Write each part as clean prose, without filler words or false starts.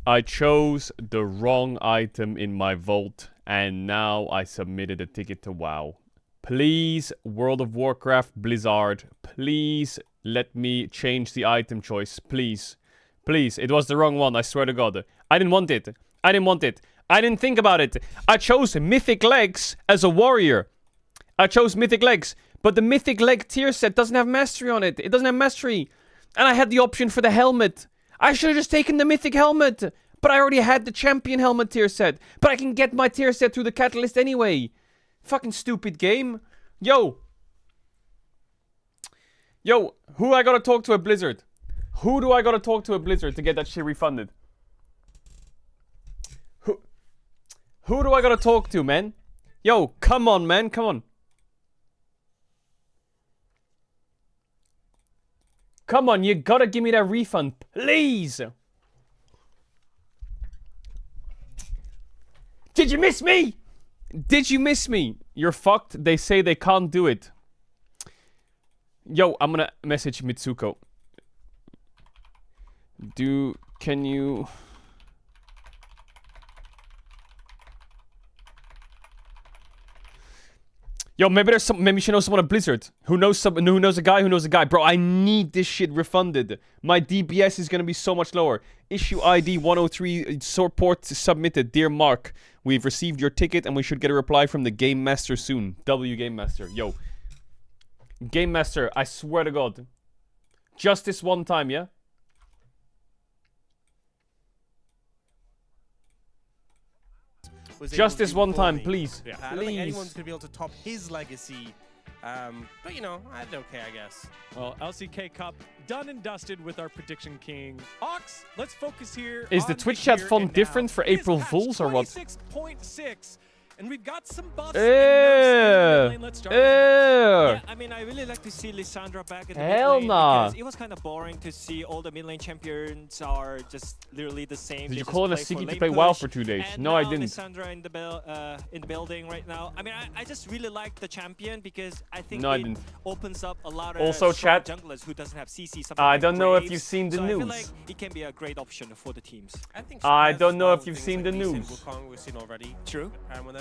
I chose the wrong item in my vault, and now I submitted a ticket to WoW. Please, World of Warcraft Blizzard, please let me change the item choice. Please. Please, it was the wrong one, I swear to God. I didn't want it. I didn't want it. I didn't think about it. I chose Mythic Legs as a warrior. I chose Mythic Legs, but the Mythic Leg tier set doesn't have Mastery on it. It doesn't have Mastery. And I had the option for the helmet. I should have just taken the Mythic helmet. But I already had the Champion helmet tier set. But I can get my tier set through the Catalyst anyway. Fucking stupid game. Yo, who I gotta talk to at Blizzard? Who do I gotta talk to at Blizzard to get that shit refunded? Who do I gotta talk to, man? Yo, come on, man, come on. Come on, you gotta give me that refund, please. Did you miss me? Did you miss me? You're fucked. They say they can't do it. Yo, I'm gonna message Mitsuko. Can you... Yo, maybe she knows someone at Blizzard who knows a guy. Bro, I need this shit refunded. My DPS is gonna be so much lower. Issue ID 103 support submitted. Dear Mark, we've received your ticket and we should get a reply from the Game Master soon. W Game Master. Yo. Game Master, I swear to God. Just this one time, yeah? Just this one time, please. Yeah. I don't think anyone's going to be able to top his legacy. But, you know, I don't care, I guess. Well, LCK Cup done and dusted with our prediction king. Ox, let's focus here. Is the Twitch chat font different for April Fools or what? 26.6. And we've got some buffs. Let's start. Yeah, I mean, I really like to see Lissandra back in the mid lane nah. because it was kind of boring to see all the mid lane champions are just literally the same. Did you call in a Siki to play WoW for 2 days? No, I didn't. Lissandra in the building right now. I mean, I just really like the champion because I think it opens up a lot of also chat junglers who doesn't have CC. I don't know if you've seen the news. I feel like it can be a great option for the teams. I don't know if you've seen the news. Wukong we've seen already. True.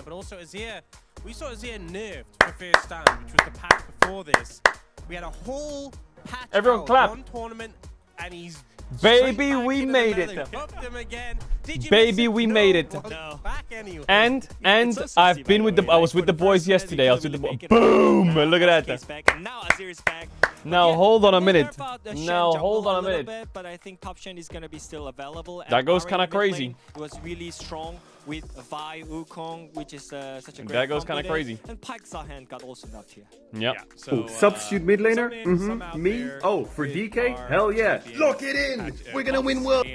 But also Azir. We saw Azir nerfed for First Stand, which was the pack before this. We had a whole patch. Everyone clap. One tournament, and he's baby, we made it. Baby, we made it. No. Anyway. And I've been with I was with the boys yesterday. I was with the boys. Boom! Look at that. Now Azir is back. Now hold on a minute. Now hold on a minute. But I think top Shen is gonna be still available. That goes kind of crazy. It was really strong with Vi Wukong, which is such a great. That goes kind of crazy. And Pike Sahan got also knocked here. Yep. Yeah, so, substitute mid laner? Me? Oh, for DK? Hell yeah. Lock it in! We're gonna win world.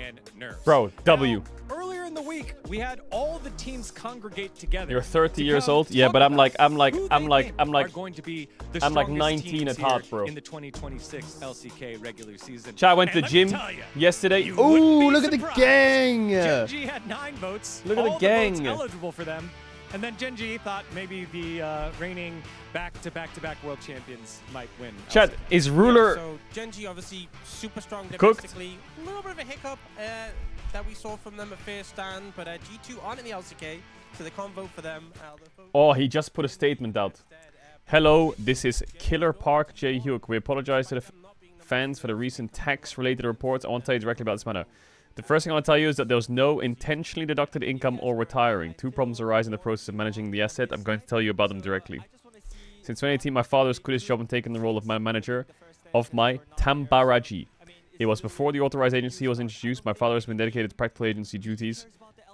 Bro, W. Earlier in the week, we had all the teams congregate together. You're 30 years old? Yeah, but I'm like going to be the I'm like 19 at heart, bro. In the 2026 LCK regular season. Chat, I went to the gym yesterday. Ooh, look at the gang! Genji had 9 votes. Look at the gang. The votes eligible for them. And then Genji thought maybe the reigning back-to-back world champions might win. Chat, is Ruler... So Genji obviously super strong cooked? domestically. A little bit of a hiccup that we saw from them at First Stand, but G2 aren't in the LCK, so they can't vote for them. Oh, he just put a statement out. Hello, this is Killer Park J. Hugh. We apologize to the fans for the recent tax-related reports. I want to tell you directly about this matter. The first thing I want to tell you is that there was no intentionally deducted income or retiring. 2 problems arise in the process of managing the asset. I'm going to tell you about them directly. Since 2018, my father has quit his job and taken the role of my manager of my Tambaraji. It was before the authorized agency was introduced. My father has been dedicated to practical agency duties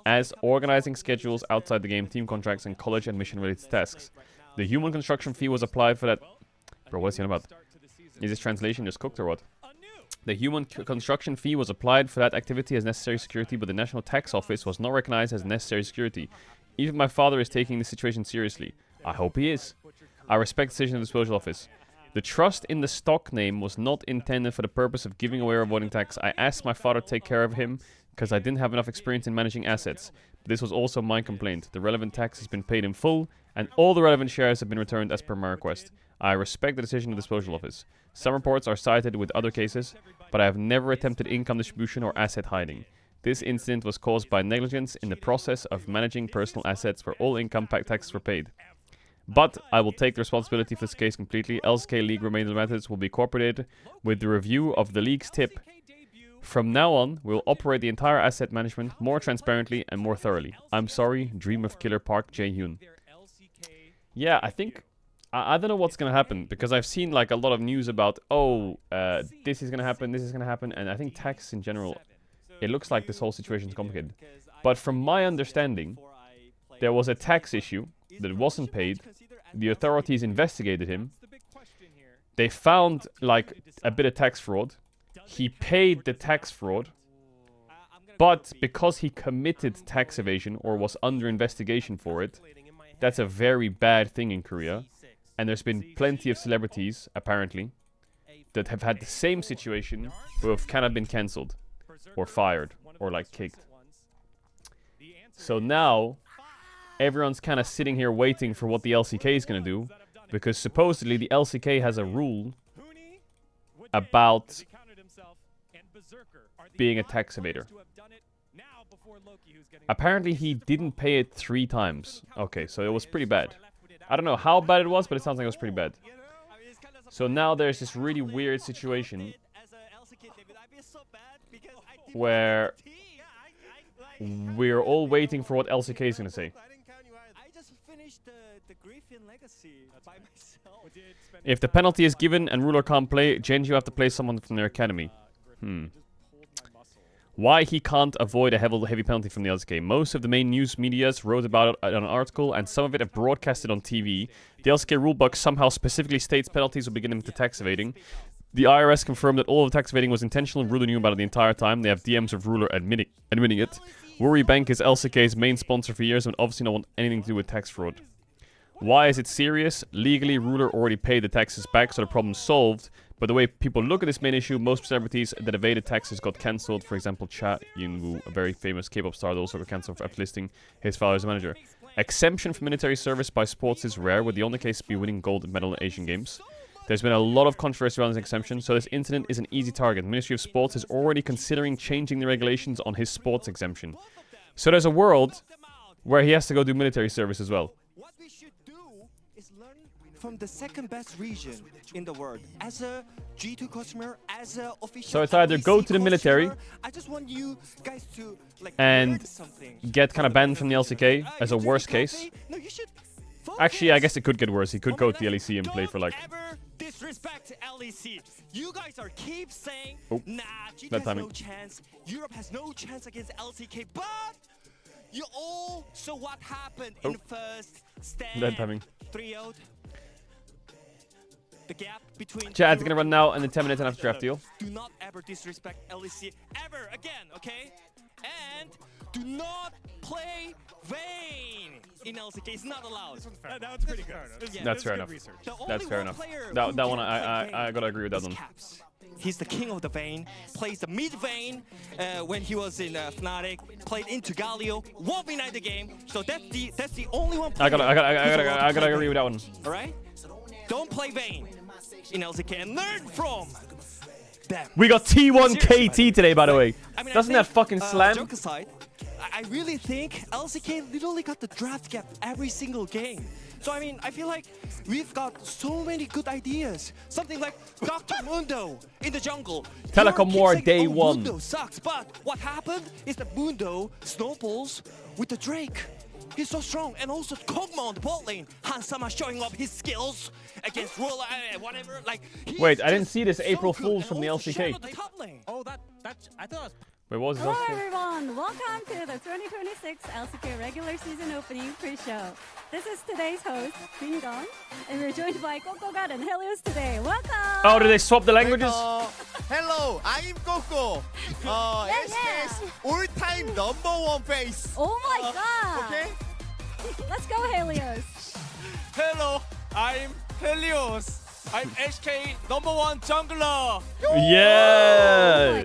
as organizing schedules outside the game, team contracts, and college and mission-related tasks. The human construction fee was applied for that... Bro, what's he on about? Is this translation just cooked or what? The human construction fee was applied for that activity as necessary security, but the National Tax Office was not recognized as necessary security. Even my father is taking this situation seriously. I hope he is. I respect the decision of the Disposal Office. The trust in the stock name was not intended for the purpose of giving away or avoiding tax. I asked my father to take care of him because I didn't have enough experience in managing assets. But this was also my complaint. The relevant tax has been paid in full, and all the relevant shares have been returned as per my request. I respect the decision of the Disposal Office. Some reports are cited with other cases, but I have never attempted income distribution or asset hiding. This incident was caused by negligence in the process of managing personal assets where all income taxes were paid. But I will take the responsibility for this case completely. LCK League remainder methods will be cooperated with the review of the league's tip. From now on, we will operate the entire asset management more transparently and more thoroughly. I'm sorry, Dream of Killer Park Jae-hyun. Yeah, I think... I don't know what's going to happen, because I've seen like a lot of news about, this is going to happen, this is going to happen, and I think tax in general, it looks like this whole situation is complicated. But from my understanding, there was a tax issue that wasn't paid. The authorities investigated him. They found like a bit of tax fraud. He paid the tax fraud, but because he committed tax evasion or was under investigation for it, that's a very bad thing in Korea. And there's been plenty of celebrities, apparently, that have had the same situation who have kind of been cancelled or fired or like kicked. So now everyone's kind of sitting here waiting for what the LCK is going to do, because supposedly the LCK has a rule about being a tax evader. Apparently he didn't pay it 3 times. Okay, so it was pretty bad. I don't know how bad it was, but it sounds like it was pretty bad. So now there's this really weird situation where we're all waiting for what LCK is going to say. If the penalty is given and Ruler can't play, Genji will have to play someone from their academy. Why he can't avoid a heavy penalty from the LCK. Most of the main news medias wrote about it on an article, and some of it have broadcasted on TV. The LCK rulebook somehow specifically states penalties will begin with tax evading. The IRS confirmed that all of the tax evading was intentional, and Ruler knew about it the entire time. They have DMs of Ruler admitting it. Worry Bank is LCK's main sponsor for years and obviously don't want anything to do with tax fraud. Why is it serious? Legally, Ruler already paid the taxes back, so the problem's solved. But the way people look at this main issue, most celebrities that evaded taxes got cancelled. For example, Cha Yun-woo, a very famous K-pop star that also got cancelled after listing his father as a manager. Exemption from military service by sports is rare, with the only case be winning gold medal in Asian Games. There's been a lot of controversy around this exemption, so this incident is an easy target. The Ministry of Sports is already considering changing the regulations on his sports exemption. So there's a world where he has to go do military service as well. From the second best region in the world, as a G2 customer, as a official. So it's either go to the military I just want you guys to like and get kind of banned from the LCK as a worst case. Actually, I guess it could get worse. He could go to the LEC and play for like. Disrespect LEC. You guys are keep saying, nah, G2 that has timing. no chance. Europe has no chance against LCK, but you all saw what happened in the first stand. That timing. 3-0. The gap between Chad's gonna run now and then 10 minutes after draft deal. Do not ever disrespect LEC ever again, okay? And do not play Vayne in LCK. It's not allowed. That was pretty good. That's fair enough. That's fair enough. That one I gotta agree with that one. Caps. He's the king of the Vayne. Plays the mid Vayne when he was in Fnatic. Played into Galio. 1v9 the game. So that's the only one. I gotta agree with that one. All right. Don't play Vayne in LCK and learn from them. We got T1 KT today, by the way. I mean, Doesn't that fucking slam? Joke aside, I really think LCK literally got the draft gap every single game. So I mean, I feel like we've got so many good ideas. Something like Dr. Mundo in the jungle. Telecom War Day 1. Mundo sucks, but what happened is that Mundo snowballs with the Drake. He's so strong, and also Kog'Maw on the bot lane. Hansama showing off his skills against Roller, whatever. Like, wait, I didn't see this April Fools from the LCK. Oh, that's I thought. Wait, what was this? Hello everyone, welcome to the 2026 LCK regular season opening pre-show. This is today's host, Green Gong, and we're joined by Coco and Helios today. Welcome! Oh, did they swap the languages? Hello, I'm Coco. SK's all-time #1 face. Oh my god! Okay. Let's go, Helios! Hello, I'm Helios. I'm HK #1 jungler. Yeah!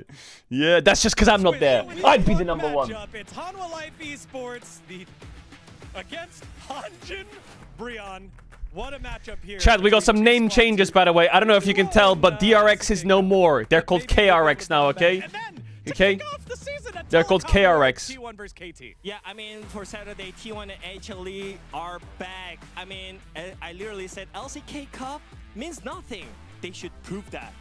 Yeah, that's just because I'm not there. I'd be the #1. It's Hanwha Life Esports against Hanjin Brion. What a matchup here. Chad, we got some name changes, by the way. I don't know if you can tell, but DRX is no more. They're called KRX now, okay? And then Okay? Off the season, a They're called telecom war, KRX. T1 versus KT. Yeah, I mean, for Saturday, T1 and HLE are back. I mean, I literally said LCK Cup means nothing. They should prove that.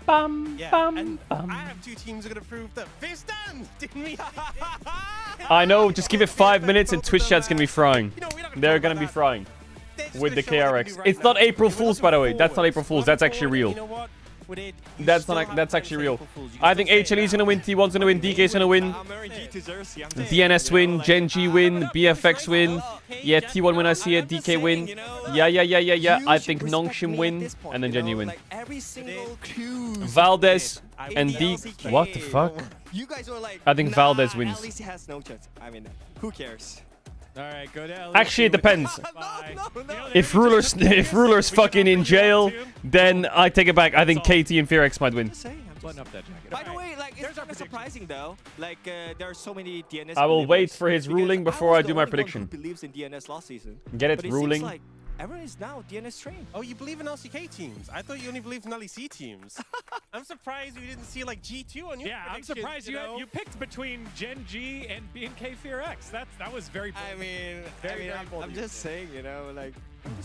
Bum, Yeah, bum, and bum. I have two teams that are going to prove that they stand, didn't we? I know, just give it 5 minutes and Twitch chat's gonna be frying. You know, we're not gonna They're talk gonna about be that. frying They're just with the gonna show what they can KRX. do right It's not now. April We're Fools, looking by the way. That's not forward. April Fools. Looking That's actually forward, real. you know what? With it, you That's still not have that's time actually for real. April Fools. You I can think still say HLE's gonna win, T1's gonna win, DK's gonna win, I'm wearing G2 jersey. I'm DNS win, Gen G win, BFX win. Yeah, T1 win I see it, DK win. Yeah. I think Nongshim win, and then Gen G win. Like every single clue. Valdez and D. What the fuck? You guys are like. I think nah, Valdez wins. At least he has no chance. I mean, who cares? All right, go to LEC Actually, it with- depends. Bye. No. You know, If maybe Ruler's just- if Ruler's fucking in jail, then I take it back. I think KT and Fearx might win. Just saying. I'm just Button up that jacket. By the All way, right. like it's There's our kind of prediction. surprising though. Like there are so many DNS. I will wait believers for his because ruling before was I the do my only one prediction. Who believes in DNS last season? Get it, But it ruling. seems like everyone is now DNS trained. Oh, you believe in LCK teams? I thought you only believed in LEC teams. I'm surprised we didn't see like G2 on your Yeah, I'm predictions, surprised you picked between Gen G and B&K Fear X. That was very bold. I mean, Very bold I'm of you. just saying, you know, like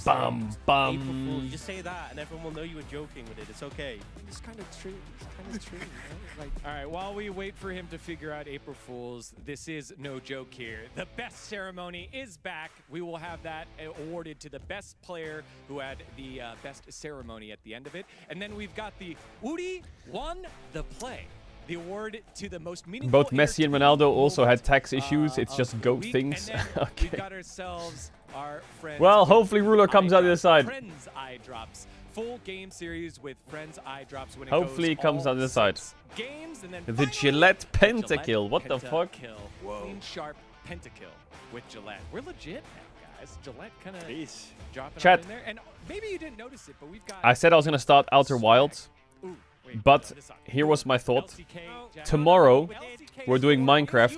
Bum April Fool, you bum. just say that and everyone will know you were joking with it. It's okay. it's kind of true. It's kind of true. You know? Like All right, while we wait for him to figure out April Fools, this is no joke here. The best ceremony is back. We will have that awarded to the best player who had the best ceremony at the end of it. And then we've got the Uri won the play. The award to the most meaningful. Both Messi and Ronaldo also had tax issues. It's of just the goat week. things. And then we've Okay. got ourselves our friends. Well, hopefully Ruler comes out the other side. Friends eye drops. Full game series with Friends eye drops when it Hopefully goes it comes all out the other side. 6 games, and then The finally, Gillette the pentakill. Gillette What the fuck? pentakill. Clean sharp pentakill with Gillette. We're legit now, guys. Gillette kind of dropping Chat. up in there. And maybe you didn't notice it, but we've got. I said I was gonna start Outer Wilds, Ooh, wait, but this side. here was my thought. LCK, Jack- Tomorrow, LCK we're doing Minecraft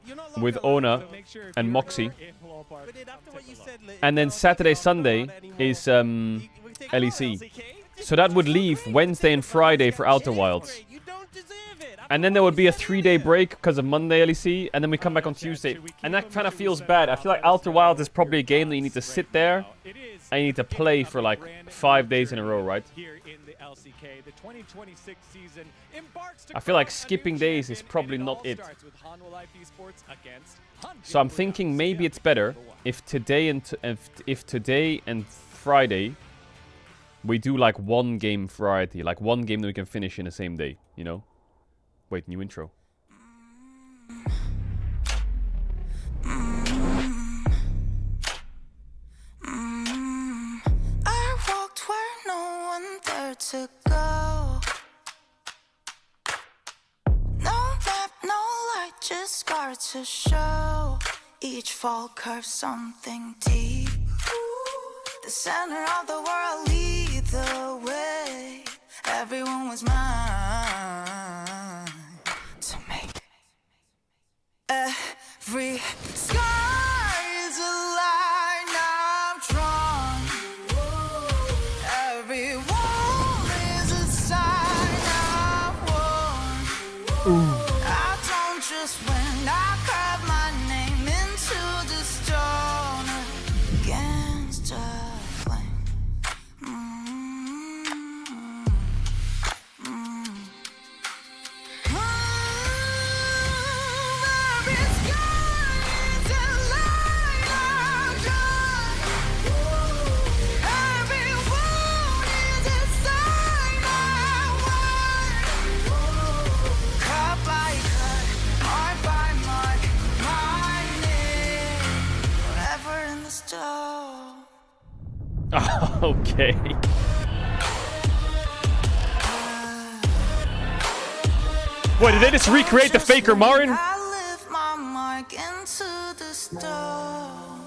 You're not with longer allowed Ona to- So make sure if and you're Moxie. in Wall Park, But then after what you said, And then Saturday, Sunday is LEC. So that would leave Wednesday and Friday for Outer Wilds. You don't deserve it. And then there would be a 3-day break because of Monday LEC, and then we come back on Tuesday. And that kind of feels bad. I feel like Outer Wilds is probably a game that you need to sit there It is and you need to play for like 5 days in a row, right? here in the LCK. The 2026 season embarks to I feel like crown a skipping new days is champion, probably and not all it. starts with Hanwha Life Esports against Han So I'm Jinbei. thinking maybe Yeah, it's better number one. if today and Friday we do like one game variety, like one game that we can finish in the same day, you know? Wait, new intro. I walked where no one dared to go. No map, no light, just scars to show. Each fall curves something deep. The center of the world lead the way. Everyone was mine to make. Every sky is a line I've drawn. Every wall is a sign I've worn. I don't just win, I carve my name into the stone against a flame. Every sky is a line I've drawn. Every wound is a sign I've worn. Cut by cut, mark by mark, my name forever in the stone. Okay. Wait, did they just recreate the Faker Marin? I live my mark into the stone.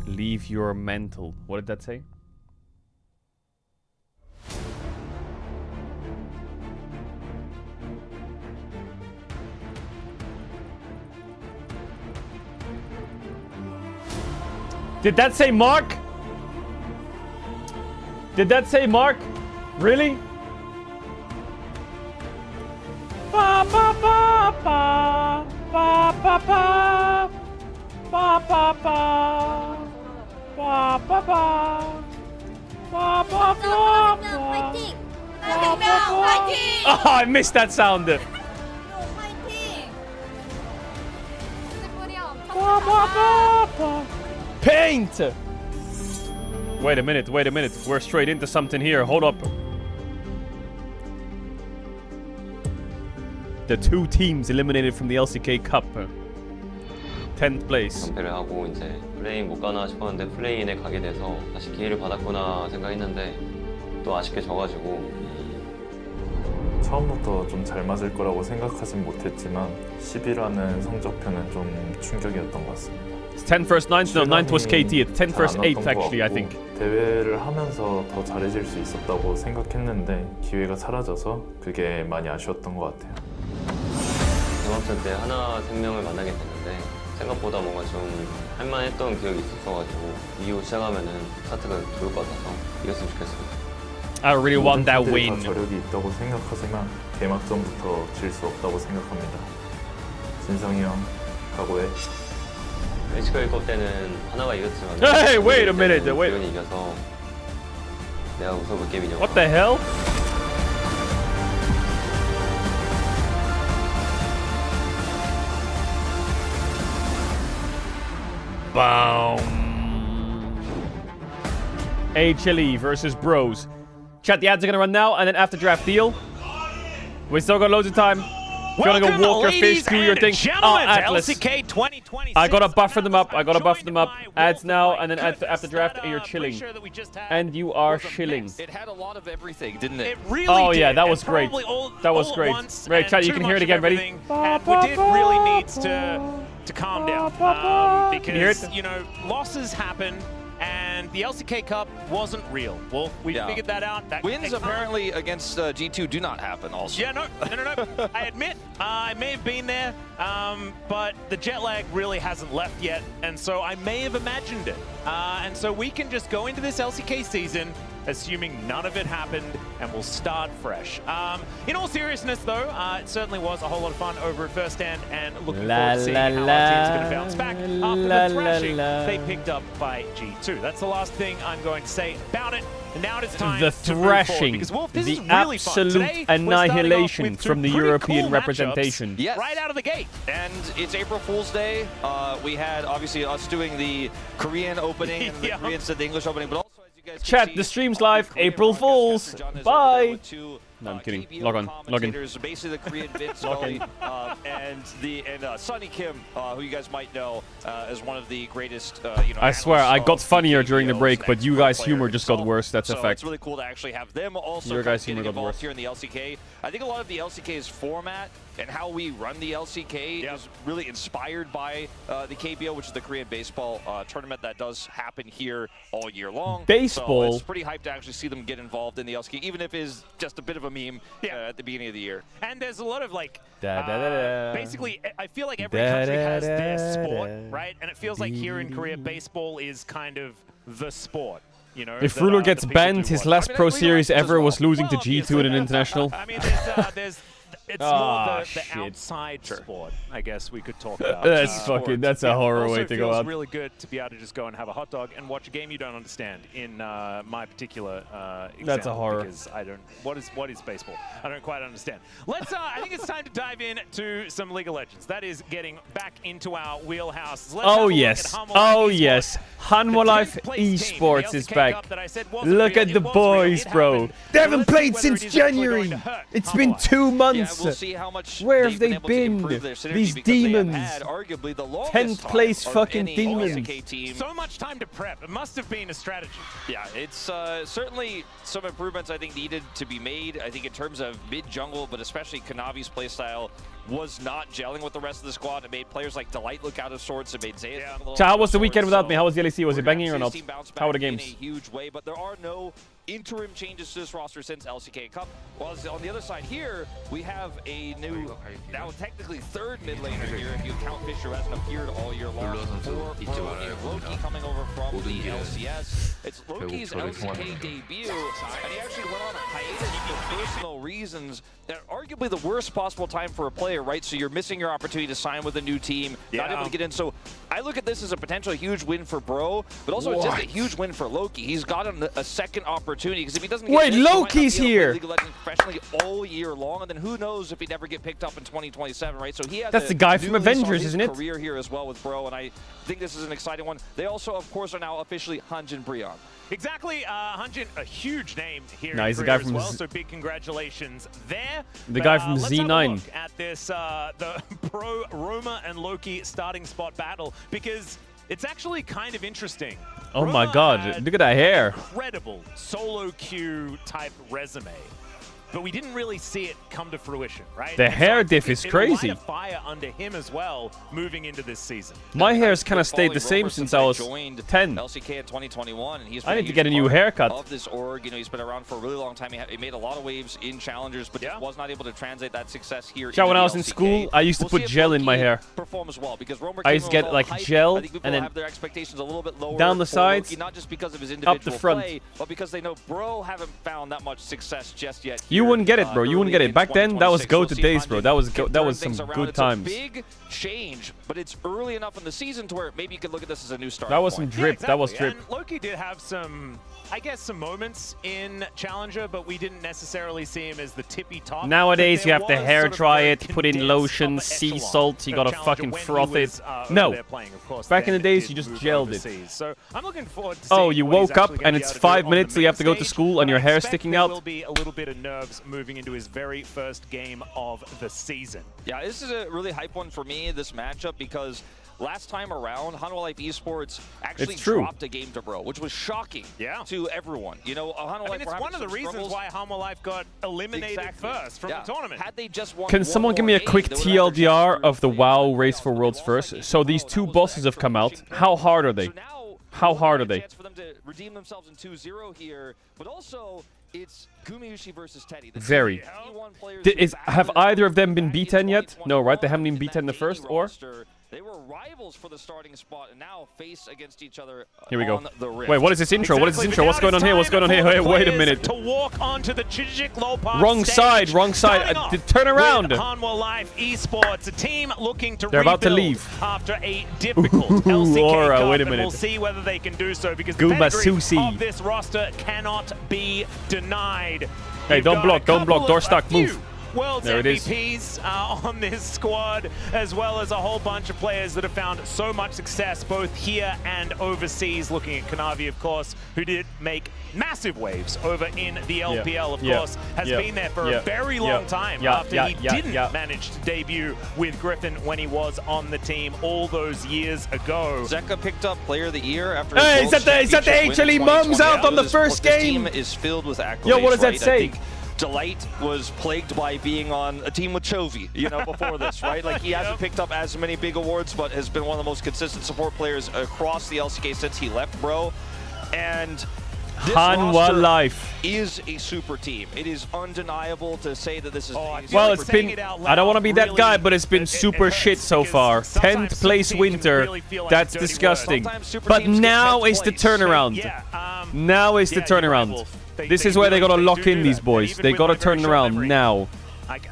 Leave your mantle. What did that say? Did that say Mark? Did that say Mark? Really? Ba ba ba ba ba ba ba ba ba ba ba ba ba. Oh, I missed that sound. Paint! Wait a minute, wait a minute. We're straight into something here. Hold up. The two teams eliminated from the LCK Cup. 10th place. 강패를 하고 이제 플레이인 못 가나 싶었는데 플레이인에 가게 돼서 다시 기회를 받았구나 생각했는데 또 아쉽게 져가지고 처음부터 좀 잘 맞을 거라고 생각하진 못했지만 10위라는 성적표는 좀 충격이었던 것 같습니다. It's 10th versus 9th. No, 9th was KT. It's 10th versus 8th actually, I think. 대회를 하면서 더 잘해질 수 있었다고 생각했는데 기회가 사라져서 그게 많이 아쉬웠던 것 같아요. 중학생 때 하나생명을 만나게 됐는데 생각보다 뭔가 좀 할만했던 기억이 있었어가지고 이후 시작하면은 스타트가 좋을 것 같아서 이겼으면 좋겠습니다. I really want that win. 저력이 있다고 생각하지만 개막전부터 질 수 없다고 생각합니다. 진성이 형 각오해. LCK 1컵 때는 하나가 이겼지만 Hey, wait a minute. Wait. 기현이 이겨서 내가 웃어볼게 민혁아. What the hell? Boom. HLE versus Bros. Chat, the ads are gonna run now, and then after draft deal. We still got loads of time. If you wanna go walk your fish, do your thing. Oh, Atlas. LCK 2026. I gotta buffer them up. I gotta buffer them up. Ads now, and then after draft, and you're chilling. And you are chilling. It had a lot of everything, didn't it? It really Oh did. yeah, that was And great. probably That was all at great. once, Right, and chat, you too can hear it much again. of Ready? everything. And Wadid really needs to calm down Can you hear because it? you know losses happen. And the LCK Cup wasn't real. Well, we figured that out. That Wins apparently against G2 do not happen also. Yeah, no. I admit, I may have been there, but the jet lag really hasn't left yet, and so I may have imagined it. And so we can just go into this LCK season assuming none of it happened, and we'll start fresh. In all seriousness, though, it certainly was a whole lot of fun over at First Stand, and looking forward to seeing how our team's going to bounce back after the thrashing they picked up by G2. That's the last thing I'm going to say about it. And now it is time The to move forward, thrashing, because, Wolf, this the is really fun. absolute Today, we're starting off annihilation with from the pretty European cool representation. Yes. right out of the gate. And it's April Fool's Day. We had obviously us doing the Korean opening, and the Koreans did the English opening, but also as you guys can Chat, see, the stream's live. April Fools. Bye. No, I'm kidding. Log on. Log in. Basically the Korean Vince Scully, and Sonny Kim, who you guys might know as one of the greatest. I swear, I got funnier during the break, but you guys' humor just got worse. That's a so fact. it's really cool to actually have them also Your guys' getting humor got involved worse. here in the LCK. I think a lot of the LCK's format and how we run the LCK is really inspired by the KBO, which is the Korean baseball tournament that does happen here all year long. Baseball? So it's pretty hyped to actually see them get involved in the LCK, even if it is just a bit of a meme at the beginning of the year. And there's a lot of like, Da-da-da-da. basically, I feel like every country has their sport, Da-da-da-da. right? And it feels like here in Korea, baseball is kind of the sport. You know, If that, Ruler that gets people banned, do his watch. last I mean, pro legal series as ever well. was losing to Well, G2 in an international. I mean, it's more Ah, the shit. outside sport, I guess we could talk about. That's fucking, that's a horror also way to go feels out. really good to be able to just go and have a hot dog and watch a game you don't understand. In my particular example, That's a horror. because I don't. What is baseball? I don't quite understand. Let's. I think it's time to dive in to some League of Legends. That is getting back into our wheelhouse. Let's have a Oh look yes, at Hanwha oh Esports. yes, Hanwha Life The 10th place team in the Esports is LCK back. Cup that I said wasn't Look real. at It the was real. boys, It bro. happened. They So haven't let's see played whether since it is actually going January. to hurt It's been Hanwha. 2 Yeah, months. we'll see how much Where have they've they been able to been? improve their synergy, These because they have demons. had arguably the longest 10th time place of fucking any demons. LCK team. So much time to prep. It must have been a strategy. Yeah, it's certainly some improvements I think needed to be made. I think in terms of mid-jungle, but especially Kanavi's playstyle was not gelling with the rest of the squad. It made players like Delight look out of sorts. It made Zayas look a little So how out was of the weekend sorts. without me? How was the LEC? Was it we're gonna banging or see a not? team bounce How were the back games? in a huge way, but there are no interim changes to this roster since LCK Cup. While on the other side here, we have a new, now technically third mid laner here, if you count Fisher, who hasn't appeared all year long. Loki coming over from the LCS. It's Loki's LCK debut, and he actually went on a hiatus for personal reasons. Arguably the worst possible time for a player, right? So you're missing your opportunity to sign with a new team, not able to get in. So I look at this as a potential huge win for Bro, but also it's just a huge win for Loki. He's gotten a second opportunity, because if he doesn't get Loki's here! League of Legends professionally all year long, and then who knows if he'd ever get picked up in 2027, right? So he has That's the guy from Avengers, isn't it? Career here as well with Bro, and I think this is an exciting one. They also, of course, are now officially Hanjin Brion. Exactly, Hanjin, a huge name here no, he's in the guy as from well, so big congratulations there. The guy from let's Z9. have a look at this, the Pro Roma and Loki starting spot battle, because it's actually kind of interesting. Oh Roma my god, look at that hair. Incredible solo queue type resume. But we didn't really see it come to fruition, right? The hair diff is crazy. It light a fire under him as well moving into this season. My hair's kind of stayed the same since I was 10. LCK in 2021, and he's I need to get a new haircut. Of this org, you know, he's been around for a really long time. He made a lot of waves in challengers, but just was not able to translate that success here. When I was in school, I used to put gel in my hair. Performs well because I used to get like gel and then have their expectations a little bit lower down the sides, Loki, not just because of his individual up the front. play, but because they know Bro haven't found that much success just yet. You wouldn't get it, bro. You wouldn't get it. Back then, that was go-to days, bro. That was some good times. It's a big change, but it's early enough in the season to where maybe you could look at this as a new start. That was some drip. Exactly. That was drip. And Loki did have some, I guess, some moments in Challenger, but we didn't necessarily see him as the tippy top. Nowadays, you have to hair dry it, put in lotion, sea salt. You gotta fucking froth it. No. Back in the days, you just gelled it. So I'm looking forward to oh, you woke up and it's 5 minutes, so you have to go to school and your hair's sticking out. There will be a little bit of nerves moving into his very first game of the season. Yeah, this is a really hype one for me, this matchup, because last time around, Hanwha Life Esports actually dropped a game to Bro, which was shocking to everyone. You know, Hanwha Life it's one of the reasons why Hanwha Life got eliminated first from the tournament. Had they just won Can someone give me a quick TLDR of the WoW Race for Worlds first? So these two bosses have come out. How hard are they? How hard are they? For them to redeem themselves in 2-0 here, but also it's Gumayushi versus Teddy. Very. Have either of them been B10 yet? No, right? They haven't been B10 in the first, or? They were rivals for the starting spot and now face against each other. Here we go. Wait, what is this intro? What is this intro? What's going on here? What's going on here? Wait a minute. To walk onto the wrong side, wrong side. Turn around. Hanwha Life Esports, a team looking to They're about to leave after a difficult LCK Cup, wait a minute. We'll see whether they can do so because the pedigree of this roster cannot be denied. Hey, don't block, door stuck, move. World's there MVPs on this squad, as well as a whole bunch of players that have found so much success both here and overseas. Looking at Kanavi, of course, who did make massive waves over in the LPL, of course, has been there for a very long time after he didn't manage to debut with Griffin when he was on the team all those years ago. Zeka picked up Player of the Year after hey, is that the HLE mums out on the first game? This team is filled with accolades. Yo, what does that say? Delight was plagued by being on a team with Chovy, you know, before this, right? Like, he hasn't picked up as many big awards, but has been one of the most consistent support players across the LCK since he left, Bro. And this Hanwha Life is a super team. It is undeniable to say that this is well, it's been, I don't want to be that guy, but it's been super shit so far. 10th place winter, that's disgusting. But now is the turnaround. Now is the turnaround. This is where they gotta lock in these boys. They gotta turn around now.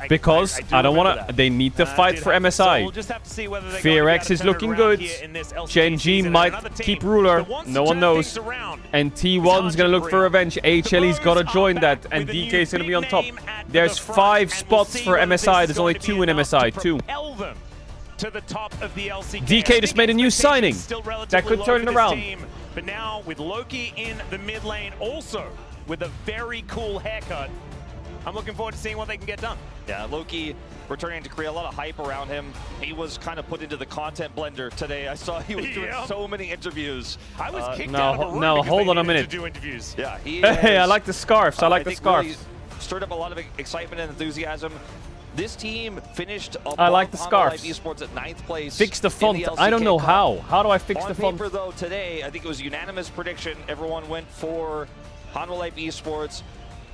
Because I don't wanna, they need to fight for MSI. FearX is looking good. Gen G might keep ruler. No one knows. And T1's gonna look for revenge. HLE's gotta join that. And DK's gonna be on top. There's 5 spots for MSI. There's only 2 in MSI. 2. DK just made a new signing. That could turn it around. But now with Loki in the mid lane also with a very cool haircut, I'm looking forward to seeing what they can get done. Yeah, Loki returning to create a lot of hype around him. He was kind of put into the content blender today. I saw he was doing so many interviews. I was kicked out of a room because hold on a minute. to do interviews. Yeah, hey, I like the scarves. I like the scarves. Really stirred up a lot of excitement and enthusiasm. This team finished above I like the scarves. Esports at 9th place. Fix the font. I don't know how. How do I fix the font? On paper, though, today, I think it was unanimous prediction. Everyone went for Hanwha Life Esports.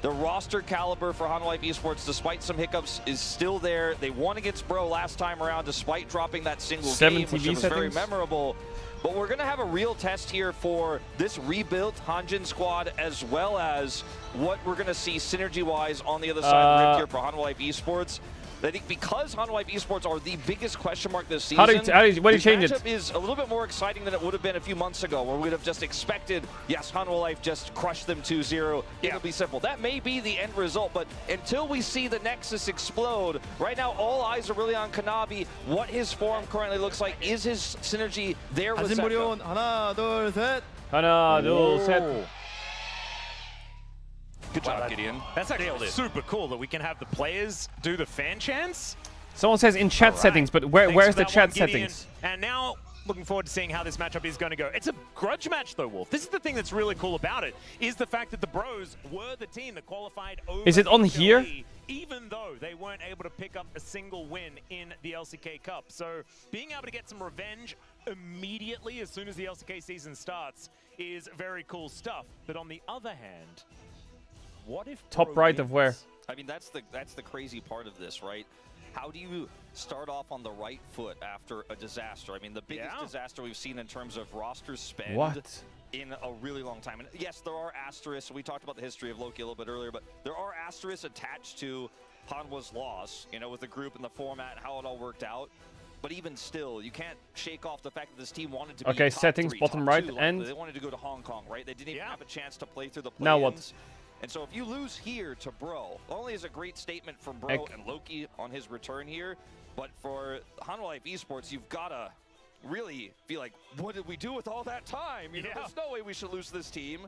The roster caliber for Hanwha Life Esports, despite some hiccups, is still there. They won against Bro last time around, despite dropping that single game, which was very memorable. But we're going to have a real test here for this rebuilt Hanjin squad, as well as what we're going to see synergy-wise on the other side of the rift here for Hanwha Life Esports. I think because Hanwha Life Esports are the biggest question mark this season, what do you change it? is a little bit more exciting than it would have been a few months ago, where we'd have just expected, yes, Hanwha Life just crushed them 2-0. It'll be simple. That may be the end result, but until we see the Nexus explode, right now all eyes are really on Kanavi, what his form currently looks like. Is his synergy there with Zeka? 하나, 둘, 셋. 하나, 둘, 셋. Good job, Gideon. That's actually super cool that we can have the players do the fan chants. Someone says in chat settings, but where's the chat settings? And now, looking forward to seeing how this matchup is going to go. It's a grudge match, though, Wolf. This is the thing that's really cool about it, is the fact that the Bros were the team that qualified over Is it on HLE, here? even though they weren't able to pick up a single win in the LCK Cup. So being able to get some revenge immediately as soon as the LCK season starts is very cool stuff. But on the other hand, what if top right of where? I mean, that's the crazy part of this, right? How do you start off on the right foot after a disaster? I mean, the biggest disaster we've seen in terms of roster spend in a really long time. And yes, there are asterisks. We talked about the history of Loki a little bit earlier, but there are asterisks attached to Hanwha's loss, you know, with the group and the format and how it all worked out. But even still, you can't shake off the fact that this team wanted to be top settings, 3, bottom top right, 2. and they wanted to go to Hong Kong, right? They didn't even have a chance to play through the play-ins. Now what? And so if you lose here to Bro, not only is a great statement from Bro and Loki on his return here, but for Hanwha Life Esports, you've got to really be like, what did we do with all that time? You know, there's no way we should lose this team.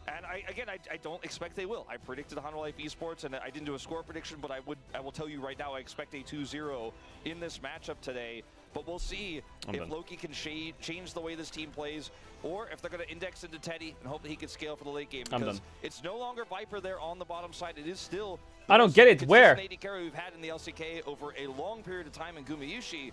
And I don't expect they will. I predicted Hanwha Life Esports, and I didn't do a score prediction, but I will tell you right now, I expect a 2-0 in this matchup today. But we'll see if Loki can change the way this team plays, or if they're going to index into Teddy and hope that he can scale for the late game. Because it's no longer Viper there on the bottom side. It is still I don't get it. Where? AD carry we've had in the LCK over a long period of time in Gumayushi.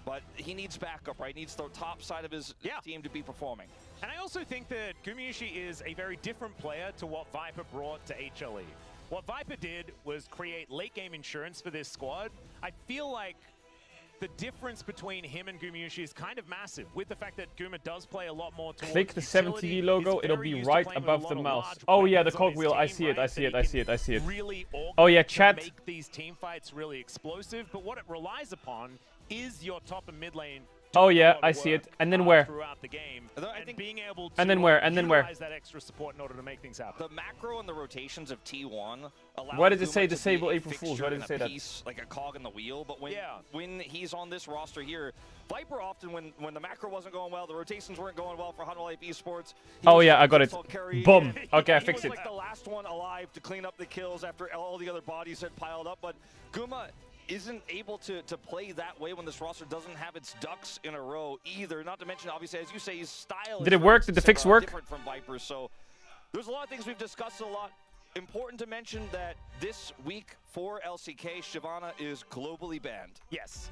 But he needs backup, right? He needs the top side of his team to be performing. And I also think that Gumayushi is a very different player to what Viper brought to HLE. What Viper did was create late-game insurance for this squad. I feel like the difference between him and Gumayushi is kind of massive, with the fact that Guma does play a lot more towards Click the 7TV logo, it'll be right above the mouse. Oh yeah, the cogwheel, I see it, I see it, I see it, I see it. Oh yeah, chat. Make these team fights really explosive, but what it relies upon is your top and mid lane. Oh yeah, I see it. And then where? Throughout the game, and being able to and then where? And then where? Utilize that extra support in order to make things happen. The macro and the rotations of T1 allow. Why does it say disable April Fools? Why did it say that? Like a cog in the wheel, but when he's on this roster here, Viper often when the macro wasn't going well, the rotations weren't going well for Hanwha Life Esports. Oh yeah, I got it. Boom. Okay, I fixed he it. was like the last one alive to clean up the kills after all the other bodies had piled up, but Guma isn't able to play that way when this roster doesn't have its ducks in a row either. Not to mention, obviously, as you say, his style Did it work? Did the fix work? Different from Viper, so there's a lot of things we've discussed a lot. Important to mention that this week for LCK, Shyvana is globally banned. Yes.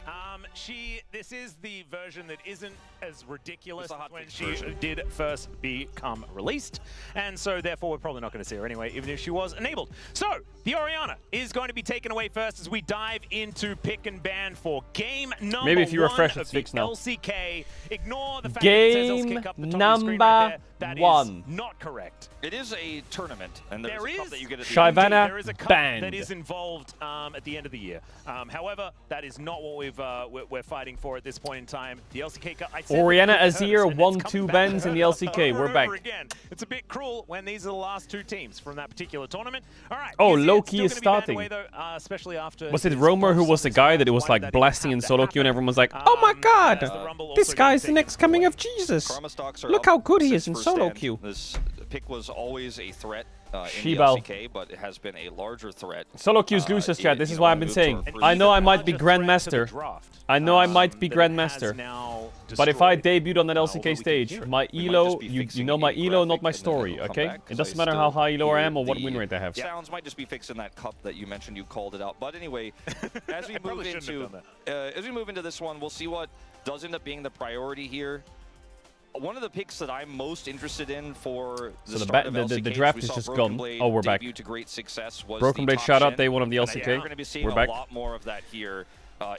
This is the version that isn't as ridiculous as when she did first become released. And so, therefore, we're probably not going to see her anyway, even if she was enabled. So, the Orianna is going to be taken away first as we dive into pick and ban for game number Maybe if you refresh, one it's of the fixed now. LCK. Ignore the fact that it says LCK up the top of the screen right there. That is not correct. It is a tournament, and there's a cup that you get at the Shyvana end. There is a cup banned. that is involved at the end of the year. However, that is not what we're fighting for at this point in time. The LCK Cup. Orianna Azir 1-2 bans in the LCK. We're back. Again. It's a bit cruel when these are the last two teams from that particular tournament. All right. Oh, Loki is starting. Away, though, especially after was it Romer who was the guy that it was like blasting in solo queue and everyone was like, oh my god, this guy's the next coming of Jesus. Look how good he is in solo queue. This pick was always a threat in the Shibal. LCK, but it has been a larger threat. Solo queues losers, chat. This is why I've been saying. I know I might be Grandmaster. I know I might be Grandmaster. But if I debuted on that LCK stage, my elo, you know my elo, not my story, okay? It doesn't matter how high elo I am or what win rate I have. Sounds might just be fixing that cup that you mentioned. You called it out. But anyway, as we move into this one, we'll see what does end up being the priority here. one of the picks that I'm most interested in for So the draft is just gone. Oh, we're back. To great success was Broken Blade shout out day one of the LCK. We're going to be seeing we're back. a lot more of that here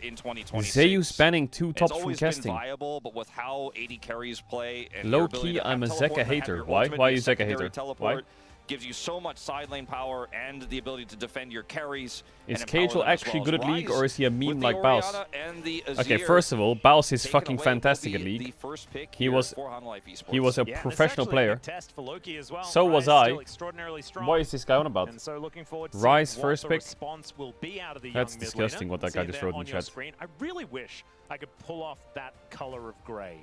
in 2026. Zeus banning 2 tops it's from always casting. been viable, but with how AD carries play and low key, I'm a Zeka hater. Why? Why are you Zeka hater? Why? Gives you so much side lane power and the ability to defend your carries. Is Caedrel actually good at League, or is he a meme like Baus? Okay, first of all, Baus is fucking fantastic at League. He was a professional player. So was I. What is this guy on about? Rise first pick? That's disgusting what that guy just wrote in the chat. I really wish I could pull off that color of gray.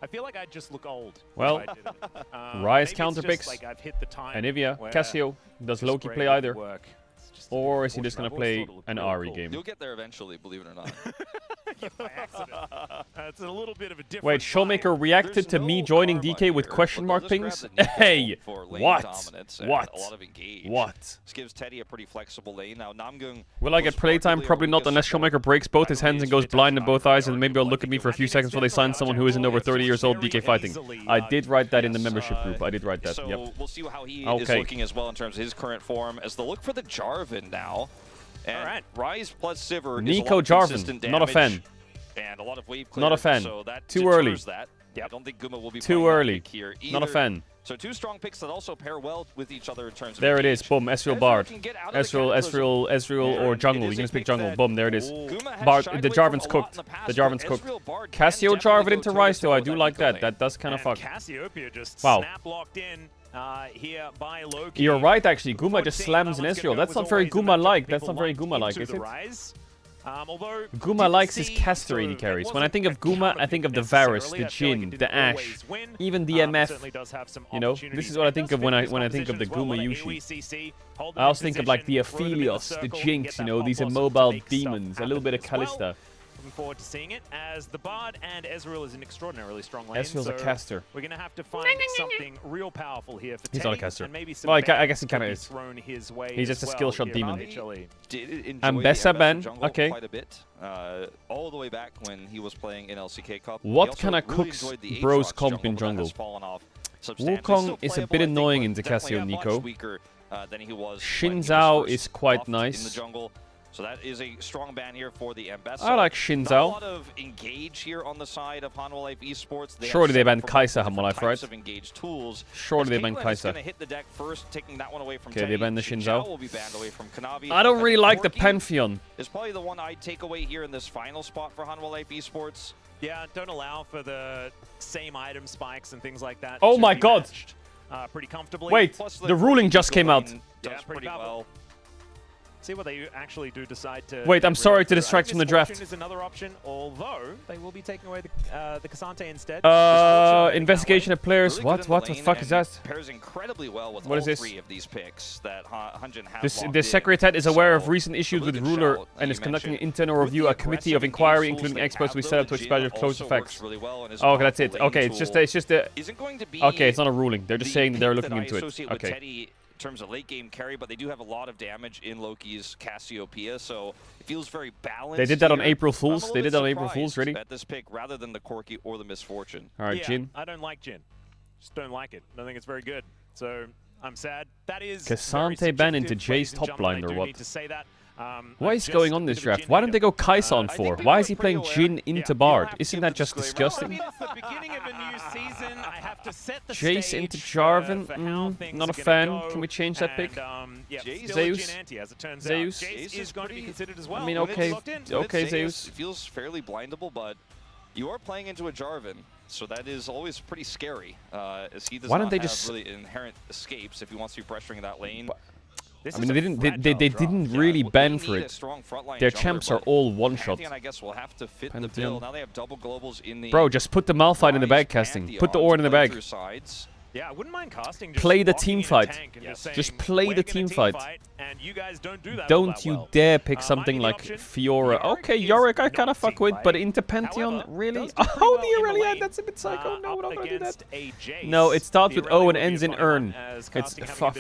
I feel like I'd just look old. Well, if I did it. Rise counter picks. Like I've hit the time Anivia, Cassio. Does Loki play either? Or is he just going to play an Ari game? You'll get there eventually, believe it or not. By accident. It's a little bit of a different Wait, Showmaker reacted to me joining DK with question mark pings? Hey! What? What? What? This gives Teddy a pretty flexible lane. Now Namgung Will I get playtime? Probably not, unless Showmaker breaks both his hands and goes blind in both eyes, and maybe they'll look at me for a few seconds while they sign someone who isn't over 30 years old DK fighting. I did write that in the membership group. I did write that, so yep. We'll see how he is looking as well in terms of his current form, as they'll look for the Jarvan now. And Rise plus Sivir Nico is a lot of Jarvan, not a fan. And a lot of wave not a fan. So that Too early. That. I don't think Guma will be too early. Here not a fan. So 2 strong picks that also pair well with each other in terms of there it is, boom, Ezreal Bard. Ezreal or jungle, you can just pick jungle, boom, there it is. Bard, the Jarvan's cooked. The Jarvan's cooked. Cassio Jarvan into Rise though, I do like that. That does kind of fuck. Wow. Here by Loki. You're right actually, Guma just slams an Ezreal. That's not very Guma-like, that's not very Guma-like, is it? Guma likes his caster AD carries. When I think of Guma, I think of the Varus, the Jhin, the Ashe, even the MF. You know, this is what I think of when I think of the Guma Yushi. I also think of like the Aphelios, the Jinx, you know, these immobile demons, a little bit of Kalista. Looking forward to seeing it, as the Bard and Ezreal is an extraordinarily strong lane. Ezreal's a caster. We're going to have to find something real powerful here for Teddy. He's not a caster. Well, I guess he kind of is. He's just a skill shot demon. And Bessa ban, okay. Quite a bit, all the way back when he was playing in LCK Cup. What kind of cooks bros comp in jungle? Wukong is a bit annoying in the Cassio Nico. Xin Zhao is quite nice. So that is a strong ban here for the Ambessa. I like Xin Zhao. Not a lot of engage here on the side of Hanwha Life Esports. Surely they banned Kai'Sa, Hanwha Life, right? Tools. Surely they banned Kai'Sa. Okay, they banned the Xin Zhao. I don't really like the Pantheon. It's probably the one I'd take away here in this final spot for Hanwha Life Esports. Yeah, don't allow for the same item spikes and things like that. Oh my god! Pretty comfortably. Wait, the ruling just came out. Does pretty well. See what they actually do decide to... Wait, I'm sorry to distract from the draft. Is another option, although they will be taking away the Cassante instead. Investigation of players. What the fuck is that? Pairs incredibly well with what is this? 3 of these picks that Hunjin has The Secretariat is aware of recent issues with Ruler and is conducting an internal review. A committee of inquiry, including experts, will be set up to expedite close effects. Okay, that's it. Okay, it's just a... Okay, it's not a ruling. They're just saying they're looking into it. Okay. In terms of late game carry, but they do have a lot of damage in Loki's Cassiopeia, so it feels very balanced. They did that on April Fools. They did that on April Fools, really. At this pick, rather than the Corki or the Misfortune. All right, Jhin. I don't like Jhin. Just don't like it. I don't think it's very good. So I'm sad. That is Cassante ban into Jay's top line or what? Need to say that. What is going on this draft? Why don't they go Kai'Sa on 4? Why is he playing Jhin into Bard? Isn't that just disgusting? I mean, it's the beginning of a new season. I have to set the Jace stage into Jarvan? Not a fan. Go. Can we change that pick? Zeus? Zeus? Is going to be considered as well. I mean, okay, Zeus. It feels fairly blindable, but you are playing into a Jarvan, so that is always pretty scary. As he does not have really inherent escapes if he wants to be pressuring that lane. I mean, they didn't really ban for it. Their champs are all one-shot. I guess will have to fit the bill. Now they have double globals in the Bro, just put the Malphite in the bag casting. Put the Ord in the bag. Yeah, I wouldn't mind casting. Just play the walking team in a fight. tank and Just play the team fight. and you guys don't do that. Don't you dare pick something like Fiora. Okay, Yorick I kind of fuck with, but into Pantheon, really? Oh, the Aurelia, that's a bit psycho. No, we're not gonna do that. No, it starts with O and ends in Earn. It's fuck.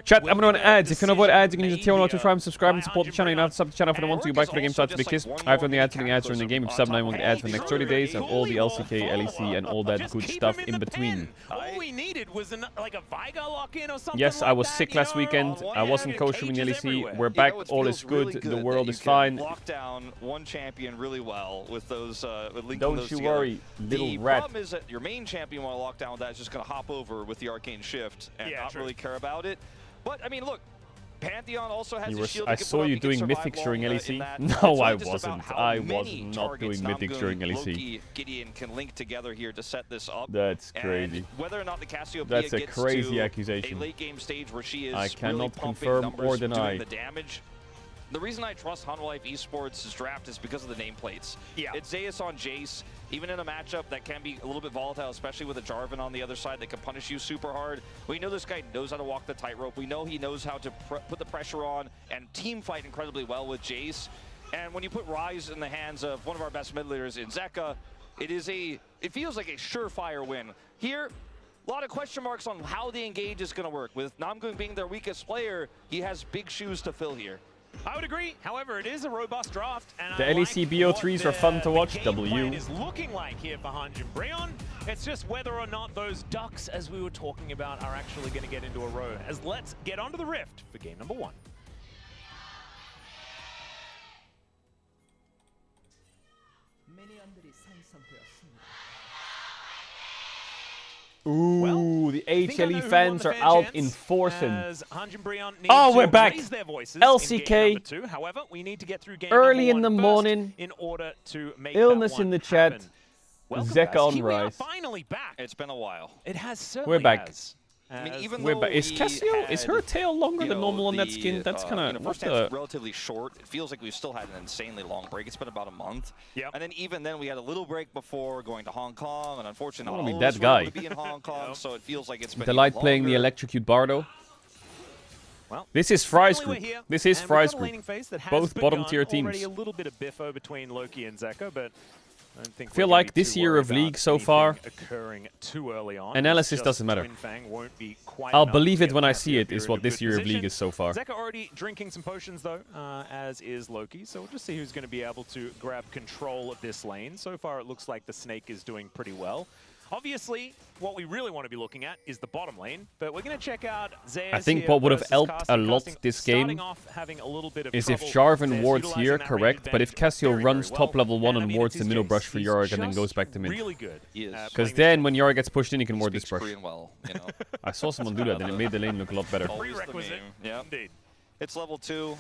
Chat, I'm gonna ads. If you can avoid ads, you can use the tier 1 to try and subscribe and support the channel. You don't have to sub the channel for the one to buy for the game starts to be kissed. I have to run the ads for the ads during the game. If you sub 9 won't get ads for the next 30 days and all the LCK, LEC, and all that good stuff in between. All we needed was like a Veigar lock-in or something. Yes, I was sick last weekend. I wasn't kosher in the LEC. We're back. All is good. The world is fine. Lock down one champion really well with those. Don't you worry, little rat. The problem is that your main champion want to lock down with that is just going to hop over with the Arcane Shift and not really care about it. But I mean, look. Pantheon also has a shield. I saw you doing mythics during LEC. No, I wasn't. I was not doing mythics during LEC. Gideon can link together here to set this up. That's crazy. And whether or not the Cassiopeia That's a gets crazy to accusation. a late game stage where she is I cannot really pumping confirm numbers or deny. doing the damage. The reason I trust Hanwha Life Esports' draft is because of the nameplates. Yeah. It's Zeus on Jace, even in a matchup that can be a little bit volatile, especially with a Jarvan on the other side that can punish you super hard. We know this guy knows how to walk the tightrope. We know he knows how to put the pressure on and team fight incredibly well with Jace. And when you put Ryze in the hands of one of our best mid leaders in Zeka, it feels like a surefire win. Here, a lot of question marks on how the engage is going to work. With Namgung being their weakest player, he has big shoes to fill here. I would agree. However, it is a robust draft, and the LEC BO3s are fun to watch. W is looking like here for Hanjin Breon. It's just whether or not those ducks, as we were talking about, are actually going to get into a row. As let's get onto the Rift for game number 1. Ooh, the HLE fans are out enforcing. Oh, we're back. LCK. However, we need to get through game early in the morning. In order to make Illness in the chat. Zeka on Ryze. Finally back. It's been a while. It has certainly. We're back. I mean, even We're though back. Is Cassio? Is her tail longer than normal on that skin? That's kind of first half's relatively short. It feels like we've still had an insanely long break. It's been about a month. Yeah. And then even then we had a little break before going to Hong Kong, and unfortunately not all of that us were guy. able to be in Hong Kong, so it feels like it's been Delight even playing the longer. Electrocute Bardo. Well, this is Fry's group. This is Fry's group. Both bottom tier teams. Already a little bit of biffo between Loki and Zeka, but I don't think feel like this year of League so far, occurring too early on. analysis doesn't matter. Won't be quite I'll believe it when I see it, is what this year of League is so far. Zeka already drinking some potions, though, as is Loki, so we'll just see who's going to be able to grab control of this lane. So far, it looks like the Snake is doing pretty well. Obviously, what we really want to be looking at is the bottom lane, but we're going to check out Zeus. I think what would have helped a lot this game is if Jarvan wards here, correct, but if Cassio runs top level 1 and wards the middle brush for Yorick and then goes back to mid. Really good. Because then when Yorick gets pushed in, he can ward this brush. Well, you know. I saw someone do that and it made the lane look a lot better. Prerequisite. Yeah. Indeed. It's level 2.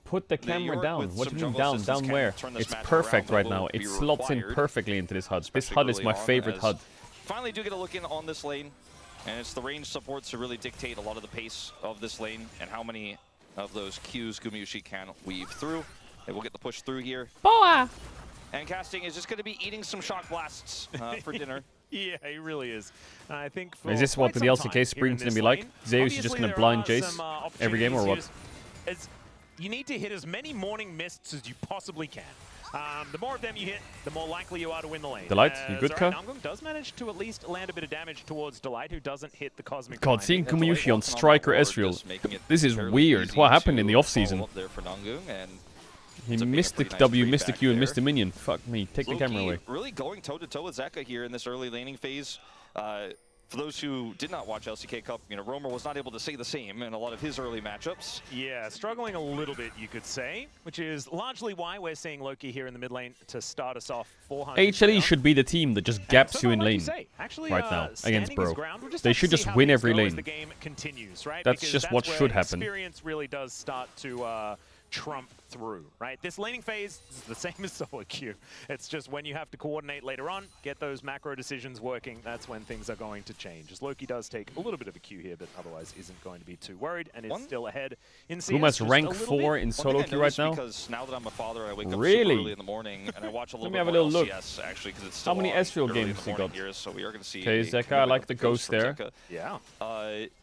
Put the camera down. What do you mean down? Down where? It's match perfect around, right now. although It be slots in required, perfectly into this HUD. This especially HUD is early my on, favorite as HUD. Finally do get a look in on this lane, and it's the range supports to really dictate a lot of the pace of this lane and how many of those Qs Gumayushi can weave through. And we'll get the push through here. Boa! And Casting is just going to be eating some shock blasts for dinner. Yeah, he really is. I think Is this what the LCK Spring's going to be like? Zeus is just going to blind Jace every game or what? You need to hit as many morning mists as you possibly can. The more of them you hit, the more likely you are to win the lane. Delight, you good, Ka? Namgung does manage to at least land a bit of damage towards Delight, who doesn't hit the Cosmic God, seeing Gumayushi on Striker Ezreal, this is weird. What happened in the offseason? He missed the W, missed the Q, and missed the minion. Fuck me, take the camera away. Really going toe-to-toe with Zeka here in this early laning phase. For those who did not watch LCK Cup, you know, Romer was not able to say the same in a lot of his early matchups. Yeah, struggling a little bit, you could say, which is largely why we're seeing Loki here in the mid lane to start us off 400. HLE should be the team that just gaps you in lane right now against Bro. They should just win every lane. The game continues, right? That's just what should happen. Experience really does start to trump through, right? This laning phase is the same as solo queue. It's just when you have to coordinate later on, get those macro decisions working, that's when things are going to change. As Loki does take a little bit of a queue here, but otherwise isn't going to be too worried and is still ahead in CS. Guma's rank 4 in solo queue right now. Because now that I'm a father, I wake up really? super early in the morning and I watch a little Let me bit have a more little LCS, look. actually, because it's still How many Ezreal early in games the he morning got? here, so we are going to see. Okay, Zeka, I like the ghost there. Yeah.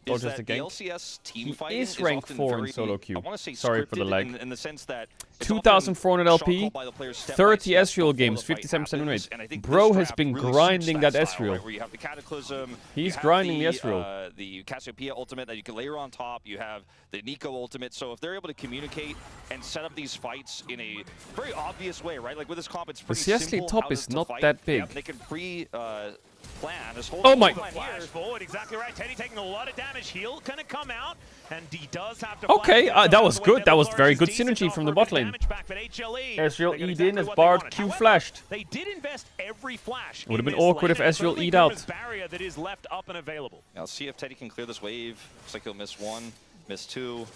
Is just that a the gank. LCS team He fighting is rank often 4 in very, solo queue. I want to say Sorry for the scripted lag. in the sense that 2,400 LP, 30 Ezreal games, 57% win rate. Bro has been grinding that Ezreal. Right, where you have the Cataclysm, He's grinding the Ezreal. The Cassiopeia ultimate that you can layer on top. You have the Nico ultimate. So if they're able to communicate and set up these fights in a very obvious way, right? Like with this comp, it's pretty The CS simple lead top how is to not fight. that big. Yep, they can plan this whole Oh my! Flash forward, exactly right. Teddy taking a lot of damage. He'll kind of come out, and he does have to. Okay, that was good. That was very good synergy from the bot lane. Ezreal E'd in as Bard Q flashed. They did invest every flash. Would have been awkward if Ezreal E'd out. Barrier that is left up and available. Now see if Teddy can clear this wave. Looks like he'll miss one, miss two.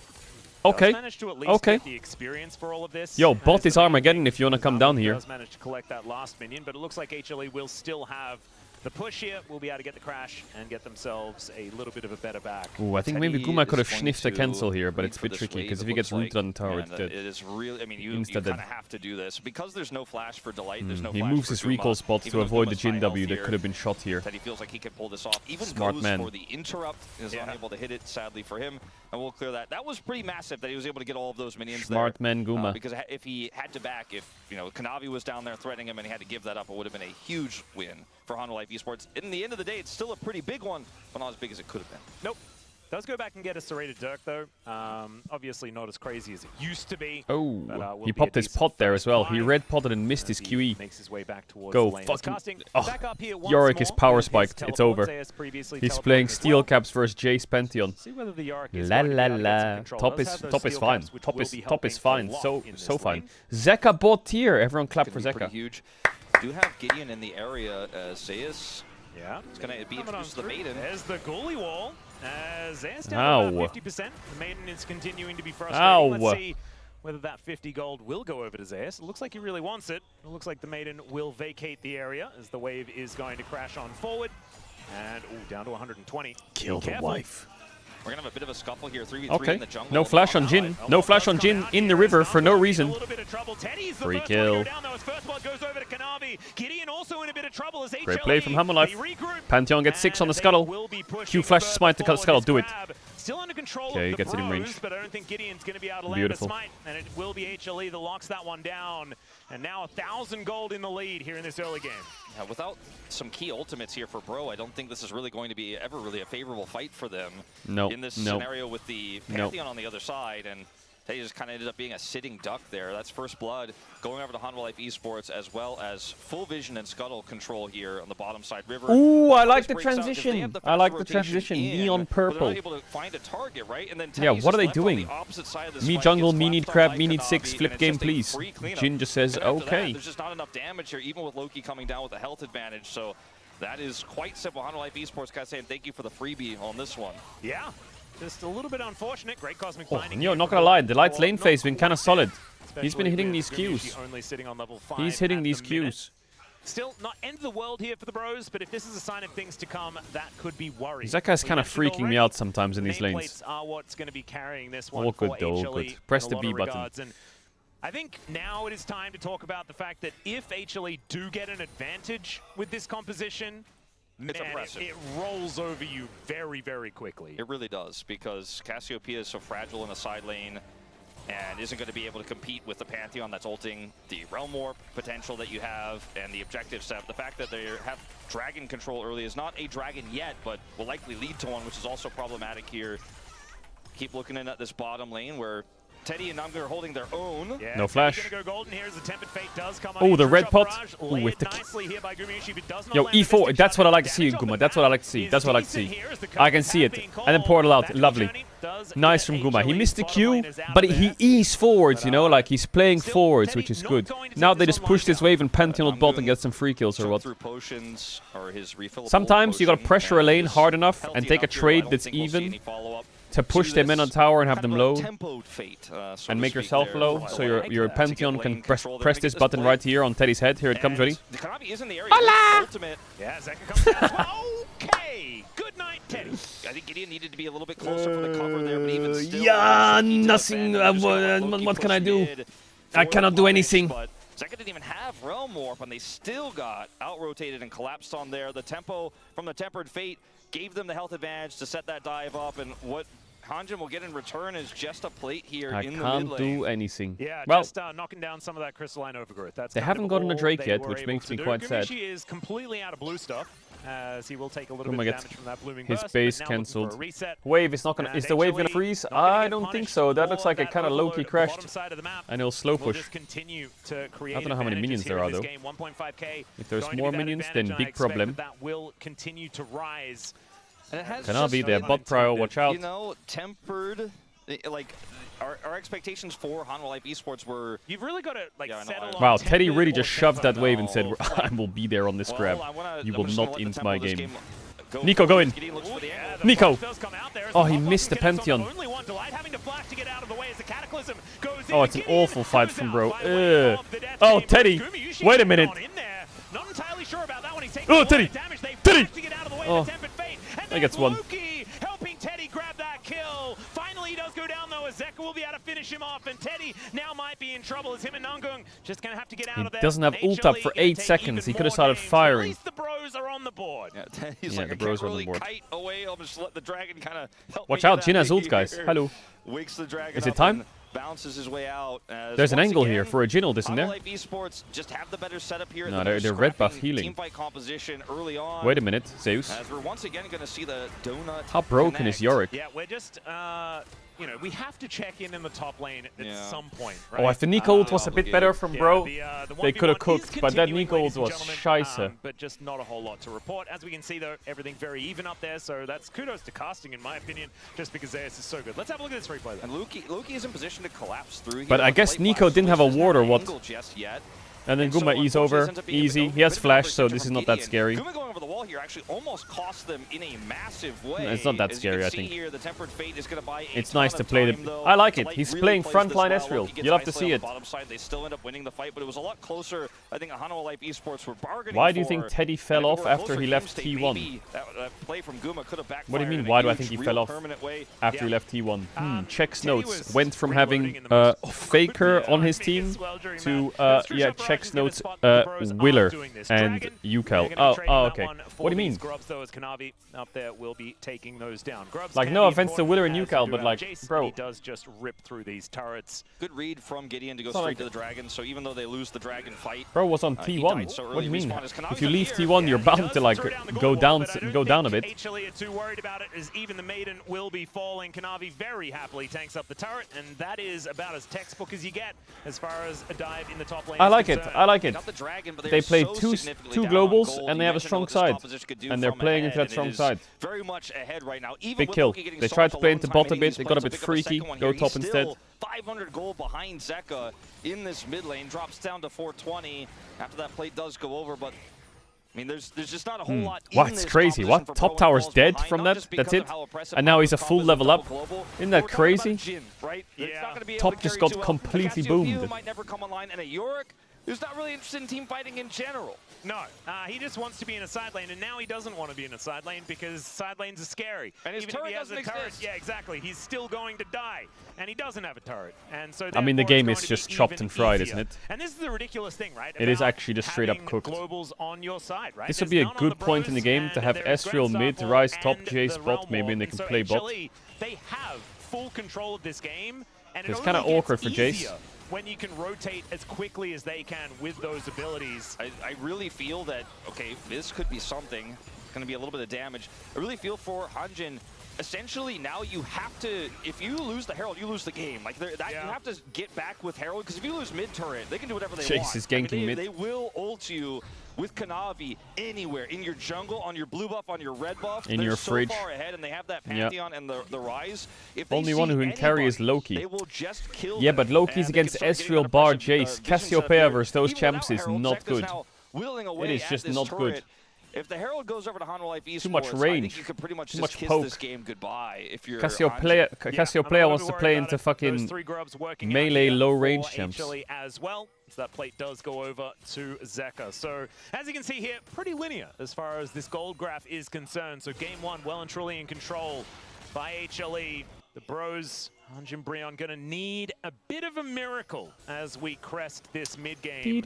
Okay. Managed to at least Okay. get the experience for all of this. Yo, bot is Armageddon if you want to come down here. Does manage to collect that last minion, but it looks like HLE will still have the push here. Will be able to get the crash and get themselves a little bit of a better back. Ooh, I think maybe Guma could have sniffed a cancel here, but it's a bit tricky because if he gets rooted on the tower, it's dead. It is really, I mean, you kind of have to do this because there's no flash for Delight. There's no he flash moves for his Guma, recall spot even to though avoid the Guma's Jin high W health that here. could have been shot here. Teddy feels like he can pull this off. Even Smart goes man. for the interrupt, is unable to hit it, sadly for him. And we'll clear that. That was pretty massive that he was able to get all of those minions Smart there. man Guma. Because if he had to back, if Kanavi was down there threatening him and he had to give that up, it would have been a huge win for Honda Life Esports. In the end of the day, it's still a pretty big one, but not as big as it could have been. Nope. Does go back and get a serrated Dirk, though. Obviously not as crazy as it used to be. Oh, but, will he be popped a his decent pot there as well. first He fight red potted and missed his QE. Makes his way back towards Go the lane. fucking... Casting Oh, back up here once Yorick is more. power His spiked. It's teleports, over. as previously He's teleported playing as steel well. caps versus Jace Pantheon. See whether the Yorick is La going to la be able to get some la. control. Top Does is have those top is steel fine. caps, which Top will is be top is helping fine. a lot So in this fine. lane. Zeka bot tier. Everyone clap for Gonna be Zeka. pretty huge. Do have Gideon in the area. Zeus. Yeah. It's going to be introduced to the Maiden. There's the goalie wall. Zeus Ow. down to about 50%. The Maiden is continuing to be frustrating. Ow. Let's see whether that 50 gold will go over to Zeus. It looks like he really wants it. It looks like the Maiden will vacate the area as the wave is going to crash on forward. And down to 120. Kill the wife. We're going to have a bit of a scuffle here. 3v3 Okay. in the jungle. No flash on Jin. No flash on Jin in the river for no reason. Free kill. Great play from Hammer Life. Pantheon gets 6 on the scuttle. Q flash smite the scuttle. Do it. Still under control Okay, he of the gets it in range. Bros, but I don't think Gideon's going to be able to land Beautiful. a smite, and it will be HLE that locks that one down. And now 1,000 gold in the lead here in this early game. Yeah, without some key ultimates here for Bro, I don't think this is really going to be ever really a favorable fight for them. No, in this no. scenario with the Pantheon on the other side, and they just kind of ended up being a sitting duck there. That's first blood going over to Honda Life Esports, as well as full vision and scuttle control here on the bottom side river. Ooh, I like the Breaks out 'cause they transition. have the I like faster the transition. rotation in, Neon but they're purple. not able to find a target, right? And then Yeah, Teddy's what are they just left on the doing? opposite side of this Me fight, jungle, gets me need clapped on crab, by me need Kanavi, 6. and Flip it's game, just a please. free cleanup. Jin just says, And after that, okay. there's just not enough damage here, even with Loki coming down with a health advantage. So that is quite simple. Honda Life Esports guys saying thank you for the freebie on this one. Yeah, just a little bit unfortunate. Great cosmic Oh, binding. yo, here not from gonna lie. The Loki. Light's lane phase been kind of solid. He's been Especially hitting with these Gumayusi Qs. only sitting on level 5 He's hitting at these the minute. Qs. Still not end of the world here for the Bros, but if this is a sign of things to come, that could be worrying. Zeka's We kind of mentioned freaking me already, out sometimes in these lanes. nameplates are what's going to be carrying this one All good for though, all HLE good. Press in the a lot B of button. regards. And I think now it is time to talk about the fact that if HLE do get an advantage with this composition, It's man, impressive. it rolls over you very, very quickly. It really does, because Cassiopeia is so fragile in the side lane and isn't going to be able to compete with the Pantheon that's ulting, the Realm Warp potential that you have, and the objective set. The fact that they have dragon control early is not a dragon yet, but will likely lead to one, which is also problematic here. Keep looking in at this bottom lane where Teddy and Namgar are holding their own. Yeah, No flash. Gonna go golden here as the Tempered Fate does come Oh, on. the red pot. Barrage, Ooh, laid with the nicely here by Gumayusi, but does not Yo, land the E4. Mystic That's what I Shot. like to see, Damage on Guma. the That's what I map like to see. is That's what I like to decent see. here as the I can see it. being And then pour it out. called. Lovely. That journey does Nice get from Guma. He HLE. missed the Bottom Q, lane is out but there. he eased forwards, you know, like he's playing Still, forwards, Teddy which is not good. going to Now take they this just one push this down. wave and Pantheon on bot and Namgun get some free kills or jump what. through potions, or his refillable Sometimes you gotta potion, pressure a and lane is hard enough healthy and take a enough here. I trade don't that's think we'll see even. any follow-up. to push them in on tower and have them low, so and make yourself low, so your Pantheon can press this button right here on Teddy's head. Here it comes, ready? The Kanavi is in the area. Hola! Ultimate. Yeah, Zeka comes down as well. Okay, good night, Teddy. I think Gideon needed to be a little bit closer for the cover there, but even still... Yeah, nothing. What can I do? I cannot do anything. But Zeka didn't even have Realm Warp, and they still got out-rotated and collapsed on there. The tempo from the Tempered Fate gave them the health advantage to set that dive up, and what Hanjin will get in return is just a plate here in the mid lane. I can't do anything. Yeah, well, just knocking down some of that crystalline overgrowth. That's they haven't gotten a Drake yet, which makes me quite sad. Gumishi is completely out of blue stuff, as he will take a little bit of damage from that blooming his burst, base cancelled. Wave is not gonna. Is the wave gonna freeze? I don't think so. That looks like it kind of low-key crashed. And it'll slow push. I don't know how many minions there are though. If there's more minions, then big problem. That will continue to rise. Kanavi, their bot prio, watch out. You know, tempered, like, our expectations for Hanwha Life Esports were... You've really got to, like, settle on... Wow, Teddy really just shoved that wave and said, I will be there on this grab. You will not into my game. Nico, go in. Nico! Oh, he missed the Pantheon. Oh, it's an awful fight from bro. Oh, Teddy! Wait a minute! Oh, Teddy! Teddy! Oh, I gets one. Helping Teddy grab that kill. Finally, he does go down though, as Zeka will be able to finish him off, and Teddy now might be in trouble as him and Nungung just gonna have to get out of there. He doesn't have ult up for 8 seconds. He could have started firing. At least the bros are on the board. Yeah, the bros are on the board. Kite away. I'll just let the dragon kind of help. Watch out, Jin has ult, guys. Hello. Wakes the dragon. Is it time? Bounces his way out. There's an angle here for a Jin ult, isn't there? Esports just have the better setup here. No, they're red buff healing. Team fight composition early on. Wait a minute, Zeus. As we're once again going to see the donut. How broken is Yorick? Yeah, we're just, you know, we have to check in the top lane at some point, right? Oh, if the Nico ult was a bit better from bro, they could have cooked, but that Nico ult was scheisse. But just not a whole lot to report. As we can see, though, everything very even up there, so that's kudos to casting, in my opinion, just because Zeus is so good. Let's have a look at this replay, though. And Loki is in position to collapse through. But I guess Nico didn't have a ward or what. And then Guma ease over, easy. He has flash, so this is not that scary. Guma going over the wall here actually almost cost them in a massive way. It's not that scary, I think. Here, the Tempered Fate is going to buy it's nice to play the... I like it. He's playing frontline Ezreal. You'll have to see it. They still end up winning the fight, but it was a lot closer. I think Hanwha Life Esports were bargaining. Why do you think Teddy fell off after he left T1? That play from Guma could have backfired. What do you mean, why do I think he fell off after he left T1? Checks notes. Went from having Faker on his team to, yeah, checks notes, Willer and Ucal. Oh, okay. What do you mean? Grubs, though, as Kanavi up there will be taking those down. Grubs like, no offense to Willer and Ucal, but like, bro. He does just rip through these turrets. Good read from Gideon to go straight to the dragon, so even though they lose the dragon fight. Bro was on T1. So what do you mean? If you leave T1, you're bound to like go down a bit. Actually, too worried about it as even the maiden will be falling. Kanavi very happily tanks up the turret, and that is about as textbook as you get as far as a dive in the top lane. I like it. I like it. They played two globals and they have a strong side, and they're playing into that strong side. Very much ahead right now. Big kill. They tried to play into bot a bit. They got a bit freaky. Go top instead. 500 gold behind Zeka in this mid lane. Drops down to 420 after that plate does go over, but I mean, there's just not a whole lot. Wow, it's crazy. What? Top tower's dead from that? That's it? And now he's a full level up? Isn't that crazy? Top just got completely boomed. Might never come online, and a Yorick who's not really interested in team fighting in general. No, he just wants to be in a side lane, and now he doesn't want to be in a side lane because side lanes are scary. And his turret doesn't exist. Yeah, exactly. He's still going to die, and he doesn't have a turret. And so I mean, the game is just chopped and fried, isn't it? And this is the ridiculous thing, right? It is actually just straight up cooked. Globals on your side, right? This would be a good point in the game to have Ezreal mid, Ryze top, Jace bot, maybe, and they can play bot. They have full control of this game, and it's kind of awkward for Jace. When you can rotate as quickly as they can with those abilities. I really feel that, okay, this could be something. It's going to be a little bit of damage. I really feel for Hanjin, essentially now you have to, if you lose the Herald, you lose the game. Like, you have to get back with Herald, because if you lose mid-turret, they can do whatever they want. Jace is ganking mid. They will ult you with Kanavi anywhere, in your jungle, on your blue buff, on your red buff. In your fridge. They're so far ahead, and they have that Pantheon and the Ryze. If only one who can carry is Loki. They will just kill yeah, but Loki's against Ezreal, Bar, Jace. Cassiopeia versus those champs is not good. It is just not good. If the Herald goes over to Hanwha Life Esports, Too much I think range. you could pretty much Too just much kiss poke. this game goodbye if you're Cassiopeia wants to play into fucking melee low range champs. HLE as well. So that plate does go over to Zeka. So as you can see here, pretty linear as far as this gold graph is concerned. So game one well and truly in control by HLE. The bros, Hanj and Brion, gonna need a bit of a miracle as we crest this mid game.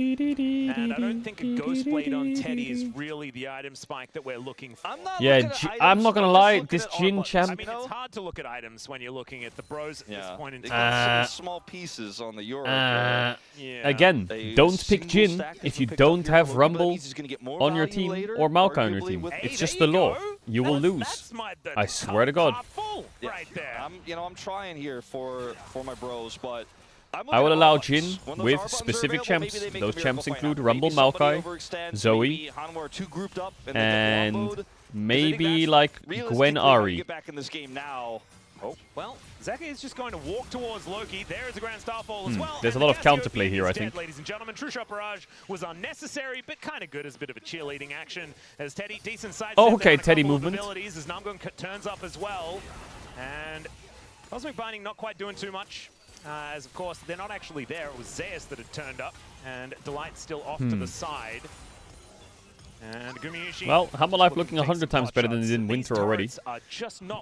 And I don't think a Ghost Blade on Teddy is really the item spike that we're looking for. I'm not gonna lie, this Jin champ. I mean, it's hard to look at items when you're looking at the bros at this point in They time. got some small pieces on the Yorick. Again, don't pick Jin if you don't have Rumble on your team or Maokai on your team. It's just the law. You will lose. I swear to God. Right there. I'm trying here for my bros, but I will allow Jin with specific champs. Those champs include Rumble Maokai, Zoe, and maybe like Gwen Ari. Get back in this game now. Oh, well, Zeka is just going to walk towards Loki. There is a Grand Starfall as well. There's a lot of counterplay here, I think. Ladies and gentlemen, True Shot Barrage was unnecessary, but kind of good as a bit of a cheerleading action. As Teddy, decent side. Oh, okay, Teddy movement. As Namgun turns up as well. And Cosmic Binding not quite doing too much. As, of course, they're not actually there. It was Zeus that had turned up. And Delight's still off to the side. And Gumayushi. Well, Hanwha Life looking 100 times better than they did in Winter already.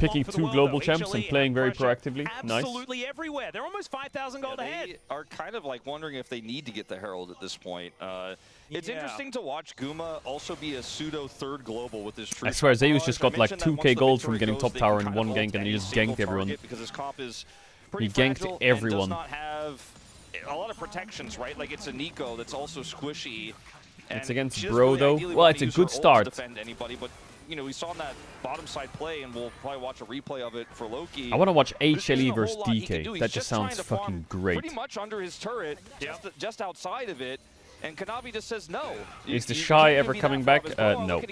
Picking 2 global champs and playing very proactively. Nice. Absolutely everywhere. They're almost 5,000 gold ahead. They are kind of like wondering if they need to get the Herald at this point. It's interesting to watch Guma also be a pseudo third global with his true. I swear, Zeus just got like 2k gold from getting top tower in one gank and he just ganked everyone. Because his comp is He ganked everyone. Does not have a lot of protections, right? Like it's a Nico that's also squishy. It's against Bro though. Well, it's a good start. Defend anybody, but we saw that bottom side play, and we'll probably watch a replay of it for Loki. I want to watch HLE versus DK. That just sounds fucking great. Pretty much under his turret, just outside of it, and Kanavi just says no. Is the Shy ever coming back? No.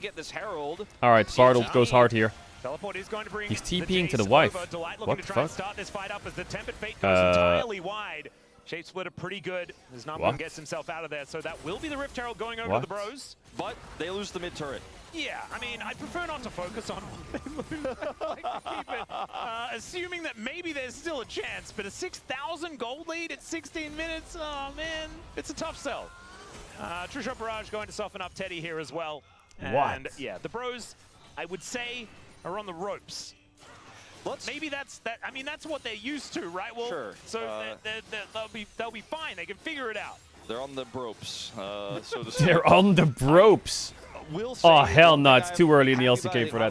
All right, Bardold goes hard here. Teleport is going to bring He's TPing to the wife. What the fuck? Start this fight up as the Tempest Fate goes entirely wide. Shape Splitter pretty good as Namgun gets himself out of there, so that will be the Rift Herald going over to the bros. But they lose the mid turret. Yeah, I mean, I prefer not to focus on what they lose. I like to keep it, assuming that maybe there's still a chance, but a 6,000 gold lead at 16 minutes, oh man, it's a tough sell. True Shot Barrage going to soften up Teddy here as well. And yeah, the bros, I would say, are on the ropes. Maybe that's I mean, that's what they're used to, right? Well, sure. So they'll be fine. They can figure it out. They're on the ropes. So to They're on the ropes. Oh hell no! It's too early in the LCK for that.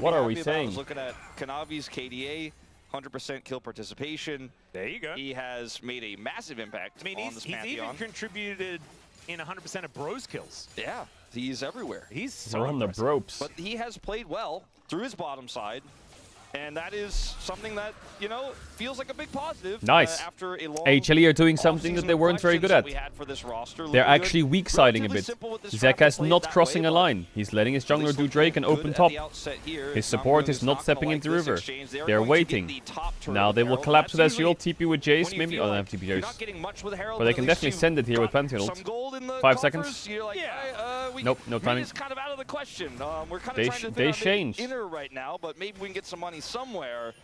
What are we saying? I was looking at Kanavi's KDA, 100% kill participation. There you go. He has made a massive impact. I mean, he's even contributed in 100% of bros kills. Yeah, he's everywhere. He's so on the ropes. But he has played well through his bottom side. And that is something that, feels like a big positive. Nice. After a long HLE are doing something that they weren't very good at. They're actually weak-siding a bit. Zeka's not crossing a line. He's letting his jungler do Drake and open top. His support is not stepping into river. They're waiting. Now they will collapse with Ezreal, TP with Jace, maybe. Oh, they have TP Jace. But they can definitely send it here with Pantheon ult. 5 seconds. Nope, no timing. It's kind of out of the question. We're kind of trying to they changed. Inner right now, but maybe we can get some money somewhere.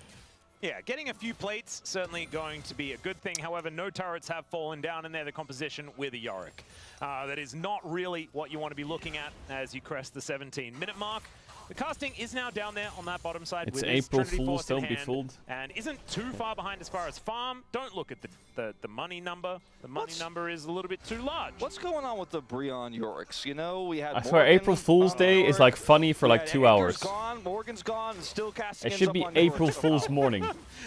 Yeah, getting a few plates certainly going to be a good thing. However, no turrets have fallen down in there. The composition with a Yorick. That is not really what you want to be looking at as you crest the 17-minute mark. The casting is now down there on that bottom side. It's with April Fools, don't be fooled. And isn't too far behind as far as farm. Don't look at the money number. The money number is a little bit too large. What's going on with the Brion Yoriks? We had I swear, April Fool's Day is like funny for like 2 hours. Morgan's gone, still casting. It should be April Fool's morning.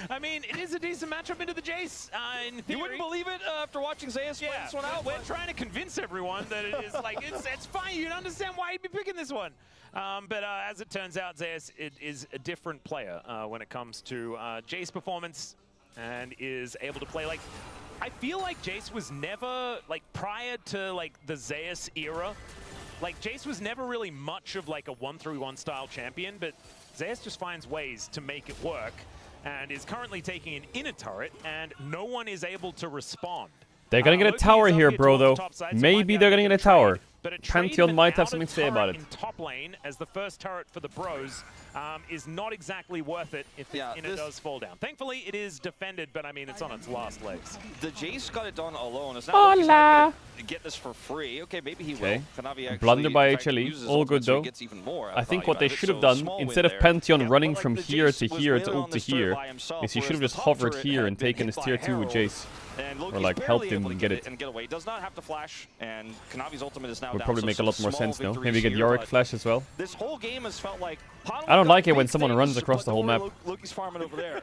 I mean, it is a decent matchup into the Jace. In theory. You wouldn't believe it after watching Zeus play this one out. We're trying to convince everyone that it is like it's fine. You understand why he'd be picking this one. But as it turns out, Zeus is a different player when it comes to Jace performance, and is able to play like. I feel like Jace was never like prior to like the Zeus era. Like Jace was never really much of like a 1-3-1 style champion, but Zeus just finds ways to make it work, and is currently taking an inner turret, and no one is able to respond. They're gonna get a tower here, bro, though. Maybe they're gonna get a tower. But a trade Pantheon of might have an something to say outer about turret it. in top lane as the first turret for the Bros is not exactly worth it if the inner does fall down. Thankfully, it is defended, but I mean, it's on its last legs. The Jace got it done alone. It's not like he's not gonna get this for free. Okay, maybe he will. Kanavi actually, Blunder by in fact, HLE. uses All ultimate, good so he though. gets even more I think what they value should out have of it. So done, small win instead of there. Pantheon running but, from the here Jace to was here wailing to on ult to this turret here, by himself, is he should have whereas just the top hovered turret here had and been taken hit his by tier 2 with Herald, Jace. and Or Loki's like helped barely him able to get it. and get away. He does not have to flash, and Kanavi's ultimate is now Would down. probably So make a some lot more small sense now. victories Maybe get here, Yorick but flash as well. This whole game has felt like I don't like it when someone runs across the whole map. Loki's farming over there,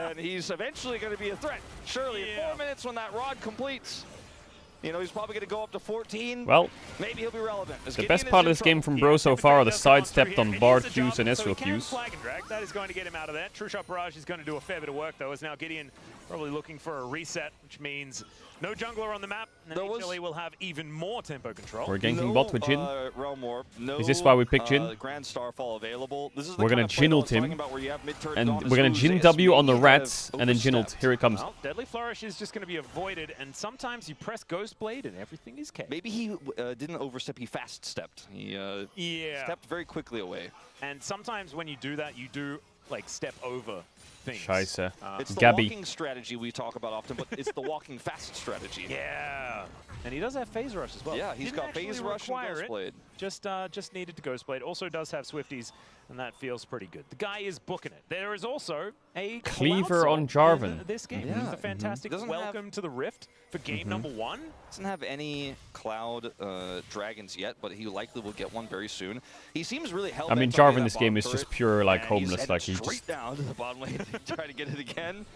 and he's eventually going to be a threat. Surely, in 4 minutes when that rod completes, you know, he's probably going to go up to 14. Well, maybe he'll be relevant. the best part of this game from Bro so far are the sidestepped on Bard Qs and Ezreal Qs. Flag and drag. That is going to get him out of that. True Shot Barrage is going to do a fair bit of work, though, as now Gideon probably looking for a reset, which means no jungler on the map, and then HLE will have even more tempo control. We're ganking bot with Jhin. Realm Warp, no, Is this why we picked Jhin? Grand Starfall available. This is the We're kind gonna of play Jhin I ult was talking him, about where you have mid-turret and Adonis we're gonna who's Jhin W on the SME rats, have and then Jhin ult. overstepped. Here it comes. Well, Deadly Flourish is just going to be avoided, and sometimes you press Ghost Blade and everything is cake. Maybe he didn't overstep, he fast-stepped. He stepped very quickly away. And sometimes when you do that, you do like step over things. Scheiße. It's the Gabby. walking strategy we talk about often, but it's the walking fast strategy. Yeah. And he does have Phase Rush as well. Yeah, he's Didn't got actually Phase Rush and require Ghost it. Blade. Just needed to Ghost Blade. Also does have Swifties, and that feels pretty good. The guy is booking it. There is also a Cleaver Cloud on Soul Jarvan. in this game. Yeah. It's a fantastic Doesn't welcome to the Rift for game number 1. Doesn't have any Cloud dragons yet, but he likely will get one very soon. He seems really hell-bent I mean, on getting Jarvan that this game bottom is just turret, pure like and homeless. he's Like heading he straight just down to the bottom lane to try to get it again.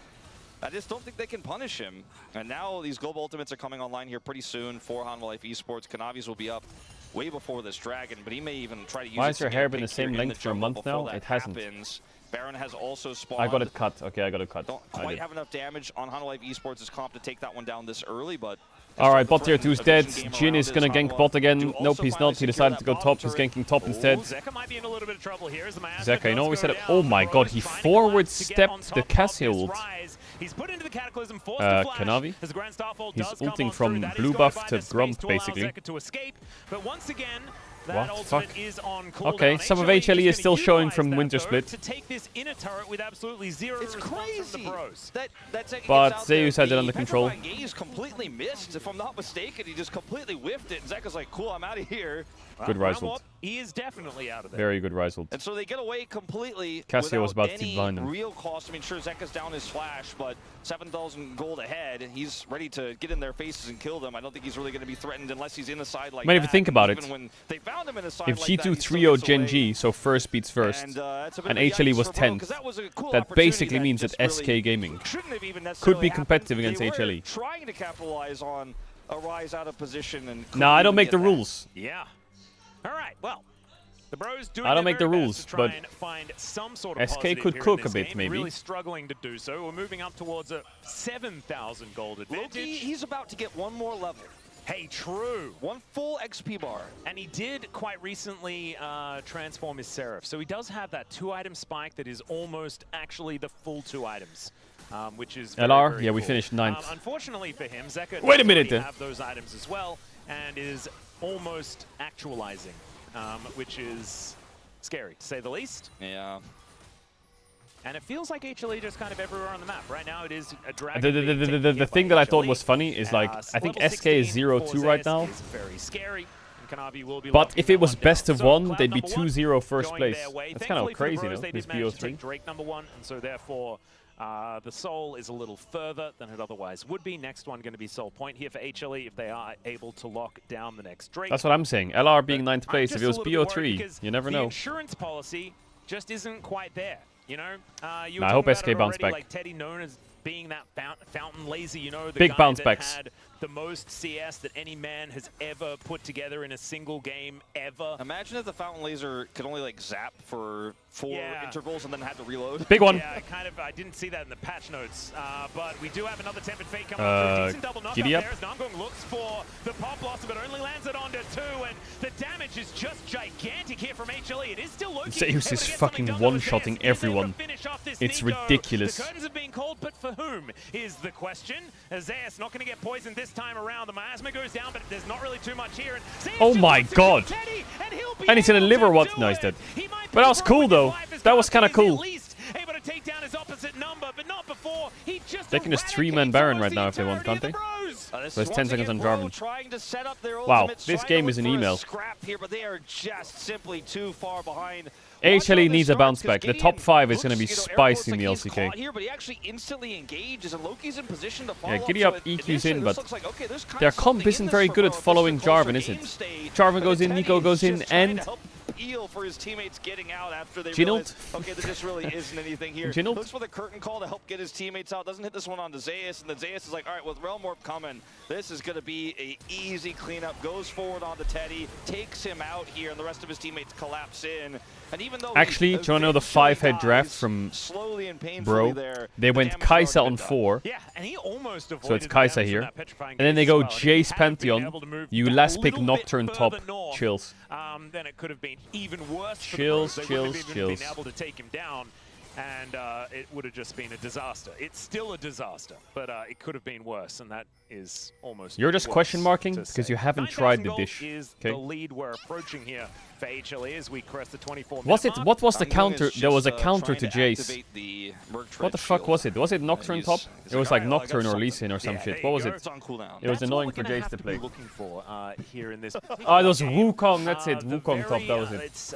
I just don't think they can punish him. And now these global ultimates are coming online here pretty soon for Hanwha Life Esports. Kanavi's will be up way before this dragon, but he may even try to use Why it has your to get hair a been the pick here same in length for a jungle month before now? that It hasn't. happens. Baron has also spawned. I got it cut. Okay, I got it cut. Don't I quite did. have enough damage on Hanwha Life Esports' comp to take that one down this early, but All right, bot tier 2's dead. Jhin is gonna gank bot again. Nope, he's not. He decided to go top. He's ganking top instead. Zeka might be in a little bit of trouble here. As the Zeka, you know we said it. Oh my god, he forward stepped the Cassio ult. He's put into the Cataclysm, forced to flash. Kanavi. As the Grand Starfall He's does come ulting on from through. That blue is going buff find to a space Grump, to allow basically. Zeka to escape. But once again, that What the ultimate fuck? is on cooldown. Okay, some of HLE is still showing from Utilize Winter that, Split. though, to take this inner turret with absolutely zero it's response crazy. from the Bros. That Zeka But gets out there. Zeus had it The under control. Petrifying Gaze completely missed, if I'm not mistaken. He just completely whiffed it, and Zeka's like, cool, I'm out of here. Good rise ult. He is definitely out of there. Very good rise ult. And so they get away completely Cassio was without about to any blind him. real cost. I mean, sure, Zeka's down his flash, but 7,000 gold ahead. He's ready to get in their faces and kill them. I don't think he's really going to be threatened unless he's in a side like I mean, that. if you think about Even it, when they found him in a side if like G2 that, he still 3-0 gets Gen away. G, so first beats first, And, it's a bit and of a HLE yikes was for Bro, 10th, 'cause that was a cool that opportunity basically that means that just really SK Gaming shouldn't have even could necessarily be happened. competitive against They were HLE. trying to capitalize on a rise out of position and Nah, I couldn't don't make the even get that. rules. Yeah. All right. Well, the Bros doing I don't their make the very rules, best to try but and find some sort of SK positive could here in cook this a bit, game. maybe. Really struggling to do so. We're moving up towards a 7,000 gold advantage. Loki, he's about to get one more level. Hey, true. One full XP bar. And he did quite recently transform his Seraph. So he does have that 2-item spike that is almost actually the full 2 items. Which is very, LR? very Yeah, we cool. finished 9th. Unfortunately for him, Zeka Wait a does minute already then. have those items as well and is almost actualizing, which is scary, to say the least. Yeah. And it feels like HLE just kind of everywhere on the map. Right now it is a dragon. The thing that I thought was funny is like, I think SK is 0-2 right now. Is very scary. And Kanavi will be But locking if that it was one best down. of So, 1, Cloud they'd be number 2-0 first going place. their way. That's kind of Thankfully for the crazy, Bros, no? they This did manage to BO3. take Drake number 1, and so therefore the Soul is a little further than it otherwise would be. Next one going to be Soul Point here for HLE if they are able to lock down the next Drake. That's what I'm saying. LR being 9th place. I'm If it was just a little bit worried BO3, because you never the know. insurance policy just isn't quite there. You know, you Nah, were I hope talking SK about it bounce already, back. Like Teddy known as being that fountain lazy, you know, the Big guy bounce that backs. had the most CS that any man has ever put together in a single game ever. Imagine if the Fountain Laser could only like zap for 4 intervals and then had to reload. Big one. Yeah, I didn't see that in the patch notes, but we do have another Tempered Fate coming up through. Decent double knockout giddy up. there as Namgung looks for the pop blossom, but only lands it onto 2, and the damage damage is just gigantic here from HLE. It is still Loki. Zeus is fucking one-shotting everyone. It's ridiculous. The curtains have been called, but for whom is the question? Zeus not going to get poisoned this time around. The miasma goes down, but there's not really too much here. Oh my god! And he's gonna live or what? No, he's dead. But that was cool though. That was kind of cool. Able to take down his opposite number, but not before. He just they can just 3-man Baron right now if they want, can't they? So it's 10 seconds on Jarvan. Wow, this game is an email. Here, but they are just simply too far behind. HLE needs a bounce back. The top 5 is going to be spicy in the LCK. Here, but he actually instantly engages, and Loki's in position to follow yeah, Giddy up, EQ's in, but their comp isn't very good at following Jarvan, is it? Jarvan goes in, Nico goes in, and... for his teammates getting out after they realized, okay, there just really isn't anything here. Looks for the curtain call to help get his teammates out. Doesn't hit this one onto Zeus, and then Zeus is like, all right, with Realm Warp coming, this is going to be a easy cleanup. Goes forward onto Teddy, takes him out here, and the rest of his teammates collapse in. And even though actually, do you want to know the 5-head draft from Bro? They went Kai'Sa on 4. Yeah, and he almost so it's Kai'Sa here. And then they go Jace Pantheon. You last pick Nocturne top. Chills. Then it could have been even worse. Chills. Been able to take him down, and it would have just been a disaster. It's still a disaster, but it could have been worse, and that is almost. You're just question marking because you haven't tried the dish. Is the lead we're approaching here for HLE as we crest the 24. Was it? What was the counter? There was a counter to Jace. What the fuck was it? Was it Nocturne top? It was like Nocturne or Lee Sin or some shit. What was it? It was annoying for Jace to play. Looking for here in this. Oh, it was Wukong. That's it. Wukong top. That was it. It's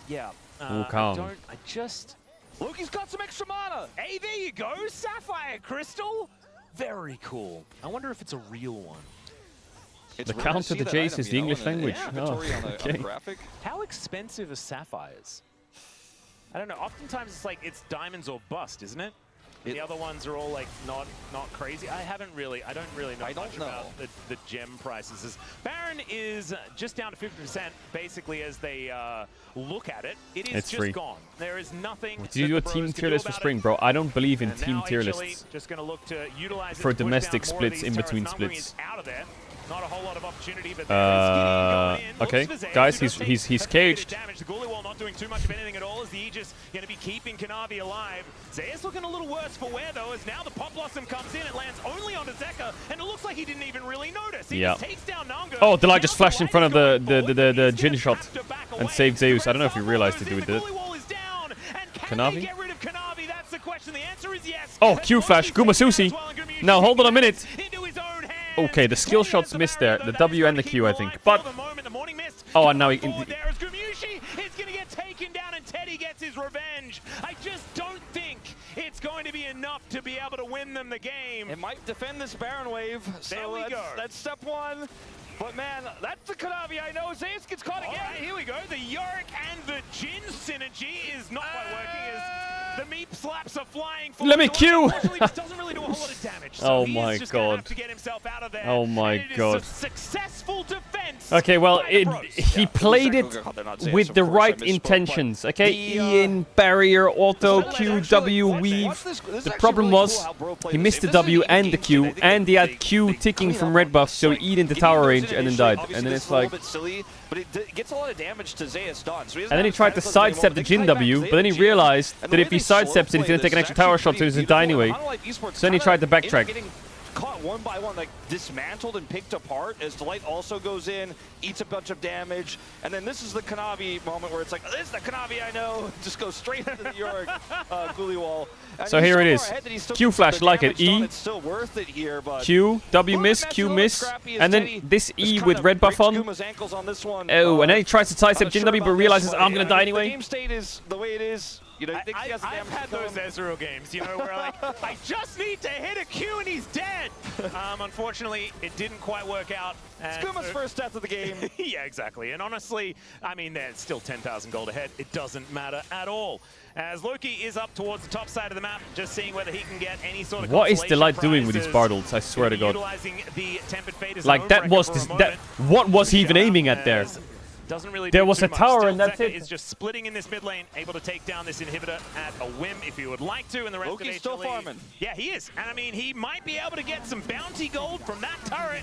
yeah. Wukong. I just. Loki's got some extra mana. Hey, there you go. Sapphire Crystal. Very cool. I wonder if it's a real one. The counter to Jace is the English language. Oh, okay. How expensive are sapphires? I don't know. Oftentimes it's like it's diamonds or bust, isn't it? The other ones are all like not crazy. I don't really know much about the gem prices. Baron is just down to 50% basically as they look at it. It is it's just free. Gone. There is nothing. Did you do a team tier list for spring, bro? I don't believe in team tier lists. Just gonna look to utilize for domestic splits in between splits. Out of there. Not a whole lot of opportunity, but okay, guys, he's caged. The Ghoulie Wall not doing too much of anything at all. Is the Aegis going to be keeping Kanavi alive? Zeus looking a little worse for wear though, as now the Pop Blossom comes in. It lands only onto Zeka, and it looks like he didn't even really notice. He just takes down Nanga. Oh, Delight just flashed in front of the Jin shot and saved Zeus. I don't know if you realized he did it. Kanavi? That's the question. The answer is yes. Oh, Q flash, Gumasusi. Now hold on a minute. Okay, the skill shots missed there. The W and the Q, I think. But oh, and now he. There's Gumushi. It's gonna get taken down, and Teddy gets his revenge. I just don't think it's going to be enough to be able to win them the game. It might defend this Baron wave. So there we go. That's step 1. But man, that's the Kanavi I know. Zeus gets caught again. Right, here we go. The Yorick and the Jin synergy is not quite working as the meat slaps are flying. Let me Q. Doesn't really do a whole lot of damage. So oh my god. To get himself out of there. Oh my god. Successful defense. Okay, well, he played it with the right intentions. Okay, Ian, barrier, auto, Q, W, weave. The problem was he missed the W and the Q, and he had Q ticking from red buff, so he eat into tower range and then died. And then it's like. But it gets a lot of damage to Zeus done. So and then he tried to sidestep the Jin W, but then he realized that if he sidesteps it, he's going to take an extra tower shot, so he doesn't die anyway. So then he tried to backtrack. Caught one by one, like dismantled and picked apart as Delight also goes in, eats a bunch of damage, and then this is the Kanavi moment where it's like, this is the Kanavi I know, just goes straight into the Yorick Ghoulie Wall. And so here it is. Q flash like it, E, it's still worth it here, but Q, W miss, Q miss, and then this E with red buff on. Oh, and then he tries to sidestep Jin W, but realizes I'm going to die anyway. The game state is the way it is. You know, I've had those Ezreal games, you know, where like, I just need to hit a Q and he's dead. Unfortunately, it didn't quite work out. Skuma's first death of the game. Yeah, exactly. And honestly, I mean, there's still 10,000 gold ahead. It doesn't matter at all. As Loki is up towards the top side of the map, just seeing whether he can get any sort of. What is Delight doing with these Bartles? I swear to God. The Tempered Fate as like that was this, what was he even aiming at there? Doesn't really there was a tower Still, and that's Zeka it. Is just splitting in this mid lane, able to take down this inhibitor at a whim if he would like to, and the rest Loki's of HLE. Still farming. Yeah, he is, and I mean he might be able to get some bounty gold from that turret.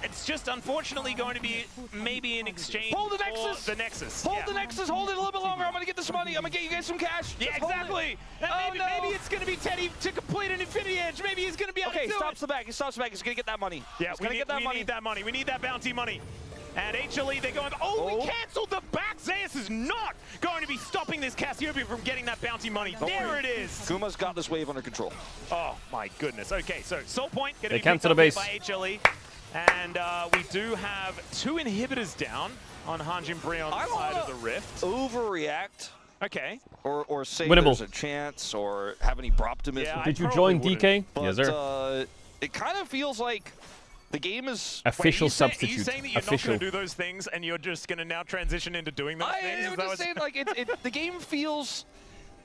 It's just unfortunately going to be maybe an exchange Hold the for Nexus! the Nexus. Hold the Nexus! Hold it a little bit longer. I'm gonna get this money. I'm gonna get you guys some cash. Yeah, Just hold exactly. it. And maybe it's gonna be Teddy to complete an Infinity Edge. Maybe he's gonna be able to do he stops it. the back. He stops the back. He's gonna get that money. Yeah, he's we gonna need get that money. need that money. We need that bounty money. And HLE, they're going, we canceled the back. Zeus is not going to be stopping this Cassiopeia from getting that bounty money. There it is. Kuma's got this wave under control. Oh, my goodness. Okay, so Soul Point going to They be cancel picked the up base. by HLE. And we do have 2 inhibitors down on Hanjin Brion's side of the Rift. Overreact. Okay. Or say Winnable. there's a chance or have any optimism. Yeah, Did you join DK? But, Yes, sir. It kind of feels like the game is... Official substitute. Are you saying that you're Official. not going to do those things and you're just going to now transition into doing those things? I'm just saying, like, the game feels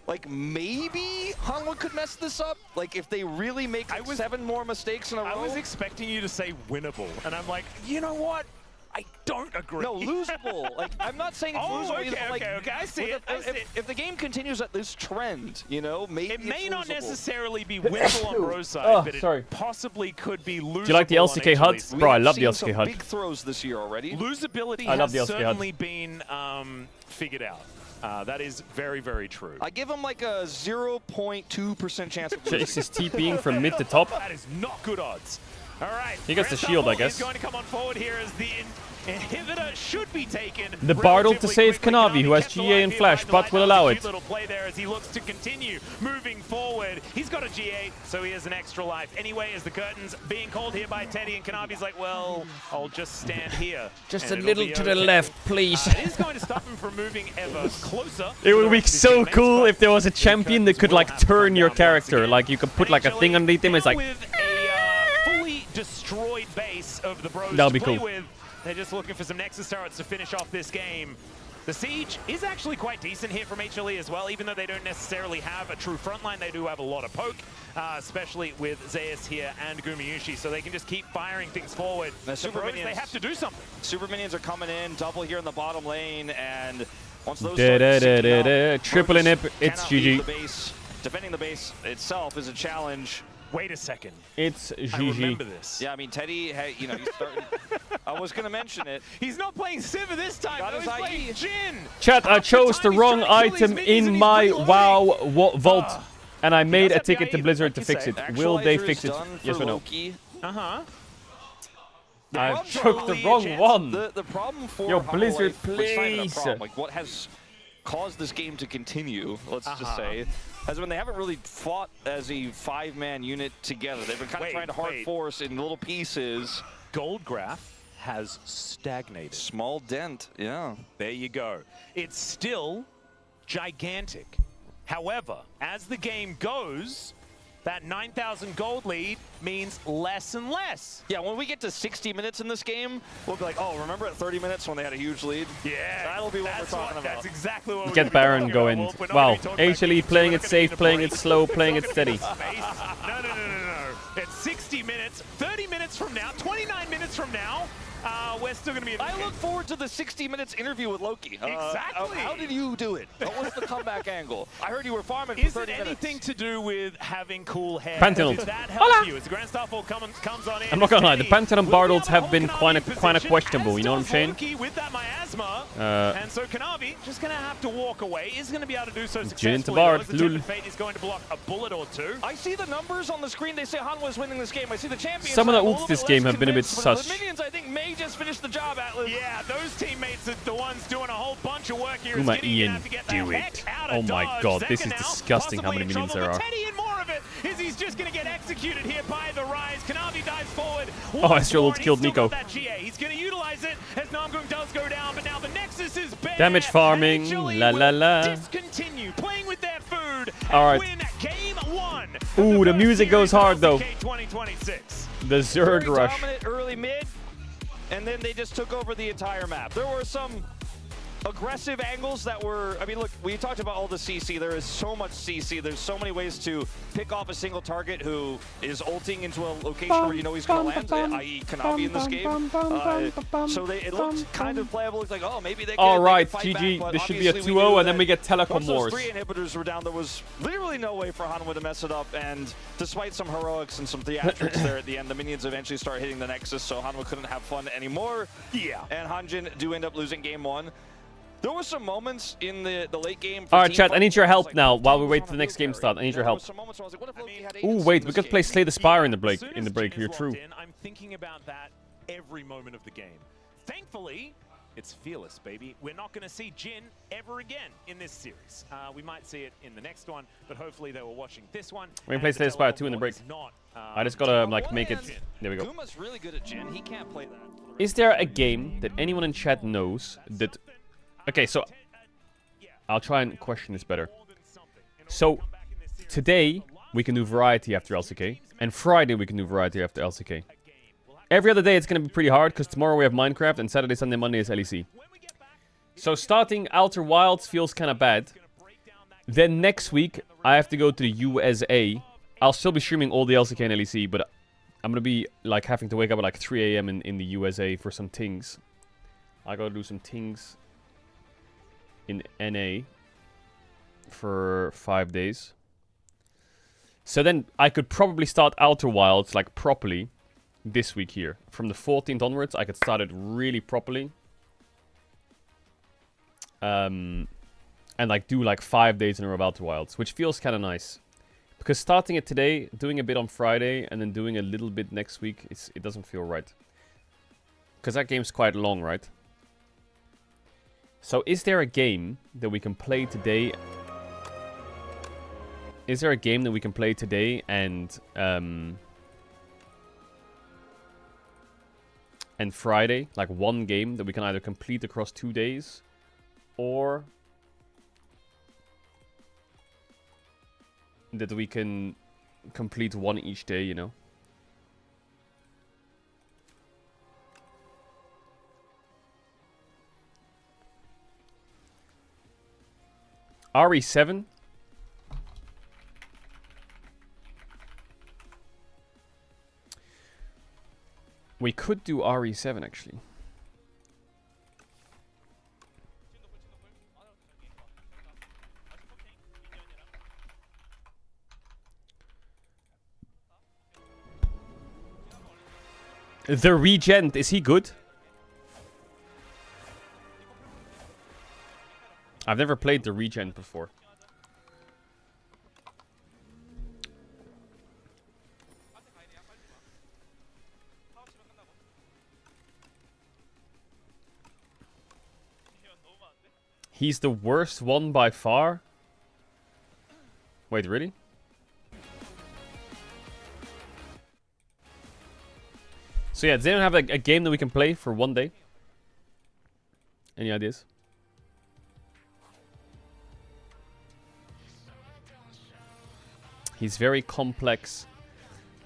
like maybe Hanwha could mess this up. Like, if they really make 7 more mistakes in a row. I was expecting you to say winnable, and I'm like, you know what? I don't agree. No, losable. Like, I'm not saying it's losable. Okay, either, like, okay, I see it. If the game continues at this trend, you know, maybe It may it's not losable. necessarily be winnable on Bro's side, Oh, but it sorry. possibly could be losable. Do you like the LCK on HUD? HLE's. Bro, I love the We've LCK seen some HUD. big throws this year already. Losability I love the has LCK HUD. certainly been figured out. That is very, very true. I give him like a 0.2% chance of losing. Chase is TPing from mid to top. That is not good odds. All right. He gets the Grand shield, I Shuffle guess. is going to come on forward here as the inhibitor should be taken. The Bartle to relatively save quickly. Kanavi, who has kept GA alive and here Flash, by but the will line. allow Cute it. little play there as he looks to continue moving forward. He's got a GA, so he has an extra life. Anyway, as the curtains being called here by Teddy, and Kanavi's like, well, I'll just stand here. Just and a it'll little be to the okay. left, please. It is going to stop him from moving ever closer. It would be so cool if there was a champion that could like turn your character. Like you could put like a thing underneath him. It's like with a fully destroyed base of the Bros That'll to be play cool. with. They're just looking for some Nexus turrets to finish off this game. The siege is actually quite decent here from HLE as well, even though they don't necessarily have a true frontline. They do have a lot of poke, especially with Zeus here and Gumayushi, so they can just keep firing things forward. The The super Bros, minions, they have to do something. Super minions are coming in, double here in the bottom lane, and once those Da, da, start syncing da, up, triple Bros inhib, it's cannot leave GG. the base. Defending the base itself is a challenge. Wait a second. It's I remember GG. this. Yeah, I mean, Teddy, hey, you know, he's starting. I was going to mention it. He's not playing Sivir this time, Got though. his He's playing IE. Jin. Chat, I chose the wrong item in my WoW vault, and I made a have the ticket to IE, Blizzard like to you fix say. it. Will they Actualizer fix is it? done Yes for or no? Loki. Uh-huh. I problem took for the wrong one. The problem for Yo, Hanwha Blizzard, Life, which is not even a please. problem, like what has caused this game to continue, let's just say, has been they haven't really fought as a 5-man unit together. They've been kind of trying to hard force in little pieces. Goldgraph has stagnated. Small dent, yeah. There you go. It's still gigantic. However, as the game goes, that 9,000 gold lead means less and less. Yeah, when we get to 60 minutes in this game, we'll be like, oh, remember at 30 minutes when they had a huge lead? Yeah, That'll be what we're talking about. That's exactly what we're Get Baron going. Wow, actually playing it safe, playing it slow, playing it steady. No. It's 60 minutes, 30 minutes from now, 29 minutes from now, we're still going to be in the I game. look forward to the 60 minutes interview with Loki. Exactly. How did you do it? What was the comeback angle? I heard you were farming for Is 30 it minutes. anything to do with having cool hair? Pantheon. Does that help Hola. you? As the Grand Starfall comes on in, I'm not gonna lie, the Teddy Pantheon and will be Bartles able to have hold been Kanavi kind of position, questionable, you know what I'm as saying? does Loki with that miasma, Uh, and so Kanavi just going to have to walk away. Is going to be able to do so Jin successfully. to Bard, As the lul. Tempted Fate is going to block a bullet or two. I see the numbers on the screen. They say Hanwha is winning this game. I see the champions. Some of the I'm a ults little this bit game less have been a bit convinced, but sus. The minions, I think, may just finish the job, Atlas. Yeah, those teammates are the ones doing a whole bunch of work here. Kuma It's Gideon Ian, have to get the do heck it. out Oh of my dodge. god, this Zeka is now disgusting how possibly many in minions trouble, there but are. Teddy and more of it is he's just going to get executed here by the Rise. Kanavi dives forward. Oh, Astral ult killed He's still Nico. got that GA. He's going to utilize it as Namgung does go down, but now the Nexus is bare. Damage farming, And HLE la la will la. discontinue playing with their food and Alright. win game 1. Ooh, the music goes hard though. LCK 2026. The Zerg Very rush. dominant early mid, and then they just took over the entire map. There were some aggressive angles that were, I mean, look, we talked about all the CC. There is so much CC. There's so many ways to pick off a single target who is ulting into a location where you know he's going to land, i.e. Kanavi in this game. So it looked kind of playable. It's like, oh, maybe they can Alright, fight GG. back, this should be a obviously 2-0, knew and then we get once Telecom those Wars. 3 inhibitors were down, there was literally no way for Hanwha to mess it up. And despite some heroics and some theatrics there at the end, the minions eventually start hitting the Nexus, so Hanwha couldn't have fun anymore. Yeah. And Hanjin do end up losing game 1. There were some moments in the late game. Alright, chat, I need your help now while we wait for the next game start. I need your help. Ooh, wait, we could play Slay the Spire in the break. You're true. I'm thinking about that every moment of the game. Thankfully, it's Fearless, baby. We're not going to see Jin ever again in this series. We might see it in the next one, but hopefully they were watching this one. We're gonna play Slay the Spire 2 in the break. I just gotta like make it. There we go. Guma's really good at Jin. He can't play that. Is there a game that anyone in chat knows that... Okay, so I'll try and question this better. So today we can do Variety after LCK, and Friday we can do Variety after LCK. Every other day it's going to be pretty hard, because tomorrow we have Minecraft, and Saturday, Sunday, Monday is LEC. So starting Outer Wilds feels kind of bad. Then next week I have to go to the USA. I'll still be streaming all the LCK and LEC, but I'm going to be like having to wake up at like 3 AM in the USA for some things. I gotta do some things in NA for 5 days. So then I could probably start Outer Wilds like properly this week here. From the 14th onwards, I could start it really properly. And like do like 5 days in a row of Outer Wilds, which feels kind of nice. Because starting it today, doing a bit on Friday, and then doing a little bit next week, it doesn't feel right. Because that game's quite long, right? So is there a game that we can play today? Is there a game that we can play today and Friday? Like one game that we can either complete across 2 days, or that we can complete one each day, you know? RE7? We could do RE7 actually. The Regent, is he good? I've never played the Regent before. He's the worst one by far? Wait, really? So yeah, does anyone have a game that we can play for one day? Any ideas? He's very complex.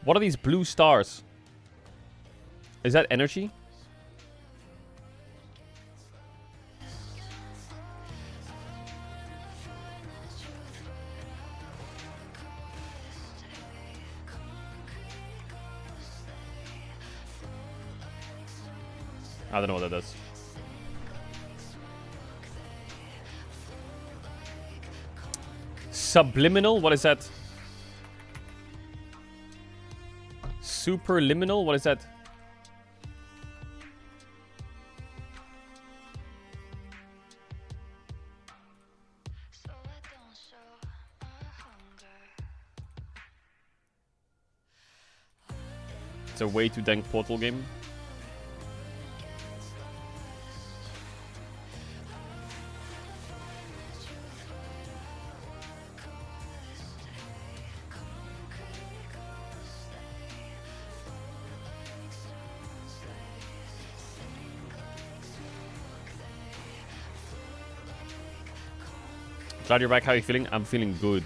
What are these blue stars? Is that energy? I don't know what that does. Subliminal? What is that? Superliminal? What is that? It's a way too dank Portal game. Glad you're back. How are you feeling? I'm feeling good.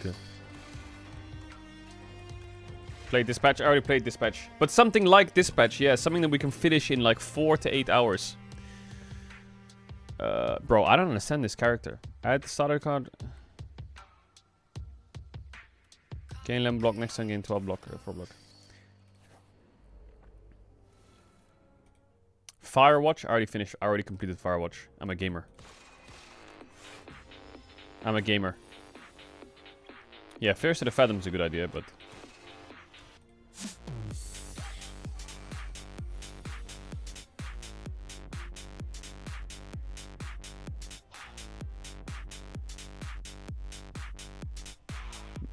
Played Dispatch? I already played Dispatch. But something like Dispatch, yeah. Something that we can finish in like 4 to 8 hours. Bro, I don't understand this character. Add the starter card. Gain 11 block, next time gain 12 block, 4 block. Firewatch, I already finished. I already completed Firewatch. I'm a gamer. I'm a gamer. Yeah, Fierce to the Fathom is a good idea, but...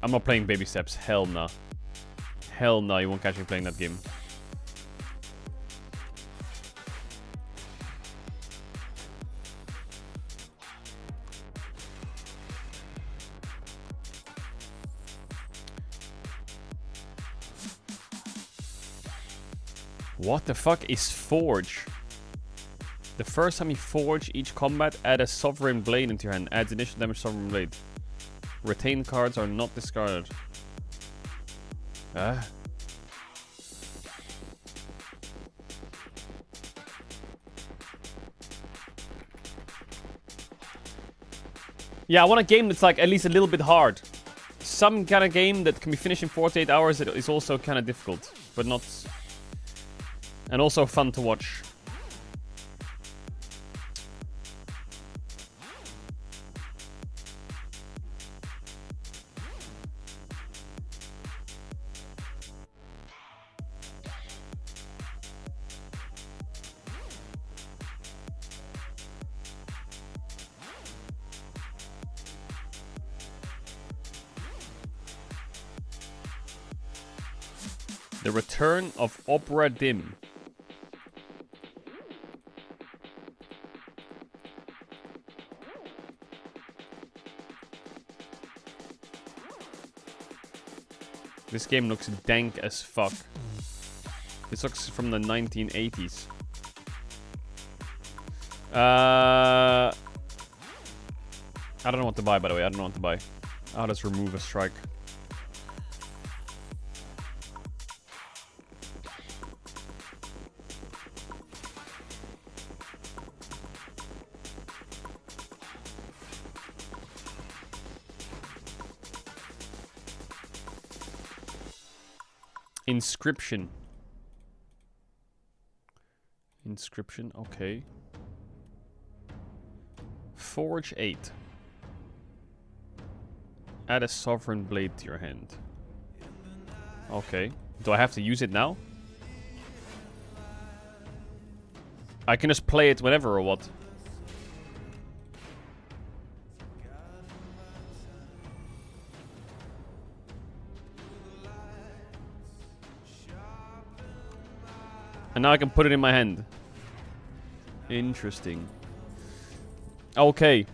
I'm not playing Baby Steps. Hell no. Hell no, you won't catch me playing that game. What the fuck is Forge? The first time you forge each combat, add a Sovereign Blade into your hand. Adds initial damage Sovereign Blade. Retained cards are not discarded. Ah. Yeah, I want a game that's like at least a little bit hard. Some kind of game that can be finished in 48 hours that is also kind of difficult, but not... And also fun to watch. The Return of Opera Dim. This game looks dank as fuck. This looks from the 1980s. I don't know what to buy, by the way. I don't know what to buy. I'll just remove a strike. Inscription. Inscription, okay. Forge 8. Add a Sovereign Blade to your hand. Okay. Do I have to use it now? I can just play it whenever or what? And now I can put it in my hand. Interesting. Okay.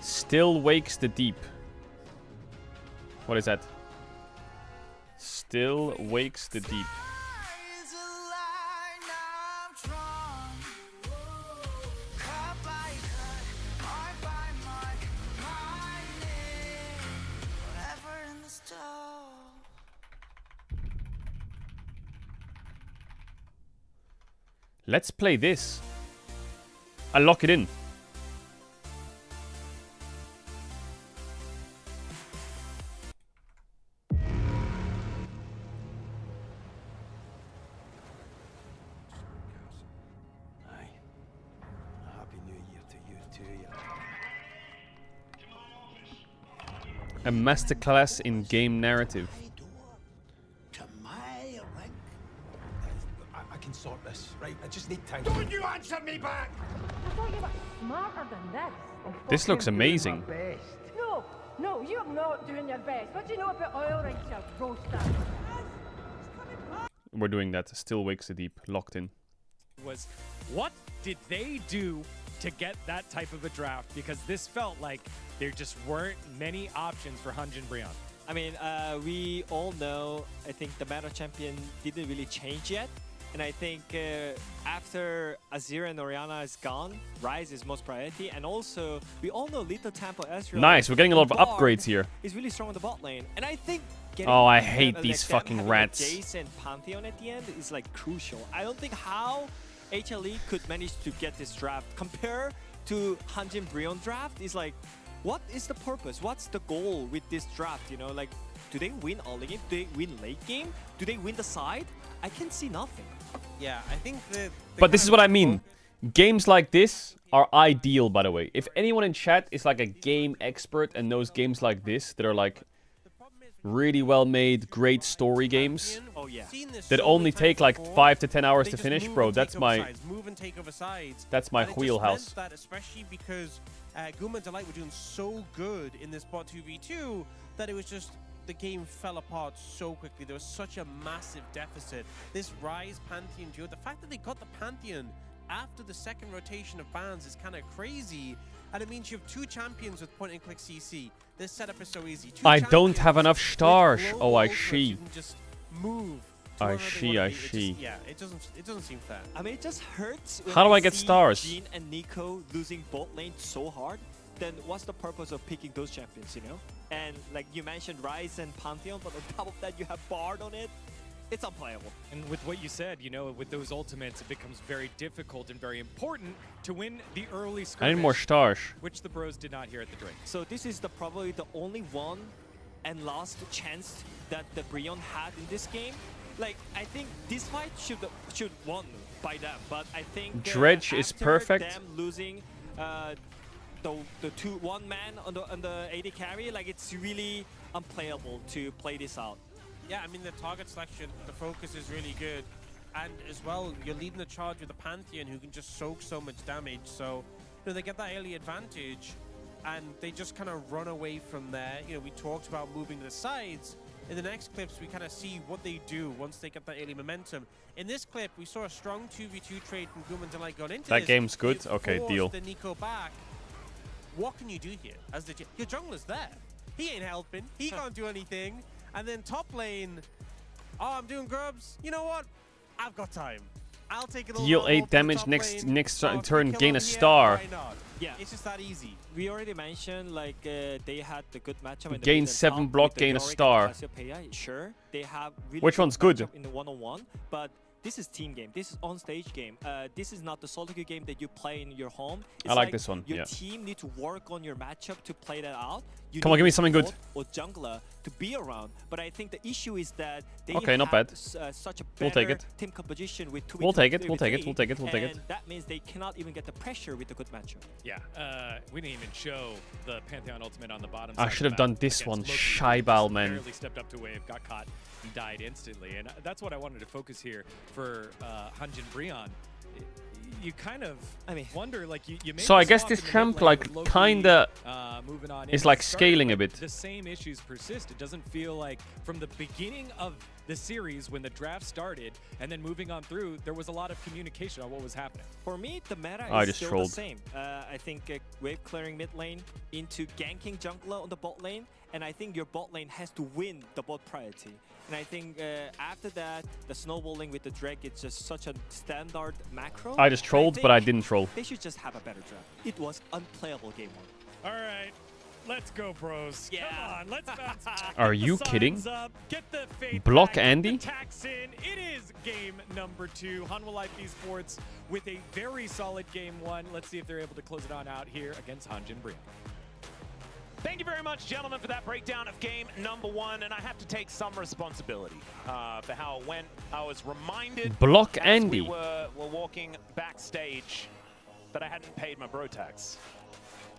Still wakes the deep. What is that? Still wakes the deep. Let's play this. I'll lock it in. A masterclass in game narrative. Sort this, right? I just need time. Don't you answer me back! I thought you were smarter than this. This looks amazing. No, no, you're not doing your best. What do you know about oil rigs, you roaster? We're doing that. Still wakes the deep. Locked in. Was what did they do to get that type of a draft? Because this felt like there just weren't many options for Hunjin Brion. I mean, we all know, I think the meta champion didn't really change yet. And I think after Azir and Orianna is gone, Ryze is most priority. And also, we all know Little Tempo Ezreal. Nice, we're getting a lot of upgrades here. He's really strong on the bot lane. And I think Oh, I hate these fucking rats. Jace and Pantheon at the end is like crucial. I don't think how HLE could manage to get this draft compared to Hanjin Brion draft is like, what is the purpose? What's the goal with this draft? You know, like, do they win early game? Do they win late game? Do they win the side? I can see nothing. Yeah, I think that. But this is what I mean. Games like this are ideal, by the way. If anyone in chat is like a game expert and knows games like this that are like really well made, great story games that only take like 5 to 10 hours to finish, bro, that's my wheelhouse. That especially because Guma and Delight were doing so good in this bot 2v2 that it was just the game fell apart so quickly. There was such a massive deficit. This Ryze Pantheon duo, the fact that they got the Pantheon after the second rotation of bans is kind of crazy. And it means you have 2 champions with point and click CC. This setup is so easy. I don't have enough stars. Oh, I see. Just move. I see. Yeah, it doesn't seem fair. I mean, it just hurts. How do I get stars? Jhin and Nico losing bot lane so hard. Then what's the purpose of picking those champions, you know? And like you mentioned, Ryze and Pantheon, but on top of that, you have Bard on it. It's unplayable. And with what you said, you know, with those ultimates, it becomes very difficult and very important to win the early skirmish. I need more stars. Which the bros did not hear at the Drake. So this is probably the only one and last chance that the Brion had in this game. Like, I think this fight should won by them, but I think Dredge is perfect. Them losing the one man on the AD carry, like it's really unplayable to play this out. Yeah, I mean, the target selection, the focus is really good. And as well, you're leading the charge with a Pantheon who can just soak so much damage. So, you know, they get that early advantage and they just kind of run away from there. You know, we talked about moving to the sides. In the next clips, we kind of see what they do once they get that early momentum. In this clip, we saw a strong 2v2 trade from Guma and Delight going into that this. game's good. Okay, deal. The Nico back. What can you do here? As your jungler's there. He ain't helping. He can't do anything. And then top lane, oh, I'm doing grubs. You know what? I've got time. I'll take it all. Deal 8 damage next turn, gain a star. Why not? Yeah, it's just that easy. We already mentioned like they had the good matchup. In the gain 7 block, gain a star. Sure, they have. Really Which one's good? In the one-on-one, but this is team game. This is on-stage game. This is not the solo queue game that you play in your home. It's I like this one. Your team need to work on your matchup to play that out. You Come on, give me something good. Or jungler to be around. But I think the issue is that they okay, not bad. Such a we'll take it. team composition with 2v2. We'll take it. We'll take it. We'll take it. We'll take it. And that means they cannot even get the pressure with the good matchup. Yeah, we didn't even show the Pantheon ultimate on the bottom. I should have done this one. Shaibal, man. Barely stepped up to wave, got caught, and died instantly. And that's what I wanted to focus here for Hanjin Brion. You kind of, wonder, like, you made so I guess this champ, like, kinda is, like, scaling a bit. The same issues persist. It doesn't feel like from the beginning of the series when the draft started and then moving on through, there was a lot of communication on what was happening. For me, the meta is still trolled. the same. I think wave clearing mid lane into ganking jungler on the bot lane, and I think your bot lane has to win the bot priority. And I think after that, the snowballing with the Drake, it's just such a standard macro. I just trolled, but I didn't troll. They should just have a better draft. It was unplayable game 1. All right. Let's go, bros. Yeah. Come on, let's bounce back. Are you kidding? Get the fade Block back, Andy? the tax in. It is game number 2. Hanwha Life Esports with a very solid game 1. Let's see if they're able to close it on out here against Hanjin Brion. Thank you very much, gentlemen, for that breakdown of game number 1. And I have to take some responsibility for how it went. I was reminded Block as Andy. we were walking backstage that I hadn't paid my bro tax.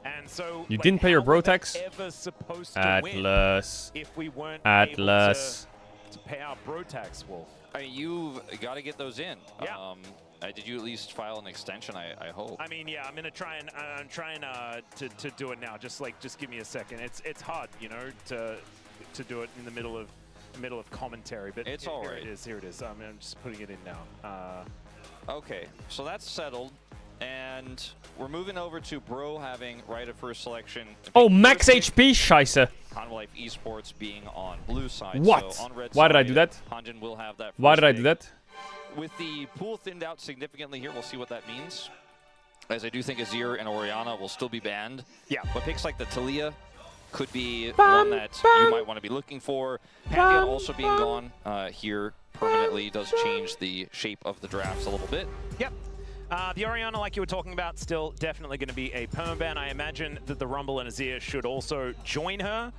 And so you didn't pay your bro tax? Ever supposed to Atlas. win if we weren't Atlas. able to pay our bro tax, Wolf? I mean, you've got to get those in. Yeah. Did you at least file an extension? I hope. I mean, yeah, I'm trying to do it now. Just give me a second. It's hard, you know, to do it in the middle of commentary. But it's all right. Here it is. I'm just putting it in now. Okay, so that's settled. And we're moving over to Bro having right of first selection. Oh, max HP, Scheisse. Hanwha Life Esports being on blue side. What? So on red Why side, did I do that? Hanjin will have that. Why did I pick. do that? With the pool thinned out significantly here, we'll see what that means. As I do think Azir and Orianna will still be banned. Yeah. But picks like the Talia could be one that you might want to be looking for. Pantheon also being gone here permanently does change the shape of the drafts a little bit. Yep. The Orianna, like you were talking about, still definitely going to be a permaban. I imagine that the Rumble and Azir should also join her.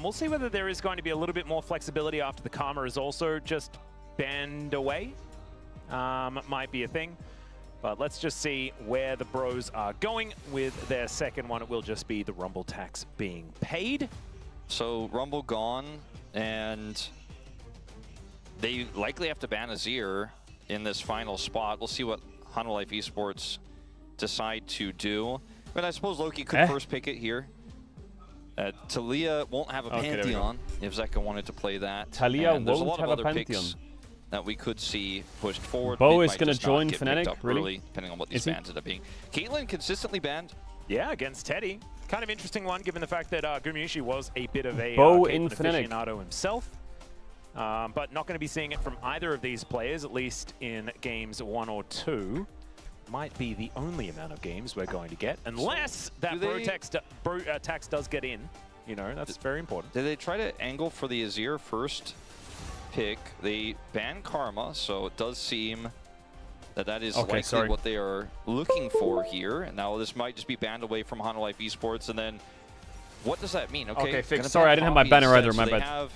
We'll see whether there is going to be a little bit more flexibility after the Karma is also just banned away. Might be a thing. But let's just see where the bros are going with their second one. It will just be the Rumble tax being paid. So Rumble gone, and they likely have to ban Azir in this final spot. We'll see what Hanwha Life Esports decide to do. But I suppose Loki could first pick it here. Talia won't have a Pantheon if Zeka wanted to play that. Talia and there's won't a lot have of a other Pantheon. Picks that we could see pushed forward. Bo It is might going to just not join get picked Fnatic, up really? early, depending on what these bans end up being. Caitlyn consistently banned. Yeah, against Teddy. Kind of interesting one, given the fact that Gumayusi was a bit of a Bo Caitlyn in Fnatic. aficionado himself. But not going to be seeing it from either of these players, at least in games 1 or 2. Might be the only amount of games we're going to get, unless that bro tax does get in. You know, that's very important. Did they try to angle for the Azir first pick? They banned Karma, so it does seem that that is likely what they are looking for here. And now this might just be banned away from Hanwha Life Esports. And then what does that mean? Okay, fix. Sorry, I didn't have my banner either. My bad. bad. They have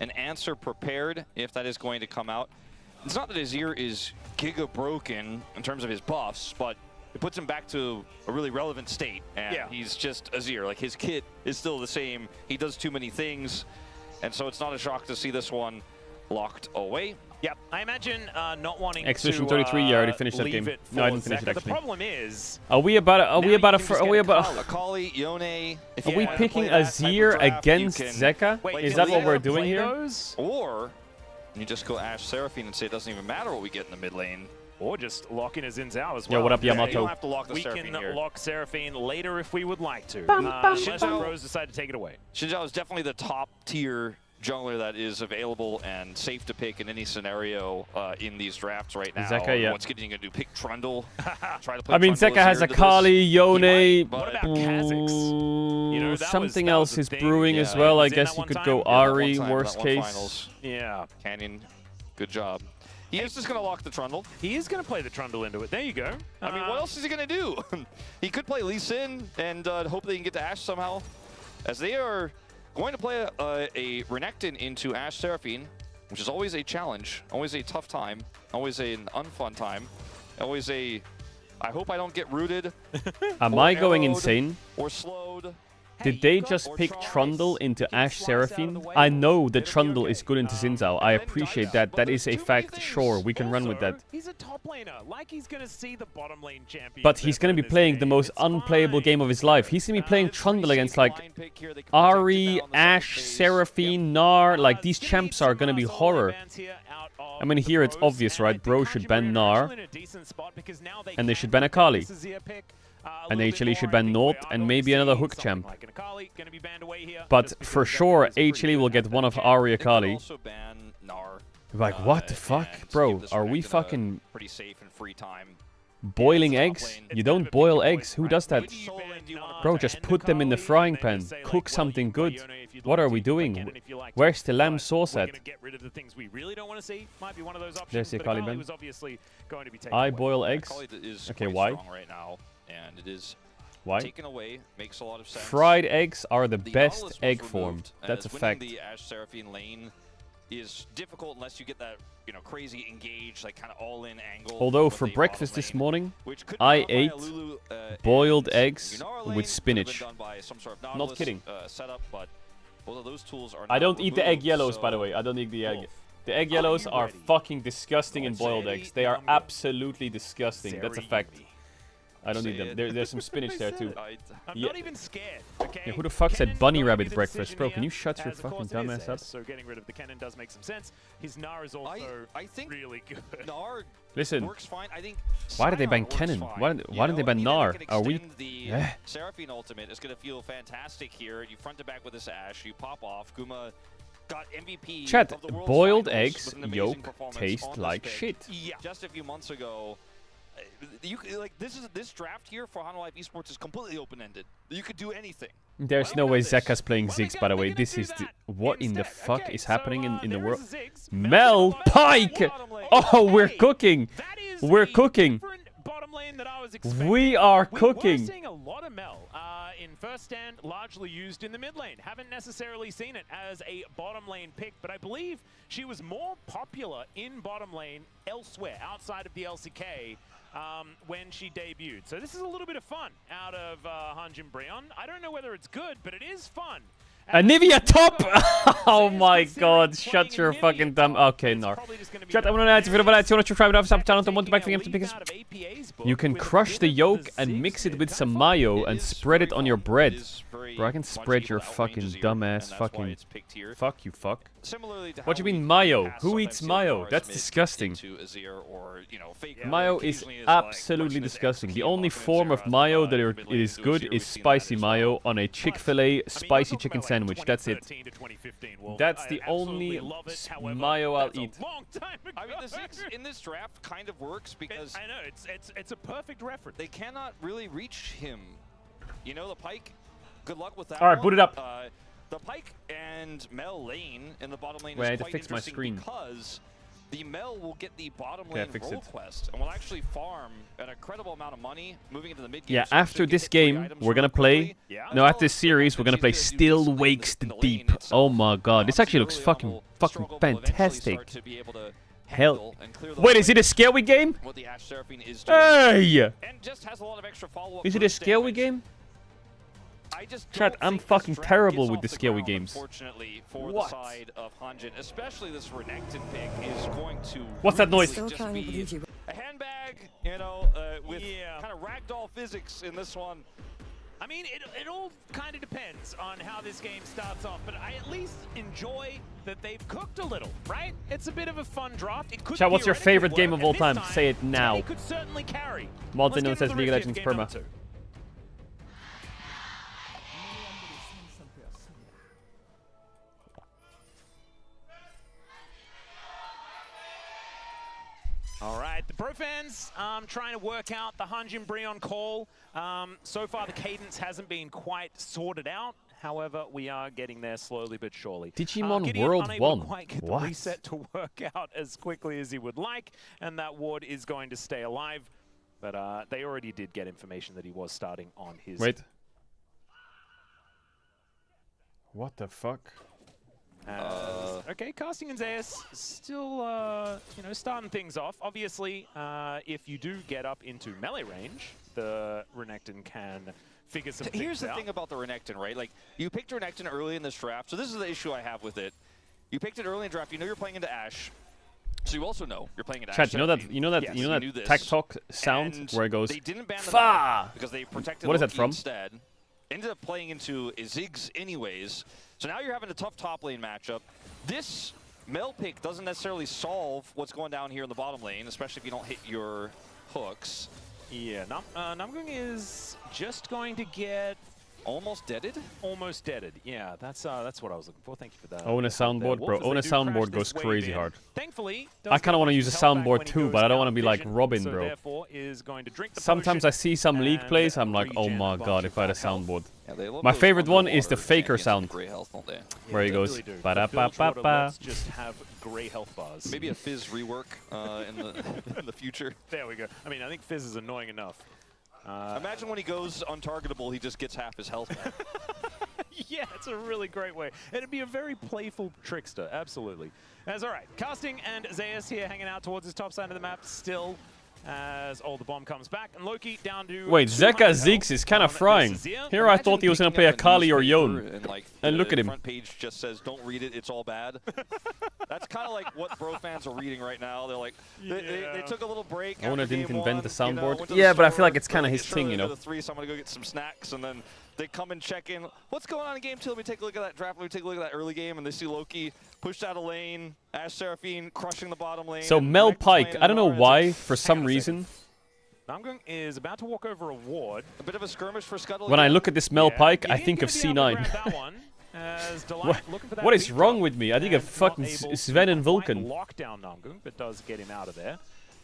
an answer prepared if that is going to come out. It's not that Azir is giga broken in terms of his buffs, but it puts him back to a really relevant state. And he's just Azir. Like, his kit is still the same. He does too many things. And so it's not a shock to see this one locked away. Yep, I imagine not wanting Expedition to 33, yeah, I already finished that game. No, I didn't finish it, Zeka. actually. The problem is... Are we about Akali, Yone... Are we picking Azir against Zeka? Is that what we're doing here? Or you just go Ashe Seraphine and say it doesn't even matter what we get in the mid lane. Or just lock in a Xin Zhao as well. Yeah, what up, Yamato? You don't have to lock the We Seraphine can here. lock Seraphine later if we would like to. Unless the bros decide to take it away. Xin Zhao is definitely the top tier jungler that is available and safe to pick in any scenario in these drafts right now. Zeka, yeah. Once again, you gonna do pick Trundle. Try to play I mean, Trundle Zeka has Azir into Akali, Yone. What about Kha'Zix? You know, Something else is brewing as well. I guess you could go Ari, worst case. Yeah. Canyon, good job. He is just going to lock the Trundle. He is going to play the Trundle into it. There you go. I mean, what else is he going to do? He could play Lee Sin and hope they can get to Ashe somehow. As they are going to play a Renekton into Ashe Seraphine, which is always a challenge, always a tough time, always an unfun time, always a, I hope I don't get rooted. Am I going insane? Or slowed. Did they just pick Trundle into Ashe Seraphine? I know the Trundle is good into Xin Zhao. I appreciate that. That is a fact. Sure, we can run with that. He's a top laner. Like, he's going to see the bottom lane champion. But he's going to be playing the most unplayable game of his life. He's going to be playing Trundle against, like, Ari, Ashe, Seraphine, Gnar. Like, these champs are going to be horror. I mean, here it's obvious, right? Bro should ban Gnar. And they should ban Akali. And HLE should ban Nord and maybe another hook champ. But for sure, HLE will get one of Ari Akali. Like, what the fuck? Bro, are we fucking pretty safe and free time? Boiling eggs? You don't boil eggs. Who does that? Bro, just put them in the frying pan. Cook something good. What are we doing? Where's the lamb sauce at? There's the Akali ban. I boil eggs? Okay, why? And it is Why? taken away, makes a lot of sense. Fried eggs are the best egg form. That's a fact. The Ashe Seraphine lane is difficult unless you get that, you know, crazy engage, like kind of all-in angle. Although for breakfast this morning, I ate boiled eggs with spinach. Not kidding. Setup, but both of those tools are I don't eat the egg yellows, by the way. I don't eat the egg. The egg yellows are fucking disgusting in boiled eggs. They are absolutely disgusting. That's a fact. I don't need them. There's some spinach there too. I'm not even scared. Okay. Yeah, who the fuck said bunny rabbit breakfast? Bro, can you shut your fucking dumbass up? So getting rid of the cannon does make some sense. His Gnar is also really good. Gnar Listen, works fine. I think why did they ban Kennen? Why didn't they ban Gnar? Are we? The Seraphine ultimate is going to feel fantastic here. You front to back with this Ashe. You pop off. Guma got MVP. Chat, of the World boiled Finals eggs with an amazing yolk performance taste on this like pick. shit. Yeah. Just a few months ago, this draft here for Hanwha Life Esports is completely open-ended. You could do anything. There's no way Zeka's playing Ziggs, by the way. This is what in the fuck is happening in the world? Mel Pike! Oh, we're cooking! We're cooking! We are cooking! We're seeing a lot of Mel in first stand, largely used in the mid lane. Haven't necessarily seen it as a bottom lane pick, but I believe she was more popular in bottom lane elsewhere, outside of the LCK, when she debuted. So this is a little bit of fun out of Hanjin Breon. I don't know whether it's good, but it is fun. Nivea top! Oh my god, shut your fucking dumb... Okay, no. Chat, I'm gonna add if you want to try it off some channel and want to back for because you can crush the yolk and mix it with some mayo and spread it on your bread. Bro, I can spread your fucking dumbass fucking... Fuck you, fuck. What do you mean mayo? Who eats mayo? That's disgusting. Mayo is absolutely disgusting. The only form of mayo that is good is spicy mayo on a Chick-fil-A spicy chicken sandwich. That's it. That's the only mayo I'll eat. I mean, the Ziggs in this draft kind of works because I know it's a perfect reference. They cannot really reach him. You know, the Pike. Good luck with that. All right, boot it up. The Pike and Mel lane in the bottom lane Wait, I is had to quite fix my interesting screen. because the Mel will get the bottom Okay, lane role quest and will actually farm an incredible amount of money moving into the mid game. Yeah, after this game, we're gonna play... No, after this series, we're gonna play Still Wakes the Deep. Oh my god, this actually looks fucking fantastic. Hell... Wait, is it a scary game? Hey! Is it a scary game? Chat, I'm fucking terrible with the scary games. Unfortunately, for the side of Hanjin, especially this Renekton pick is going to... What's that noise? Just be a handbag, you know, with kind of ragdoll physics in this one. I mean, it all kind of depends on how this game starts off, but I at least enjoy that they've cooked a little, right? It's a bit of a fun draft. It could Chat, what's your favorite work, game of all and time? this Say it now. Teddy could certainly carry. Malton says League of Legends perma. All right, the pro fans trying to work out the Hanjin Breon call. So far, the cadence hasn't been quite sorted out. However, we are getting there slowly but surely. Digimon Gideon World unable 1. to quite get What? the reset to work out as quickly as he would like, and that ward is going to stay alive. But they already did get information that he was starting on his... Wait. What the fuck? Okay, Casting and Zeus still, you know, starting things off. Obviously, if you do get up into melee range, the Renekton can figure some things out. Here's the thing about the Renekton, right? Like, you picked Renekton early in this draft, so this is the issue I have with it. You picked it early in the draft. You know you're playing into Ashe, so you also know you're playing into Chat, Ashe. you know that tech talk sound And where it goes, they didn't ban the Fa! because they protected What is that Loki from? instead. Ended up playing into Ziggs anyways. So now you're having a tough top lane matchup. This Mel pick doesn't necessarily solve what's going down here in the bottom lane, especially if you don't hit your hooks. Yeah, Namgung is just going to get... Almost deaded? Almost deaded. Yeah, that's what I was looking for. Thank you for that. Own a soundboard, bro. Own a soundboard goes crazy hard. Thankfully, I kind of want to use a soundboard too, but I don't want to be like Robin, bro. Sometimes I see some league plays, I'm like, oh my god, if I had a soundboard. My favorite one is the Faker sound, where he goes, ba-da-ba-ba-ba. Just have gray health bars. Maybe a Fizz rework in the future. There we go. I mean, I think Fizz is annoying enough. Imagine when he goes untargetable, he just gets half his health back. Yeah, it's a really great way. It'd be a very playful trickster, absolutely. That's all right. Casting and Zeus here hanging out towards his top side of the map still as the bomb comes back. And Loki down to... Wait, Zeka Ziggs is kind of frying. Here I thought he was going to play a Kali or Yone. And look at him. The front page just says, don't read it, it's all bad. That's kind of like what bro fans are reading right now. They're like, they took a little break. Owner didn't invent the soundboard. You know, Yeah, but I feel like it's kind of his thing, you know. So I'm going to go get some snacks, and then they come and check in. What's going on in game two? Let me take a look at that draft. Let me take a look at that early game, and they see Loki pushed out of lane, Ashe Seraphine crushing the bottom lane. So Mel Pike, I don't know why, for some reason. Namgung is about to walk over a ward. A bit of a skirmish for Scuttle. When I look at this Mel Pike, I think of C9. What is wrong with me? I think of fucking Sven and Vulcan. Lockdown Namgung, but does get him out of there.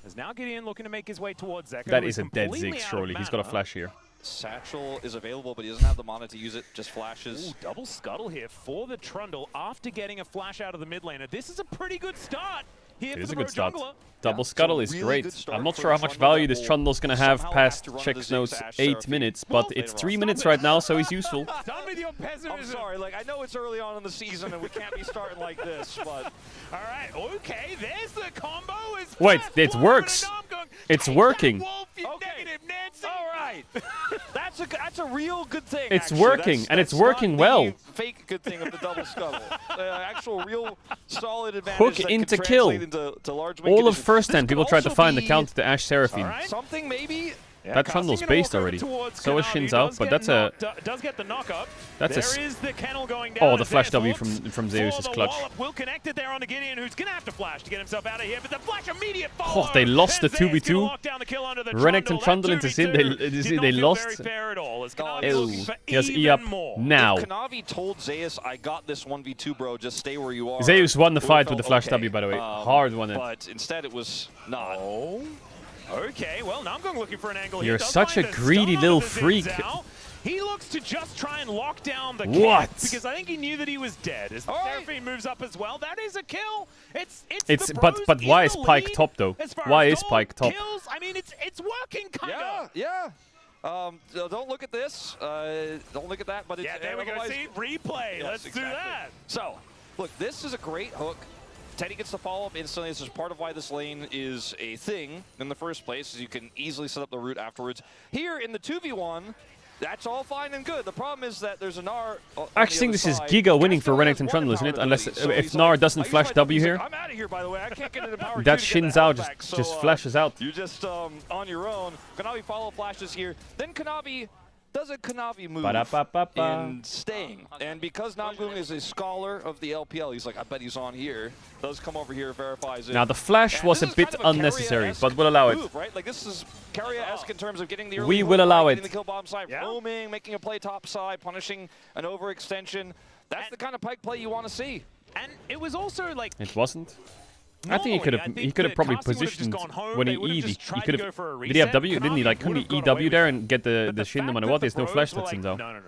As now Gideon looking to make his way towards Zeka. That is a dead Ziggs, surely. He's got a flash here. Satchel is available, but he doesn't have the mana to use it, just flashes. Ooh, double scuttle here for the Trundle after getting a flash out of the mid laner. This is a pretty good start here for It is the a good start. Jungler. Double scuttle is great. I'm not sure how much value this Trundle's going to have past Check's notes 8 minutes, but it's 3 minutes right now, so he's useful. Done with your pessimism. I'm sorry, like I know it's early on in the season and we can't be starting like this, but all right, okay, there's the combo. Wait, it works. It's working. All right, that's a real good thing. It's actually. working, and it's working well. Fake good thing of the double scuttle. Actual real solid advantage. Hook that into can kill. translate into large win All of conditions. first This hand, could people tried to also find the be counter to Ashe Seraphine. something maybe. That Trundle's based already. So is Shin's out, but that's a... Does get the knock up. That's there is the kennel going down. Oh, the flash W from Zeus is clutch. Will connect it there on the Gideon, who's going to have to flash to get himself out of here, but the flash immediate follow. Oh, they lost the 2v2. Renekton Trundle into Sin, they lost. Ew. He has E up now. If Kanavi told Zeus, I got this 1v2, bro, just stay where you are. Zeus won the fight with the flash W, by the way. Hard one. But instead it was not. Okay, well, Namgung looking for an angle. You're such a greedy little freak. He looks to just try and lock down the What? camp because I think he knew that he was dead. As the Seraphine moves up as well, that is a kill. It's the but Bros why in is the Pyke lead top though? as far Why as is gold Pyke top? kills. I mean, it's working kind of. Yeah. Don't look at this. Don't look at that. But it's, there we go. See, replay. Yes, Let's do that. So, look, this is a great hook. Teddy gets the follow-up instantly. This is part of why this lane is a thing in the first place, is you can easily set up the route afterwards. Here in the 2v1, that's all fine and good. The problem is that there's a Gnar. I actually think this is Giga winning for Renekton Trundle, isn't it? Unless if Gnar doesn't flash W here. I'm out of here, by the way. I can't get into power. That Shin's out, just flashes out. You just on your own. Kanavi follow flashes here. Then Kanavi does a Kanavi move in staying. And because Namgung is a scholar of the LPL, he's like, I bet he's on here. Does come over here, verifies it. Now the flash was a bit unnecessary, but we'll allow it. Move, right? Like this is Keria-esque in terms of getting the early We will allow getting it. the kill bottom side, roaming, making a play top side, punishing an overextension. That's the kind of Pyke play you want to see. And it was also like It wasn't. I think he could have probably positioned when he E'd. He could have. Did he have W? Didn't he? Like, couldn't he EW there and get the Shin no matter what? There's no flash that Shin's out. No.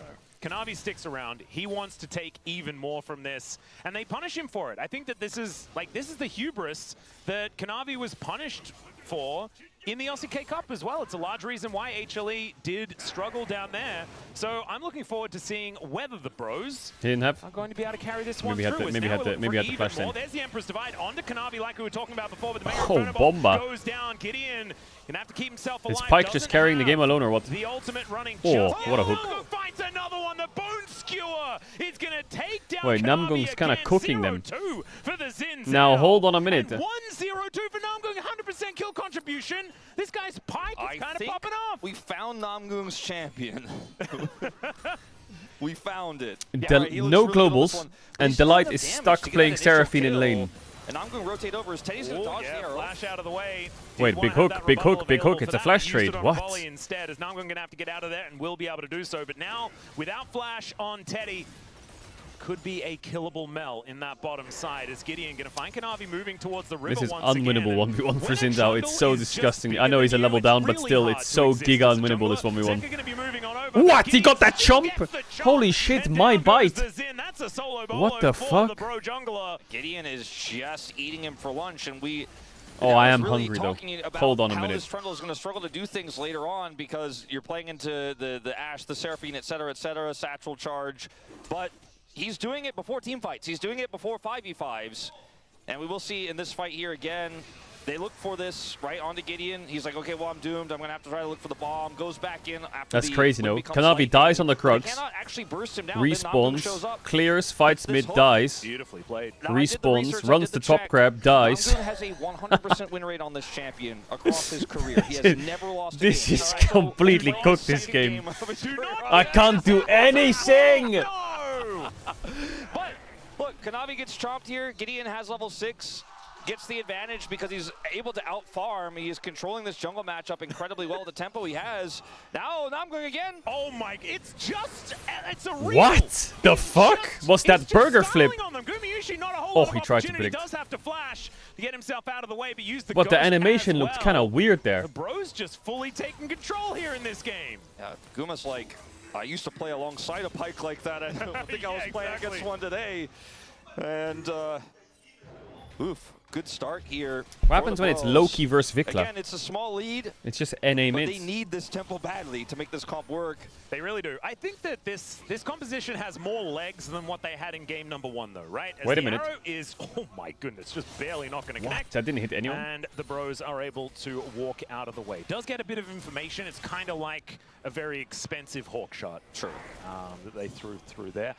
Kanavi sticks around. He wants to take even more from this, and they punish him for it. I think that this is the hubris that Kanavi was punished for in the LCK Cup as well. It's a large reason why HLE did struggle down there. So I'm looking forward to seeing whether the Bros He didn't have. are going to be able to carry this one Maybe through. had the flash then. There's the Emperor's Divide onto Kanavi like we were talking about before, but the Mega Oh, Inferno bomba. goes down. Gideon gonna have to keep himself alive. Is Pyke just Doesn't carrying the have game alone or what? the ultimate running. Oh, what a hook. Namgung finds another one. The Bone Skewer is gonna take down Wait, Kanavi Namgung's kind of again. cooking them. 0-2 for the Zins. Now hold on a minute. And 1-0-2 for Namgung. 100% kill contribution. This guy's Pyke is kind of popping off. We found Namgung's champion. We found it. No globals, and Delight is stuck playing Seraphine in lane. And Namgung rotate over as Teddy's gonna dodge the arrow. Flash out of the way. Wait, big hook, big hook, big hook. It's a flash trade. What? Volley instead, as Namgung gonna have to get out of there and will be able to do so. But now, without flash on Teddy, could be a killable Mel in that bottom side. Is Gideon gonna find Kanavi moving towards the river? This is once unwinnable again. 1v1 for Zinzao. It's so disgusting. I know he's a level down, but still, it's so giga unwinnable, this 1v1. What? He got that chomp? Holy shit, my bite. What the fuck? Gideon is just eating him for lunch, and we... Oh, I am hungry though. Hold on a How minute. this Trundle is going to struggle to do things later on because you're playing into the Ashe, the Seraphine, etc., Satchel charge. But he's doing it before team fights. He's doing it before 5v5s. And we will see in this fight here again, they look for this right onto Gideon. He's like, okay, well, I'm doomed. I'm going to have to try to look for the bomb. Goes back in after That's crazy, no? Kanavi dies on the Crux. Respawns, clears, fights mid, dies. Beautifully played. Respawns, runs the top grab, dies. Namgung has a 100% win rate on this champion across his career. He has never lost a game. This is completely cooked, this game. I can't do anything! But, look, Kanavi gets chopped here. Gideon has level 6. gets the advantage because he's able to out-farm. He is controlling this jungle matchup incredibly well. The tempo he has. Now I'm going again. Oh my, it's a real. What the fuck was that burger flip? On them. Gumayushi, not a whole lot he of tried to opportunity. predict. Does have to flash to get himself out of the way, but use the But the ghost animation as looked well. kind of weird there. The Bros just fully taking control here in this game. Yeah, Guma's like, I used to play alongside a Pyke like that. I don't think I was playing against one today. And, oof, good start here. What happens when it's Loki versus Vikla? Again, it's a small lead. It's just NA But mids. they need this tempo badly to make this comp work. They really do. I think that this composition has more legs than what they had in game number 1, though, right? As Wait a the minute. arrow is, oh my goodness, just barely not going to connect. That didn't hit anyone. And the Bros are able to walk out of the way. Does get a bit of information. It's kind of like a very expensive hawk shot. True. That they threw through there.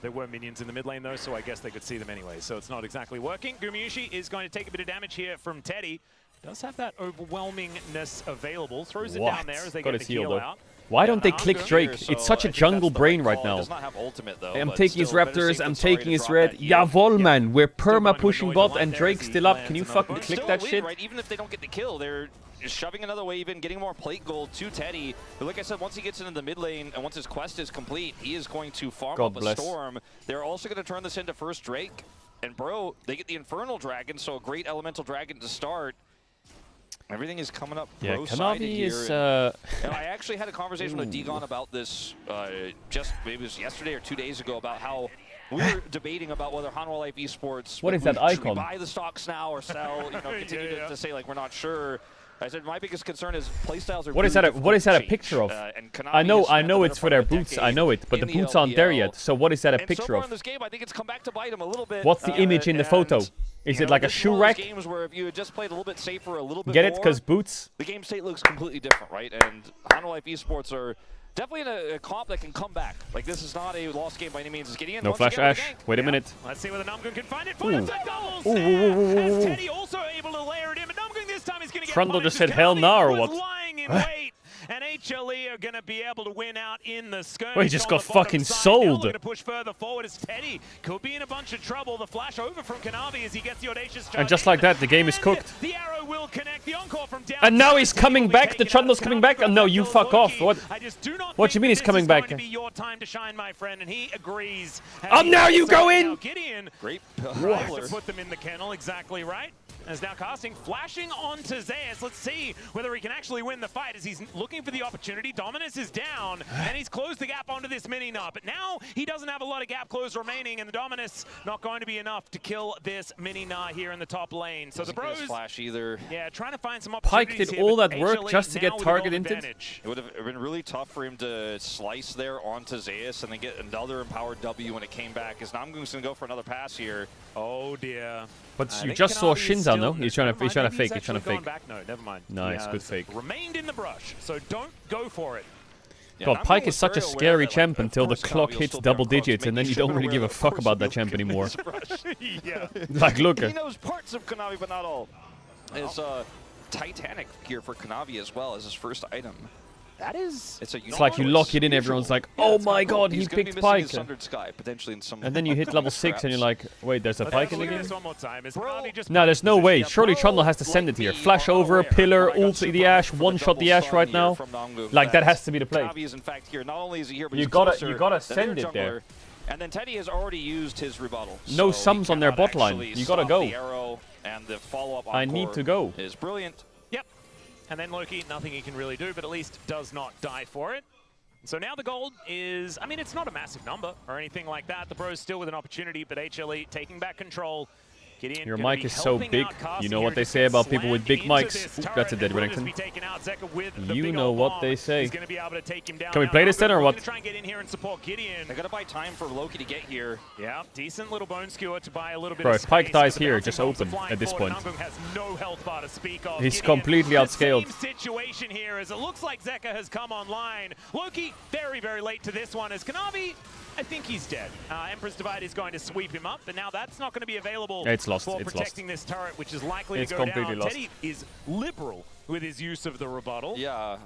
There were minions in the mid lane, though, so I guess they could see them anyway. So it's not exactly working. Gumayushi is going to take a bit of damage here from Teddy. Does have that overwhelmingness available. Throws it down there as they Got get his the heal heal though. out. Why don't they click Drake? Here, It's so such a I think jungle that's the brain right right call. He now. does not have ultimate, though, I'm but taking his still, better raptors, safe I'm than sorry taking to his drop red. that heal. Jawohl, man. We're Still perma going to pushing annoy bot the and line Drake's there as still he up. Can you lands fucking another click Still that a win, shit? right? Even if they don't get the kill, they're just shoving another wave in, getting more plate gold to Teddy. But like I said, once he gets into the mid lane and once his quest is complete, he is going to farm God up bless. a storm. They're also going to turn this into first Drake. And bro, they get the Infernal Dragon, so a great elemental dragon to start. Everything is coming up Yeah, pro-sided Kanavi here. is... And I actually had a conversation with Degon about this just maybe it was yesterday or 2 days ago about how we were debating about whether Hanwha Life Esports What is that should we icon? buy the stocks now or sell, you know, continue to say like we're not sure. I said my biggest concern is playstyles are What is really that? What is that a difficult to picture of? change. And Konami I know has spent the it's better for part their of a boots. I decade know it, but the in boots aren't there LPL. yet. So what is that a And so picture far of? in this game, I think it's come back to bite him a little bit. What's the image in the photo? and, Is you it know, like a this is shoe one of those rack? games where if you had just played a little bit safer, a little bit Get it? more, Because boots? the game state looks completely different, right? And Hanwha Life Esports are definitely in a comp that can come back. Like, this is not a lost game by any means. It's Gideon. No once flash again with Ash. the gank. Wait a minute. Let's see whether Namgun can find it. Ooh. Double Ooh. As Teddy also able to layer it in, but Namgun this time is going to get Trundle just punished said hell as nah or Kanavi what? was lying in wait. And HLE are going to be able to win out in the skirmish. Well, he just on got the bottom fucking side. sold. Now looking to push further forward as Teddy could be in a bunch of trouble. The flash over from Kanavi as he gets the audacious charge. And just like that, the game is cooked. The arrow will connect. The encore from down. And now he's coming back. The Trundle's coming back. And no, you fuck off. What? I just do not What do you mean he's coming back? Going to be your time to shine, my friend, and he agrees. Oh, now you go in! Now Gideon Great tries to put them in the kennel, exactly right. As now casting, flashing onto Zeus. Let's see whether he can actually win the fight as he's looking for the opportunity. Dominus is down, and he's closed the gap onto this mini-nah. But now he doesn't have a lot of gap close remaining, and the Dominus not going to be enough to kill this mini-nah here in the top lane. So the Bros, flash either. yeah, trying to find some Pyke opportunities did here, all but that work HLE just to now get with the target gold inted? advantage. It would have been really tough for him to slice there onto Zeus and then get another empowered W when it came back. As Namgun's going to go for another pass here. Oh dear. But I you think just saw Kanavi is Shinza, no? still- He's trying never to mind, fake. maybe He's trying to actually fake. gone back. No, never mind. Nice, He good has fake. Remained in the brush, so don't go for it. God, Namgun Pyke was is such a very aware scary that, champ of until the course clock Kanavi will hits still be double on Crux, digits, and then making you sure don't really aware give a that, of fuck course, about that he'll champ get anymore. this brush. Yeah. Like, look. He knows parts of Kanavi, but not all. It's Titanic gear for Kanavi as well as his first item. That is... It's like you lock it in, everyone's like, oh my god, he He's gonna be picked missing his Pyke. Sundered Sky, potentially in some. And then you hit level 6 and you're like, wait, there's a Let's Pyke have in a the look at game? this one more time. Is Kanavi just No, there's no way. positioned Surely up? Trundle has to send it here. Flash over, pillar, ult the Ash, one-shot the Ash right now. Like, that has to be the play. Kanavi is in fact here. Not only is he here, but You he's gotta closer send than it their there. jungler. And then Teddy has already used his rebuttal. No so sums he on their cannot bot line. actually You gotta stop go. The arrow and the follow-up I need encore to go. is brilliant. Yep. And then Loki, nothing he can really do, but at least does not die for it. So now the gold is, I mean, it's not a massive number or anything like that. The Bros still with an opportunity, but HLE taking back control. Gideon Your gonna mic be is so helping big. out Casting You know here, what they just say gets about people with big slammed into mics. this Oop, turret, that's a and dead will just Renekton. be taken out. Zeka with the You big know old what bomb. they say. He's going to be able to take him down. Can we Now play this Namgun then or looking what? to try and get in here and support Gideon. They gotta buy time for Loki to get here. Yeah, decent little bone skewer to buy a little bit Bro, of if space. Pyke dies but the here, bouncing just bombs are open flying at this forward. point. Namgun has no health bar to speak of. He's Gideon, completely the outscaled. Same situation here as it looks like Zeka has come online. Loki very, very late to this one as Kanavi, I think he's dead. Emperor's Divide is going to sweep him up, but now that's not going to be available It's lost. for It's protecting this turret, which is likely It's to go completely down. lost. Teddy is liberal with his use of the rebuttal. Yeah,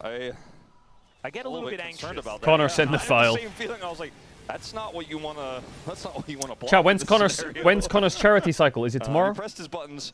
I get a little bit concerned anxious about that. Connor, Yeah, send the I had file. the same feeling. I was like, that's not what you wanna. That's not what you wanna block. Chat, in when's this Connor's scenario. Connor's charity cycle? Is it tomorrow? He pressed his buttons,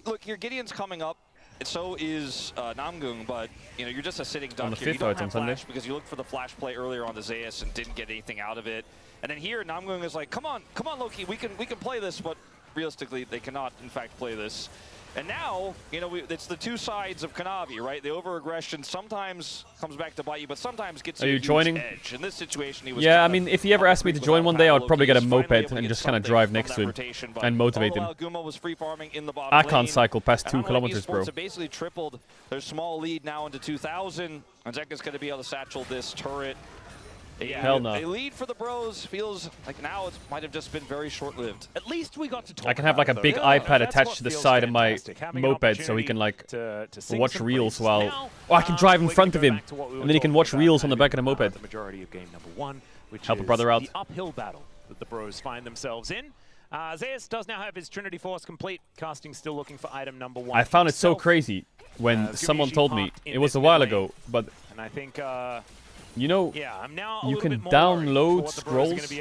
look, your Gideon's coming up. And so is Namgung, but you know you're just a sitting duck on the here. You fifth don't on have Sunday flash because you looked for the flash play earlier on the Zeus and didn't get anything out of it. And then here Namgung is like, come on, Loki, we can play this, but realistically they cannot in fact play this. And now, you know, it's the two sides of Kanavi, right? The over-aggression sometimes comes back to bite you, but sometimes gets you a huge edge. In this situation, he was I mean, if he ever asked me to join one day, I would probably get a moped and just kind of drive next to him and motivate him. I can't cycle past 2 kilometers, bro. Have basically tripled their small lead now into 2,000. And Zeka's going to be able to satchel this turret. Hell no. A lead for the bros feels like now it might have just been very short-lived. At least we got to talk. I can have like a big iPad attached to the side of my moped so he can like watch reels while... Oh, I can drive in front of him and then he can watch reels on the back of the moped. The majority of game number 1, which help is a brother out. The uphill battle that the bros find themselves in. Zeus does now have his Trinity Force complete. Casting still looking for item number 1. I found it so crazy when someone told me, it was a while ago, but... And I think... you know, you can download scrolls.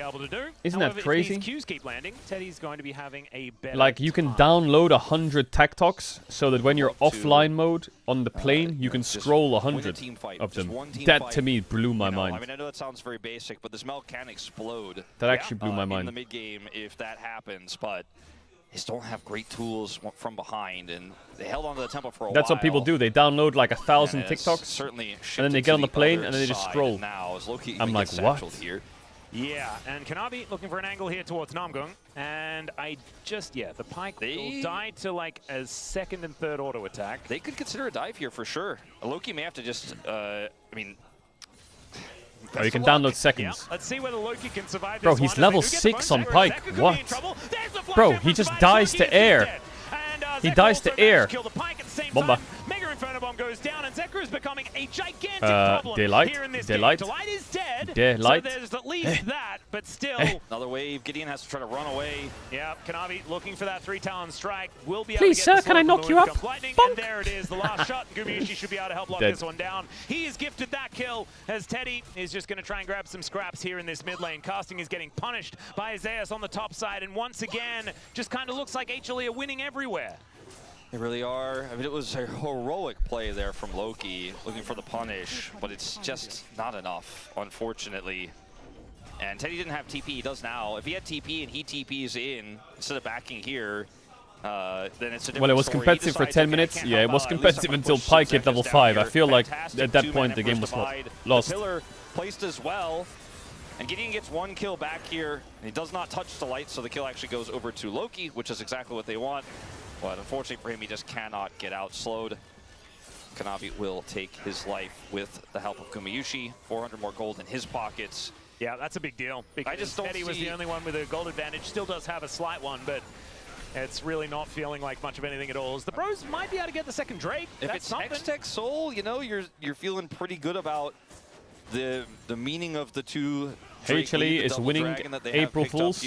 Isn't that crazy? If these Qs keep landing, Teddy's going to be having a better like, you can download 100 tech talks so that when you're offline mode on the plane, you can scroll 100 of them. That, to me, blew my mind. I mean, I know that sounds very basic, but this Mel can explode. That actually blew my mind. In the mid-game if that happens, but... They just don't have great tools from behind, and they held onto the tempo for a while. That's what people do. They download like 1,000 TikToks, and then they get on the plane, and then they just scroll. I'm like, what? Here. Yeah, and Kanavi looking for an angle here towards Namgung, and the Pike will die to like a second and third auto attack. They could consider a dive here for sure. Loki may have to just, I mean... Oh, you can download seconds. Yeah, let's see whether Loki can survive this. Bro, he's level 6 on Pike. What? Bro, he just dies to air. He dies to air. Bomba. Mega Inferno Bomb goes down, and Zekra is becoming a gigantic problem here in this game. Delight is dead. Delight. So there's at least that, but still. Another wave. Gideon has to try to run away. Yeah, Kanavi looking for that 3-talon strike. Will be able Please, to get sir, can I knock you up? Lightning, and there it is, the last shot. Gumayusi should be able to help lock this one down. He is gifted that kill as Teddy is just going to try and grab some scraps here in this mid lane. Casting is getting punished by Zeus on the top side, and once again, just kind of looks like HLE are winning everywhere. They really are. I mean, it was a heroic play there from Loki, looking for the punish, but it's just not enough, unfortunately. And Teddy didn't have TP, he does now. If he had TP and he TPs in, instead of backing here, then it's a different Well, it was story. competitive for 10 minutes. Yeah, it was competitive until Pike hit level 5. I feel like at that point the game was lost. The pillar placed as well. And Gideon gets 1 kill back here. And he does not touch the light, so the kill actually goes over to Loki, which is exactly what they want. But unfortunately for him, he just cannot get out slowed. Kanavi will take his life with the help of Gumayusi. 400 more gold in his pockets. Yeah, that's a big deal. I just don't Teddy was the only one with a gold advantage. Still does have a slight one, but it's really not feeling like much of anything at all. As the bros might be able to get the second Drake. If that's it's something. X-Tech Soul, you know, you're feeling pretty good about the meaning of the two. HLE is winning April Fools.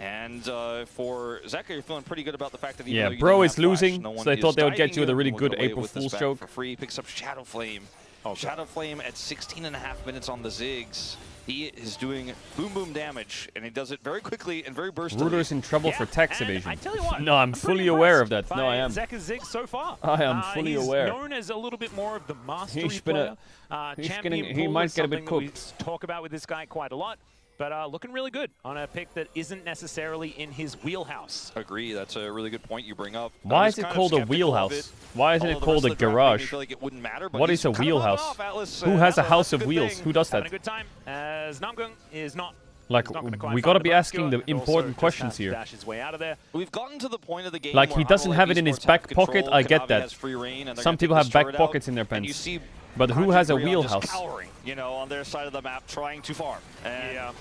And for Zeka, you're feeling pretty good about the fact that yeah, bro is losing, so they thought they would get you with a really good April Fool's joke. For free, picks up Shadow Flame. Shadow Flame at 16.5 minutes on the Ziggs. He is doing boom boom damage, and he does it very quickly and very burstily. Ruder's in trouble for tax evasion. I tell you what, no, I'm fully aware of that. No, I am. Zeka's Ziggs so far. I am fully aware. He's known as a little bit more of the mastery player. He might get a bit cooked. We talk about with this guy quite a lot. But looking really good on a pick that isn't necessarily in his wheelhouse. Agree. That's a really good point you bring up. Why is it called a wheelhouse? Why isn't it called a garage? What is a wheelhouse? Who has a house of wheels? Who does that? Having a good time as Namgung is not. Like, we gotta be asking the important questions here. Dash his way out of there. We've gotten to the point of the game like, he doesn't have it in his back pocket, I get that. Some people have back pockets in their pants. But who has a wheelhouse? Cowering, you know, on their side of the map, trying to farm. And yeah.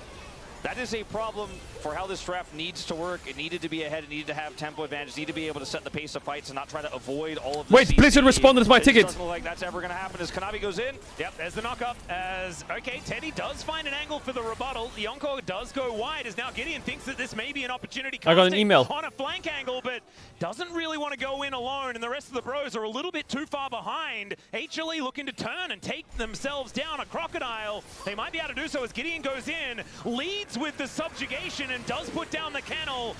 That is a problem for how this draft needs to work. It needed to be ahead. It needed to have tempo advantage. It needed to be able to set the pace of fights and not try to avoid all of the Wait, Blizzard responded to my ticket. It doesn't look like that's ever going to happen as Kanavi goes in. Yep, there's the knock-up. As, okay, Teddy does find an angle for the rebuttal. Yonko does go wide as now Gideon thinks that this may be an opportunity. I got an email. On a flank angle, but doesn't really want to go in alone, and the rest of the bros are a little bit too far behind. HLE looking to turn and take themselves down a crocodile. They might be able to do so as Gideon goes in, leads with the subjugation and does put down the kennel.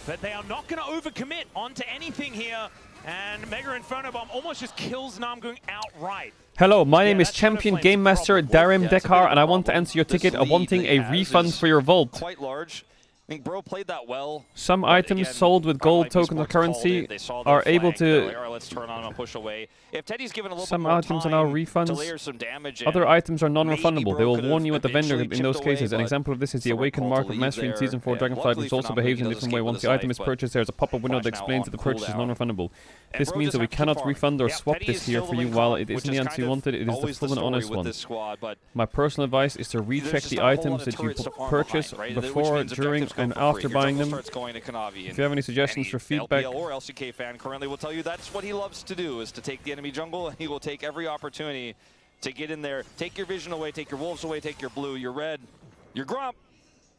but they are not going to overcommit onto anything here. And Mega Inferno Bomb almost just kills Namgung outright. Hello, my name is Champion Game Master Darim Dekar, and I want to answer your ticket of wanting a refund for your vault. Quite large. I think Bro played that well. Some items sold with gold token or currency are able to... Let's turn on and push away. If Teddy's given a little Some bit more items are now time refunds. to layer some damage in, Other items are non-refundable. They will Bro warn you at the vendor could've in those eventually cases. chipped An away, example of this is the but Awakened Solar Mark Call of to Mastery in leave Season 4 there. Dragonflight, Luckily which also for behaves in a Namgung, he different does way. escape Once with the the item is side, purchased, there's a pop-up window that Flash now explains on that the purchase is cooldown. non-refundable. And This Bro means just that we have to cannot farm. refund or Yep, swap Teddy this is here still for the you win while con, it which isn't the is answer kind you of wanted. It is the always full and story honest with one. this squad, but My personal advice is to there's recheck just the not a whole lot items of that you turrets to farm purchase behind, right? before, Which means during, objectives go and for after free. Your buying jungle them. starts going to Kanavi, If you have any suggestions for feedback, LPL or LCK fan currently will tell you that's what he loves to do, is to take the enemy jungle, and he will take every opportunity to get in there, take your vision away, take your wolves away, take your blue, your red, your grump,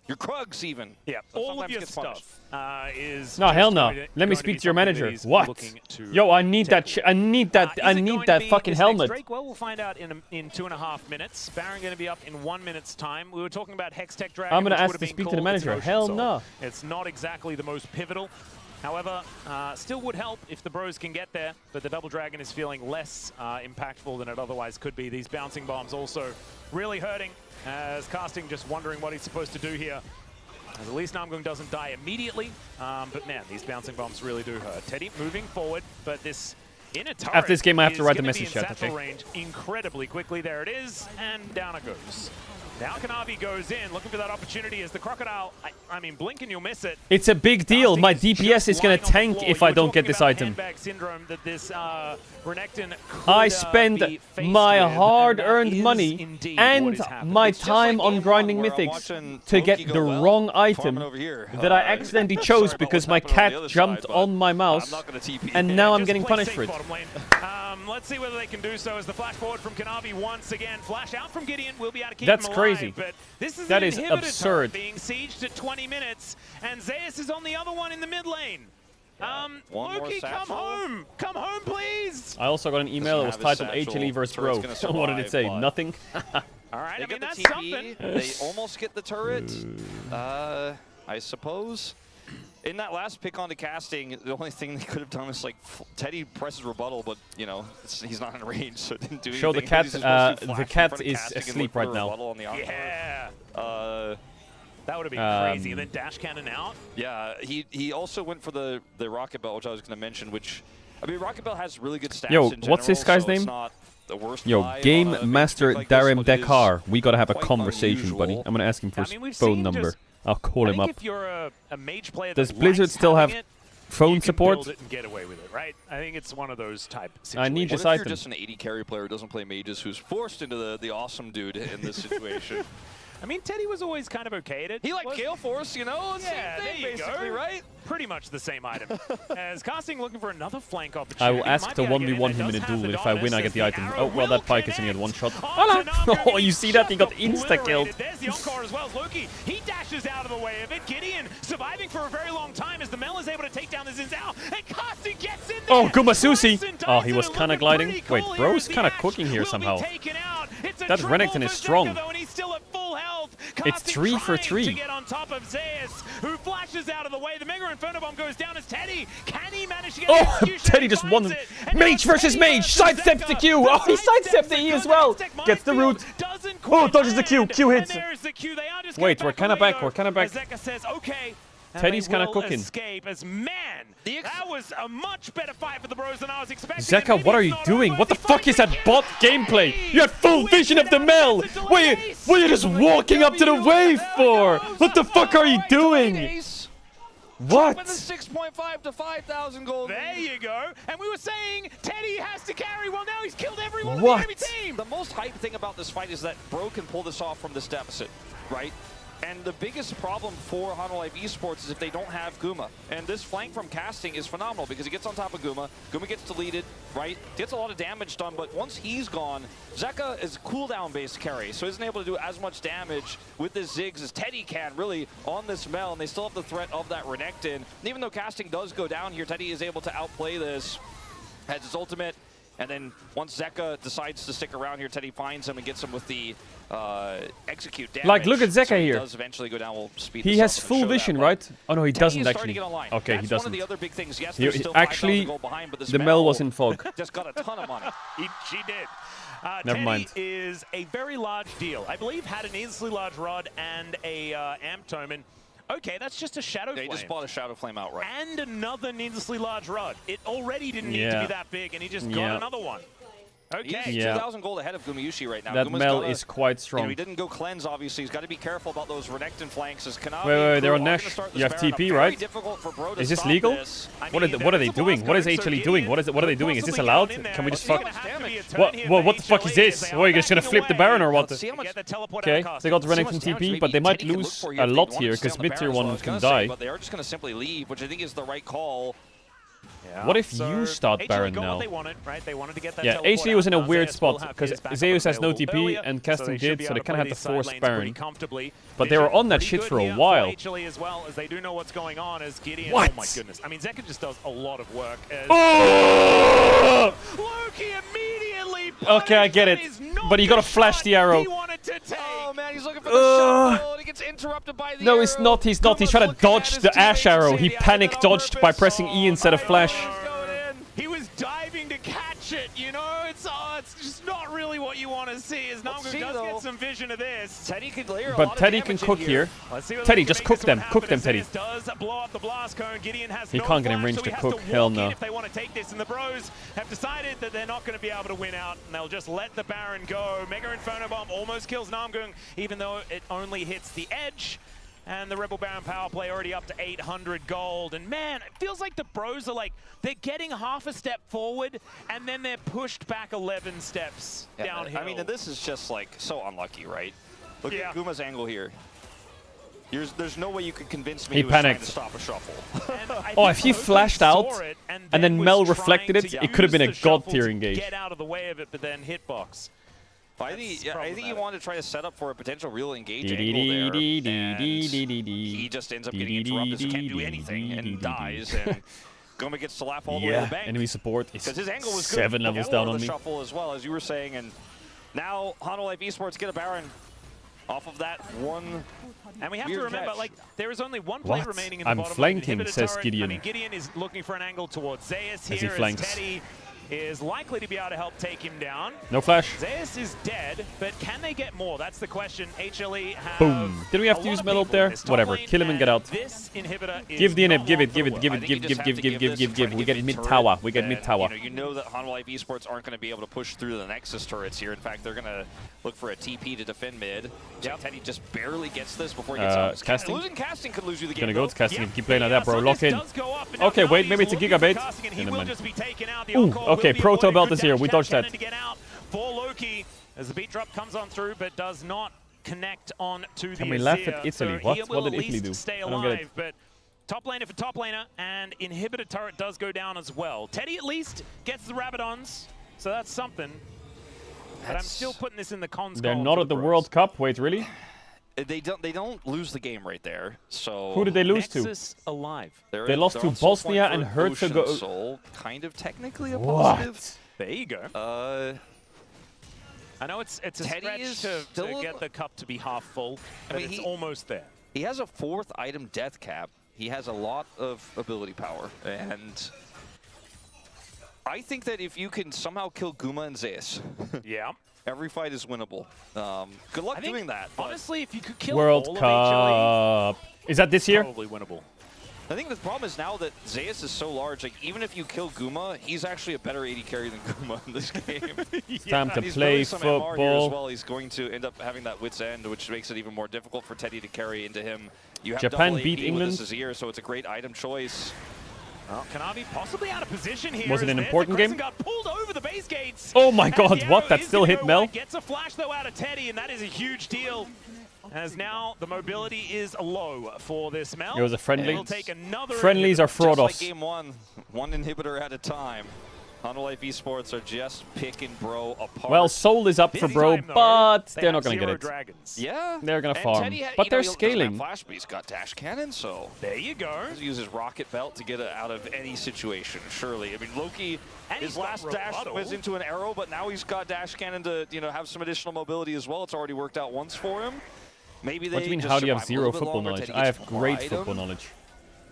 your Krugs even. Yeah, So all of sometimes your gets punished. stuff is... no, hell no. going to- Let me going to speak be to your something that manager. he's What? looking to Yo, I need that. take I need that. I Is it need going to that be fucking his next helmet. Drake? Well, we'll find out in 2.5 minutes. Baron going to be up in 1 minute's time. We were talking about Hextech Dragon. I'm gonna which ask would have to been speak to the called. It's manager. an ocean Hell soul. no. It's not exactly the most pivotal. However, still would help if the Bros can get there, but the Double Dragon is feeling less impactful than it otherwise could be. These bouncing bombs also really hurting, as Casting just wondering what he's supposed to do here. As at least Namgung doesn't die immediately, but man, these bouncing bombs really do hurt. Teddy moving forward, but this inner turret After this game, I have to is write the gonna be message in chat, satchel okay? range incredibly quickly. There it is, and down it goes. Now Kanavi goes in, looking for that opportunity as the Crocodile, I mean, blink and you'll miss it. It's a big deal. My DPS is gonna tank if I don't get this item. Syndrome that this Renekton I could, spend be faced my with, hard-earned and that money is indeed and what is happening. my It's just time like on game grinding one where I'm mythics watching to Loki get go the well, wrong farming item over here. that I accidentally sorry chose about because what's my happening on the cat other jumped side, but on my mouse, I'm not gonna TP. and now I'm Just getting play punished safe for it. bottom lane. Let's see whether they can do so as the flash forward from Kanavi once again. Flash out from Gideon. We'll be able to keep That's him alive, crazy. But this is That an is inhibitor absurd. turret being sieged at 20 minutes, and Zeus is on the other one in the mid lane. One more Loki, come satchel. home! Come home, please! I also got an email that was Doesn't have his titled HLE versus satchel. Bro. Turret's gonna What did it say? survive, but- Nothing? All right, They I mean, get the that's TP. something. They almost get the turret. I suppose. In that last pick onto Casting, the only thing they could have done is like Teddy presses rebuttal, but you know he's not in range, so it didn't do anything. Show the He's cat. just supposed to The flash in cat front of is Casting and asleep look for right the now. rebuttal on the encore. Yeah. That would have been crazy. And then dash cannon out. Yeah, he also went for the rocket belt, which I was going to mention. Which I mean, rocket belt has really good stats. Yo, in general, what's this guy's so it's name? not the worst Yo, buy Game on a Master like this, Darim but it is Dekar. We gotta have a quite conversation, buddy. unusual. I'm gonna ask him for I his mean, we've phone seen number. just- I'll call I him think up. if you're a mage player Does that Blizzard likes still have having it, phone you can support? build it and get away with it, right? I think it's one of those type situations. I need What this if you're item. just an 80 carry player who doesn't play mages, who's forced into the awesome dude in this situation? I mean, Teddy was always kind of okay at it. He liked Gale Force, you know? Yeah, Same thing, there you basically, go. right? Pretty much the same item. As Casting looking for another flank I opportunity. will ask Might to be able to get 1v1 in. him in a Does have duel, and the if I win, I dominance get the as item. arrow Oh, well, that will pike is only at one shot. connect. Oh, no! Onto Oh, you see that? He got insta-killed. There's the encore as well as Loki. He dashes out of the way of it. Gideon surviving for a very long time as the Mel is able to take down the Xin Zhao. And Casting gets in there. Oh, Gumasusi! Slice and Oh, dice he it was and kind of looking gliding. pretty Wait, cool here bro's as the kind of Axe cooking here will be somehow. taken out. It's a That triple Renekton for is strong. Zeka, though, and he's still at full health. It's Casting 3 for trying 3. to get on top of Zeus, who flashes out of the way. The Mega Inferno Bomb goes down as Teddy. Can he manage to get Oh, execution? Teddy He just finds won. it. And now Mage versus Teddy Mage. Sidesteps the Q. Oh, he sidestepped the E as well. Gets the root. Oh, dodges the Q. Q hits. Wait, we're kind of back. We're kind of back. Zeka says, okay. Teddy's kind of cooking. Escape as man. That was a much better fight for the Bros than I was expecting. Zeka, what are you doing? What the fuck is that bot gameplay? You had full vision of the Mel. What are you just walking up to the wave for? What the fuck are you doing? What? With a 6.5 to 5,000 gold. There you go. And we were saying Teddy has to carry. Well, now he's killed everyone on What? the enemy team. The most hype thing about this fight is that Bro can pull this off from this deficit, right? And the biggest problem for Hanwha Esports is if they don't have Guma. And this flank from Casting is phenomenal because he gets on top of Guma. Guma gets deleted, right? Gets a lot of damage done, but once he's gone, Zeka is cooldown-based carry, so isn't able to do as much damage with his Ziggs as Teddy can, really, on this Mel. And they still have the threat of that Renekton. And even though Casting does go down here, Teddy is able to outplay this. Has his ultimate. And then once Zeka decides to stick around here, Teddy finds him and gets him with the execute damage. Like, look at Zeka so he here. Does eventually go down. We'll speed He this has up and full show vision, that, right? Oh no, he Teddy doesn't is starting actually. to get online. Okay, That's he doesn't. one of the other big things. Yes, He- there's still 5,000 actually, gold behind, but this the Mel was in fog. just got a ton of money. She did. Never Teddy mind. is a very large deal. I believe had an easily large rod and a amp tome. And okay, that's just a shadow They flame. just bought a shadow flame outright. And another needlessly large rod. It already didn't need to Yeah. be that big, and he just got Yeah. another one. Okay. He's Yeah. 2,000 gold ahead of Gumayushi right now. That Guma's Mel gotta, is quite strong. You know, he didn't go cleanse, obviously. He's got to be careful about those Renekton flanks. As Kanavi Wait, they're on are gonna Nash. start You this have Baron. TP, Very right? difficult for Bro to Is this stop legal? this. What are they doing? What is HLE doing? What are they doing? Is this allowed? Can we just fuck? What the fuck is this? What, are you just gonna flip the Baron or what? Okay, they got the Renekton TP, but they might lose a lot here because mid tier 1 can die. But they are just going to simply leave, which I think is the right call. Yeah. What if So you start HLE Baron got now? what they wanted, right? They wanted to get that Yeah, teleport HLE was in a out. weird Zeus will spot have because his backup Zeus has no available TP earlier, and so Kasten they should did, be so able they to kind of play had to these force side lanes Baron. pretty comfortably. But they were on that Vision shit for a pretty good while. here for HLE as well, as they do know what's going on as Gideon. What? Oh my goodness. I mean, Zeka just does a lot of work. As Oh! Loki immediately. Okay, I get it. But you gotta flash the arrow. Oh man, he's looking for the shot, and he gets interrupted by the No, arrow. he's not. He's not. He's trying to dodge the Ash arrow. He panic dodged by pressing E instead of flash. He was diving to catch it, you know? It's just not really what you want to see. As Namgu does get some vision of this. Teddy could layer a lot But of Teddy can damage in cook here. Let's see whether Teddy, they can just make cook this them. one Cook happen, them, as Teddy. Zeus does blow up the blast cone. Gideon has He no can't get in flash, range so to he has cook. walk Hell in no. If they want to take this, and the Bros have decided that they're not going to be able to win out, and they'll just let the Baron go. Mega Inferno Bomb almost kills Namgung, even though it only hits the edge. And the Rebel Baron power play already up to 800 gold. And man, it feels like the Bros are like, they're getting half a step forward, and then they're pushed back 11 steps downhill. I mean, and this is just like so unlucky, right? Look at Guma's angle here. There's no way you could convince me He was trying panicked. to stop a shuffle. Oh, if he flashed out and then Mel reflected it, it could have been a god tier engage. Get out of the way of it, but then hitbox. I think he wanted to try to set up for a potential real engage angle there, and he just ends up getting interrupted, so can't do anything, and dies, and Goma gets to laugh all the way to the bank. Enemy support is Because his angle was good. 7 levels Look down out on the me. shuffle as well, as you were saying, and now Hololive Esports get a Baron off of that one. And we have to weird remember, catch. like, there is only one plate What? remaining in the I'm bottom flanking, inhibitor says turret. Gideon. I mean, Gideon is looking for an angle towards Zeus As he here, as flanks. Teddy is likely to be able to help take him down. No flash. Zeus is dead, but can they get more? That's the question. HLE have Boom. Did we have to use metal up there? Whatever. Kill him and get out. This inhibitor is Give the inhib. not Give it. one Give for it. the Give world. it. I Give. think you Give. just Give. have to Give. give this Give. and Give. try We to get get mid mid-turret, tower. We get mid and, tower. You know that Hololive Esports aren't going to be able to push through the Nexus turrets here. In fact, they're going to look for a TP to defend mid. So Teddy just barely gets this before he gets out. Casting? Losing casting could lose you the game. Gonna go though. to casting. If you keep playing like that, bro. Lock in. Okay, wait. Maybe it's a gigabait. Never mind. Ooh. Okay. Proto belt is here. We dodged that. To get out for Loki as the beat drop comes on through, but does not connect on to the Can we laugh Azir. at Italy? So What? he What will did at Italy least do? Stay I don't get it. alive, but top laner for top laner, and inhibitor turret does go down as well. Teddy at least gets the Rabadons, so that's something. But I'm still putting this in the cons. They're column not for at the Bros. World Cup. Wait, really? They don't lose the game right there. So Who did they lose to? Nexus alive. They lost to Bosnia and Herzegovina. Soul, kind of technically a What? positive. There you go. I know it's a Teddy stretch is to still get the cup to be half full, but mean, it's he- almost there. He has a 4th item death cap. He has a lot of ability power, and I think that if you can somehow kill Guma and Zeus, yeah, every fight is winnable. Good luck doing that. but Honestly, if you could kill World all of HLE, Cup. Is that this year? probably winnable. I think the problem is now that Zeus is so large, like even if you kill Guma, he's actually a better AD carry than Guma in this game. Time to He's play building some MR here as football. well. He's going to end up having that wit's end, which makes it even more difficult for Teddy to carry into him. You have Japan double beat AP England. with this Azir, so it's a great item choice. Well, Kanavi possibly out of position here. Was it as an there's important the game? Crescent Guard pulled over the base gates. Oh my And god, the what? arrow That is still gonna hit go Mel? wide, Gets a flash though out of Teddy, and that is a huge deal. As now the mobility is low for this Mel. It was a friendly. We'll take another Friendlies are fraud Just like offs. game one inhibitor at a time. Honor Life Esports are just picking Bro apart. Well, Soul is up for Bro, but they're not going to get it. Dragons. Yeah. They're going to farm. Teddy, but they're he scaling. Flash, but he's got Dash Cannon, so... There you go. He uses Rocket Belt to get out of any situation, surely. I mean, Loki, his last dash was into an arrow, but now he's got Dash Cannon to, have some additional mobility as well. It's already worked out once for him. Maybe they What do you mean, just how do you have survive a zero little bit football longer. knowledge? Teddy I gets have great more football item. knowledge.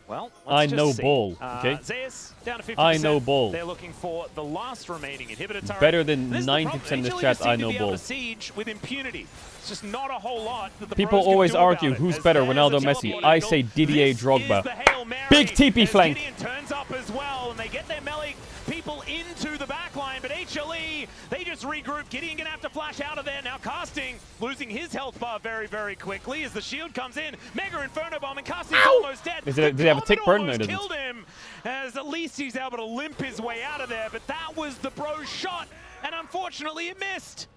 Well, I let's know just see. ball, okay? Zeus down to 50%. I know ball. They're looking for the last remaining inhibitor turret. Better than This is the 90% problem. of this HLE chat, just seem I to know be able ball. to siege with impunity. It's just not a whole lot that the People pros can always do about argue it. who's As better, there's Ronaldo a or Messi. teleporter I goal. say Didier This Drogba. is the Hail Mary Big TP as flank. Gideon turns up as well, and they get their melee people into the backline, but HLE, they just regroup. Gideon gonna have to flash out of there. Now Casting losing his health bar very, very quickly as the shield comes in. Mega Inferno Bomb, and Casting's almost dead. Do they have a tick burn? No, it Almost doesn't. killed him, as at least he's able to limp his way out of there, but that was the Bro's shot, and unfortunately it missed.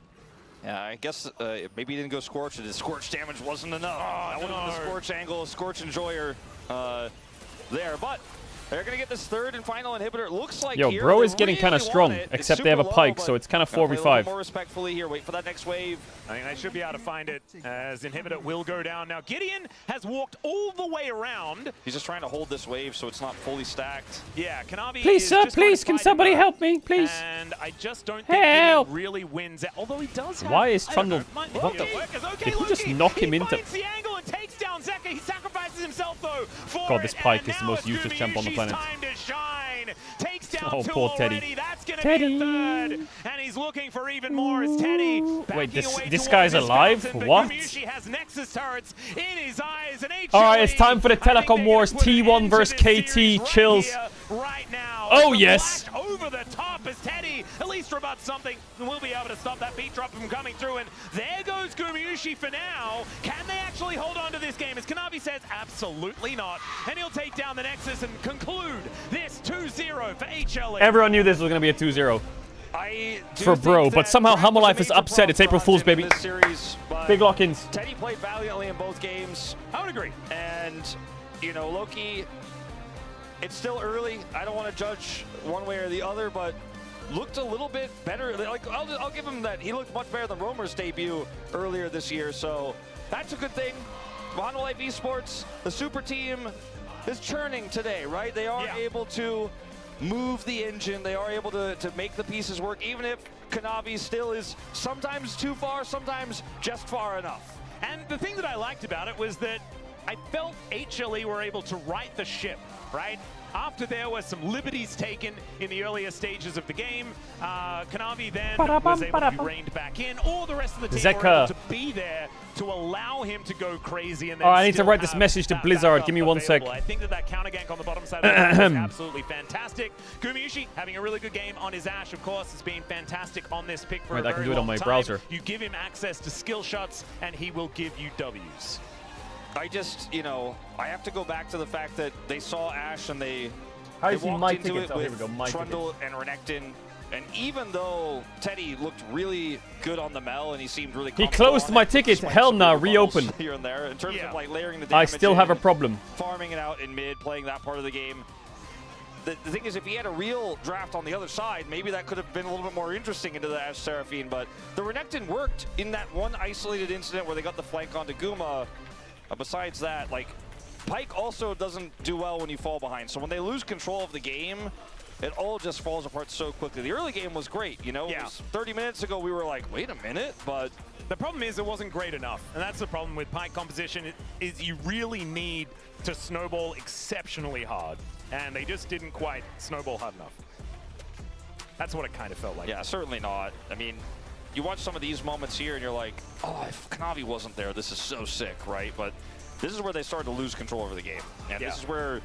Yeah, I guess maybe he didn't go Scorch, and his Scorch damage wasn't enough. That would have been the Scorch angle, Scorch Enjoyer there, but they're going to get this third and final inhibitor. It looks like Yo, here Bro they is getting really kind of want strong, it. It's except they have a super Pike, low, so it's kind of but play a little 4v5. bit more respectfully here. Wait for that next wave. I think they should be able to find it as inhibitor will go down. Now Gideon has walked all the way around. He's just trying to hold this wave so it's not fully stacked. Yeah, Kanavi Please, is sir, just going please, to can fight somebody him, help me, please? And I just don't think Help. Gideon really wins it, although he does have... Why is I don't know, Trundle... might What be the... a workers. Okay, Did he just Loki, knock him into... He finds the angle and takes down Zeka. He sacrifices himself, though, for God, this it, Pike and is the now most it's useless champ on the Gumayushi's planet. time to shine. Takes down Oh, two poor Teddy. already. That's going to be a third. And he's looking for even more as Teddy Wait, this towards guy's his alive? fountain, but What? Gumayushi has Nexus turrets in his eyes, and Alright, it's time for the Telecom Wars. T1 versus KT. Chills. Right now. Oh, yes. Over the top as Teddy at least rebuts something, and we'll be able to stop that beat drop from coming through. And there goes Gumayushi for now. Can they actually hold on to this game? As Kanavi says, absolutely not. And he'll take down the Nexus and conclude this 2-0 for HLE. Everyone knew this was going to be a 2-0. I do For Bro, think but that somehow Draft was a Humble is major upset. It's April problem Fool's, for him baby. in this series, but Big lock-ins. Teddy played valiantly in both games. I would agree. And, Loki, it's still early. I don't want to judge one way or the other, but looked a little bit better. Like I'll give him that. He looked much better than Romer's debut earlier this year, so that's a good thing. Honor Life Esports, the super team, is churning today, right? They are able to move the engine. They are able to make the pieces work, even if Kanavi still is sometimes too far, sometimes just far enough. And the thing that I liked about it was that I felt HLE were able to right the ship, right? After there were some liberties taken in the earlier stages of the game, Kanavi then was able to be reined back in, or the rest of the team were able to be there to allow him to go crazy. And then I need to still write this have message to that Blizzard. backup Give me 1 sec. available. I think that counter gank on the bottom side of the map was absolutely fantastic. Gumayushi having a really good game on his Ashe, of course, has been fantastic on this pick for Wait, a I very can do it on long my time. browser. You give him access to skill shots, and he will give you Ws. I just, I have to go back to the fact that they saw Ashe and they How do you see walked my into tickets? it Oh, here with we go, my Trundle and Renekton. And even though Teddy looked really good on the Mel and he seemed really He comfortable closed on my it, ticket. despite Hell some nah, rebuttals reopen. here and there in terms of like layering the I damage still have a in, problem. farming it out in mid, playing that part of the game. The thing is, if he had a real draft on the other side, maybe that could have been a little bit more interesting into the Ashe Seraphine. But the Renekton worked in that one isolated incident where they got the flank onto Guma. Besides that, like, Pike also doesn't do well when you fall behind. So when they lose control of the game, it all just falls apart so quickly. The early game was great, It was 30 minutes ago, we were like, wait a minute, but... The problem is it wasn't great enough, and that's the problem with Pike composition, is you really need to snowball exceptionally hard, and they just didn't quite snowball hard enough. That's what it kind of felt like. Yeah, certainly not. I mean, you watch some of these moments here, and you're like, oh, if Kanavi wasn't there, this is so sick, right? But this is where they start to lose control over the game. And this is where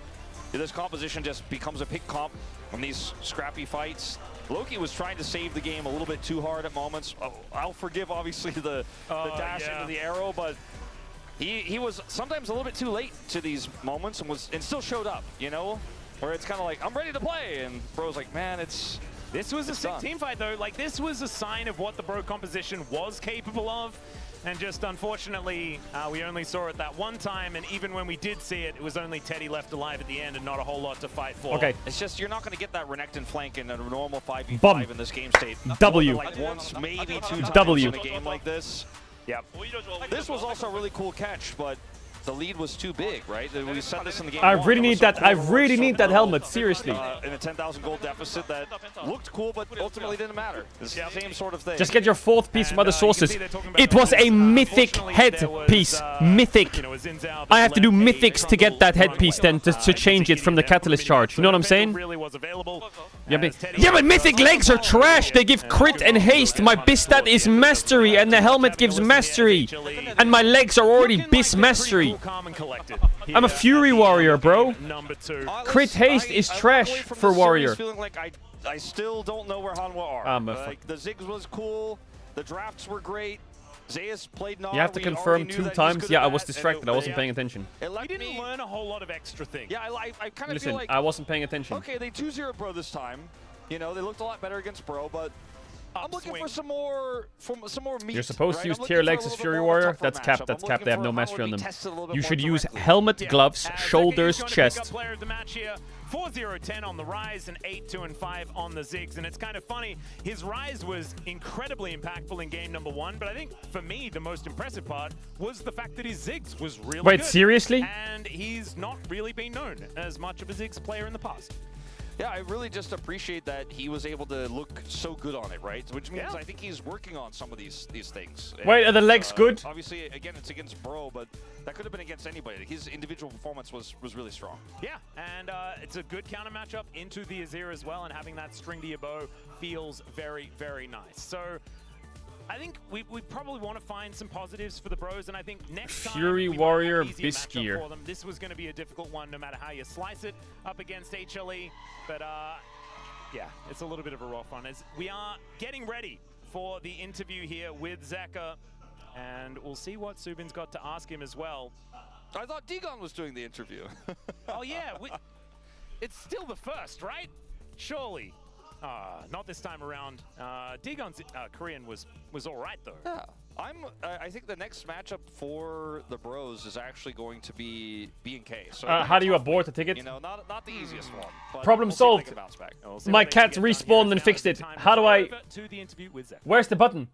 this composition just becomes a pick comp on these scrappy fights. Loki was trying to save the game a little bit too hard at moments. I'll forgive, obviously, the dash into the arrow, but he was sometimes a little bit too late to these moments and still showed up, Where it's kind of like, I'm ready to play, and Bro's like, man, This was a sick team fight, though. Like, this was a sign of what the Bro composition was capable of. And just unfortunately, we only saw it that one time, and even when we did see it, it was only Teddy left alive at the end and not a whole lot to fight for. Okay. It's just you're not going to get that Renekton flank in a normal 5v5 Bum. in this game state. W. Like once, maybe 2 times W. in a game like this. Yep. This was also a really cool catch, but the lead was too big, right? We said this in the game. I really need that. I really need that helmet. Seriously. In a 10,000 gold deficit that looked cool, but ultimately didn't matter. It's the same sort of thing. Just get your fourth piece from other sources. It was a mythic headpiece. Mythic. I have to do mythics to get that headpiece then to change it from the catalyst charge. You know what I'm saying? Yeah, but mythic legs are trash. They give crit and haste. My bis stat is mastery, and the helmet gives mastery. And my legs are already bis mastery. I'm a Fury Warrior, bro. Crit haste is trash for Warrior. I still don't know where Hanwha are. Like, the Ziggs was cool. The drafts were great. Zeus played Gnar. You have to confirm 2 times. Yeah, I was distracted. I wasn't paying attention. We didn't learn a whole lot of extra things. Yeah, I kind of Listen, feel like... I wasn't paying attention. Okay, they 2-0 Bro this time. You know, they looked a lot better against Bro, but I'm looking for some more meat. You're supposed to right? use tier legs as Fury Warrior. That's capped. That's capped. They have no mastery on them. You should use helmet, gloves, shoulders, chest. Player of the match here. 4-0-10 on the Rise and 8-2-5 on the Ziggs. And it's kind of funny, his Rise was incredibly impactful in game number 1, but I think for me the most impressive part was the fact that his Ziggs was really Wait, good. seriously? And he's not really been known as much of a Ziggs player in the past. Yeah, I really just appreciate that he was able to look so good on it, right? Which means I think he's working on some of these things. Wait, are the legs good? Obviously, again, it's against Bro, but that could have been against anybody. His individual performance was really strong. Yeah, and it's a good counter matchup into the Azir as well, and having that string to your bow feels very, very nice. So I think we probably want to find some positives for the Bros, and I think next time Fury Warrior Biskier. for them. This was going to be a difficult one, no matter how you slice it, up against HLE. But yeah, it's a little bit of a rough one. As we are getting ready for the interview here with Zeka, and we'll see what Subin's got to ask him as well. I thought Digon was doing the interview. Oh yeah, it's still the first, right? Surely. Not this time around. Digon's Korean was all right though. Yeah, I think the next matchup for the Bros is actually going to be B&K. So How do you abort the ticket? You know, not the easiest one. But Problem we'll solved. see if they can bounce back. My cat respawned and fixed it. How do I... Where's the button?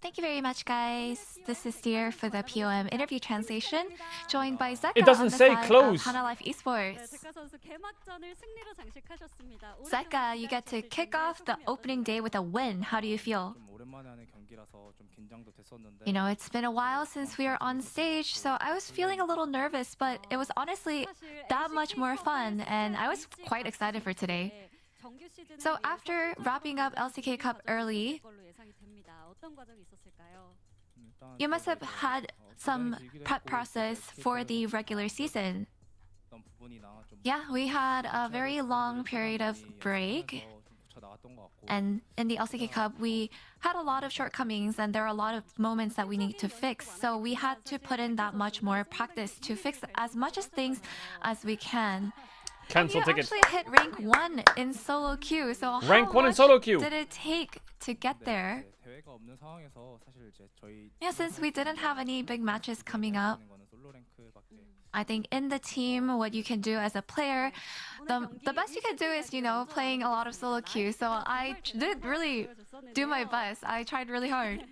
Thank you very much, guys. This is Dear for the POM interview translation, joined by Zeka. It doesn't say close. Hana Life Esports. Zeka, you get to kick off the opening day with a win. How do you feel? You know, it's been a while since we were on stage, so I was feeling a little nervous, but it was honestly that much more fun, and I was quite excited for today. So after wrapping up LCK Cup early, you must have had some prep process for the regular season. Yeah, we had a very long period of break. And in the LCK Cup, we had a lot of shortcomings and there are a lot of moments that we need to fix. So we had to put in that much more practice to fix as much as things as we can. Cancel and ticket. You actually hit rank 1 in solo queue. So Rank 1 in much solo queue. did it take to get there? Yeah, since we didn't have any big matches coming up, I think in the team, what you can do as a player, the best you can do is, you know, playing a lot of solo queue. So I did really do my best. I tried really hard.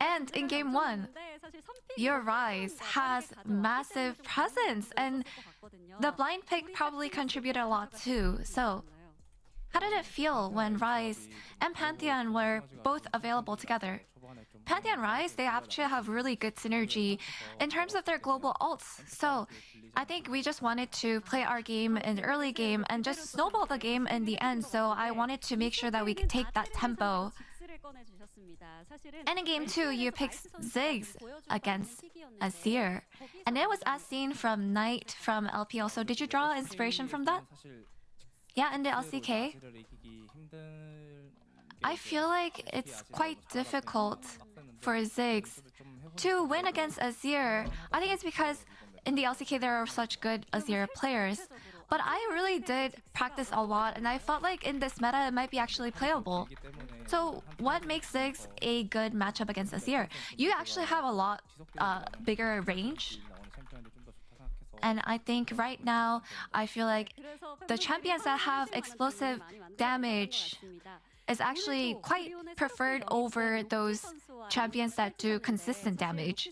And in game 1, your Rise has massive presence, and the blind pick probably contributed a lot too. So how did it feel when Rise and Pantheon were both available together? Pantheon and Rise, they actually have really good synergy in terms of their global ults. So I think we just wanted to play our game in the early game and just snowball the game in the end. So I wanted to make sure that we could take that tempo. And in game 2, you picked Ziggs against Azir. And it was as seen from Knight from LPL. So did you draw inspiration from that? Yeah, in the LCK. I feel like it's quite difficult for Ziggs to win against Azir. I think it's because in the LCK there are such good Azir players. But I really did practice a lot, and I felt like in this meta it might be actually playable. So what makes Ziggs a good matchup against Azir? You actually have a lot bigger range. And I think right now, I feel like the champions that have explosive damage is actually quite preferred over those champions that do consistent damage.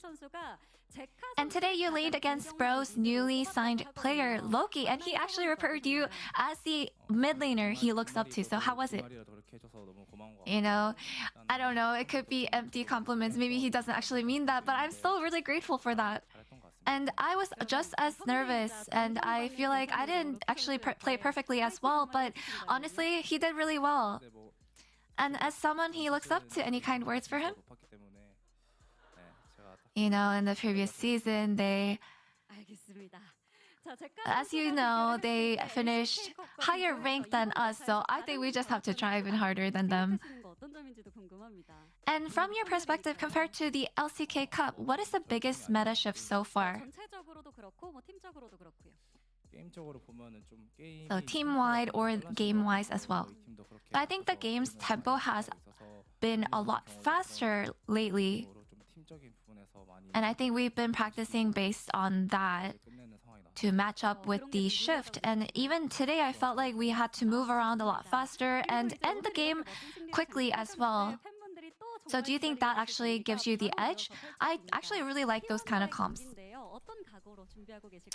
And today you laid against Bro's newly signed player, Loki, and he actually referred you as the mid laner he looks up to. So how was it? You know, I don't know, it could be empty compliments. Maybe he doesn't actually mean that, but I'm still really grateful for that. And I was just as nervous, and I feel like I didn't actually play perfectly as well, but honestly, he did really well. And as someone he looks up to, any kind words for him? You know, in the previous season, as you know, they finished higher ranked than us, so I think we just have to try even harder than them. And from your perspective, compared to the LCK Cup, what is the biggest meta shift so far? So team-wide or game-wise as well. But I think the game's tempo has been a lot faster lately. And I think we've been practicing based on that to match up with the shift. And even today, I felt like we had to move around a lot faster and end the game quickly as well. So do you think that actually gives you the edge? I actually really like those kind of comps.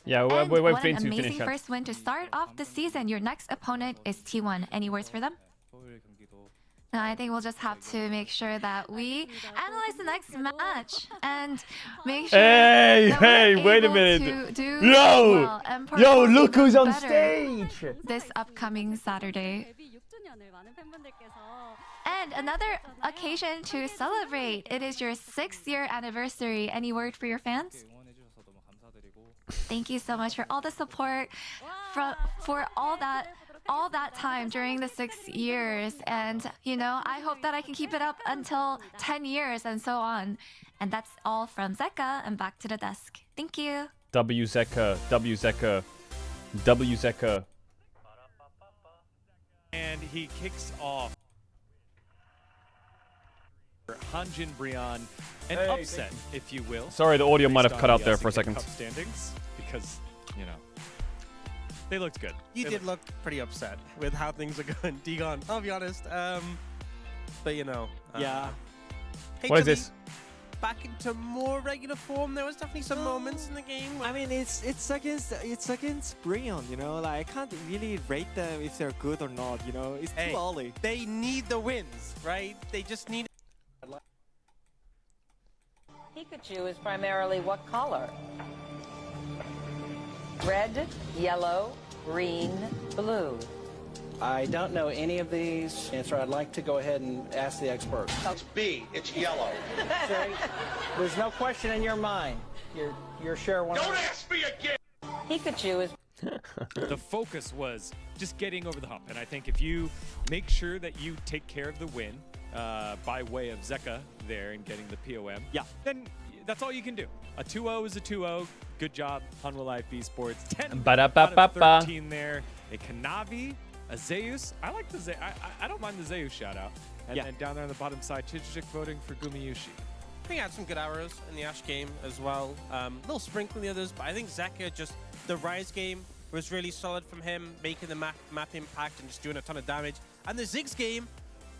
Yeah, and we're what waiting an to finish amazing that. first win to start off the season. Your next opponent is T1. Any words for them? No, I think we'll just have to make sure that we analyze the next match and make sure that we're wait a able minute. to do Yo! well and Yo, perform look who's even on better stage! this upcoming Saturday. And another occasion to celebrate. It is your 6th-year anniversary. Any word for your fans? Thank you so much for all the support, for all that time during the 6 years. And, you know, I hope that I can keep it up until 10 years and so on. And that's all from Zeka, and back to the desk. Thank you. W Zeka, W Zeka, W Zeka. And he kicks off Hanjin Brion, an upset, if you will. Sorry, the audio might have based cut on out the there for a LCK second. Cup standings, because, you know, they looked good. He did look pretty upset with how things are going. Digon, I'll be honest. But you know. Yeah. What is this? Back into more regular form. There was definitely some moments in the game. I mean, it's against Brion, you know. Like, I can't really rate them if they're good or not. You know, it's too early. They need the wins, right? They just need. Pikachu is primarily what color? Red, yellow, green, blue. I don't know any of these. Answer, I'd like to go ahead and ask the experts. It's B. It's yellow. Sorry, there's no question in your mind. Your share one. Don't ask me again. Pikachu is. The focus was just getting over the hump. And I think if you make sure that you take care of the win by way of Zeka there and getting the POM, then that's all you can do. A 2-0 is a 2-0. Good job, Hanwha Life Esports. 10 out of 13 there. A Kanavi, a Zeus. I like the Zeus. I don't mind the Zeus shout out. And then down there on the bottom side, Chichik voting for Gumayushi. I think he had some good arrows in the Ashe game as well. A little sprinkle in the others, but I think Zeka just, the Rise game was really solid from him, making the map impact and just doing a ton of damage. And the Ziggs game,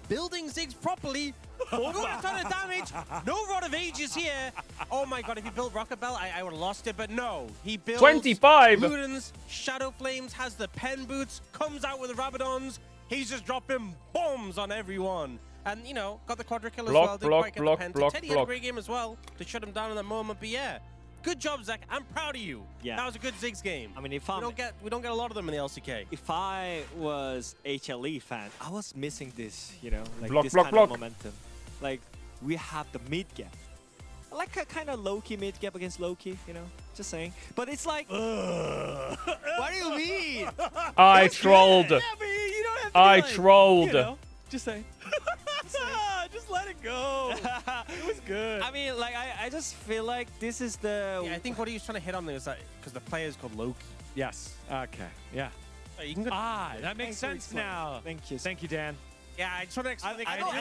building Ziggs properly, doing a ton of damage. No Rod of Ages here. Oh my god, if he built Rocket Bell, I would have lost it, but no. He builds 25! Ludens, Shadow Flames, has the Pen Boots, comes out with the Rabadons. He's just dropping bombs on everyone. And, you know, got the Quadra kill as well. Didn't quite get the Penta. Teddy had a great game as well to shut him down in that moment, but yeah. Good job, Zach. I'm proud of you. Yeah. That was a good Ziggs game. I mean, if we don't get a lot of them in the LCK. If I was HLE fan, I was missing this, you know, like Block, this block, kind block. of momentum. Like, we have the mid gap. I like a kind of low-key mid gap against low-key, you know, just saying. But it's like, what do you mean? I trolled. Yeah, but you don't have to I be like, trolled. You know, just saying. Just let it go. It was good. I mean, like, I just feel like this is the... Yeah, I think what he was trying to hit on there is that because the player is called Loki. Yes. Okay. Yeah. You can go that makes sense now. Thank you. Thank you, Dan. Yeah, I just want to explain. I don't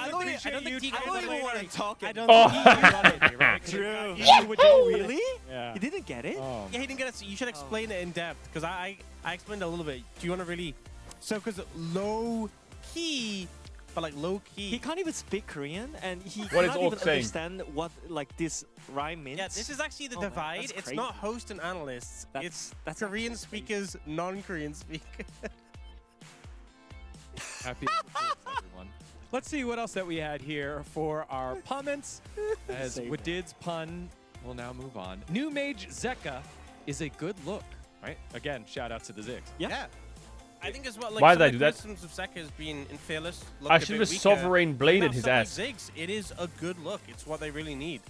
even want to talk. I don't about think right? True. Really? Yeah. You didn't get it? Oh. Yeah, he didn't get it. So you should explain it in depth because I explained it a little bit. Do you want to really? So because low key, but like low key. He can't even speak Korean, and he What is cannot Orc even saying? understand what like this rhyme means. Yeah, this is actually the Oh, man, divide. that's It's crazy. not host and analysts. It's Korean speakers, non-Korean speakers. Happy everyone. Let's see what else that we had here for our comments. As Wadid's pun will now move on. New Mage Zeka is a good look, right? Again, shout out to the Ziggs. Yeah. I think as well. Like, Why some did I of do the that? criticisms of Zeka has been in Fearless. I should have Sovereign bladed his ass. Ziggs, it is a good look. It's what they really need.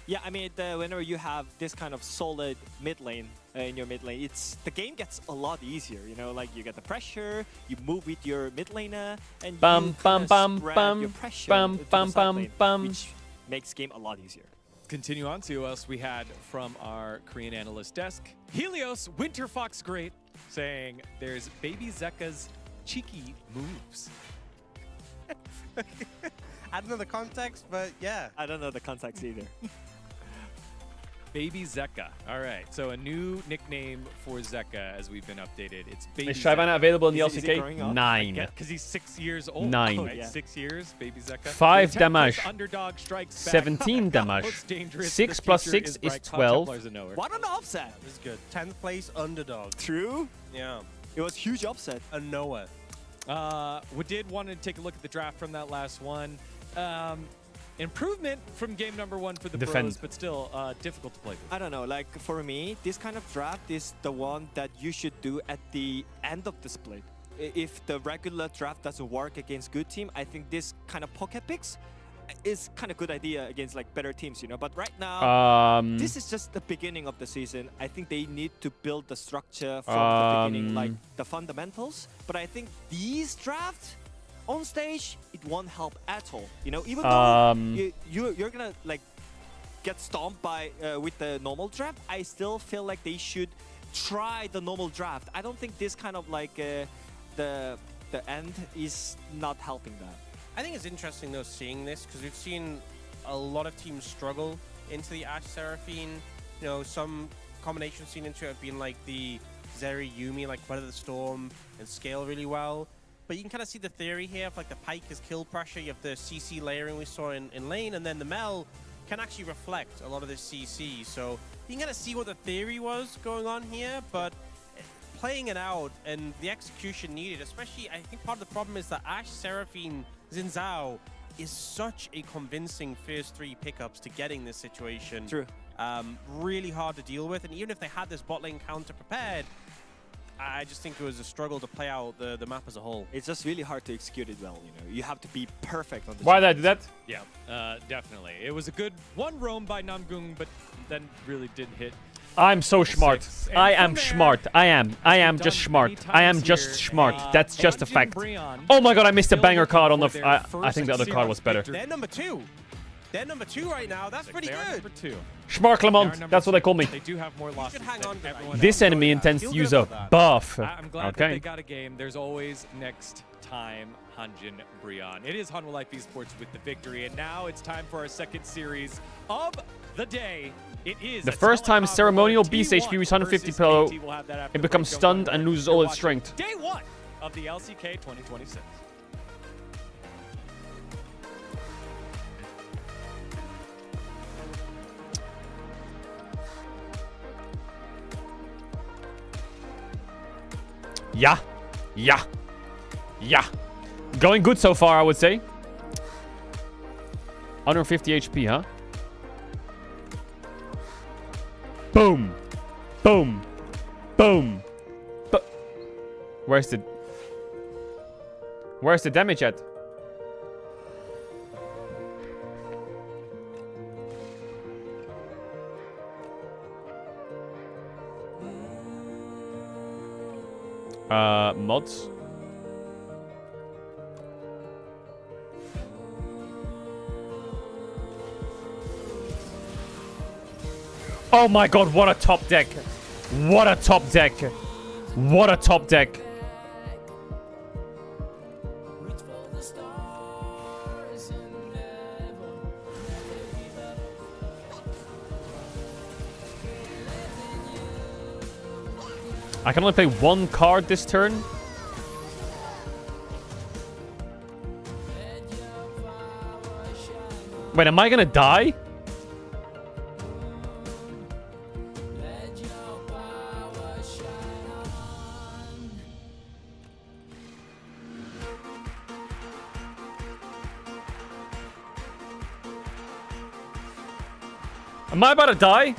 Yeah, I mean, whenever you have this kind of solid mid lane in your mid lane, the game gets a lot easier. You know, like you get the pressure, you move with your mid laner, and you spread your pressure to the side lane, which makes game a lot easier. Continue on to us. We had from our Korean analyst desk, Helios Winter Fox Great saying there's Baby Zeka's cheeky moves. I don't know the context, but yeah. I don't know the context either. Baby Zeka. All right, so a new nickname for Zeka as we've been updated. It's Baby Is Shyvana available in the LCK? 9. Because he's 6 years old. 9. Right? Yeah. 6 years, Baby Zeka. 5 damage. Underdog strikes back. 17 damage. 6 plus 6 is 12. What an upset! This is good. 10th place underdog. True. Yeah. It was huge upset. A Noah. We did want to take a look at the draft from that last one. Improvement from game number 1 for the pros, but still difficult to play with. I don't know, like for me, this kind of draft is the one that you should do at the end of the split. If the regular draft doesn't work against good team, I think this kind of pocket picks is kind of good idea against like better teams, you know. But right now, this is just the beginning of the season. I think they need to build the structure from the beginning, like the fundamentals. But I think these drafts on stage, it won't help at all. You know, even though you're gonna like get stomped by with the normal draft, I still feel like they should try the normal draft. I don't think this kind of like the end is not helping that. I think it's interesting though seeing this because we've seen a lot of teams struggle into the Ashe Seraphine. You know, some combinations seen into it have been like the Zeri Yumi, like Weather the Storm and scale really well. But you can kind of see the theory here of like the Pike is kill pressure, you have the CC layering we saw in lane, and then the Mel can actually reflect a lot of the CC. So you can kind of see what the theory was going on here, but playing it out and the execution needed, especially I think part of the problem is that Ashe Seraphine Xin Zhao is such a convincing first 3 pickups to getting this situation. True. Really hard to deal with, and even if they had this bot lane counter prepared, I just think it was a struggle to play out the map as a whole. It's just really hard to execute it well, you know. You have to be perfect on the Why did I do that? Yeah, definitely. It was a good one roam by Namgung, but then really didn't hit. I'm so smart. I am smart. I am just smart. I am just smart. That's just a fact. Oh my god, I missed a banger card on the... I think the other card was better. They're number 2. They're number 2 right now. That's pretty good. Number 2. Schmarklemont, that's what they call me. They do have more losses. Hang on to This enemy intends to use a buff. I'm glad that they got a game. There's always next time, Hanjin Brion. It is Hanwha Life Esports with the victory, and now it's time for our second series of the day. It is the first time ceremonial beast HP reaches 150 pillow, it becomes stunned and loses all its strength. Day 1 of the LCK 2026. Yeah. Going good so far, I would say. 150 HP, huh? Boom. Boom. Boom. Where's the damage at? Mods. Oh my god, what a top deck. What a top deck. What a top deck. I can only play one card this turn. Wait, am I gonna die? Am I about to die?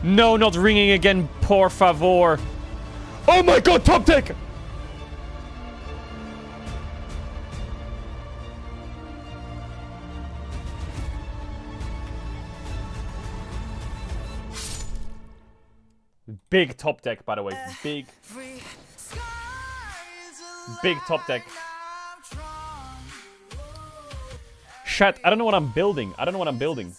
No, not ringing again, por favor. Oh my god, top deck! Big top deck, by the way. Big top deck. Chat, I don't know what I'm building. I don't know what I'm building.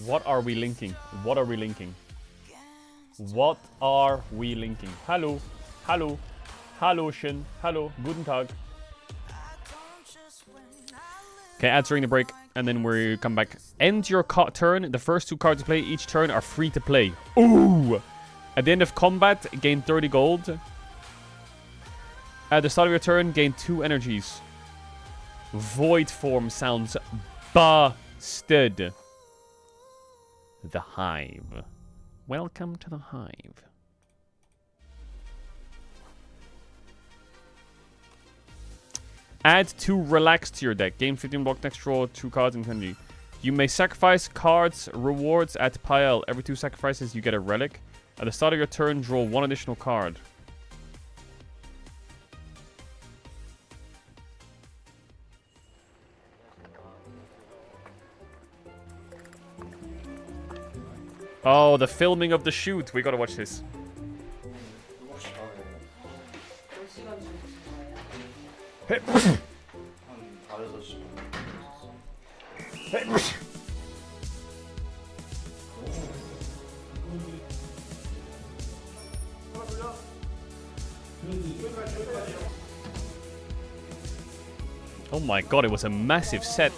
What are we linking? What are we linking? What are we linking? Hallo. Hallo. Hallöchen. Hallo. Guten Tag. Okay, ads during the break, and then we come back. End your turn. The first 2 cards you play each turn are free to play. Ooh! At the end of combat, gain 30 gold. At the start of your turn, gain 2 energies. Void form sounds busted. The Hive. Welcome to the Hive. Add 2 relax to your deck. Gain 15 block next draw 2 cards in country. You may sacrifice cards rewards at pile. Every 2 sacrifices you get a relic. At the start of your turn, draw 1 additional card. Oh, the filming of the shoot. We gotta watch this. Hey. Oh my god, it was a massive set.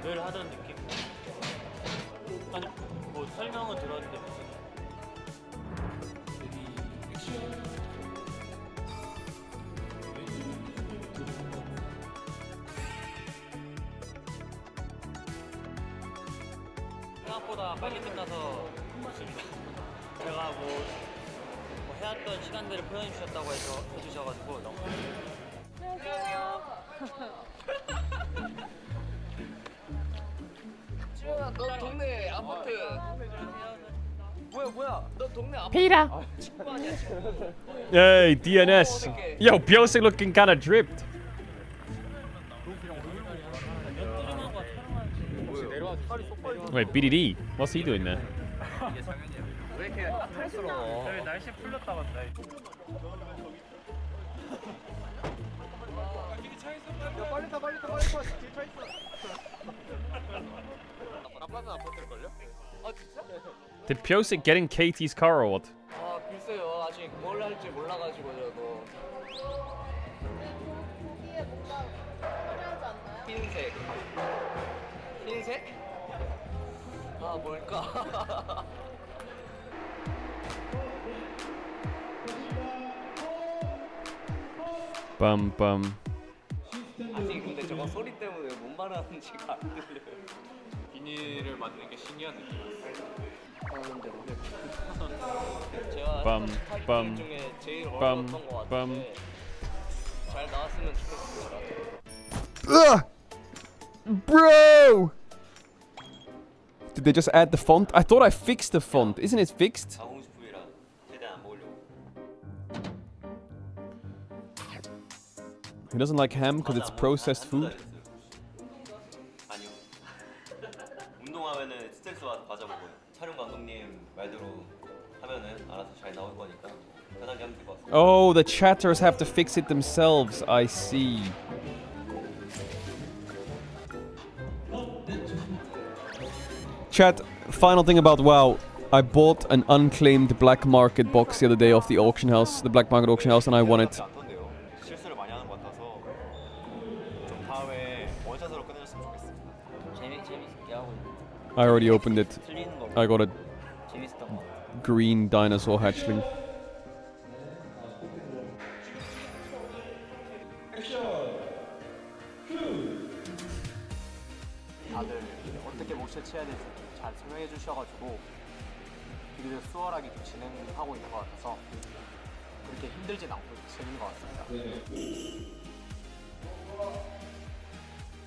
늘 하던 느낌? 아니 뭐 설명은 들었는데 무슨 생각보다 빨리 끝나서 좋습니다. 제가 뭐 해왔던 시간들을 표현해 주셨다고 해주셔가지고 너무 안녕하세요. 지훈아, 너 동네 아파트. 뭐야? 너 동네 아파트. Peter. 친구 아니야, 친구. Hey, DNS. Yo, Biosik looking kinda dripped. Wait, BDD. What's he doing there? 왜 이렇게 털스러워? 저희 날씨 풀렸다 간다. 빨리 타. 뒤에 차 있어. 나빠는 아파트일걸요? 아 진짜? Did Biosik get in KT's car or what? 아 글쎄요, 아직 뭘 할지 몰라가지고 저도. 뒤에 뭔가 화려하지 않나요? 흰색. 흰색? 아 뭘까? Bum. 아니 근데 저거 소리 때문에 뭔 말하는지가 안 들려요. 비닐을 만드는 게 신기한 느낌이었어요. 하는데 제가 빰, 타이틀 빰, 중에 제일 빰, 어려웠던 것 빰. 같은데 잘 나왔으면 좋겠습니다. Ugh! Bro! Did they just add the font? I thought I fixed the font. Isn't it fixed? He doesn't like ham because it's processed food. 아니요. 운동하면은 스트레스 받아서 과자 먹어요. 촬영 감독님 말대로 하면은 알아서 잘 나올 거니까 편하게 하면 될 것 같습니다. Oh, the chatters have to fix it themselves. I see. Chat, final thing about WoW. I bought an unclaimed black market box the other day off the auction house, the black market auction house, and I won it. 실수를 많이 하는 것 같아서 좀 다음에 원샷으로 끝내줬으면 좋겠습니다. 재밌게 하고 있는. I already opened it. I got a 재밌었던 것 같아요. green dinosaur hatchling. 다들 어떻게 모션 쳐야 될지 잘 설명해 주셔가지고 되게 수월하게 진행하고 있는 것 같아서 그렇게 힘들진 않고 재밌는 것 같습니다.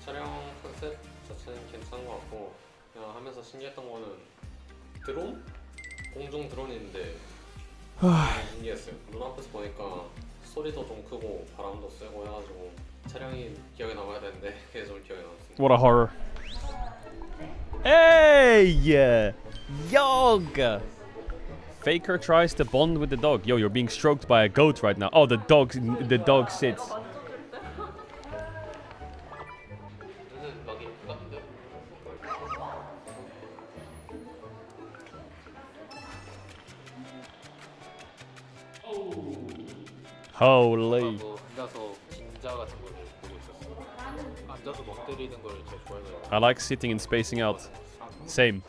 촬영 컨셉 자체는 괜찮은 것 같고 그냥 하면서 신기했던 거는 드론? 공중 드론인데 신기했어요. 눈앞에서 보니까 소리도 좀 크고 바람도 세고 해가지고 촬영이 기억에 남아야 되는데 그게 좀 기억에 남았습니다. What a horror. Hey! Yoga! Faker tries to bond with the dog. Yo, you're being stroked by a goat right now. Oh, the dog sits. Holy. 앉아서 진자 같은 걸 보고 있었어요. 앉아서 멍 때리는 걸 제일 좋아해요. I like sitting and spacing out. Same.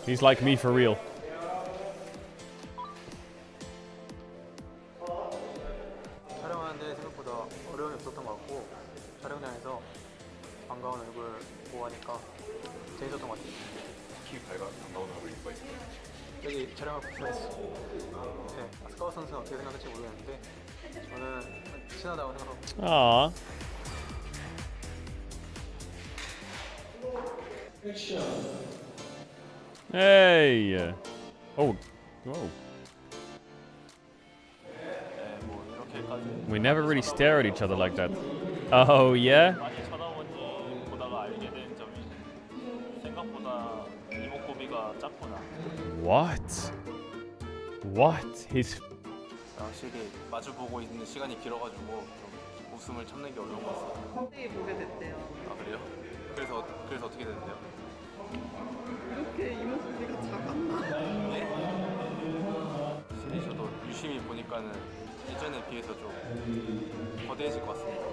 He's like me for real. 촬영하는데 생각보다 어려움이 없었던 것 같고 촬영장에서 반가운 얼굴 보고 하니까 재밌었던 것 같아요. 특히 반가운 얼굴 이유가 있어요. 여기 촬영할 부탁했어요. 네, 스카우 선수는 어떻게 생각할지 모르겠는데 저는 친하다고 생각하고. Aww. Hey. Oh. Whoa. We never really stare at each other like that. Oh yeah? 많이 쳐다본지 보다가 알게 된 점이 생각보다 이목구비가 작구나. What? What? His 확실히 마주 보고 있는 시간이 길어가지고 좀 웃음을 참는 게 어려운 것 같아요. 갑자기 보게 됐대요. 아 그래요? 그래서 어떻게 됐는데요? 이렇게 이목구비가 작았나? 네? 확실히 저도 유심히 보니까는 예전에 비해서 좀 거대해질 것 같습니다.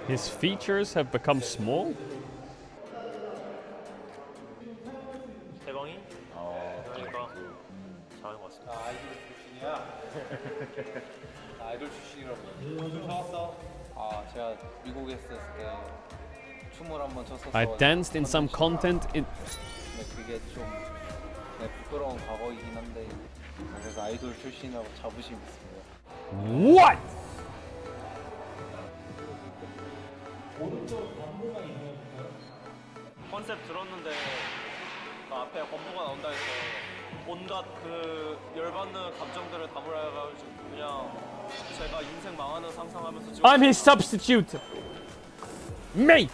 his features have become small? 대광이? 그러니까 잘하는 것 같습니다. 아이돌 출신이야? 아이돌 출신이라고. 춤 췄어? 아 제가 미국에 있었을 때 춤을 한번 췄었어. I danced in some content in 그게 좀 부끄러운 과거이긴 한데 그래서 아이돌 출신이라고 자부심이 있습니다. What? 컨셉 들었는데 그 앞에 건보가 나온다 해서 온갖 그 열받는 감정들을 담으려가지고 그냥 제가 인생 망하는 상상하면서 지금 I'm his substitute. Me.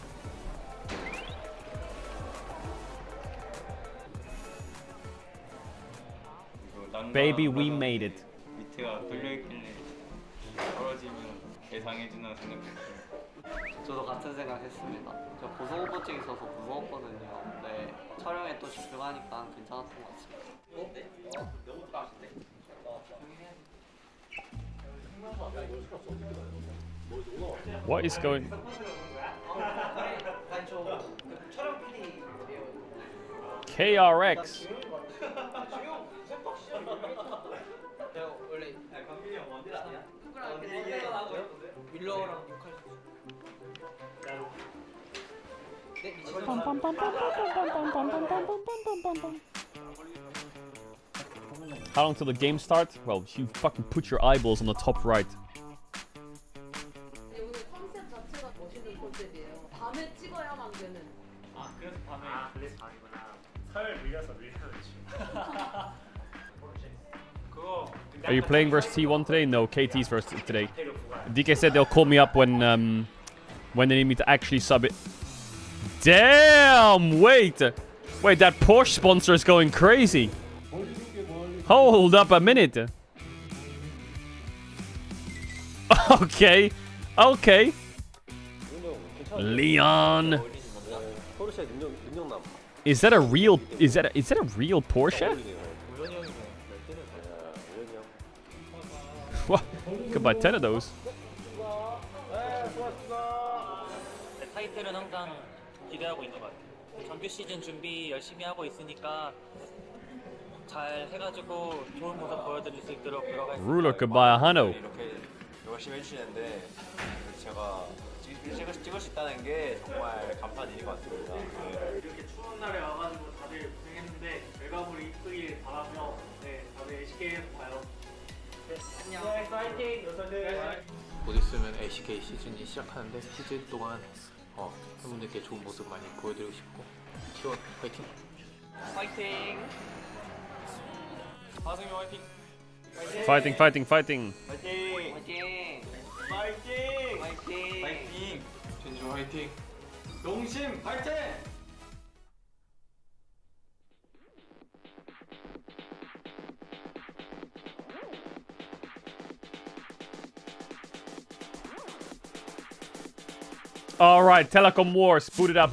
Baby, we made it. 밑에가 뚫려있길래 떨어지면 예상해주나 생각했어요. 저도 같은 생각했습니다. 저 고소공포증 있어서 무서웠거든요. 네, 촬영에 또 집중하니까 괜찮았던 것 같습니다. What is going? KRX. 윌러랑 역할. How long till the game start? Well, you fucking put your eyeballs on the top right. Are you playing versus T1 today? No, KT's versus today. DK said they'll call me up when they need me to actually sub it. Damn! Wait, that Porsche sponsor is going crazy. Hold up a minute. Okay. Leon. Is that a real Porsche? What? Could buy 10 of those. 타이틀은 항상 기대하고 있는 것 같아요. 정규 시즌 준비 열심히 하고 있으니까 잘 해가지고 좋은 모습 보여드릴 수 있도록 노력하겠습니다. Ruler could buy a Hano. 이렇게 열심히 해주시는데 제가 찍을 수 있다는 게 정말 감사한 일인 것 같습니다. 이렇게 추운 날에 와가지고 다들 고생했는데 결과물이 이쁘길 바라며 다들 LCK에서 봐요. 안녕. 파이팅! 곧 있으면 LCK 시즌이 시작하는데 시즌 동안 팬분들께 좋은 모습 많이 보여드리고 싶고 T1 파이팅! 파이팅! 하승이 파이팅! Fighting. 파이팅! 파이팅! 진주 파이팅! 농심 파이팅! All right, Telecom Wars, boot it up.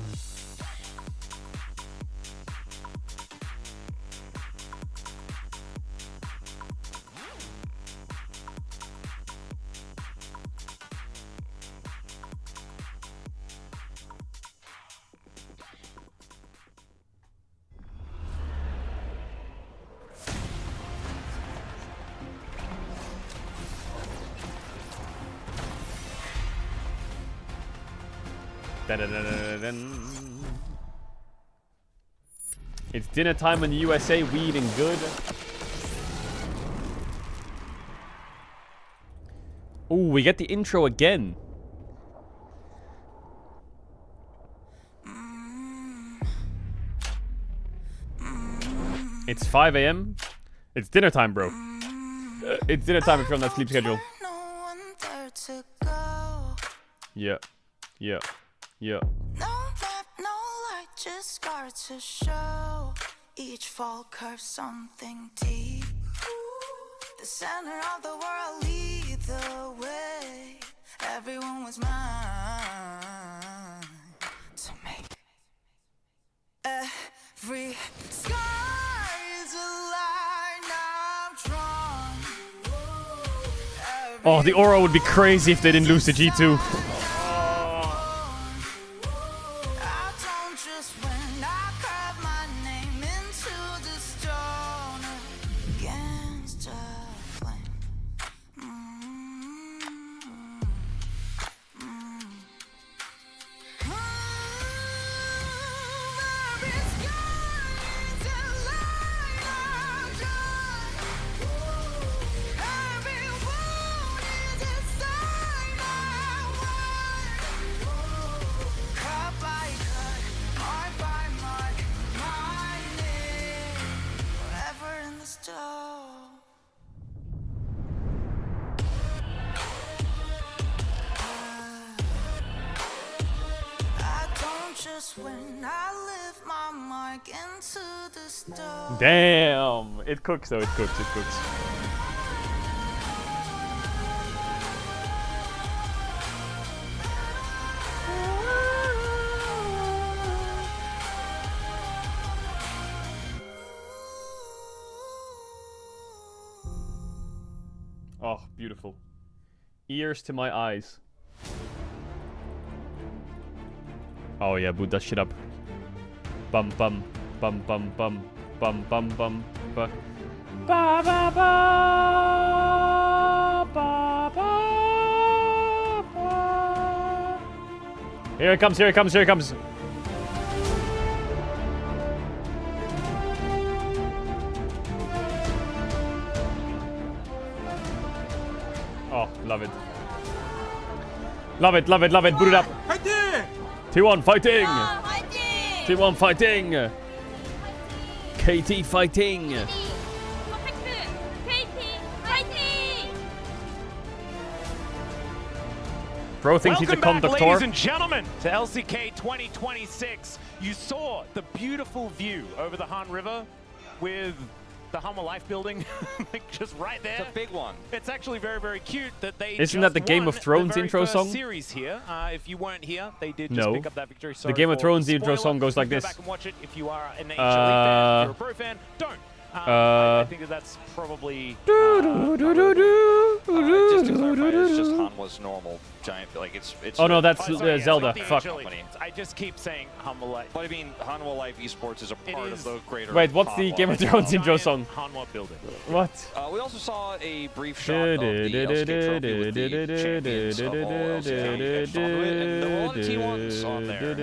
It's dinner time in the USA. We eating good. Ooh, we get the intro again. It's 5 a.m. It's dinner time, bro. It's dinner time if you're on that sleep schedule. Yeah. No map, no light, just scars to show. Each fall curves something deep. The center of the world lead the way. Everyone was mine to make. Every sky's a line I've drawn. Oh, the aura would be crazy if they didn't lose the G2. Damn! It cooks though, it cooks. Oh, beautiful. Ears to my eyes. Oh yeah, boot that shit up. Bum bum bum bum bum bum bum bum ba ba ba ba ba ba. Here it comes. Love it. Love it, love it, love it. Boot it up. T1 fighting. T1 fighting. KT fighting. Bro thinks he's a conductor. Ladies and gentlemen, to LCK 2026. You saw the beautiful view over the Han River with the Hummer Life building, like just right there. It's a big one. It's actually very, very cute that they Isn't that the Game of Thrones intro song? Series here. If you weren't here, they did just pick up that victory. The Game of Thrones intro song goes like this. Go back and watch it if you are an HLE fan, if you're a pro fan. Don't. I think that's probably. Just to clarify, it's just Hanwha's normal giant. Like it's. Oh no, that's Like Zelda. Fuck. I just keep saying Hanwha Life. But I mean, Hanwha Life Esports is a part of the greater. Wait, what's the Game of Thrones intro song? Hanwha building. What? We also saw a brief shot of the LCK trophy with the champions of all LCK and there were a lot of T1s on there.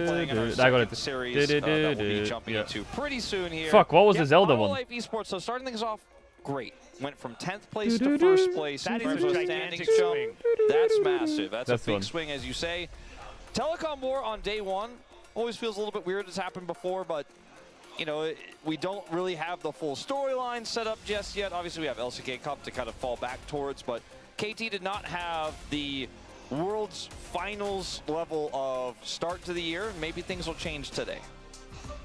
Playing in our second series that we'll be jumping into pretty soon here. Fuck, what was the Zelda one? Life Esports, so starting things off great. Went from 10th place to 1st place. That in is terms a of gigantic standings jump. swing. That's massive. That's a big one. swing, as you say. Telecom War on day one always feels a little bit weird. It's happened before, but you know, we don't really have the full storyline set up just yet. Obviously, we have LCK Cup to kind of fall back towards, but KT did not have the World's Finals level of start to the year. Maybe things will change today.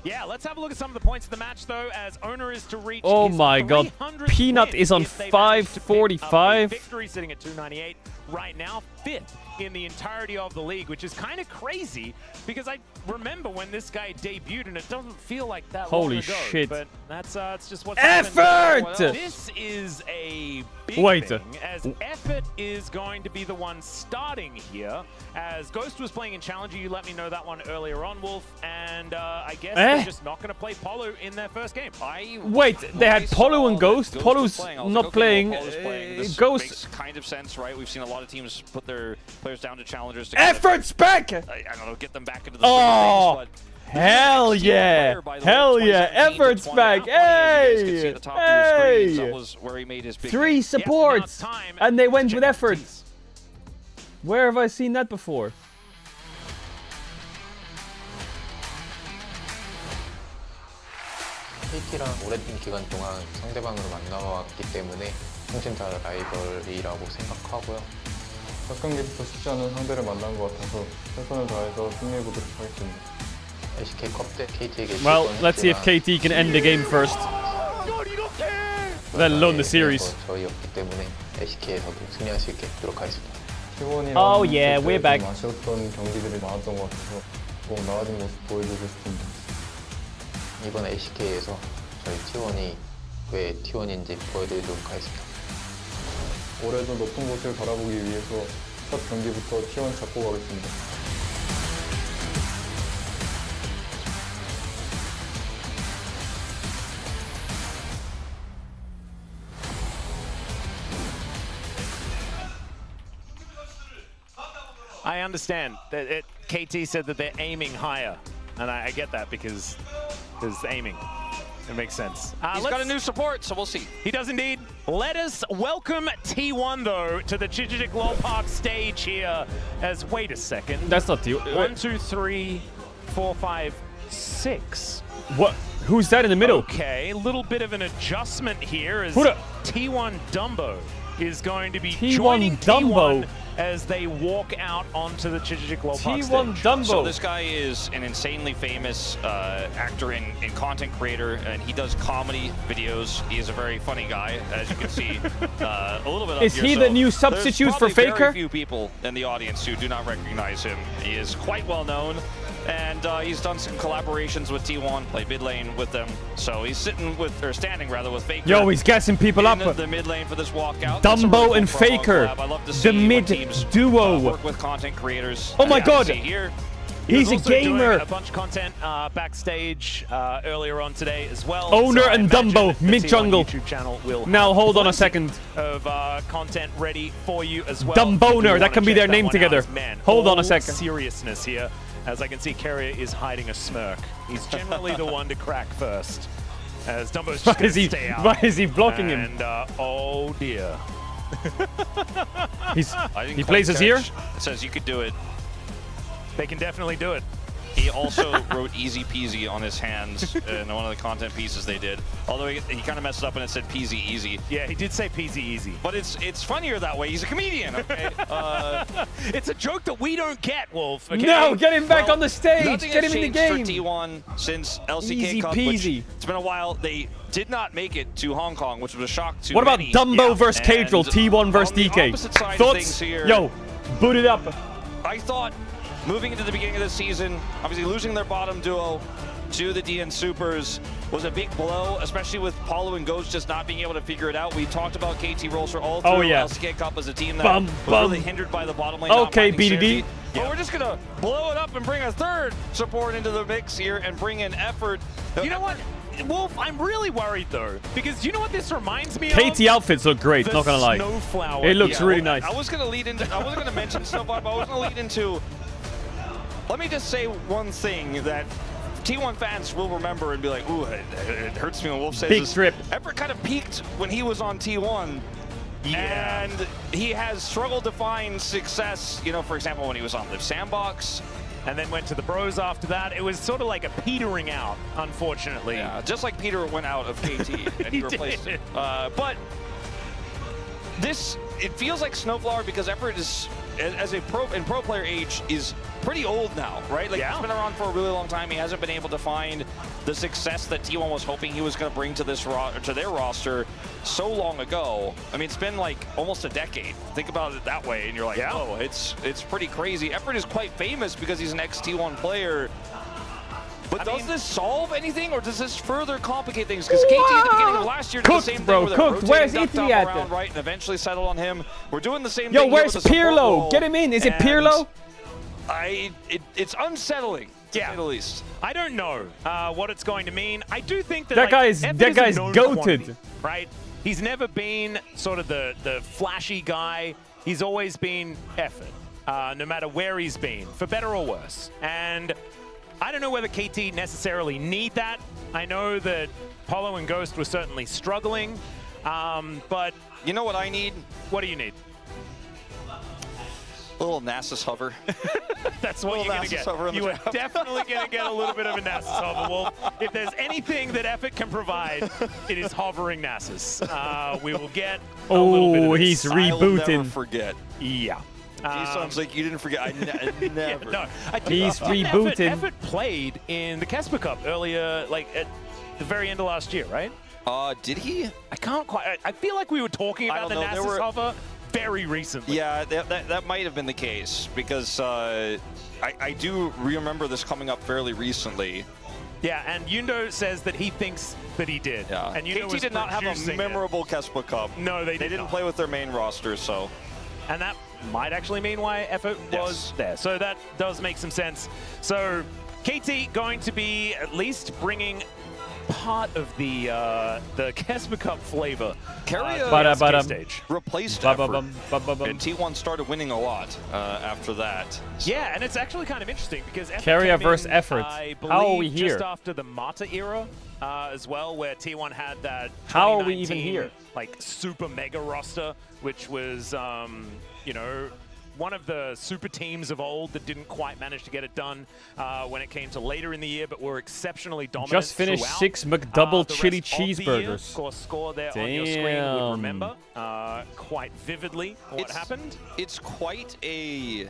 Yeah, let's have a look at some of the points of the match, though, as Owner is to reach Oh his my god. 300th Peanut win is on if they manage to pick up a 545. victory, sitting at 298 right now, 5th in the entirety of the league, which is kind of crazy because I remember when this guy debuted, and it doesn't feel like that Holy long ago. shit. But that's it's just what's Effort! happened. Well, this is a big Wait. thing, as Effort is going to be the one starting here. As Ghost was playing in Challenger, you let me know that one earlier on, Wolf, and I guess they're just not going to play Polu in their first game. Wait, they had Polu and Ghost. Polu's not playing. This Ghost. makes kind of sense, right? We've seen a lot of teams put their players down to challengers to Effort's back! I don't know, get them back into the Oh, swing of things, but hell yeah! Hell yeah! Effort's back! Hey! Hey! that was where he made his big 3 supports! And they went with Effort. Where have I seen that before? KT랑 오랜 기간 동안 상대방으로 만나왔기 때문에 항상 다 라이벌이라고 생각하고요. 첫 경기부터 쉽지 않은 상대를 만난 것 같아서 최선을 다해서 승리해보도록 하겠습니다. LCK 컵 때 KT에게 Well, let's see if KT can end the game first. Let alone the series. 저희였기 때문에 LCK에서도 승리할 수 있게 노력하겠습니다. T1이랑 Oh yeah, we're back. 좀 아쉬웠던 경기들이 많았던 것 같아서 꼭 나아진 모습 보여주고 싶습니다. 이번 LCK에서 저희 T1이 왜 T1인지 보여드리도록 하겠습니다. 올해도 높은 곳을 바라보기 위해서 첫 경기부터 T1 잡고 가겠습니다. I understand that KT said that they're aiming higher, and I get that because there's aiming. It makes sense. He's got a new support, so we'll see. He does indeed. Let us welcome T1, though, to the Chijijik Lol Park stage here. As, wait a second. That's not T1. 1, 2, 3, 4, 5, 6. What? Who's that in the middle? Okay, a little bit of an adjustment here as Who the- T1 Dumbo is going to be T1 joining Dumbo. T1 as they walk out onto the Chijijik Lol Park T1 stage. Dumbo. So this guy is an insanely famous actor and content creator, and he does comedy videos. He is a very funny guy, as you can see a little bit up Is here. he So the new substitute there's for probably Faker? Very few people in the audience who do not recognize him. He is quite well known, and he's done some collaborations with T1, played mid lane with them. So he's standing rather with Faker. Yo, he's gassing people up. In the mid lane for this walkout. That's a Dumbo really and cool promo Faker. collab. I love to see The when mid teams, duo. work with content creators. Oh my Yeah, god. see here. He's a also doing gamer. a bunch of content backstage earlier on today as well. Owner So I and imagine Dumbo, the mid T1 jungle. YouTube channel will Now have hold on a plenty second. of content ready for you as well. Dumboner, If you that can wanna be their check name one out, together. as man, Hold on a all second. Seriousness here, as I can see, Carrier is hiding a smirk. He's generally the one to crack first. As Dumbo's just Why gonna is he- stay out. why is he blocking him? And oh dear. He plays us here. It says you could do it. They can definitely do it. He also wrote easy peasy on his hands in one of the content pieces they did. Although he kind of messed up and it said peasy easy. Yeah, he did say peasy easy. But it's funnier that way. He's a comedian, okay? It's a joke that we don't get, Wolf. Okay? No, get him back on the stage. Nothing Get has him in the changed game. for T1 since LCK Easy Cup, peasy. which it's been a while. They did not make it to Hong Kong, which was a shock to What about many. Dumbo versus And Caedrel, T1 versus on the DK? opposite side of Thoughts? things here, Yo, boot it up. I thought moving into the beginning of the season, obviously losing their bottom duo to the DN Supers was a big blow, especially with Paulo and Ghost just not being able to figure it out. We talked about KT Rolster all through LCK Cup as a team that was really hindered by the bottom lane. Okay, BDD. But we're just going to blow it up and bring a third support into the mix here and bring in effort. You know what? Wolf, I'm really worried though, because you know what this reminds me of? KT outfits look great, not gonna lie. Snowflower. It looks really nice. I was going to lead into, I wasn't going to mention Snowflower, but I was going to lead into, let me just say one thing that T1 fans will remember and be like, ooh, it hurts me when Wolf says Big this. trip. Everett kind of peaked when he was on T1. Yeah. And he has struggled to find success, you know, for example, when he was on Live Sandbox. And then went to the Bros after that. It was sort of like a petering out, unfortunately. Yeah, just like Peter went out of KT and he replaced it. But this, it feels like Snowflower because Everett is, as a pro player age, is pretty old now, right? Like he's been around for a really long time. He hasn't been able to find the success that T1 was hoping he was going to bring to this their roster so long ago. I mean, it's been like almost a decade. Think about it that way, and you're like, oh, it's pretty crazy. Everett is quite famous because he's an ex-T1 player. But does this solve anything, or does this further complicate things? Because KT at the beginning of last year did the same thing where they're Where's rotating Italy at around right and eventually settled on him. We're doing the same Yo, thing. where's here with the support Pirlo? role, Get him in. Is it and Pirlo? It's unsettling, to say the least. I don't know what it's going to mean. I do think that That guy's known goated. quantity, right? He's never been sort of the flashy guy. He's always been effort, no matter where he's been, for better or worse. And I don't know whether KT necessarily need that. I know that Polo and Ghost were certainly struggling, but you know what I need? What do you need? A little Nasus hover. That's what you're going to get. You are definitely going to get a little bit of a Nasus hover, Wolf. If there's anything that Effort can provide, it is hovering Nasus. We will get a little bit of this. He's I'll rebooting. never forget. Yeah. Sounds like you didn't forget. I never. No, He's rebooting. Effort played in the Kesper Cup earlier, like at the very end of last year, right? Did he? I can't quite. I feel like we were talking about the Nasus hover very recently. Yeah, that might have been the case because I do remember this coming up fairly recently. Yeah, and Yundo says that he thinks that he did. Yeah. And Yundo KT did not have a memorable Kespa Cup. No, they didn't play with their main roster, so. And that might actually mean why Effort was there. So that does make some sense. So KT going to be at least bringing part of the Kesper Cup flavor. Carrier stage. replaced Effort, and T1 started winning a lot after that. So. Yeah, and it's actually kind of interesting because Effort Carrier came versus in, Effort. I believe, How are we here? just after the Mata era as well, where T1 had that How are we even here? Like super mega roster, which was you know, one of the super teams of old that didn't quite manage to get it done when it came to later in the year, but were exceptionally dominant. Just finished throughout, 6 McDouble the chili rest of the year. cheeseburgers. Of course, score there on your screen would remember quite vividly what happened. It's quite a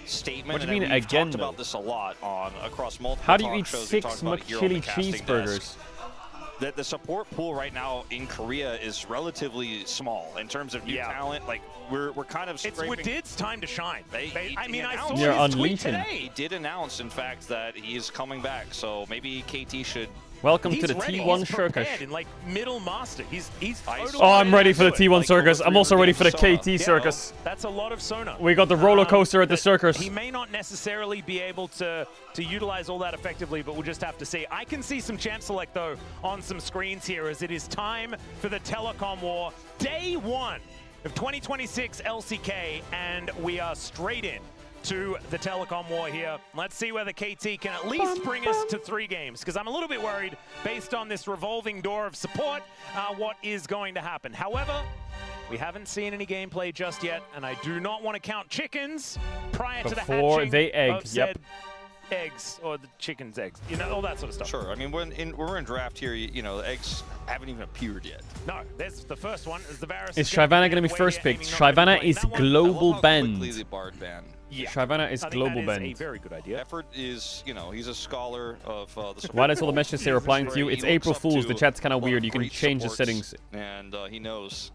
statement. What do you mean and we've again, talked though? about this a lot across multiple How do you talk eat shows. 6 McChili cheeseburgers? That the support pool right now in Korea is relatively small in terms of new talent. Like we're kind of scraping. It's Widid's time to shine. I mean, I saw You're his tweet unleashing. today. He did announce, in fact, that he is coming back. So maybe KT should. Welcome He's to the ready. T1 He's circus. prepared in like middle master. He's totally Oh, I'm ready for the to it. T1 circus. I'm also ready for the Sona. KT circus. That's a lot of Sona. We got the roller coaster at the circus. He may not necessarily be able to utilize all that effectively, but we'll just have to see. I can see some champ select, though, on some screens here as it is time for the Telecom War. Day 1 of 2026 LCK, and we are straight in to the Telecom War here. Let's see whether KT can at least bring us to 3 games, because I'm a little bit worried, based on this revolving door of support, what is going to happen. However, We haven't seen any gameplay just yet, and I do not want to count chickens prior to the Before hatching they egg, of said eggs, or the chicken's eggs, you know, all that sort of stuff. Sure. I mean, when we're in draft here, you know, the eggs haven't even appeared yet. No, there's the first one. Is the Varus Is Shyvana going to be first picked? Shyvana is global banned. The Bard ban. Yeah. Shyvana is global that is banned. a very good idea. Effort is, you know, he's a scholar of the support. Why does all the messages say replying to you? It's April Fool's. The chat's kind of weird. You can change the settings. And he knows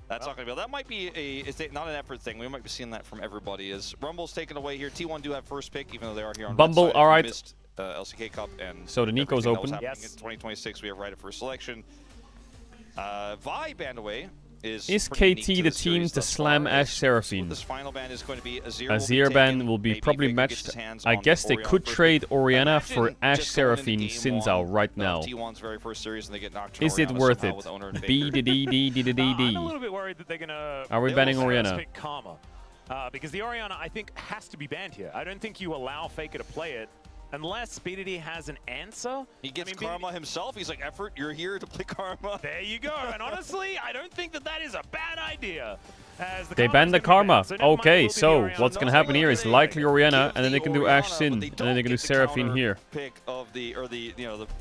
that's not going to be. That might be not an effort thing. We might be seeing that from everybody. As Rumble's taken away here. T1 do have first pick, even though they are here on Bumble, red side. all right. Missed, LCK Cup and so the Nico's open. Yes. In 2026, we have right of first selection. Vi banned away. Is KT the team to slam Ashe Seraphine? This final ban is going to be Azir ban will be probably matched. I guess they could trade Orianna for Ashe Seraphine Sinzao right now. T1's very first series and they get Nocturne Is it Orianna worth somehow it? with Owner and B Baker. D D D D D I'm a D. little bit worried that they're gonna. Are we banning Orianna? Pick Karma, because the Orianna I think has to be banned here. I don't think you allow Faker to play it unless BDD has an answer. He gets Karma himself. He's like, effort, you're here to play Karma. There you go. And honestly, I don't think that is a bad idea. They banned the Karma. Okay, so what's going to happen here is likely Orianna, and then they can do Ashe Sin, and then they can do Seraphine here. Pick of the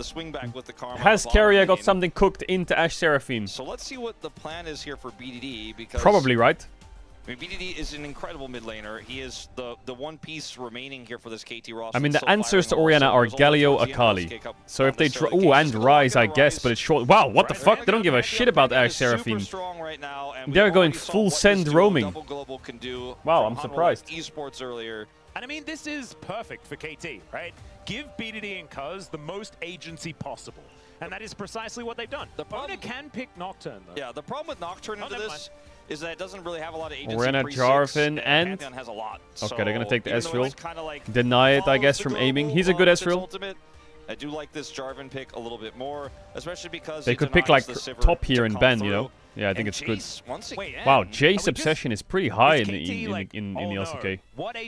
swing back with the Karma. Has Keria got something cooked into Ashe Seraphine? So let's see what the plan is here for BDD, because probably right. I mean, BDD is an incredible mid laner. He is the one piece remaining here for this KT roster. I mean, the answers to Orianna are Galio, Akali. So if they draw... Ooh, and Ryze, I guess, but it's short. Wow, what the fuck? They don't give a shit about Ashe Seraphine. They're going full send roaming. Wow, I'm surprised. Esports earlier. And I mean, this is perfect for KT, right? Give BDD and Cuz the most agency possible. And that is precisely what they've done. The Owner can pick Nocturne, though. Yeah, the problem with Nocturne into this is that it doesn't really have a lot of agency. Orianna, Jarvan, and... Pantheon has a lot. Okay, they're going to take the Ezreal. Like deny it, I guess, from aiming. He's a good Ezreal. I do like this Jarvan pick a little bit more, especially because they could pick like top here and Ben, you know? Yeah, I think it's good. Wow, Jace obsession is pretty high in the LCK.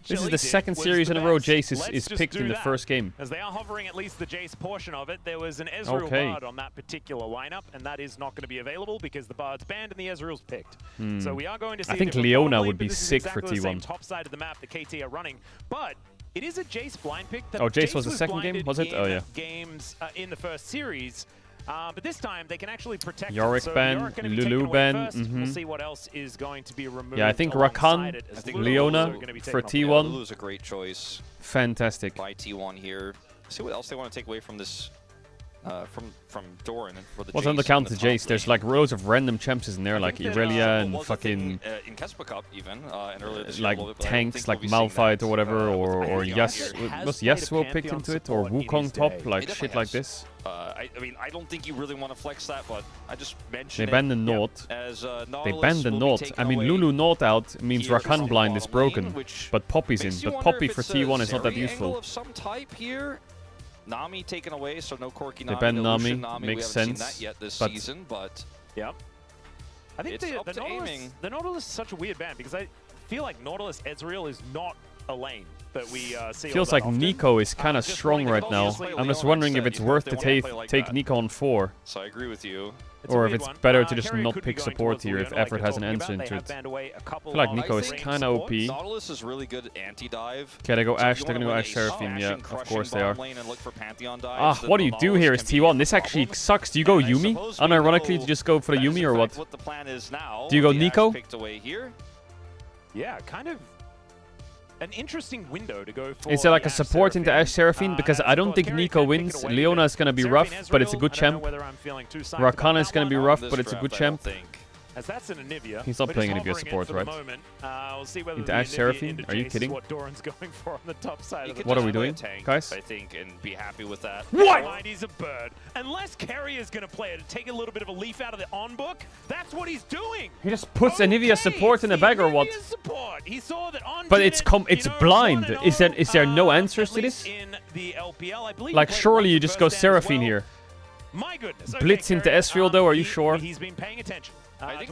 This is the second series in a row Jace is picked in the first game. As they are hovering at least the Jace portion of it, there was an Ezreal Bard on that particular lineup, and that is not going to be available because the Bard's banned and the Ezreal's picked. So we are going to see I think Leona would be sick for T1. Same T1. top side of the map that KT are running, but it is a Jace blind pick. That Jace was the second game, was it? Oh yeah. Games in the first series. But this time they can actually protect Yorick so ban, Lulu ban. We'll see what else is going to be removed. Yeah, I think Rakan, Leona for T1. Lulu's a great choice. Fantastic. By T1 here. See what else they want to take away from this. From Doran and for the What's on the counter to Jace? There's like rows of random champs in there, like Irelia and fucking in Kespa Cup even, and earlier this like year, tanks like Malphite or whatever, or Yas. Was Yasuo picked into it, or Wukong top, like shit like this? I mean, I don't think you really want to flex that, but I just mentioned they banned the Naut. They banned the Naut. I mean, Lulu Naut out means Rakan blind is broken, but Poppy's in. But Poppy for T1 is not that useful. Of some type here. Nami taken away, so no Corki Nami. They banned no Nami, Nami. makes sense. That yet this season, but yep. I think the Nautilus is such a weird ban because I feel like Nautilus Ezreal is not a lane that we see. Feels like Nico is kind of strong right now. I'm just wondering if it's worth to take Nico on 4. So I agree with you. Or if it's better to just not pick support here if effort has an answer into it. I feel like Nico is kind of OP. Nautilus is really good anti-dive. Okay, they go Ashe. They're going to go Ashe Seraphine. Yeah, of course they are. What do you do here is T1. This actually sucks. Do you go Yumi? Unironically, do you just go for the Yumi or what? Do you go Nico? Yeah, kind of an interesting window to go for. Is there like a support into Ashe Seraphine? Because I don't think Nico wins. Leona is going to be rough, but it's a good champ. Rakan is going to be rough, but it's a good champ. As that's an Anivia. He's not playing Anivia support, right? We'll see whether into Ashe Seraphine? Are you kidding? What Doran's going for on the top side of the what are we doing, guys? I think, and be happy with that. What? He's a bird. Unless Kerry is going to play it and take a little bit of a leaf out of the on-book, that's what he's doing. He just puts Anivia support in a bag or what? Support. He saw that on but it's blind. Is there no answers to this? In the LPL, I believe like surely you just go Seraphine here. My goodness. Blitz into Ezreal though, are you sure? He's been paying attention. I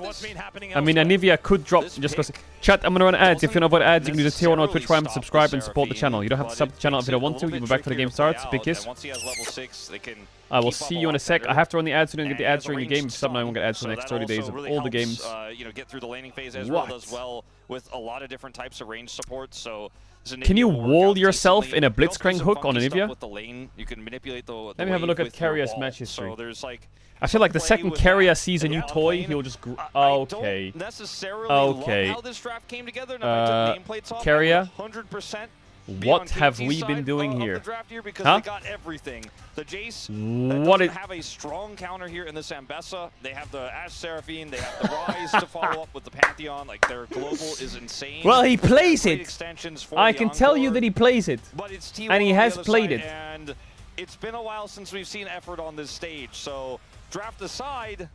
mean, Anivia could drop. Just go. Chat, I'm gonna run ads. If you know about ads, you can do the tier 1 on Twitch Prime, subscribe and support the channel. You don't have to sub the channel if you don't want to. You'll be back for the game starts. Big kiss. Once he has level 6, they can I will see you in a sec. I have to run the ads and get the ads during the game. If something I won't get ads for the next 30 days of all the games. You know, get through the laning phase as well as well with a lot of different types of range support. So can you wall yourself in a blitzcrank hook on Anivia? With the lane. You can manipulate the Let me have a look at Carrier's match history. So there's like I feel like the second Carrier sees a new toy, he'll just okay. Okay. How this draft came together. Carrier. 100%. What have we been doing here? Huh? They got everything. The Jace doesn't have a strong counter here in this Ambessa. They have the Ashe Seraphine. They have the Rise to follow up with the Pantheon. Like, their global is insane. Well, he plays it. I can tell you that he plays it. But it's T1 and he has on the played side, it. And it's been a while since we've seen effort on this stage. So, draft aside,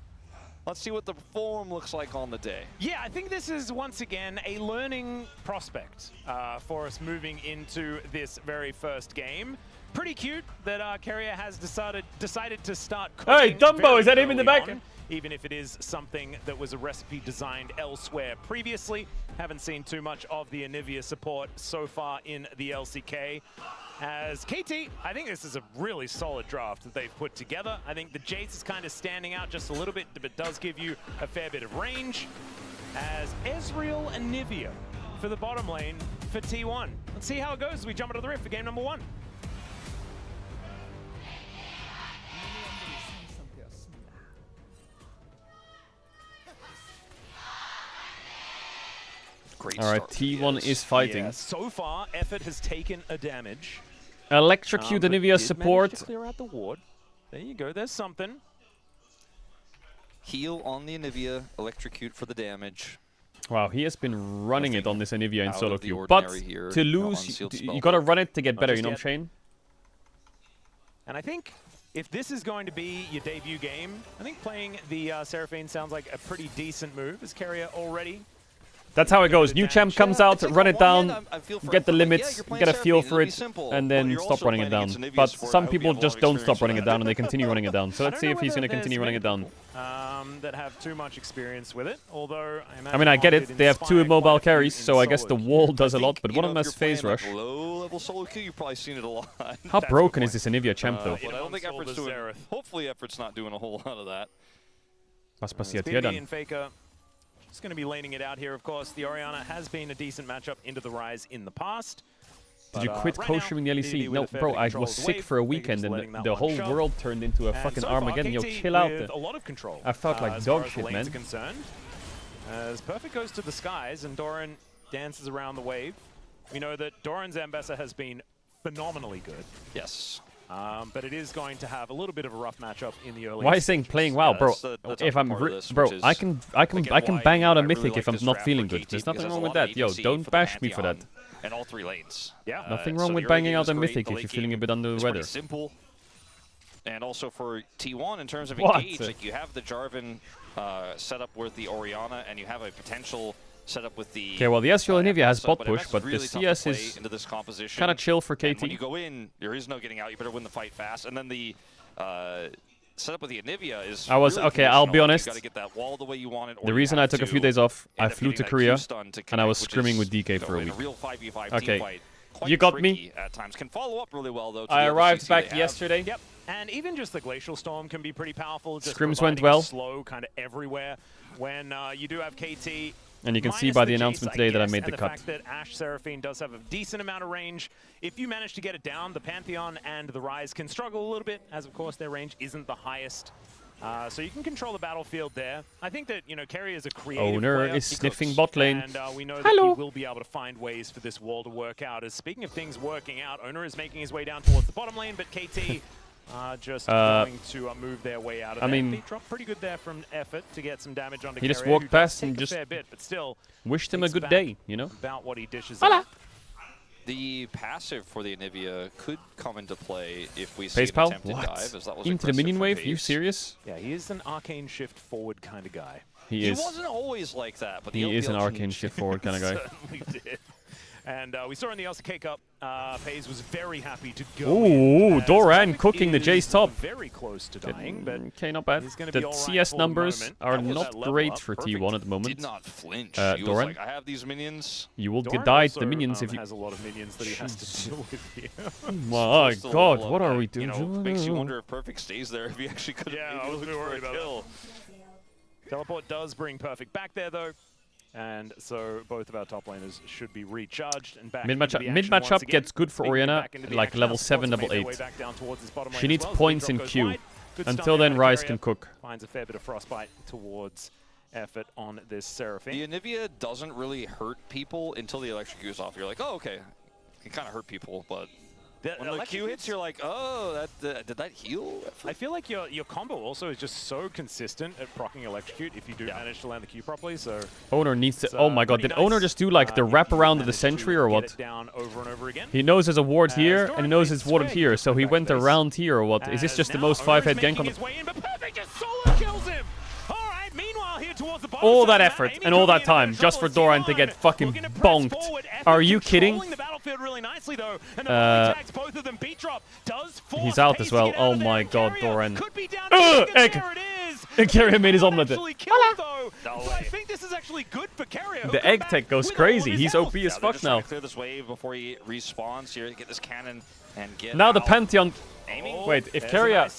let's see what the form looks like on the day. Yeah, I think this is once again a learning prospect for us moving into this very first game. Pretty cute that Carrier has decided to start cooking. Hey, Dumbo, is that him in the back? On, even if it is something that was a recipe designed elsewhere previously. Haven't seen too much of the Anivia support so far in the LCK. As KT, I think this is a really solid draft that they've put together. I think the Jace is kind of standing out just a little bit, but does give you a fair bit of range. As Ezreal and Anivia for the bottom lane for T1. Let's see how it goes as we jump into the Rift for game number 1. Alright, T1 is fighting. Yeah, so far, Effort has taken a damage. Electrocute Anivia support. To clear out the ward. There you go, there's something. Heal on the Anivia, electrocute for the damage. Wow, he has been running it on this Anivia in solo queue. But to lose, you gotta run it to get better, you know what I'm saying? And I think if this is going to be your debut game, I think playing the Seraphine sounds like a pretty decent move, as Carrier already. That's how it goes. New champ comes out, run it down, get the limits, get a feel for it, and then stop running it down. But some people just don't stop running it down and they continue running it down. So let's see if he's going to continue running it down. That have too much experience with it, although I mean, I get it. They have 2 immobile carries, so I guess the wall does a lot, but one of them has phase rush. Low-level solo queue, you've probably seen it a lot. How broken is this Anivia champ, though? But I don't think Effort's doing. Hopefully, Effort's not doing a whole lot of that. Was passiert hier dann? Just going to be laning it out here, of course. The Orianna has been a decent matchup into the Rise in the past. Did you quit co-streaming the LEC? No, bro, I was sick for a weekend and the whole world turned into a fucking Armageddon. Yo, chill out. I felt like dog shit, man. As Perfect goes to the skies and Doran dances around the wave. We know that Doran's Ambessa has been phenomenally good. Yes. But it is going to have a little bit of a rough matchup in the early. Why are you saying playing WoW, bro? If I'm bro, I can bang out a mythic if I'm not feeling good. There's nothing wrong with that. Yo, don't bash me for that. And all 3 lanes. Yeah. Nothing wrong with banging out a mythic if you're feeling a bit under the weather. Simple. And also for T1 in terms of engage, like you have the Jarvan set up with the Orianna, and you have a potential setup with the. Okay, well the Ezreal Anivia has bot push, but the CS is kind of chill for KT. And when you go in, there is no getting out. You better win the fight fast. And then the setup with the Anivia is. Okay. I'll be honest. You got to get that wall the way you want it. The reason I took a few days off, I flew to Korea, and I was scrimming with DK for a week. Okay, you got me. At times can follow up really well though. I arrived back yesterday. Yep. And even just the Glacial Storm can be pretty powerful. Just scrims went well. Slow kind of everywhere when you do have KT. And you can see by the announcement today that I made the cut. The fact that Ashe Seraphine does have a decent amount of range. If you manage to get it down, the Pantheon and the Rise can struggle a little bit, as of course their range isn't the highest. So you can control the battlefield there. I think that, you know, Carrier is a creative Owner player. is sniffing bot lane. And we know that he will be able to find ways for this wall to work out. As speaking of things working out, Owner is making his way down towards the bottom lane, but KT just going to move their way out of there. I mean, they dropped pretty good there from Effort to get some damage onto he Carrier, just walked past and just but still wished him a good day, you know? About what he dishes up. The passive for the Anivia could come into play if we see Face an pal? attempted What? dive, as that was Into the minion wave? Pace. You serious? Yeah, he is an arcane shift forward kind of guy. He is. He wasn't always like that, but he is an arcane shift forward kind of guy. Certainly did. And we saw in the LCK Cup, FaZe was very happy to go. Ooh, Doran cooking the Jace top. Very close to dying, but okay, not bad. The CS numbers are not great for T1 at the moment. Did not flinch. Doran, He was like, I have these minions. You will Doran die also, to the minions if you. has a lot of minions that he has to deal with here. My God, what are we doing? You know, makes you wonder if Perfect stays there if he actually could. Yeah, I was a bit worried about that. Teleport does bring Perfect back there though. And so both of our top laners should be recharged and back. Mid matchup gets good for Orianna, like level 7, level 8. She needs points in Q. Until then, Ryze can cook. Finds a fair bit of frostbite towards effort on this Seraphine. The Anivia doesn't really hurt people until the electric goes off. You're like, oh, okay. It kind of hurt people, but when the Q hits, you're like, oh, did that heal? I feel like your combo also is just so consistent at proccing electrocute if you do manage to land the Q properly. So Owner needs to. Oh my God! Did Owner just do like the wrap around of the sentry or what? Down over and over again. He knows there's a ward here and he knows it's warded here, so he went around here or what? Is this just the most 5-head gank on the? All that effort and all that time just for Doran to get fucking bonked. Are you kidding? He's out as well. Oh my God, Doran. Egg! Keria made his omelet. I think this is actually good for Keria. The egg tech goes crazy. He's OP as fuck now. Clear this wave before he respawns here. Get this cannon and get now the out. Pantheon. Oh, wait, if Keria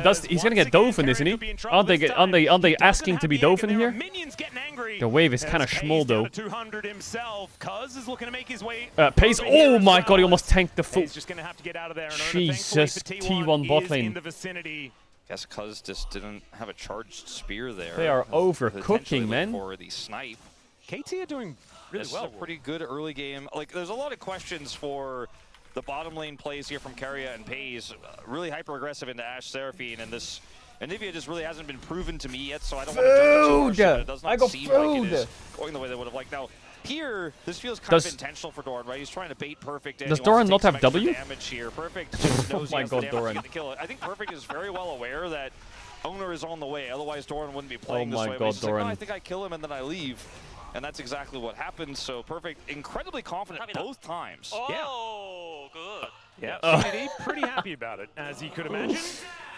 does, he's gonna get Dolphin, isn't he? Aren't they asking to be Dolphin here? The wave is kind of schmoll though. Pace. Oh my God, he almost tanked the full. Jesus, T1 bot lane. Guess Cuz just didn't have a charged spear there. They are overcooking, man. For the snipe. KT are doing really well. This is a pretty good early game. Like, there's a lot of questions for the bottom lane plays here from Keria and Paze. Really hyper-aggressive into Ashe Seraphine, and this Anivia just really hasn't been proven to me yet, so I don't want to judge it too harshly, but it does not seem like it is going the way they would have liked. Now, here, this feels kind of intentional for Doran, right? He's trying to bait Perfect in. Does Doran not have W? Damage here. Perfect just knows oh my he has God, the damage to kill it. I think Perfect is very well aware that Owner is on the way, otherwise Doran wouldn't be playing this way. Oh my But God, he's Doran. like, no, I think I kill him and then I leave. And that's exactly what happened. So Perfect, incredibly confident both times. Oh, good. Yeah, pretty happy about it, as you could imagine.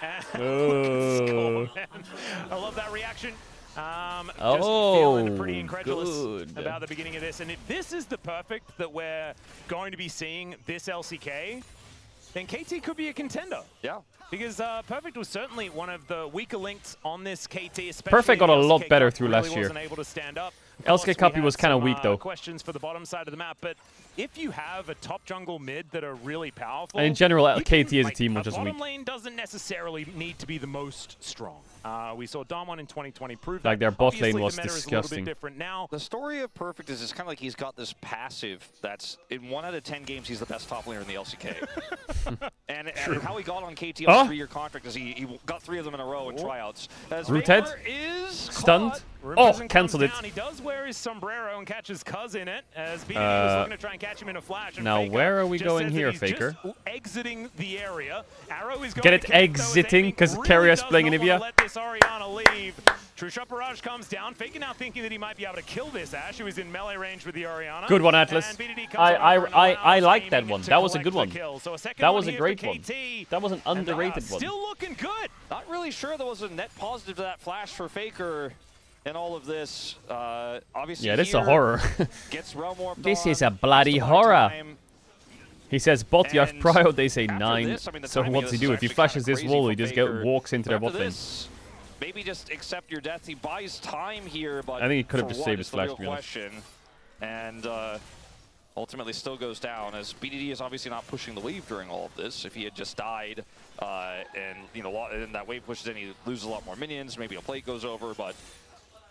I love that reaction. Just feeling pretty incredulous about the beginning of this. And if this is the Perfect that we're going to be seeing this LCK, then KT could be a contender. Yeah. Because Perfect was certainly one of the weaker links on this KT, especially Perfect got a lot better through really last year. Wasn't able to stand up. LCK Cup, he was kind of weak though. Questions for the bottom side of the map, but if you have a top jungle mid that are really powerful, And in general, KT as a team was just weak. bottom lane doesn't necessarily need to be the most strong. We saw Damwon in 2020 prove Like, that. their bot lane Obviously, was the meta is a disgusting. little bit different now. The story of Perfect is it's kind of like he's got this passive that's in 1 out of 10 games he's the best top laner in the LCK. and how he got on KT on a 3-year contract is he got 3 of them in a row in tryouts. As Rooted, stunned. Oh, cancelled it. He does wear his sombrero and catches Cuz in it, as BDD was looking to try and catch him in a flash. And now Faker where are we just going says that here, he's Faker? just exiting the area. Arrow is going Get it to connect, though, as exiting, aiming because really Keria's does playing not Anivia. wanna let this Orianna leave. True Shot Barrage comes down. Faker now thinking that he might be able to kill this Ashe, who is in melee range with the Orianna. Good one, Atlas. And BDD comes over and I allows like that aiming one. to That was a collect good the one. kill. So a second That one was a here great for one. KT. That was an underrated one. Still looking good. Not really sure there was a net positive to that flash for Faker in all of this. Obviously, Yeah, this is a horror. Gets Realm Warped This on, is a bloody horror. He says, bot, you have And prio, they say after 9. this, I mean, the So timing what's of he this do? is If he actually flashes kinda this crazy wall, for he just Faker. walks into their After bot lane. this, maybe just accept your death. He buys time here, but I think he could have for just what saved is his the flash, real to be honest. question. And ultimately still goes down, as BDD is obviously not pushing the wave during all of this. If he had just died and and that wave pushes in, he loses a lot more minions. Maybe a plate goes over, but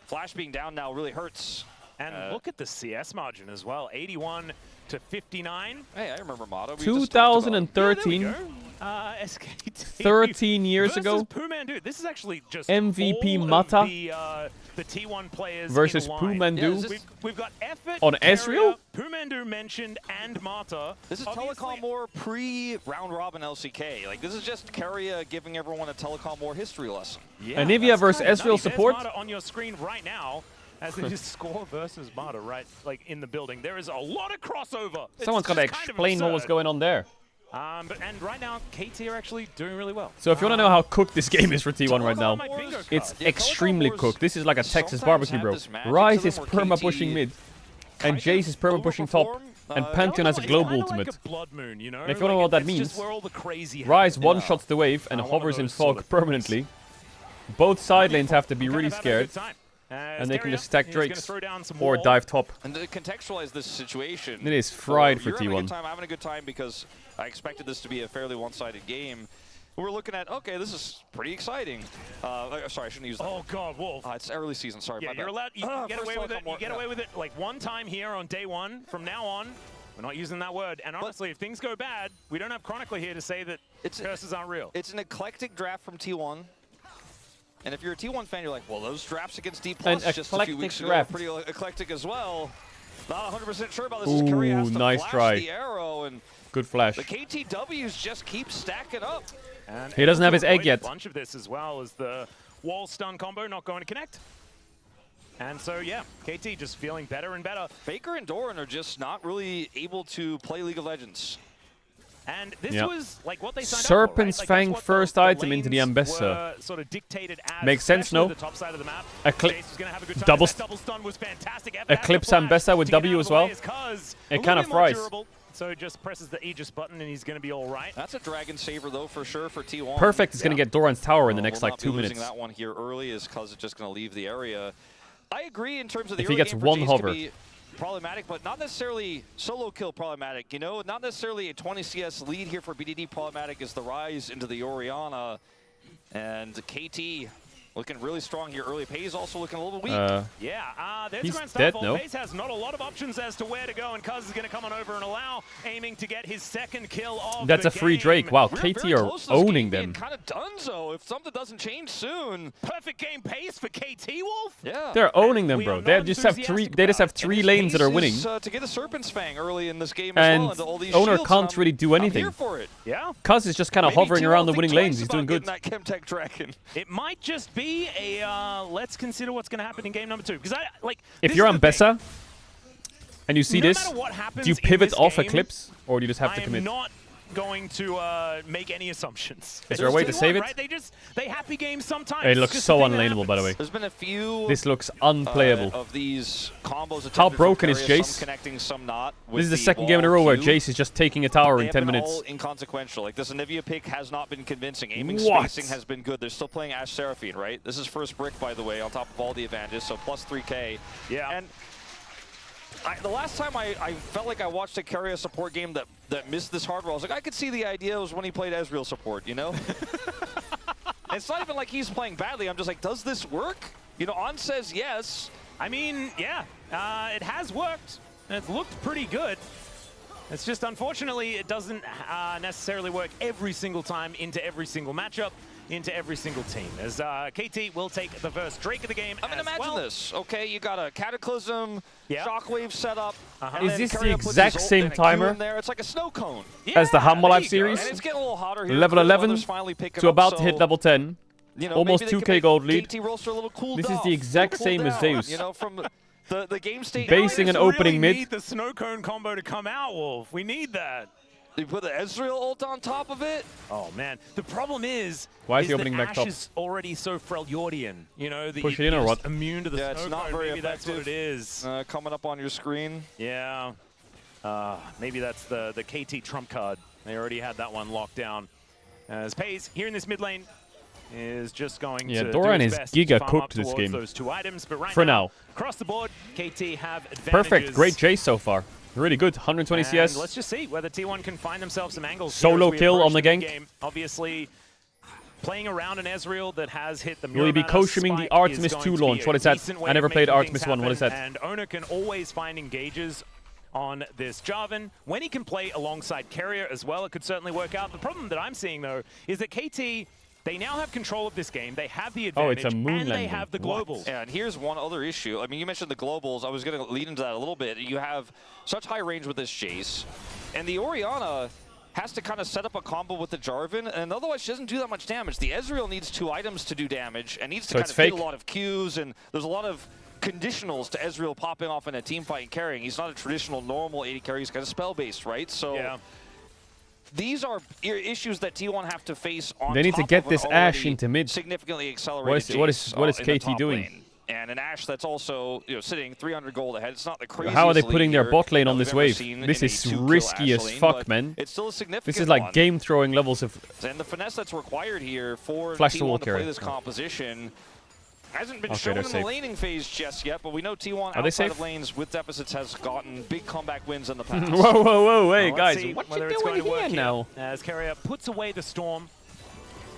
Flash being down now really hurts. And look at the CS margin as well, 81 to 59. Hey, I remember Motto. 2013. SKT 13 years ago. Pumandu. This is actually just MVP all Mata of the T1 players versus in line. Pumandu. Yeah, we've got Effort, on Keria, Ezreal. Pumandu mentioned, and Mata. This is Telecom War pre-round robin LCK. Like, this is just Keria giving everyone a Telecom War history lesson. Yeah, Anivia versus Ezreal support. There's Mata on your screen right now. as it is Score versus Mata, right? Like in the building. There is a lot of crossover. Someone's got to explain what was going on there. And right now, KT are actually doing really well. So if you want to know how cooked this game is for T1 right now, it's extremely cooked. This is like a Texas barbecue, bro. Rise is perma-pushing mid, and Jace is perma-pushing top, and Pantheon has a global ultimate. Like a blood moon, you know? And if you don't know what that means, Rise one-shots the wave and hovers in fog permanently. Both side lanes have to be really scared, and they can just stack Drakes or dive top. And to contextualize this situation, It is fried for T1. T1. I'm having a good time because I expected this to be a fairly one-sided game. We're looking at, okay, this is pretty exciting. Sorry, I shouldn't use that. Oh God, Wolf! It's early season. Sorry, yeah, my bad. you're allowed. You get away with it. You get away with it like one time here on day one. From now on, we're not using that word. And honestly, if things go bad, we don't have Chronicler here to say that curses aren't real. It's an eclectic draft from T1. And if you're a T1 fan, you're like, well, those drafts against D+ just a few weeks ago are pretty eclectic as well. Not 100% sure about this. Ooh, Curry has to nice flash try. the arrow, and Good flash. the KTWs just keep stacking up. And He doesn't have his egg yet. A bunch of this as well as the wall stun combo not going to connect. And so, yeah, KT just feeling better and better. Faker and Doran are just not really able to play League of Legends. And this was like what they signed Serpent's up for, right? Fang first item into the Ambessa. Sort of dictated as, Makes sense, no? the top side of the map. Double stun was fantastic. Eclipse Ambessa with W as well. It kind of fries. So it just presses the Aegis button and he's going to be all right. That's a Dragon Saver, though, for sure, for T1. Perfect is going to get Doran's tower in the next, like, 2 minutes. Losing that one here early is because it's just going to leave the area. I agree in terms of the If he early gets game for one Jace hover. to be problematic, but not necessarily solo kill problematic, you know? Not necessarily a 20 CS lead here for BDD problematic is the rise into the Orianna. And KT looking really strong here early. Pays also looking a little weak. There's he's Grand dead, Starfall. no? Pays has not a lot of options as to where to go, and Cuz is going to come on over and allow, aiming to get his second kill of That's the a free game. Drake. Wow, We're KT very are close to this owning game being them. kind of donezo if something doesn't change soon. Perfect game pace for KT Wolf. Yeah. They're owning them, bro. They just have three. They just have three lanes that are winning. To get a Serpent's Fang early in this game And as well, into all these owner shields, can't and really do anything. I'm here for it. Yeah. Cuz is just kind of Maybe hovering T1 around the think winning twice lanes. He's about doing good. getting that Chemtech Dragon. It might just be a let's consider what's going to happen in game number 2. Because If you're on Bessa and you see No this, matter what happens do you in pivot this off game, Eclipse, or do you just have to commit? I'm not going to make any assumptions. Is there a way to save it? Right? They happy game sometimes. It looks Just so the thing that unlaneable, by the way. There's been a few. This looks unplayable. Of these combos. How attempted broken from is Carrier, Jace? Some connecting, some not. This is the second game in a row where Jace is just taking a tower in 10 They have been minutes. all inconsequential. Like this Anivia pick has not been convincing. Aiming What? spacing has been good. They're still playing Ashe Seraphine, right? This is first brick, by the way, on top of all the advantages. So plus 3K. Yeah. And the last time I felt like I watched a Carrier support game that missed this hardware, I was like, I could see the idea was when he played Ezreal support, you know? It's not even like he's playing badly. I'm just like, does this work? You know, On says yes. I mean, yeah, it has worked. And it's looked pretty good. It's just, unfortunately, it doesn't necessarily work every single time into every single matchup, into every single team. As KT will take the first Drake of the game. I mean, imagine this. Okay, you got a Cataclysm, Shockwave setup. And Is then this the Carrier puts exact his ult same and a Q timer in there. It's like a snow cone. as the Humble there Life you go. series? And it's getting a little hotter here. Level The 11 weather's finally picking to up, about to so, hit level 10. you know, Almost maybe they 2k can make gold lead. KT roster a little cooled This is off, the exact cooled same as down, Zeus. You know, from the game state. Basing an opening really mid. need the snow cone combo to come out, Wolf. We need that. You put the Ezreal ult on top of it. Oh man, the problem is. Why is he that opening back Ashe top? is already so Freljordian, you know, that Push you're it in or just what? immune to the Yeah, snow it's not cone. very Maybe that's what it effective. is. Coming up on your screen. Yeah. Maybe that's the KT trump card. They already had that one locked down. As Pays here in this mid lane is just going to Doran do is his best giga to farm cooked up this towards game. those two items, but right For now. across the board, KT have advantages. Perfect. Great Jace so far. Really good. 120 And CS. let's just see whether T1 can find themselves some angles. Solo here as we kill approach on the gank. game. Obviously, playing around an Ezreal that has hit the Will he be Muramana co-streaming the spike Artemis is going 2 to be launch? a What is that? decent way I never of played making Artemis things 1. What is happen, that? And Owner can always find engages on this Jarvan. When he can play alongside Carrier as well, it could certainly work out. The problem that I'm seeing, though, is that KT, they now have control of this game. They have the Oh, advantage, it's a moon and they landing. have the globals. And here's one other issue. I mean, you mentioned the globals. I was going to lead into that a little bit. You have such high range with this Jace, and the Orianna has to kind of set up a combo with the Jarvan, and otherwise she doesn't do that much damage. The Ezreal needs 2 items to do damage, and needs to So kind it's of hit fake? a lot of Qs, and there's a lot of conditionals to Ezreal popping off in a team fight and carrying. He's not a traditional normal AD carry. He's kind of spell-based, right? So these are issues that T1 have to face on They need to top get of this an Ashe already into mid. significantly accelerated What is in the KT top doing? lane. And an Ashe that's also sitting 300 gold ahead. It's not the craziest How are they lead putting their here bot lane that on we've this ever wave? seen This in a is 2-kill risky Ashe as lane, fuck, but man. it's still a significant This is like one. game throwing levels of. And the finesse that's required here for Flash the T1 wall to carry. play this composition hasn't been Okay, shown they're in safe. the laning phase just yet, but we know T1 Are they outside safe? of lanes with deficits has gotten big comeback wins in the past. Whoa, hey Well, let's guys, see what whether you it's going doing to work here now? As Carrier puts away the storm,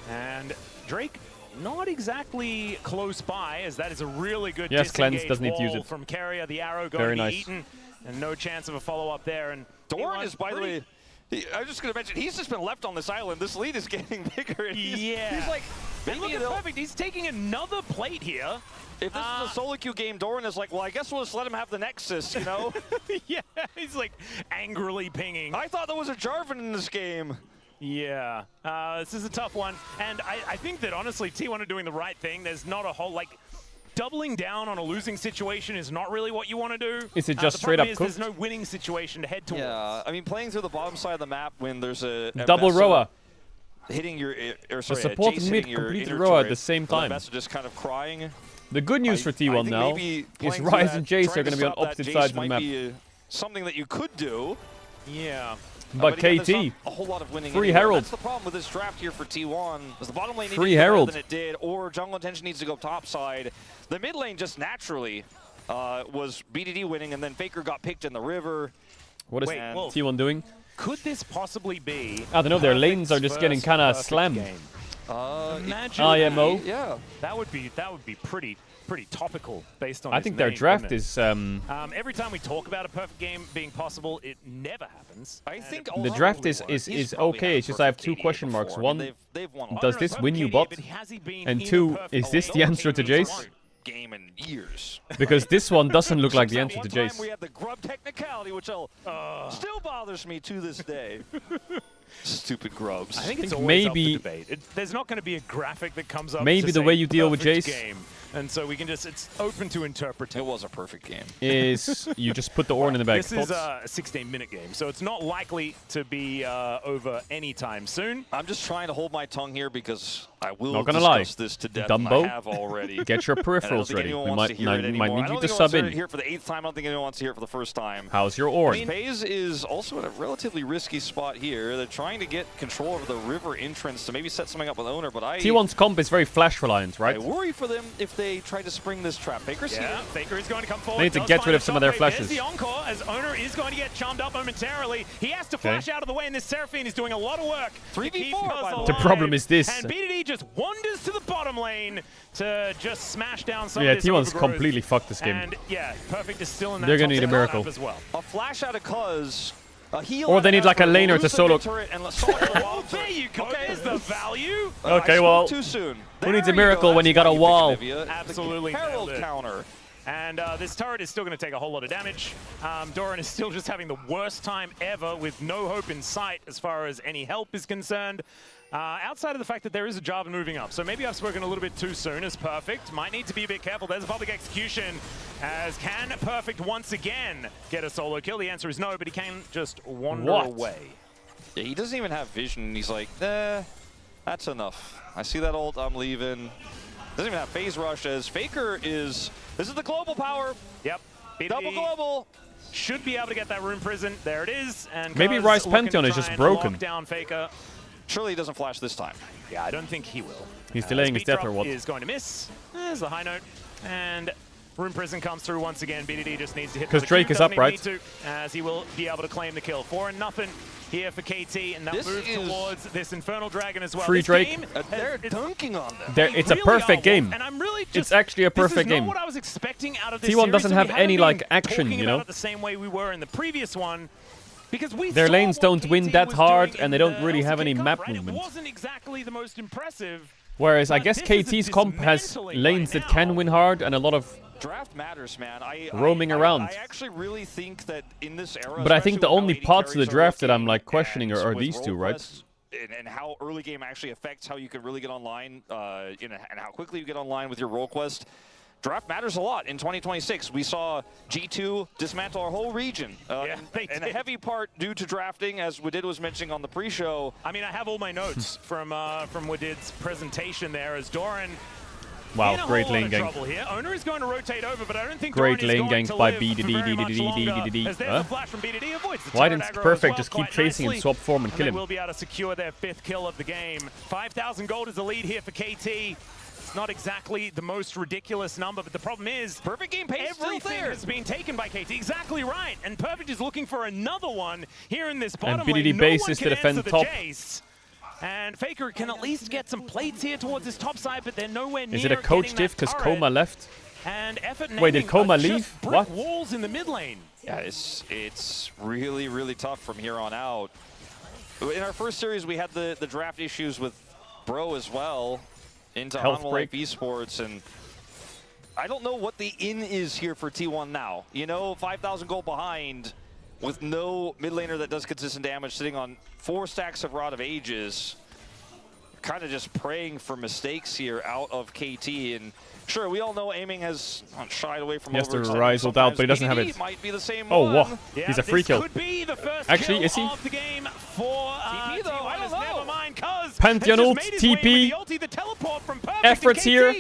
and Drake not exactly close by, as that is a really good Yes, Cleanse disengaged doesn't need to use wall it. from Carrier. The arrow going Very to be nice. eaten, and no chance of a follow-up there. And Doran is, by the way, I was just going to mention, he's just been left on this island. This lead is getting bigger. And he's like, and look maybe at perfect. He's taking another plate here. if this is a solo queue game, Doran is like, well, I guess we'll just let him have the Nexus, you know? Yeah, he's like angrily pinging. I thought there was a Jarvan in this game. Yeah, this is a tough one. And I think that, honestly, T1 are doing the right thing. There's not a whole, like, doubling down on a losing situation is not really what you want to do. Is it just the straight problem up is cooked? There's no winning situation to head towards. Yeah, I mean, playing through the bottom side of the map when there's a Double Vesa Roa. hitting your, or sorry, support Jace mid hitting your completed inner Roa at turret, the same and time. Vesa just kind of crying. The good news for I T1 think now maybe is playing through Ryze that, and Jace trying are going to be on stop that opposite Jace sides of the might map. be, something that you could do. Yeah. But again, there's KT, not a whole lot of winning free anywhere. Herald. That's the problem with this draft here for T1. Is the bottom lane needs Free to do better Herald. than it did, or jungle intention needs to go top side. The mid lane just naturally was BDD winning, and then Faker got picked in the river. What is T1 doing? Could this possibly be? I don't know, their lanes are just getting kind of slammed. Imagine IMO. Yeah. That would be pretty topical based on I his think their name, draft wouldn't it? is. Every time we talk about a perfect game being possible, it never happens. I think The draft is okay. It's just I have two question marks. One, does this win you bot? And two, is this the answer to Jace? Game in years. Because this one doesn't look like the answer to One time Jace. we had the grub technicality, which still bothers me to this day. Stupid grubs. I think it's think always maybe- up for debate. There's not going to be a graphic that comes up. Maybe to the say way you deal with perfect Jace- game, and so we can it's open to interpretation. It was a perfect game. Is you just put the Ornn in the bag. This is a 16-minute game, so it's not likely to be over anytime soon. I'm just trying to hold my tongue here because I will Not gonna lie, discuss this to death. And I Dumbo, have already. get your And I don't peripherals think ready. anyone We wants to might hear it need anymore. I you don't to think sub anyone wants to in. hear it for the 8th time. I don't think anyone wants to hear it for the first time. How's your Ornn? FaZe is also in a relatively risky spot here. They're trying to get control over the river entrance to maybe set something up with Owner, but T1's comp is very flash reliant, right? I worry for them if they try to spring this trap. Faker's Yeah, here. Faker is going to come forward. They need to does get find rid a of some of their shot. flashes. There's the encore, as Owner is going to get charmed up momentarily. He has to flash out of the way, and this Seraphine is doing a lot of work. 3v4, by the way. The problem is this. And BDD just wanders to the bottom lane to just smash down some Yeah, of this T1's overgrowth. completely fucked this game. And yeah, Perfect is still in that They're gonna top need a side miracle. lineup as well. A flash out of Cuz. A heal Or out they of need like a Asper, laner to elusive solo. turret, and Assault with a wild Oh, there you go. There's the value. Okay, I spoke well, too soon. who needs a There you miracle go. when you That's got a why picked wall? Olivia. Absolutely The Herald nailed it. counter. And this turret is still going to take a whole lot of damage. Doran is still just having the worst time ever with no hope in sight as far as any help is concerned. Outside of the fact that there is a Jarvan moving up. So maybe I've spoken a little bit too soon as Perfect. Might need to be a bit careful. There's a public execution. As can Perfect once again get a solo kill? The answer is no, but he can just wander away. Yeah, he doesn't even have vision. He's like, that's enough. I see that ult, I'm leaving. Doesn't even have phase rush as Faker is, this is the global power. Yep. Double global. Should be able to get that Rune Prison. There it is. And Maybe Cuz Ryze looking Pantheon to is try just and broken. lock down Faker. Surely he doesn't flash this time. Yeah, I don't think he will. He's delaying his Speed death drop or what? is going to miss. There's the high note. And Rune Prison comes through once again. BDD just needs to hit 'Cause the Drake Q, is doesn't up, right? even need to, as he will be able to claim the kill. 4-0 here for KT, and they'll This move is- towards this Infernal Dragon as well. Free This Drake. game They're dunking on them. It's a really perfect are, game. and I'm really It's actually a perfect this is game. not what I was expecting out of this T1 series, doesn't and we have haven't any, been like, action, talking you about know? it the same way we were in the previous one. Because we Their saw lanes what don't KT win that was hard, doing and they in don't the really have LCK any Cup, map right? movement. It wasn't exactly the most impressive. Whereas I But guess this is a KT's comp has dismantling lanes right that can now. win hard and a lot of Draft matters, man. roaming around. I actually really think that in this era, But I think the especially with only how AD parts of the carries are draft that I'm looking like questioning and are with these two, role right? quests and how early game actually affects how you can really get online, and how quickly you get online with your role quest. draft matters a lot in 2026. We saw G2 dismantle our whole region. And a heavy part due to drafting, as Wadid was mentioning on the pre-show. I mean, I have all my notes from Wadid's presentation there as Doran. Wow, great lane gank. Here. Owner is going to rotate over, but I don't think great Doran lane gank by BDD. Why didn't Perfect just keep chasing and swap form and kill him? Will be able to secure their 5th kill of the game. 5,000 gold is the lead here for KT. It's not exactly the most ridiculous number, but the problem is Perfect game pace everything has been taken by KT. Exactly right, and Perfect is looking for another one here in this bottom and BDD lane. base is to defend top. And Faker can at least get some plates here towards his top side, but they're nowhere near. Is it a coach diff because Coma left? And effort wait, did Coma leave? What? Walls in the mid lane. Yeah, it's really, really tough from here on out. In our first series, we had the draft issues with Bro as well into Hanwha Life Esports, and I don't know what the in is here for T1 now. You know, 5,000 gold behind, with no mid laner that does consistent damage, sitting on 4 stacks of Rod of Ages, kind of just praying for mistakes here out of KT. And sure, we all know aiming has shied away from. He has to rise ult out, but he doesn't have it. Might be the same oh, one. wow. Yeah, he's a free kill. Could be the first actually, kill is he? Of the game for TP though, I don't know. Never mind, Pantheon ult, TP. Efforts here.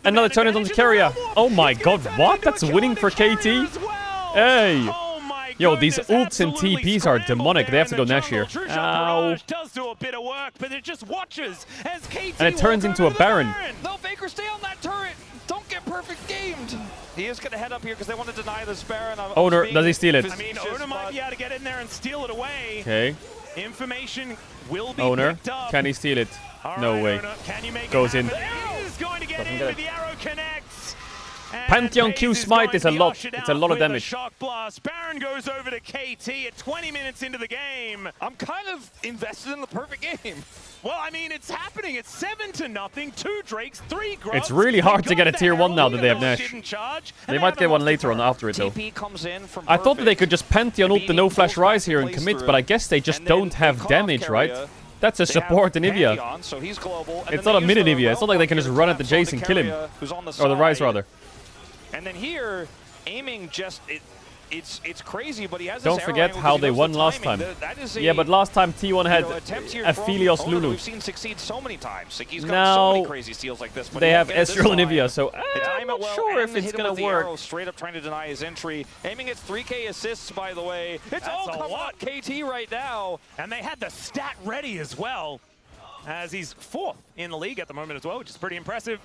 Another turn it onto carrier. Oh my god, what? That's winning for KT. Hey. Yo, these ults and TPs are demonic. They have to go Nash here. Ow. Does do a bit of work, but it just watches as KT and it turns into a Baron. No, Faker, stay on that turret. Don't get perfect gamed. He is going to head up here because they want to deny this Baron. Owner, does he steal it? I mean, Owner might be able to get in there and steal it away. Okay. Information will be Owner, picked up. can he steal it? All no right, way. Owner, can you make goes it in. He is going to get in, but the arrow connects. Pantheon Q smite is a lot. It's a lot of damage. Shock blast. Baron goes over to KT at 20 minutes into the game. I'm kind of invested in the perfect game. Well, I mean, it's happening. It's 7-0. 2 Drakes, 3 Grubs. It's really hard to get a tier 1 now that they have Nash. They might get one later on after it though. I thought that they could just Pantheon ult the no flash rise here and commit, but I guess they just don't have damage, right? That's a support Anivia. It's not a mid Anivia. It's not like they can just run at the Jace and kill him. Or the Rise rather. And then here, aiming just it's crazy, but he has. Don't forget how they won last time. Yeah, but last time T1 had Aphelios Lulu. We've seen succeed so many times. Like, he's got so many crazy steals like this. They have Ezreal and Anivia, so I'm not sure if it's gonna work. Straight up trying to deny his entry. Aiming at 3K assists, by the way. It's all coming up KT right now, and they had the stat ready as well, as he's 4th in the league at the moment as well, which is pretty impressive.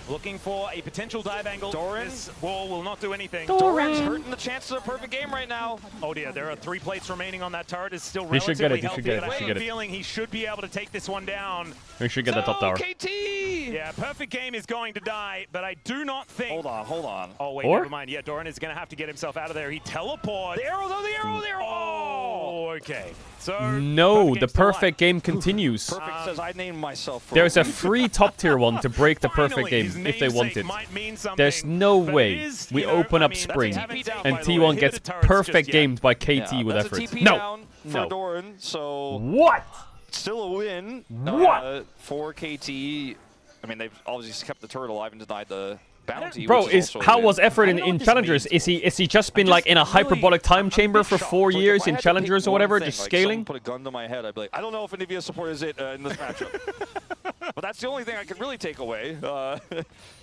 Looking for a potential dive angle. Doran. This wall will not do anything. Doran's hurting the chances of a perfect game right now. Oh dear, there are 3 plates remaining on that turret. Is still he should get it. He healthy, should get it. but He should I get have a it. feeling he should be able to take this one down. We should get that top tower. KT! Yeah, perfect game is going to die, but I do not think. Hold on. Oh wait, never mind. Yeah, Doran is going to have to get himself out of there. He teleports. The arrow, the arrow. Oh, okay. So no, the perfect game continues. Perfect says I named myself. There's a free top tier 1 to break the perfect game if they want it. There's no way we open up Spring and T1 gets perfect gamed by KT with effort. No. For Doran, so what? Still a win. What? For KT. I mean, they've obviously kept the turret alive and denied the bounty. Bro, how was effort in Challengers? Is he just been like in a hyperbolic time chamber for 4 years in Challengers or whatever, just scaling? Put a gun to my head, I'd be like, I don't know if Anivia support is it in this matchup. But that's the only thing I could really take away. The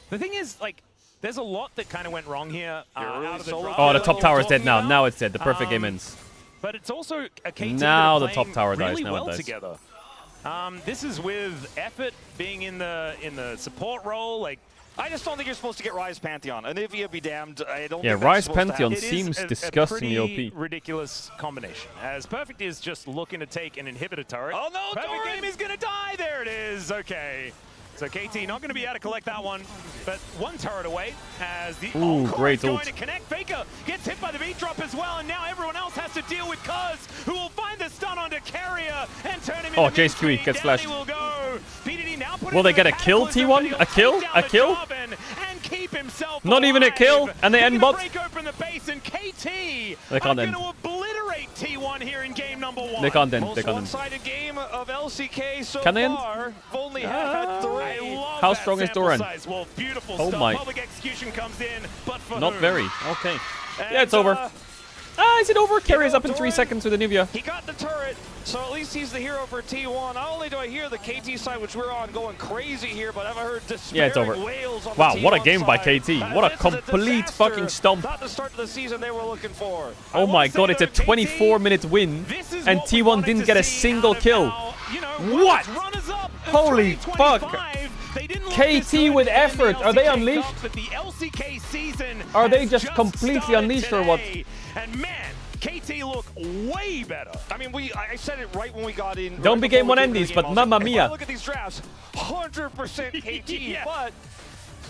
thing is, like, there's a lot that kind of went wrong here. Out of the the top tower is dead now. Now it's dead. The perfect game ends. But it's also a KT now the top tower dies. Really now well it dies. Together. This is with effort being in the support role. Like, I just don't think you're supposed to get Rise Pantheon. Anivia be damned. I don't. Yeah, think Rise that's Pantheon to seems a disgustingly pretty OP. ridiculous combination. As Perfect is just looking to take an inhibitor turret. Oh no, Perfect game is gonna die. There it is. Okay. So KT not going to be able to collect that one, but 1 turret away as the great going ult. to connect. Faker gets hit by the beat drop as well, and now everyone else has to deal with Cuz, who will find the stun onto Carrier and turn him into Jace QE gets flashed. Will go. PDD now will they get a kill, T1? A kill? A kill? And keep himself Not even a kill, and they end bot. Break open the base, and KT They can't are end. going to obliterate T1 here in game number 1. They can't then. Most They can't then. one-sided game of LCK so Can they end? far. We've only had 3. How strong is Doran? Well, beautiful Oh stuff. my. Public execution comes in, but for Not whom? very. Okay. And, Yeah, it's over. Is it over? Carries up in 3 Doran, seconds with Anivia. He got the turret, so at least he's the hero for T1. Not only do I hear the KT side, which we're on, going crazy here, but I've heard Yeah, it's over. despairing wails on Wow, the what a T1 game by side. KT. What a This is complete disaster. fucking stomp. Not the start of the season they were looking for. Oh my god, it's a 24-minute win, and T1 didn't get a single kill. What? Holy fuck. KT with effort. Are they unleashed? Are they just completely unleashed or what? And man, KT look way better. I mean, I said it right when we got in. Don't be game one endies, but mamma mia. Look at these drafts, 100% KT, but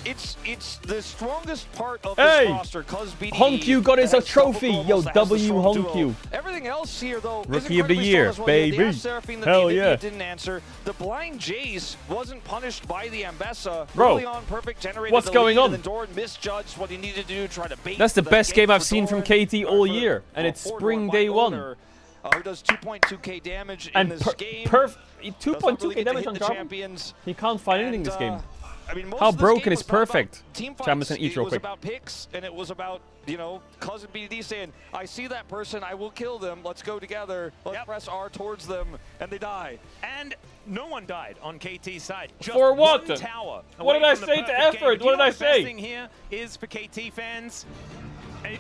it's the strongest part of this roster because BDE Honkyu got his has trophy. double Yo, goals, has W a strong Honkyu. duo. Everything else here, though, Rookie is of the incredibly year, strong as well. You baby. have Seraphine that Hell the yeah. didn't answer. The blind Jace wasn't punished by the Ambessa. Bro, Early on, perfect generated what's the going lead, on? And then Doran misjudged what he needed to do, try to bait That's the best game I've for seen from Doran. KT all year, and it's spring day 1. Who does 2.2k damage in And this game. 2.2k damage on Jarvan? champions. He can't find anything this game. I mean, most How of this broken game is was not about perfect? team I'm just fights. gonna eat It real was quick. about picks, and it was about, you know, cousin BDD saying, I see that person, I will kill them, let's go together, let's press R towards them, and they die. And no one died on KT's side. Just For what? one tower What did away I from the say to perfect effort? game. But What you did know I the best say? thing here is for KT fans,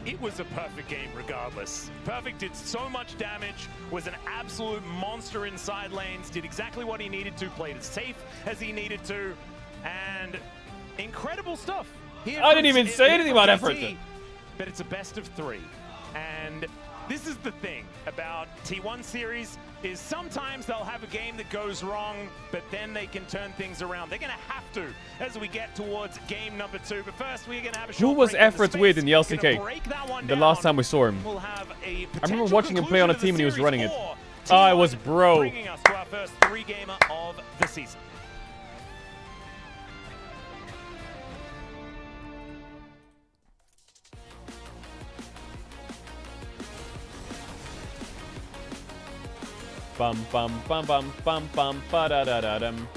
it was a perfect game regardless. Perfect did so much damage, was an absolute monster in side lanes, did exactly what he needed to, played as safe as he needed to, and incredible stuff. Here I didn't even say anything about effort. But it's a best of 3. And this is the thing about T1 series is sometimes they'll have a game that goes wrong, but then they can turn things around. They're going to have to as we get towards game number 2. But first, we're going to have a Who short was break in the Effort's space. with in the Gonna LCK? break that one The down. last time we saw him. We'll have a I remember potential watching him play on a conclusion team and he was to the running it. series Oh, it T1 was bro. bringing us to our first 3-gamer of the season. Bum bum bum bum bum bum ba da da da dum.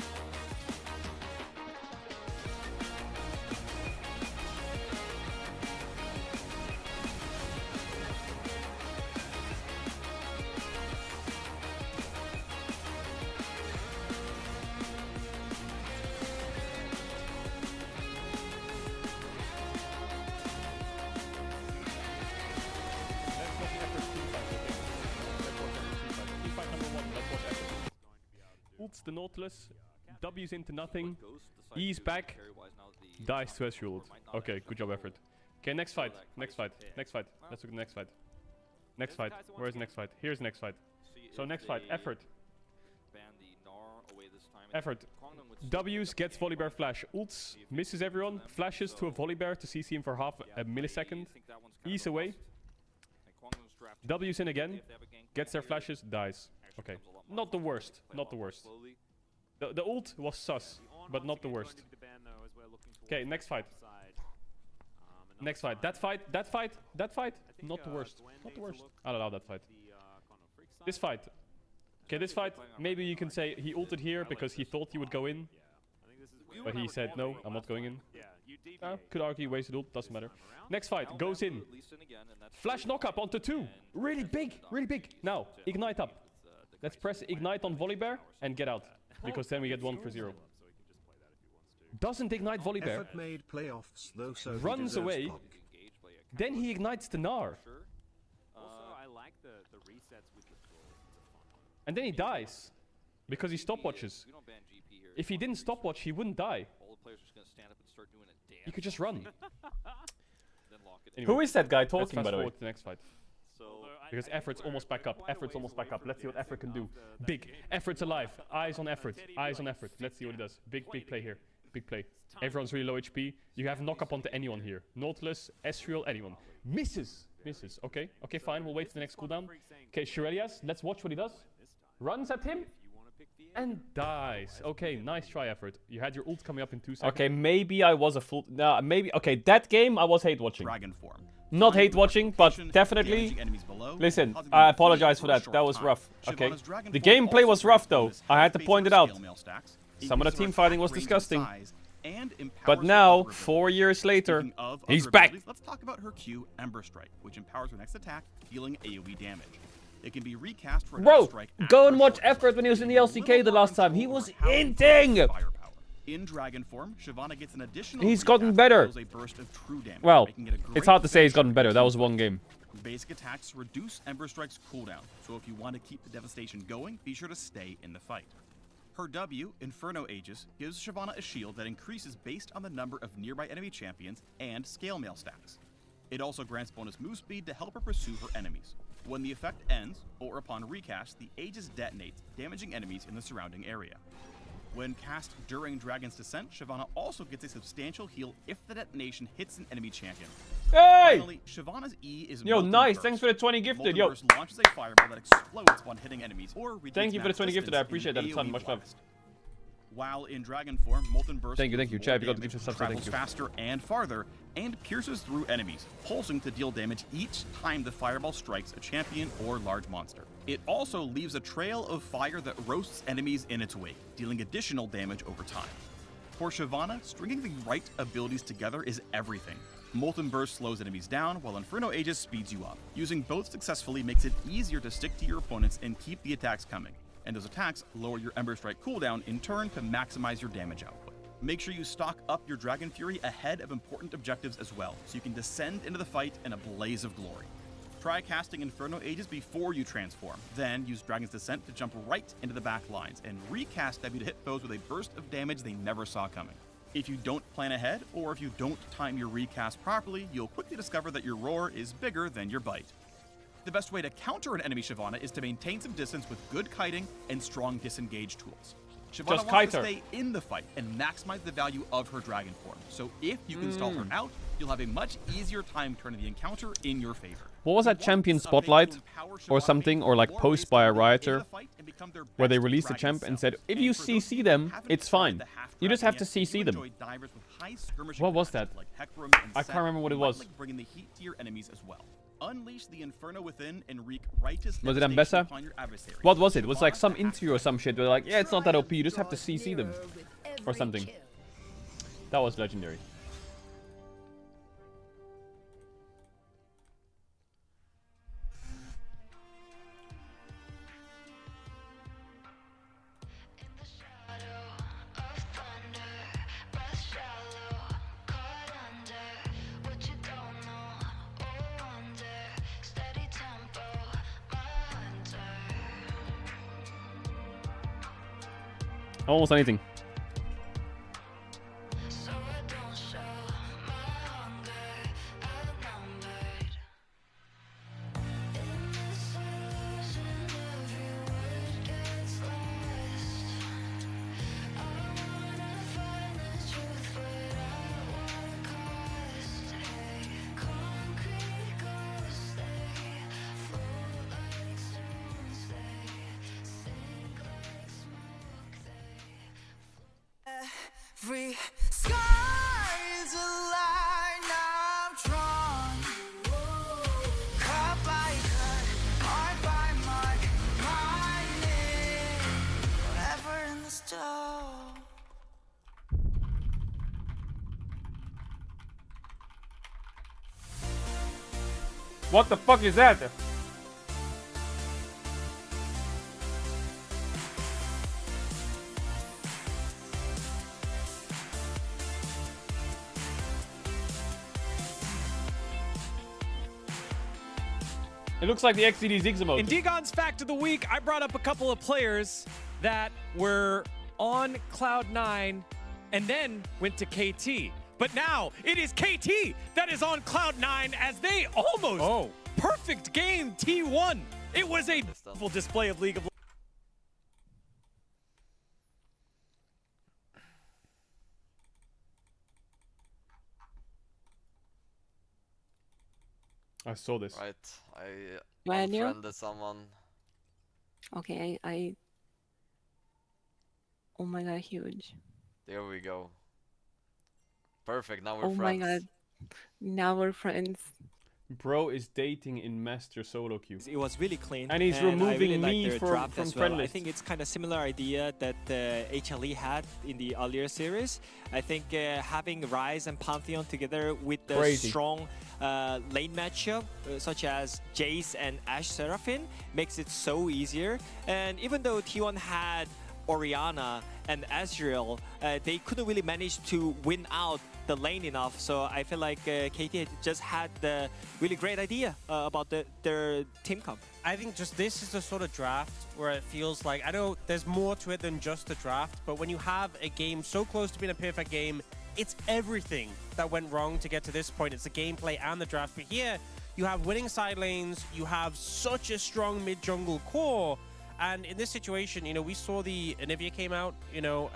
Ults the Nautilus, W's into nothing, E's back, dies to Ezreal. Okay, good job, effort. Okay, next fight, next fight, next fight. Let's look at the next fight. Next fight, where's the next fight? Here's the next fight. So next fight, effort. Effort. W's gets Volibear flash. Ults, misses everyone, flashes to a Volibear to CC him for half a millisecond. E's away. W's in again, gets their flashes, dies. Okay, not the worst, not the worst. The ult was sus, but not the worst. Okay, next fight. Next fight. That fight, that fight, that fight. Not the worst. Not the worst. I'll allow that fight. This fight. Okay, this fight, maybe you can say he ulted here because he thought he would go in. But he said, no, I'm not going in. Could argue wasted ult, doesn't matter. Next fight, goes in. Flash knock up onto 2. Really big, really big. Now, ignite up. Let's press ignite on Volibear and get out. Because then we get 1 for 0. Doesn't ignite Volibear. Effort made playoffs, though, so he Runs deserves away. pog. Then he ignites the Gnar. And then he dies. Because he stopwatches. If he didn't stopwatch, he wouldn't die. He could just run. Anyway, Who is that guy talking, by the way? Let's fast forward to the next fight. Because effort's almost back up. Effort's almost back up. Let's see what effort can do. Big. Effort's alive. Eyes on effort. Eyes on effort. Let's see what he does. Big play here. Big play. Everyone's really low HP. You have knock up onto anyone here. Nautilus, Ezreal, anyone. Misses. Misses. Okay. Okay, fine. We'll wait for the next cooldown. Okay, Shirelias. Let's watch what he does. Runs at him. And dies. Okay, nice try, effort. You had your ult coming up in 2 seconds. Okay, maybe I was a fool. No, maybe. Okay, that game I was hate watching. Dragon form. Not hate watching, but definitely. Listen, I apologize for that. That was rough. Okay. The gameplay was rough though. I had to point it out. Some of the team fighting was disgusting. But now, 4 years later, he's back. Let's talk about her Q, Ember Strike, which empowers her next attack, dealing AoE damage. It can be recast for Bro, strike. go and watch Effort when he was in the LCK the last time. He was inting. In dragon form, Shyvana gets an additional. He's gotten better. A burst of true damage, Well, making it a it's great hard to say he's finish gotten on better. That Mercy. was one game. Basic attacks reduce Ember Strike's cooldown, so if you want to keep the devastation going, be sure to stay in the fight. Her W, Inferno Aegis, gives Shyvana a shield that increases based on the number of nearby enemy champions and scale mail stacks. It also grants bonus move speed to help her pursue her enemies. When the effect ends, or upon recast, the Aegis detonates, damaging enemies in the surrounding area. When cast during Dragon's Descent, Shyvana also gets a substantial heal if the detonation hits an enemy champion. Hey! Finally, Shyvana's E is Yo, Molten nice. Burst. Thanks for the 20 gifted. Molten Yo. Burst launches a fireball that explodes upon hitting enemies, or Thank you for the 20 gifted. I distance appreciate in that a ton. AoE Much love. blast. While in dragon form, Molten Burst Thank you. deals Chad, more you got the damage, gifted subs, so travels thank you. faster and farther, and pierces through enemies, pulsing to deal damage each time the fireball strikes a champion or large monster. It also leaves a trail of fire that roasts enemies in its wake, dealing additional damage over time. For Shyvana, stringing the right abilities together is everything. Molten Burst slows enemies down, while Inferno Aegis speeds you up. Using both successfully makes it easier to stick to your opponents and keep the attacks coming. And those attacks lower your Ember Strike cooldown in turn to maximize your damage output. Make sure you stock up your Dragon Fury ahead of important objectives as well, so you can descend into the fight in a blaze of glory. Try casting Inferno Aegis before you transform, then use Dragon's Descent to jump right into the back lines, and recast W to hit foes with a burst of damage they never saw coming. If you don't plan ahead, or if you don't time your recast properly, you'll quickly discover that your roar is bigger than your bite. The best way to counter an enemy Shyvana is to maintain some distance with good kiting and strong disengage tools. Shyvana Just wants kite to her. stay in the fight and maximize the value of her dragon form, so if you can stall her out, you'll have a much easier time turning the encounter in your favor. What was that champion spotlight or something, or like post by a rioter, where they released a champ and said, if you CC them, it's fine. You just have to CC them. What was that? I can't remember what it was. Bringing the heat to your enemies as well. Unleash the Inferno within and wreak righteous Was it devastation Ambessa? upon your adversary. What was it? It was like some interview or some shit. They're like, yeah, it's not that OP. You just have to CC them. Or something. That was legendary. Almost anything. Every sky's a line I've drawn. Cut by cut, mark by mark, mining forever in the stone. What the fuck is that? It looks like the XCD Ziggs emote. In Degon's Fact of the Week, I brought up a couple of players that were on Cloud9 and then went to KT. But now it is KT that is on Cloud9 as they almost perfect game T1. It was a full display of League of I saw this. Right, I Manual? unfriended someone. Okay, I. Oh my god, huge. There we go. Perfect, now we're Oh my friends. god. Now we're friends. Bro is dating in Master Solo Queue. It was really clean. And he's I removing really me like their from draft as well. friend I list. think it's kind of similar idea that HLE had in the earlier series. I think having Ryze and Pantheon together with the Crazy. strong lane matchup, such as Jace and Ashe Seraphine, makes it so easier. And even though T1 had Orianna and Ezreal, they couldn't really manage to win out the lane enough. So I feel like KT just had the really great idea about their team comp. I think just this is the sort of draft where it feels like, I know there's more to it than just the draft, but when you have a game so close to being a perfect game, it's everything that went wrong to get to this point. It's the gameplay and the draft. But here, you have winning side lanes, you have such a strong mid-jungle core, and in this situation, you know, we saw the Anivia came out, you know,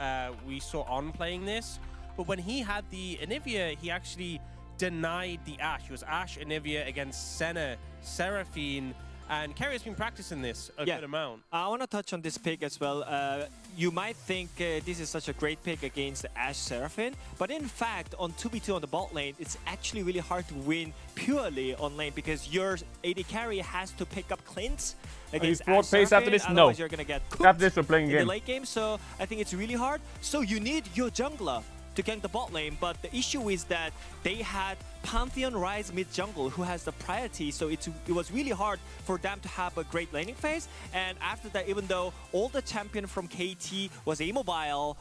we saw On playing this, but when he had the Anivia, he actually denied the Ashe. It was Ashe, Anivia against Senna, Seraphine, and Kerry has been practicing this a good amount. I want to touch on this pick as well. You might think this is such a great pick against Ashe Seraphine, but in fact, on 2v2 on the bot lane, it's actually really hard to win purely on lane because your AD carry has to pick up Clint against Ashe pace after this? No. You're gonna get After this, we're playing in game. the late game, so I think it's really hard. So you need your jungler to gank the bot lane, but the issue is that they had Pantheon Ryze mid jungle who has the priority, so it was really hard for them to have a great laning phase. And after that, even though all the champion from KT was immobile,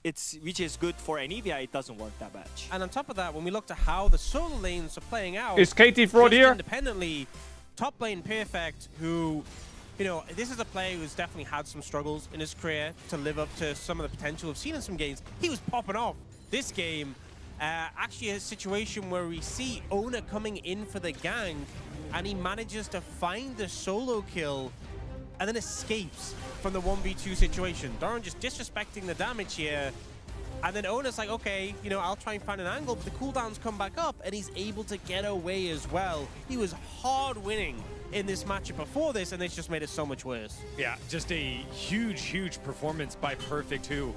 which is good for Anivia, it doesn't work that much. And on top of that, when we looked at how the solo lanes are playing out, Is KT fraud just here? Independently, top lane Perfect, who, you know, this is a player who's definitely had some struggles in his career to live up to some of the potential we've seen in some games. He was popping off this game. Actually, a situation where we see Ona coming in for the gank, and he manages to find the solo kill and then escapes from the 1v2 situation. Doran just disrespecting the damage here. And then Ona's like, okay, you know, I'll try and find an angle, but the cooldowns come back up, and he's able to get away as well. He was hard winning in this matchup before this, and this just made it so much worse. Yeah, just a huge performance by Perfect, who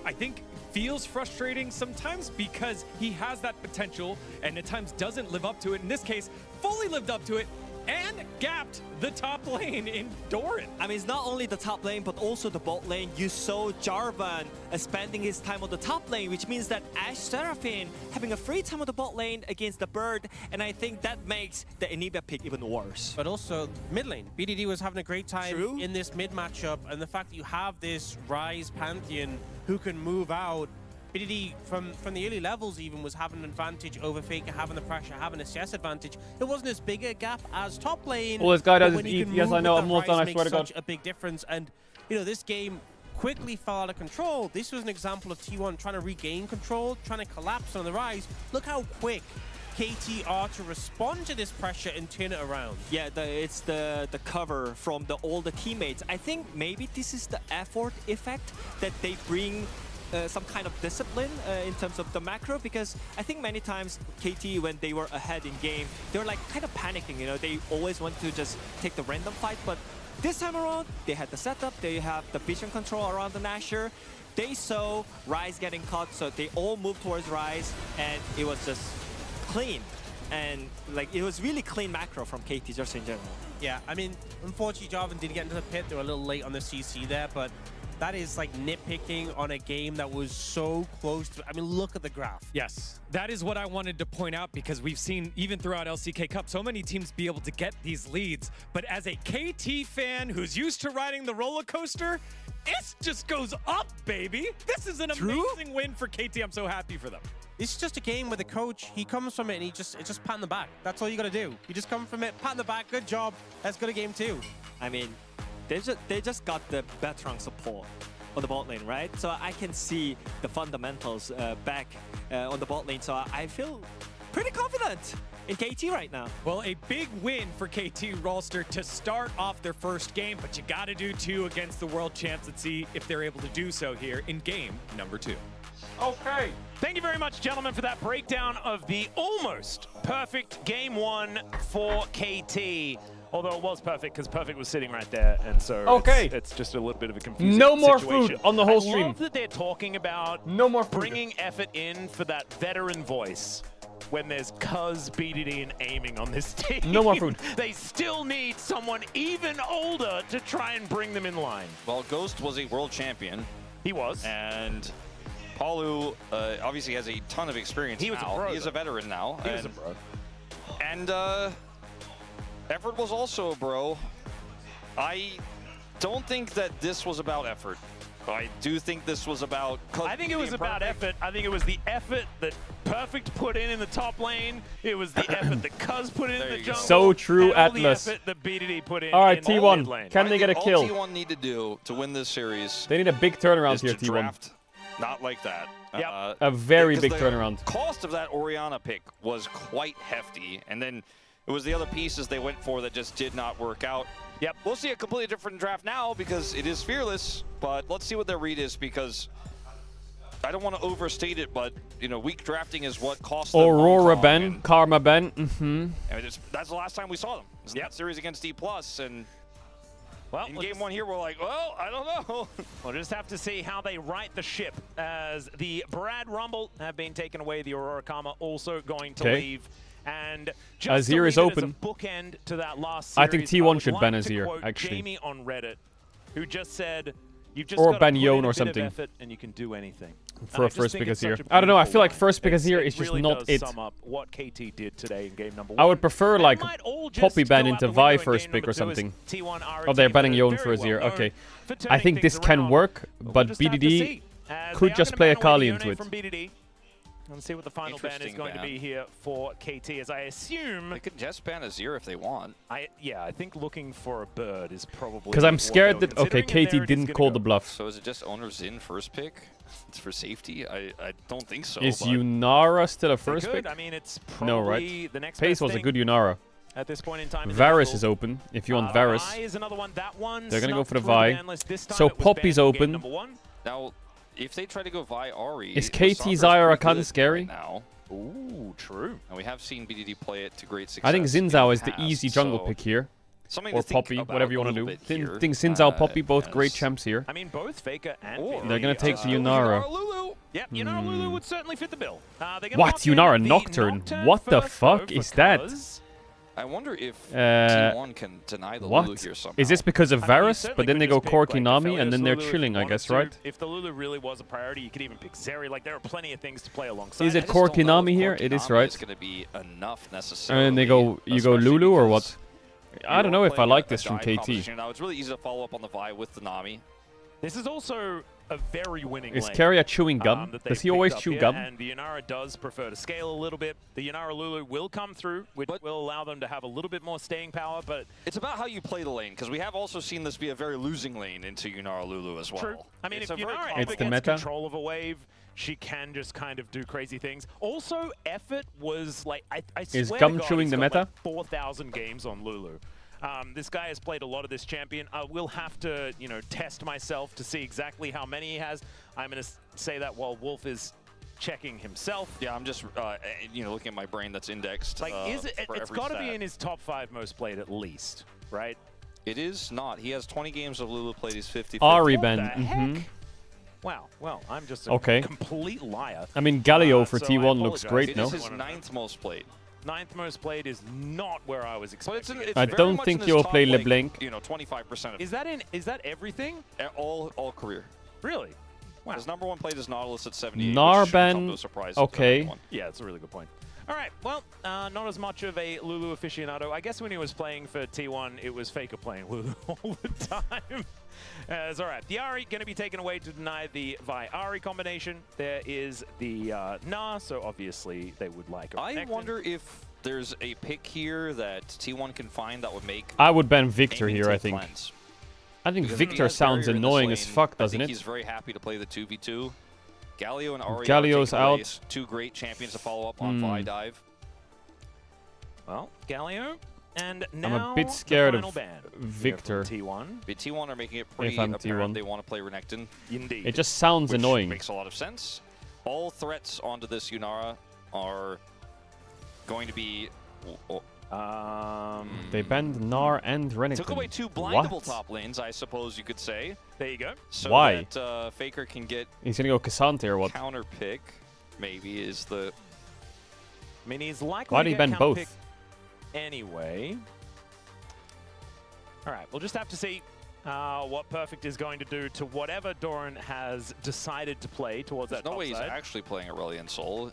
I think feels frustrating sometimes because he has that potential and at times doesn't live up to it. In this case, fully lived up to it and gapped the top lane in Doran. I mean, it's not only the top lane, but also the bot lane. You saw Jarvan spending his time on the top lane, which means that Ashe Seraphine having a free time on the bot lane against the Bird, and I think that makes the Anivia pick even worse. But also mid lane. BDD was having a great time in this mid matchup, and the fact that you have this Ryze Pantheon who can move out. BDD, from the early levels even, was having an advantage over Faker, having the pressure, having a CS advantage. It wasn't as big a gap as top lane. Well, this guy but does when his you ET. can Yes, move I know. with I'm that almost done, I Ryze swear to makes God. such a big difference. And, you know, this game quickly fell out of control. This was an example of T1 trying to regain control, trying to collapse on the Ryze. Look how quick KT are to respond to this pressure and turn it around. Yeah, it's the cover from all the teammates. I think maybe this is the effort effect that they bring some kind of discipline in terms of the macro, because I think many times KT, when they were ahead in game, they were like kind of panicking, you know, they always want to just take the random fight, but this time around, they had the setup, they have the vision control around the Nashor, they saw Ryze getting caught, so they all moved towards Ryze, and it was just clean. And like, it was really clean macro from KT just in general. Yeah, I mean, unfortunately, Jarvan did get into the pit. They were a little late on the CC there, but that is like nitpicking on a game that was so close to, I mean, look at the graph. Yes, that is what I wanted to point out, because we've seen even throughout LCK Cup so many teams be able to get these leads. But as a KT fan who's used to riding the roller coaster, it just goes up, baby. This is an amazing win for KT. I'm so happy for them. It's just a game where the coach, he comes from it and it's just pat on the back. That's all you got to do. You just come from it, pat on the back, good job. Let's go to game 2. I mean, they just got the Betrang support on the bot lane, right? So I can see the fundamentals back on the bot lane. So I feel pretty confident in KT right now. Well, a big win for KT Rolster to start off their first game, but you got to do 2 against the world champs and see if they're able to do so here in game number 2. Okay. Thank you very much, gentlemen, for that breakdown of the almost perfect game 1 for KT. Although it was perfect because Perfect was sitting right there, and so it's just a little bit of a confusing No more situation. food on the whole I stream. love that they're talking about no more food. bringing effort in for that veteran voice. when there's Cuz, BDD, and aiming on this team. No more food. They still need someone even older to try and bring them in line. Well, Ghost was a world champion. He was. And Palu obviously has a ton of experience. He was now. a pro. He is a veteran now. He was a bro. And Effort was also a bro. I don't think that this was about effort. I do think this was about... I think it was about effort. I think it was the effort that Perfect put in the top lane. It was the effort that Cuz put in the jungle. So true, and all Atlas. the effort that BDD put in. All right, in T1. mid lane. Can they get a kill? All T1 need to do to win this series... They need a big turnaround is here, to T1. draft not like that. Yep. A very because big the turnaround. Cost of that Orianna pick was quite hefty, and then it was the other pieces they went for that just did not work out. Yep. We'll see a completely different draft now because it is Fearless, but let's see what their read is because I don't want to overstate it, but you know, weak drafting is what cost them Aurora Hong Kong, Ben, and, Karma Ben. I mean, that's the last time we saw them. It's that series against D+, and well, in game one here, we're like, well, I don't know. We'll just have to see how they right the ship as the Brad Rumble have been taken away. The Aurora Karma also going to leave. And just Azir is open. As a bookend to that last I series, think T1 would should like ban to Azir, quote actually. Jamie on Reddit, who just said, "You've just Or got ban to put Yon in a or bit something. of effort and you can do anything." For a first pick Azir. I don't know, I feel like first pick Azir is just really not does it. Sum up what KT did today in game number 1. I would prefer like might all just Poppy ban go out into the window Vi in first game pick or number 2 something. as T1 are a Oh, they're team banning that are Yon very for well Azir. known Okay. for I turning think this things can around. work, We'll but just have to BDD see, as could they are just gonna play a ban away Kali Yone into it. from BDD. Let's see what the final ban is going to be here for KT, as I assume... They could just ban Azir if they want. I think looking for a bird is probably... Because I'm what scared they that, were okay, considering, and there KT it is didn't gonna call go. the bluff. So is it just owner Zin first pick? It's for safety? I don't think so. Is but Yunara still a They first could. pick? I mean, it's No, probably right? the next Pace best was a thing good Yunara. at this point in time. in the Varus jungle. is open, if you want Vi Varus. is another one. That one They're gonna go snuck for the through Vi. ban list. This time So it was Poppy's banned in game open. number 1. Now, if they try to go Vi Ari, Is Lissandra's KT Zyra pretty kind good of scary? right now. Ooh, true. And we have seen BDD play it to great success. I think in Zinzao is the past, easy jungle so pick here. something Or to think Poppy, about whatever you a want to little do. bit here, Think Zinzao, Poppy, both as- great champs here. I mean, both Faker and Or BDD They're gonna take the are- Yunara. Lulu. Yep, Yunara Lulu would certainly fit the bill. They're gonna What? lock in Yunara the Nocturne? What the first, fuck though, is that? because- I wonder if Uh, T1 can deny the What? Lulu here somehow. Is this because of I mean, you Varus, certainly but then could they go just pick, like, Korkinami, and Aphelios then they're Lulu if chilling, you I wanted guess, to. right? If the Lulu really was a priority, you could even pick Zeri. Like, there are plenty of things to play alongside. Is I it just don't know if Korkinami here? It is, Korkinami right? is going to be enough necessarily. And they go, you go especially Lulu or because what? I don't know if I playing like a this from dive KT. competition. Now, it's really easy to follow up on the Vi with the Nami. This is also a very winning Is lane, Keria chewing gum? that Does they've he always picked up chew here, gum? And the Yunara does prefer to scale a little bit. The Yunara Lulu will come through, which will allow them to have a little bit more staying power, but... It's about how you play the lane, because we have also seen this be a very losing lane into Yunara Lulu as well. True. I mean, It's if a very Yunara common ever It's the gets meta. control of a wave, she can just kind of do crazy things. Also, Effort was like, I Is swear gum to God, chewing he's the got, meta? like 4,000 games on Lulu. This guy has played a lot of this champion. I will have to, you know, test myself to see exactly how many he has. I'm going to say that while Wolf is checking himself. Yeah, I'm just, you know, looking at my brain that's indexed. Like, is it? for It's every got to be stat. in his top 5 most played at least, right? It is not. He has 20 games of Lulu played. He's 50. Ari What Ben. the Mhm. heck? Wow. Well, I'm just a Okay. complete liar. I mean, Galio for so I T1 looks apologize. great, It no? is his 9th most played. 9th most played is not where I was expecting. It's I very don't much think in he will his top, play like, LeBlanc. You know, 25% of Is that everything? all career. Really? Wow. His number 1 played is Nautilus at 78. Narban, which shouldn't come to a surprise to okay. anyone. Yeah, that's a really good point. All right, well, not as much of a Lulu aficionado. I guess when he was playing for T1, it was Faker playing Lulu all the time. It's all right. The Ari going to be taken away to deny the Vi-Ari combination. There is the Na, so obviously they would like a I Renekton. wonder if there's a pick here that T1 can find that would make I would ban Victor aiming here, take I think. cleanse. I think Because if he Victor has sounds barrier in this annoying as lane, fuck, I doesn't think it? he's very happy to play the 2v2. Galio and Ari Galio's are taking away out. 2 great champions to follow up on Vi Dive. Well, Galio, and I'm now a bit scared the final of ban Victor. here from T1. But T1 are making it pretty I'm apparent T1. they want to play Renekton. Indeed. It just sounds which annoying. makes a lot of sense. All threats onto this Yunara are going to be... They banned Gnar and Renekton. Took away 2 blindable What? top lanes, I suppose you could say. There you go. So Why? that Faker can get He's gonna go Cassante or what? counter pick, maybe, is the... I mean, he's likely Why to did he get ban both? counterpicked anyway. All right, we'll just have to see what Perfect is going to do to whatever Doran has decided to play towards There's that no top way he's side. actually playing Aurelion Soul.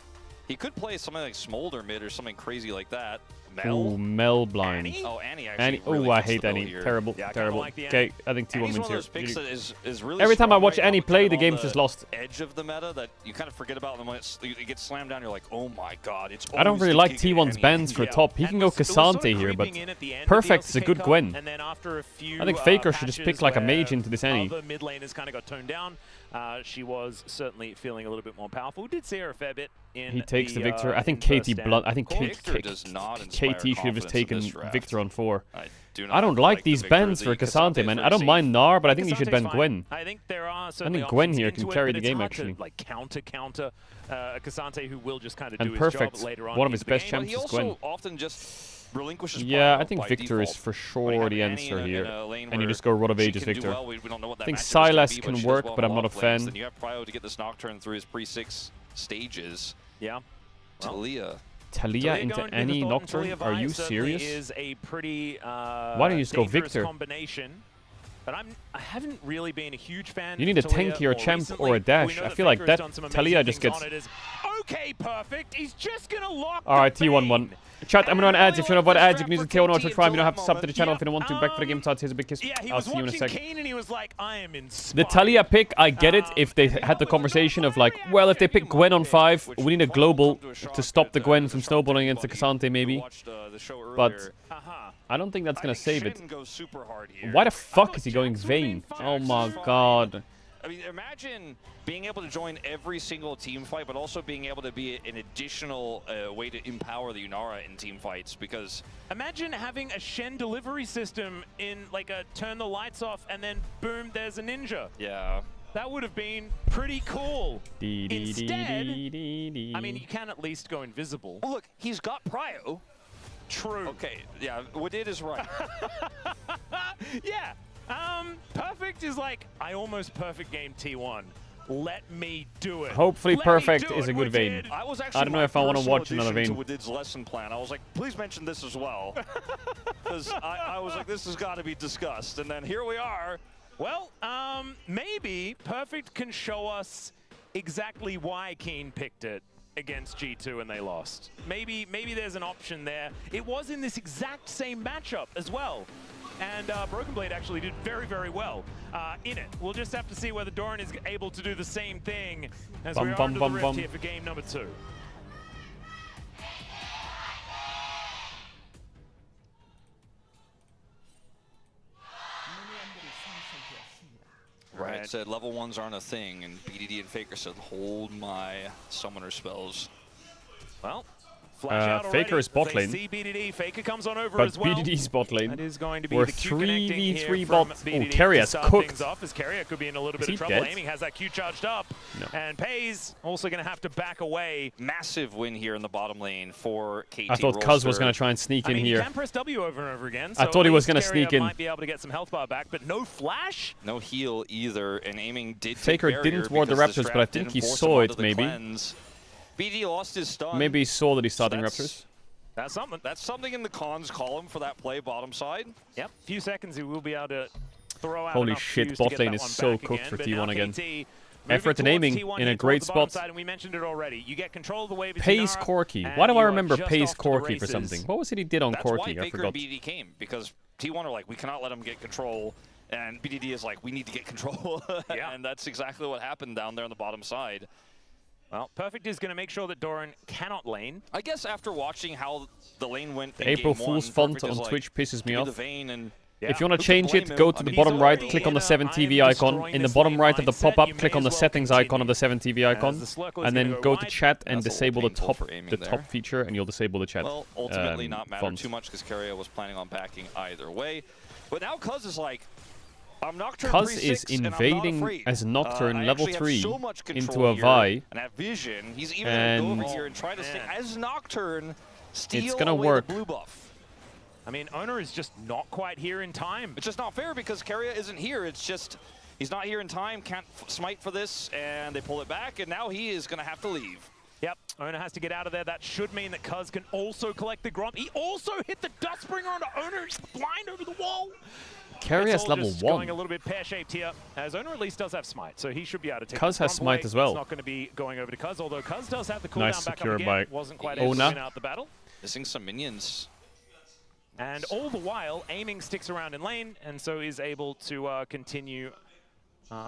He could play something like Smolder mid or something crazy like that. Ooh, Mel blind. Annie? Oh, Annie actually really I fits the hate bill Annie. here. Terrible, Yeah, I kinda terrible. like the Okay, I think T1 Annie's wins one of here. those picks that is really Every time I strong watch right Annie now, play, kind the of game's on just lost. Edge of the meta that you kind of forget about, and when you get slammed down, you're like, oh my god, it's. I don't always really the like Giga T1's Annie. bans for top. He can go Cassante here, but Perfect is a good Gwen. And then after a few, I think Faker should just patches pick like a where mage into this Annie. Other mid laners kind of got toned down. She was certainly feeling a little bit more powerful. We did see her a fair bit in He takes the Victor. I think in KT first blunt. and I think Victor does not inspire KT should have just confidence in taken this draft. Victor on 4. do not I don't like the these Victor. bans The for Cassante, Cassante's man. very I don't safe. mind Gnar, but I think you should ban Cassante's Gwen. fine. I think there are I certainly think Gwen options here into can it, carry but the it's game, hard to, actually. like counter a Cassante who will just kind of And do his Perfect, job later on. one of his into the best game. champs He is also Gwen. often just relinquishes Yeah, Pyro I think by Victor is default. for When you sure have the Annie answer in a here. lane And you where just go Rod of she Ages can do Victor. well, we don't know what that I think matchup is gonna Sylas be, but can she does work, well but in I'm a not lot a of lanes. fan. Then you have Pryo to get this Nocturne through his pre-6 stages. Yeah. Talia. Talia into any Nocturne? Are you serious? Is a pretty Why don't you just go dangerous Victor? combination. But I haven't really been a huge fan. You need of a Talia tanky or a more champ recently. or a dash. We know I that feel like Faker's that done some Talia amazing just things gets... on it as, okay, Perfect. He's just gonna lock. Alright, T1 won. Chat, I'm gonna run ads. If you want to avoid ads, you can use the T1 to try. You don't have to sub to the channel if you don't want to. Back for the game thoughts. Here's a big kiss. Yeah, he I'll was see you in a watching sec. Kane and he was like, I am in. The Talia pick, I get it if they had the conversation of like, well, if they pick Gwen on 5, we need a global to stop the Gwen from snowballing against the Cassante maybe. But I don't think that's gonna save it. Why the fuck is he going Vayne? Oh my god. I mean, imagine being able to join every single team fight, but also being able to be an additional way to empower the Unara in team fights, because... Imagine having a Shen delivery system in like a turn the lights off and then boom, there's a ninja. Yeah. That would have been pretty cool. Instead, I I mean, you can at least go invisible. Well, look, he's got Pryo. True. Okay, yeah, Wadid is right. Yeah. Perfect is like, I almost perfect game T1. Let me do it. Hopefully Let Perfect me do is a it, good Wadid. Vayne. I was actually I don't know if I want to personal watch another addition Vayne. to Wadid's lesson plan. I was like, please mention this as well. Because I was like, this has got to be discussed. And then here we are. Well, maybe Perfect can show us exactly why Keen picked it against G2 and they lost. Maybe there's an option there. It was in this exact same matchup as well. And Broken Blade actually did very, very well in it. We'll just have to see whether Doran is able to do the same thing as we are under the rift here for game number 2. Right, said level 1s aren't a thing, and BDD and Faker said, hold my summoner spells. Well, flash out Faker is bot They lane. see BDD. Faker comes on over But as well. BDD's bot lane. That is going to be We're the Q connecting here 3v3 from bot. Oh, BDD Keria to has start cooked. things off, as Keria could be in a little Is bit he of trouble. dead? Aiming has that Q charged up. No. And Pays also going to have to back away. Massive win here in the bottom lane for KT I thought Cuz was going to try and sneak in You here. can press W over and over again. I So thought he at was least gonna sneak Keria in. might be able to get some health bar back, but no flash. No heal either, and aiming did Faker take didn't ward the because this Raptors, but I draft think didn't he force saw him it, onto the maybe. cleanse. BD lost his stun. Maybe he saw that he's starting That's- Raptors. That's something. That's something in the cons column for that play bottom side. Yep, few seconds he will be able to throw out Holy enough shit, Qs to bot get lane that is one so back cooked for but T1 now again. KT moving Effort and towards aiming T1 in here a great towards the bottom spot. side, and we mentioned it already. You get control of the wave. Pays Inara, Corki. and Why do you I are remember just Pays off to the Corki for races. something? What was it he did on That's Corki? why I Faker forgot. and BDD came, because T1 are like, we cannot let him get control, and BDD is like, we need to get control. Yeah. And that's exactly what happened down there on the bottom side. Well, Perfect is going to make sure that Doran cannot lane. I guess after watching how the lane went The in April game Fool's 1, font Perfect on is like, Twitch pisses me give off. the vein and If you want to Who can change blame it, him? go I to the mean, bottom he's right, already click on in the a 7TV I am icon. destroying In the this bottom lane right of the mindset, pop-up, you click may on the as well settings icon of the continue. 7TV icon, the Slurk was and gonna then go go to wide. chat and That's a disable little the painful for aiming top there. feature, and you'll disable the chat. Well, ultimately not matter font. too much because Keria was planning on backing either way. But now Cuz is like, I'm Nocturne Cuz is 3-6 and I'm not invading afraid. as Nocturne I level actually have 3 so much into control a here Vi. and have vision. He's even And going to go over here and try to stay as Nocturne, steal gonna away work. the blue buff. I mean, Owner is just not quite here in time. It's just not fair because Keria isn't here. It's just he's not here in time, can't smite for this, and they pull it back, and now he is going to have to leave. Yep, Owner has to get out of there. That should mean that Cuz can also collect the Gromp. He also hit the Dustbringer onto Owner. He's blind over the wall. Carry has level 1. Going a little bit pear-shaped here, as Owner at least does have Smite, so he should be able to take Cuz has Smite as well. It's not going to be going over to Cuz, although Cuz does have the cooldown Nice back secure up again. by Wasn't quite able to win out the battle. Missing some minions. And all the while, aiming sticks around in lane, and so is able to continue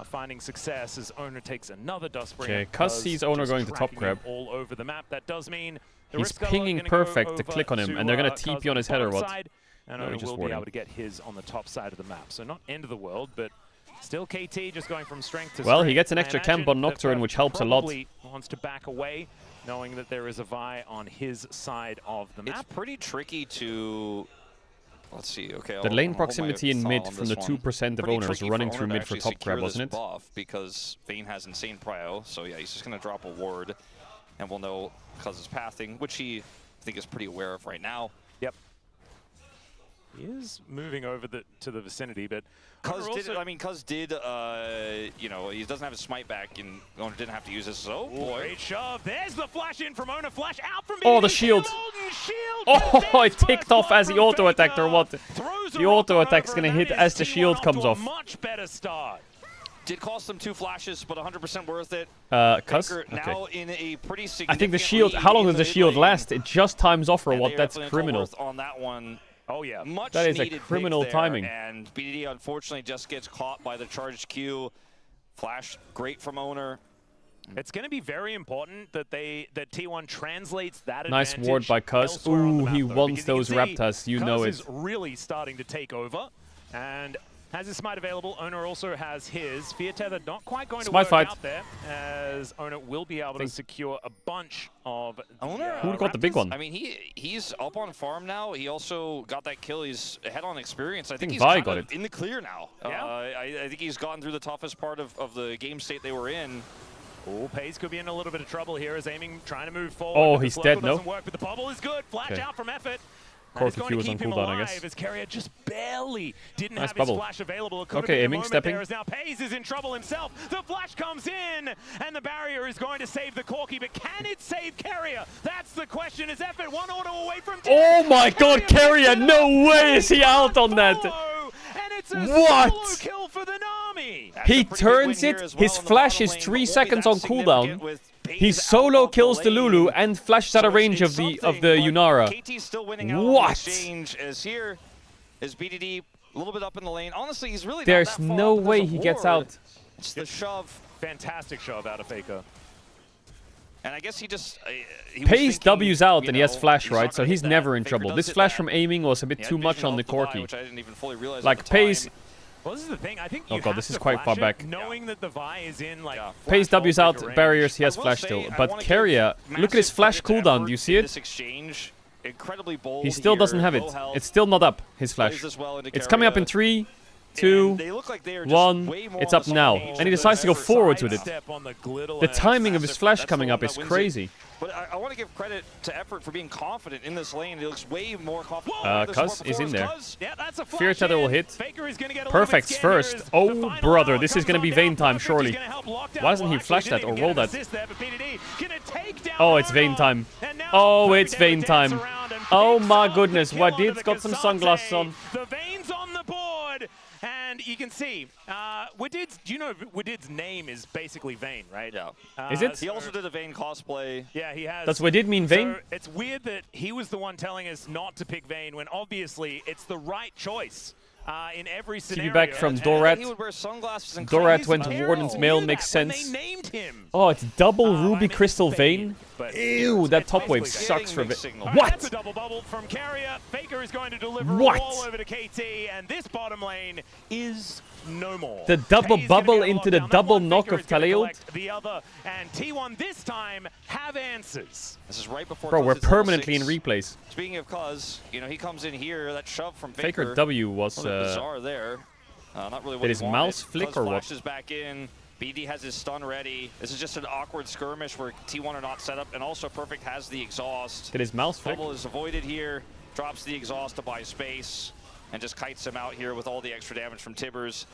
finding success as Owner takes another Dustbringer. Okay, Cuz sees Owner going to top grab. All over the map. That does mean he's pinging perfect to click on him, and they're going to TP on his head or what? And Owner will be able to get his on the top side of the map. So not end of the world, but still KT just going from strength to strength. Well, he gets an extra camp on Nocturne, which helps a lot. Probably wants to back away, knowing that there is a Vi on his side of the map. It's pretty tricky to... Let's see, okay. The lane proximity in mid from the 2% of owners running through mid for top grab, wasn't it? Buff because Vayne has insane prio, so yeah, he's just going to drop a ward, and we'll know Cuz's pathing, which he, I think, is pretty aware of right now. Yep. He is moving over to the vicinity, but Cuz did, you know, he doesn't have his smite back, and Owner didn't have to use this. So, boy. Great shove. There's the flash in from Owner. Flash out from Oh, the shield. Oh, it ticked off as he auto-attacked or what? The auto-attack's going to hit as the shield comes off. Much better start. Did cost them 2 flashes, but 100% worth it. Cuz? Okay. Now in a pretty significant I think the shield, how long does the shield last? It just times off or what? That's criminal. On that one. Oh yeah, much that is a needed criminal pick there, timing. And BDD unfortunately just gets caught by the charged Q. Flash, great from Owner. It's going to be very important that T1 translates that nice advantage. Ward by Cuz. Ooh, he wants those you Raptors. You know it. Cuz is really starting to take over, and has his smite available. Owner also has his. Fear Tether not quite going to work out there, as Owner will be able to secure a bunch of Owner. Who got the big one? I mean, he's up on farm now. He also got that kill. He's ahead on experience. I think he's Vi kind got of it. in the clear now. Yeah. I think he's gotten through the toughest part of the game state they were in. Oh, Pace could be in a little bit of trouble here as aiming, trying to move forward. Oh, he's dead, no? Doesn't work, but the bubble is good. Flash out from Effort. Corki Q was on cooldown, I guess. As Carrier just barely didn't nice have bubble. his flash available. Okay, aiming, stepping. As now Pace is in trouble himself. The flash comes in, and the barrier is going to save the Corki, but can it save Carrier? That's the question. Is Effort one auto away from 10? Oh my god, Carrier! No way is he out on that! And it's a what? kill for the Nami. He turns it, his flash is 3 seconds on cooldown. He solo kills the Lulu and flashes out of range of the Yunara. KT's still winning out what? On the exchange as here is BDD a little bit up in the lane. Honestly, he's really There's not that far no up way as a he gets ward. out. It's the shove. Fantastic shove out of Faker. And I guess he just... Pace W's out and he has flash, right? So he's never in trouble. This flash from aiming was a bit too much on the Corki. Which I didn't even fully realize like Pace... Well, this is the thing. I think oh god, this is quite far back. Knowing that the Vi is in like Pace W's out, barriers, he has flash still. But Carrier, look at his flash cooldown. Do you see it? This exchange, incredibly bold he still doesn't have it. It's still not up, his flash. It's coming up in 3, 2, 1. It's up now. And he decides to go forwards with it. The timing of his flash coming up is crazy. But I want to give credit to Effort for being confident in this lane. He looks way more confident. Cuz is in there. Yeah, that's a Fear Tether will hit. Get Perfect's first. Oh, brother, this is going to be Vayne time, surely. Why doesn't he flash that or roll that? Oh, it's Vayne time. Oh, it's Vayne time. Oh my goodness, Wadid's got some sunglasses on. The Vayne's on the board. And you can see, Wadid's, do you know Wadid's name is basically Vayne, right? Yeah. Is it? He also did a Vayne cosplay. Yeah, he has. Does Wadid mean Vayne? So it's weird that he was the one telling us not to pick Vayne when obviously it's the right choice. In every scenario. TV back from Dorat. He would wear sunglasses and Dorat went to Warden's Mail, makes sense. They named him. Oh, it's double Ruby Crystal Vayne. Ew, that top wave sucks for a bit. What? That's a double bubble from Carrier. Faker is going to deliver what? a wall over to KT, and this bottom lane is no more. The double bubble into the double knock of Khalil. The other, and T1 this time have answers. This is right before. Bro, we're permanently in replays. Speaking of Cuz, you know, he comes in here. That shove from Faker W was bizarre there. Not really what did his mouse flick Cuz or what? Flashes back in. BD has his stun ready. This is just an awkward skirmish where T1 are not set up, and also Perfect has the exhaust. Did his mouse flick? Bubble is avoided here. Drops the exhaust to buy space, and just kites him out here with all the extra damage from Tibbers.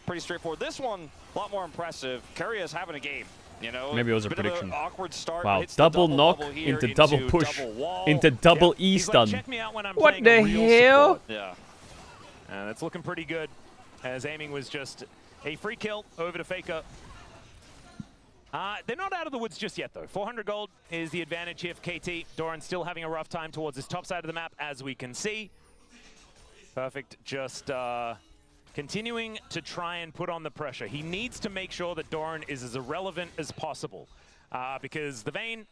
Pretty straightforward. This one, a lot more impressive. Carrier is having a game. You know, Maybe it was a bit of prediction. awkward start, Wow, hits the double knock bubble here into double push double wall. into double E He's like, stun. check me out when I'm What playing the a real hell? support. Yeah. And it's looking pretty good, as aiming was just a free kill over to Faker. They're not out of the woods just yet, though. 400 gold is the advantage here for KT. Doran still having a rough time towards his top side of the map, as we can see. Perfect just continuing to try and put on the pressure. He needs to make sure that Doran is as irrelevant as possible, because the Vayne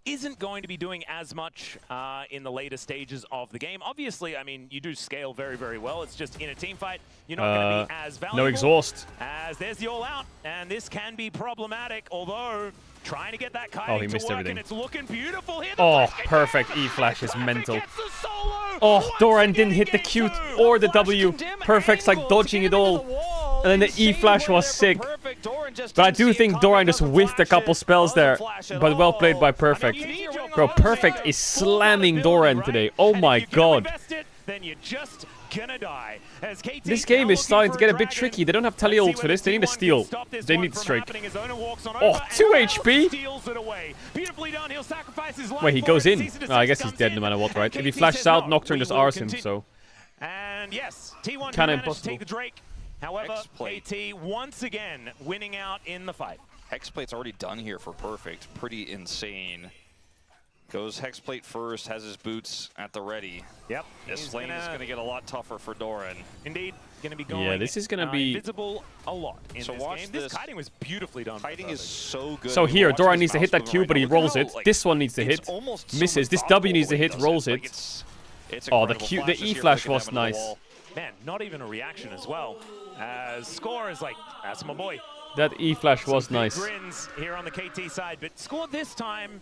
isn't going to be doing as much in the later stages of the game. Obviously, I mean, you do scale very, very well. It's just in a team fight, you're not going to be as valuable. No exhaust. As there's the all-out, and this can be problematic, although trying to get that Oh, kiting he to missed work, everything. and it's looking beautiful here. Oh, perfect. E-flash is mental. Oh, Doran didn't hit the Q or the W. Perfect's like dodging it all. And then the E-flash was sick. But I do think Doran just whiffed a couple spells there. But well played by Perfect. Bro, Perfect is slamming Doran today. Oh my god. Then you're just gonna die. As KT This game is starting to get a bit tricky. They don't have tele ult for this. They need a steal. They need strike. Oh, 2 HP? Wait, he goes in. Oh, I guess he's dead no matter what, right? If he flashes out, Nocturne just R's him, so... And yes, T1 Kinda managed to impossible. take the Drake. However, Hexplate. KT once again winning out in the fight. Hexplate's already done here for Perfect. Pretty insane. Goes Hexplate first, has his boots at the ready. Yep. This lane is going to get a lot tougher for Doran. Indeed, going to be going. Yeah, this is gonna be... invisible a lot in So this watch game. this. This kiting was beautifully done. Kiting is so good. So I mean, here, watch Doran this needs to hit mouse that Q, movement but he right now. Look rolls at it. how, like, This one needs to it's hit. almost so Misses. This methodical W needs to when he hit, does rolls Like, it. it's Oh, the incredible. Q, the Flashes E here, flash flicking was them into the nice. wall. Man, not even a reaction as well. As Score is like, that's my boy. That E flash was Some big nice. grins here on the KT side, but Score this time